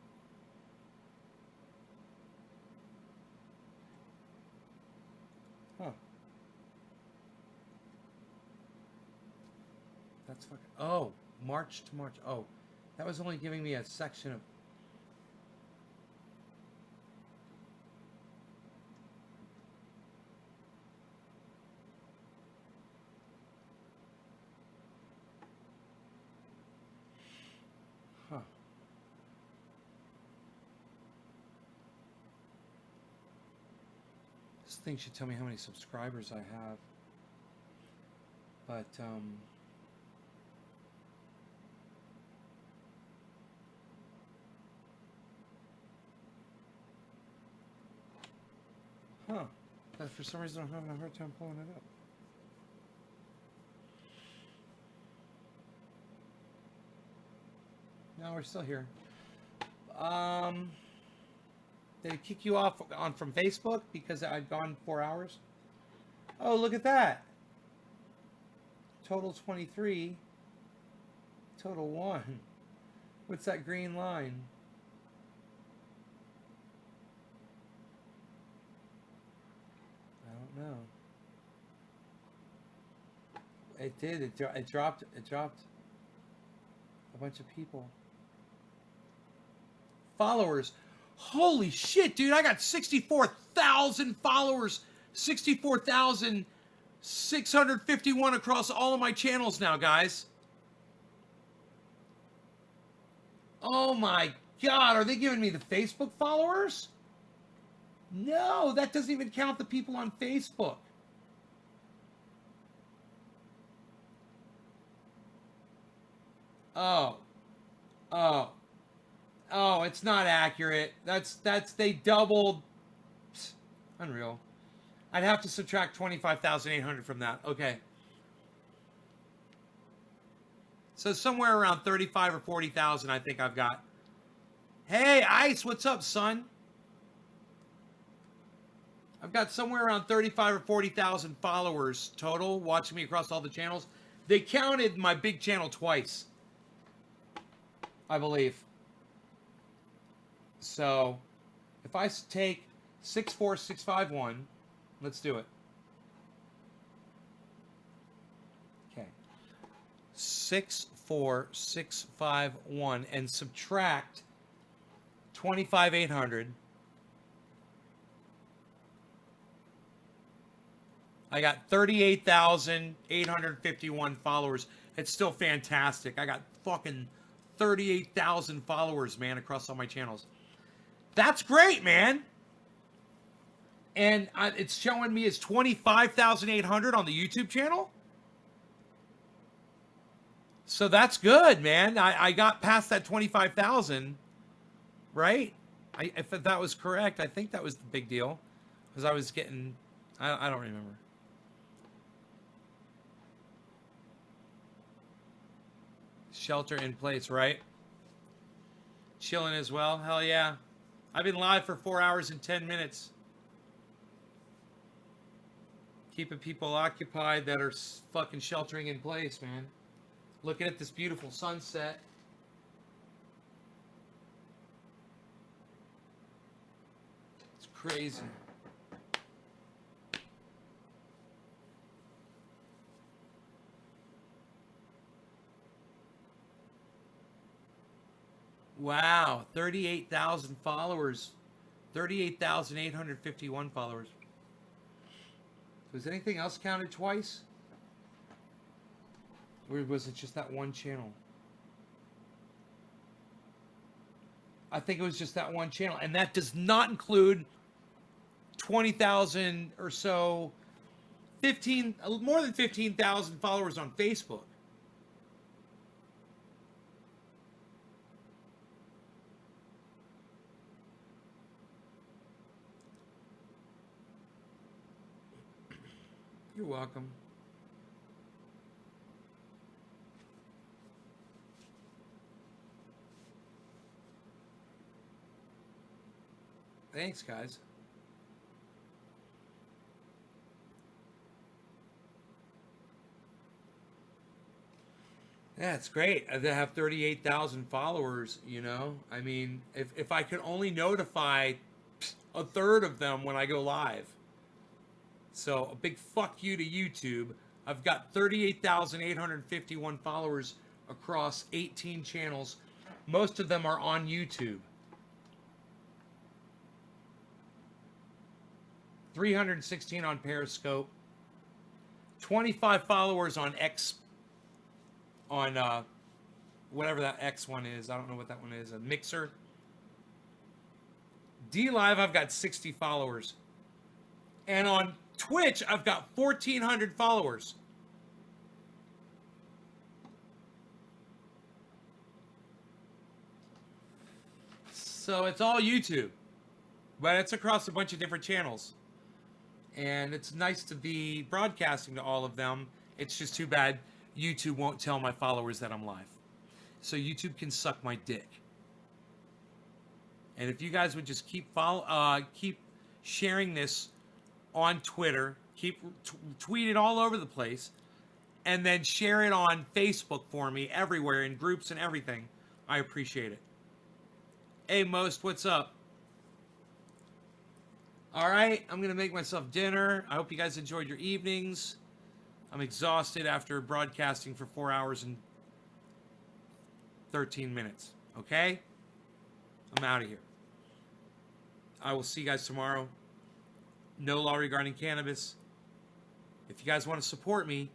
S1: Huh. That's fucking... Oh, March to March. Oh, that was only giving me a section of... Huh. This thing should tell me how many subscribers I have. But, huh. But for some reason I'm having a hard time pulling it up. No, we're still here. Did it kick you off from Facebook because I'd gone 4 hours? Oh, look at that. Total 23. Total 1. What's that green line? I don't know. It did. It dropped. It dropped a bunch of people. Followers. Holy shit, dude. I got 64,000 followers. 64,651 across all of my channels now, guys. Oh my God. Are they giving me the Facebook followers? No, that doesn't even count the people on Facebook. Oh. Oh. Oh, it's not accurate. That's they doubled. Psst, unreal. I'd have to subtract 25,800 from that. Okay. So somewhere around 35 or 40,000 I think I've got. Hey, Ice, what's up, son? I've got somewhere around 35 or 40,000 followers total watching me across all the channels. They counted my big channel twice, I believe. So, if I take 64651, let's do it. Okay. 64651 and subtract 25,800. I got 38,851 followers. It's still fantastic. I got fucking 38,000 followers, man, across all my channels. That's great, man. And it's showing me as 25,800 on the YouTube channel. So that's good, man. I got past that 25,000, right? If that was correct, I think that was the big deal. Because I was getting, I don't remember. Shelter in place, right? Chilling as well. Hell yeah. I've been live for 4 hours and 10 minutes. Keeping people occupied that are fucking sheltering in place, man. Looking at this beautiful sunset. It's crazy. Wow, 38,000 followers. 38,851 followers. Was anything else counted twice? Or was it just that one channel? I think it was just that one channel. And that does not include 20,000 or so, more than 15,000 followers on Facebook. You're welcome. Thanks, guys. Yeah, it's great. I have 38,000 followers, you know? I mean, if I could only notify a third of them when I go live. So, a big fuck you to YouTube. I've got 38,851 followers across 18 channels. Most of them are on YouTube. 316 on Periscope. 25 followers on X, on whatever that X one is. I don't know what that one is. A Mixer. D Live, I've got 60 followers. And on Twitch, I've got 1,400 followers. So it's all YouTube. But it's across a bunch of different channels. And it's nice to be broadcasting to all of them. It's just too bad YouTube won't tell my followers that I'm live. So YouTube can suck my dick. And if you guys would just keep sharing this on Twitter, tweet it all over the place, and then share it on Facebook for me everywhere in groups and everything, I appreciate it. Hey, Most, what's up? All right, I'm going to make myself dinner. I hope you guys enjoyed your evenings. I'm exhausted after broadcasting for 4 hours and 13 minutes. Okay? I'm out of here. I will see you guys tomorrow. No law regarding cannabis. If you guys want to support me,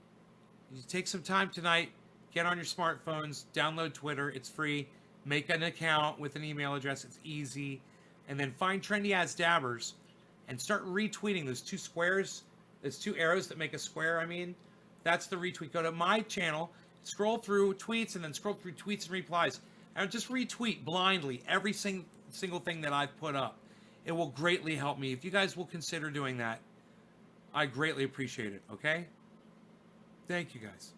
S1: you take some time tonight. Get on your smartphones. Download Twitter. It's free. Make an account with an email address. It's easy. And then find Trendy As Dabbers and start retweeting those two squares. There's two arrows that make a square, I mean. That's the retweet. Go to my channel, scroll through tweets, and then scroll through tweets and replies. And just retweet blindly every single thing that I've put up. It will greatly help me. If you guys will consider doing that, I greatly appreciate it, okay? Thank you, guys.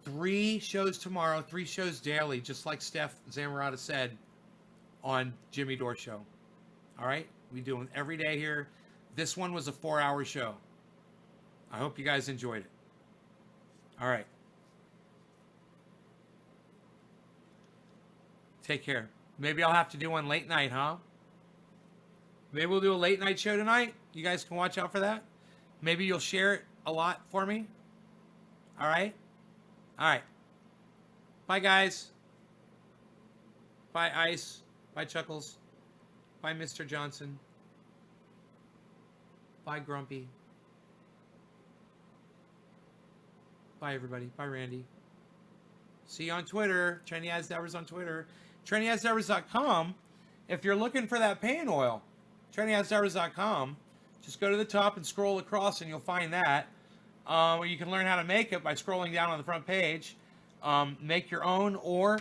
S1: 3 shows tomorrow, 3 shows daily, just like Steph Zamorata said on Jimmy Dore Show. All right? We do them every day here. This one was a 4-hour show. I hope you guys enjoyed it. All right. Take care. Maybe I'll have to do one late night, huh? Maybe we'll do a late night show tonight. You guys can watch out for that. Maybe you'll share it a lot for me. All right? All right. Bye, guys. Bye, Ice. Bye, Chuckles. Bye, Mr. Johnson. Bye, Grumpy. Bye, everybody. Bye, Randy. See you on Twitter. Trendy As Dabbers on Twitter. TrendyAsDabbers.com. If you're looking for that pain oil, TrendyAsDabbers.com. Just go to the top and scroll across and you'll find that. Where you can learn how to make it by scrolling down on the front page. Make your own or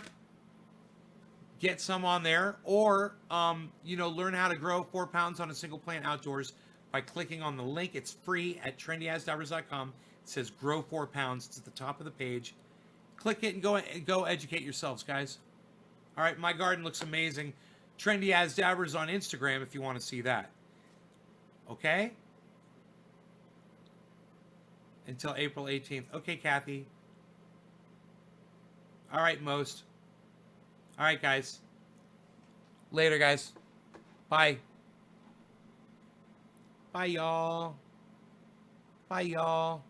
S1: get some on there. Or, learn how to grow 4 pounds on a single plant outdoors by clicking on the link. It's free at TrendyAsDabbers.com. It says grow 4 pounds. It's at the top of the page. Click it and go educate yourselves, guys. All right, my garden looks amazing. Trendy As Dabbers on Instagram if you want to see that. Okay? Until April 18th. Okay, Kathy. All right, Most. All right, guys. Later, guys. Bye. Bye, y'all. Bye, y'all.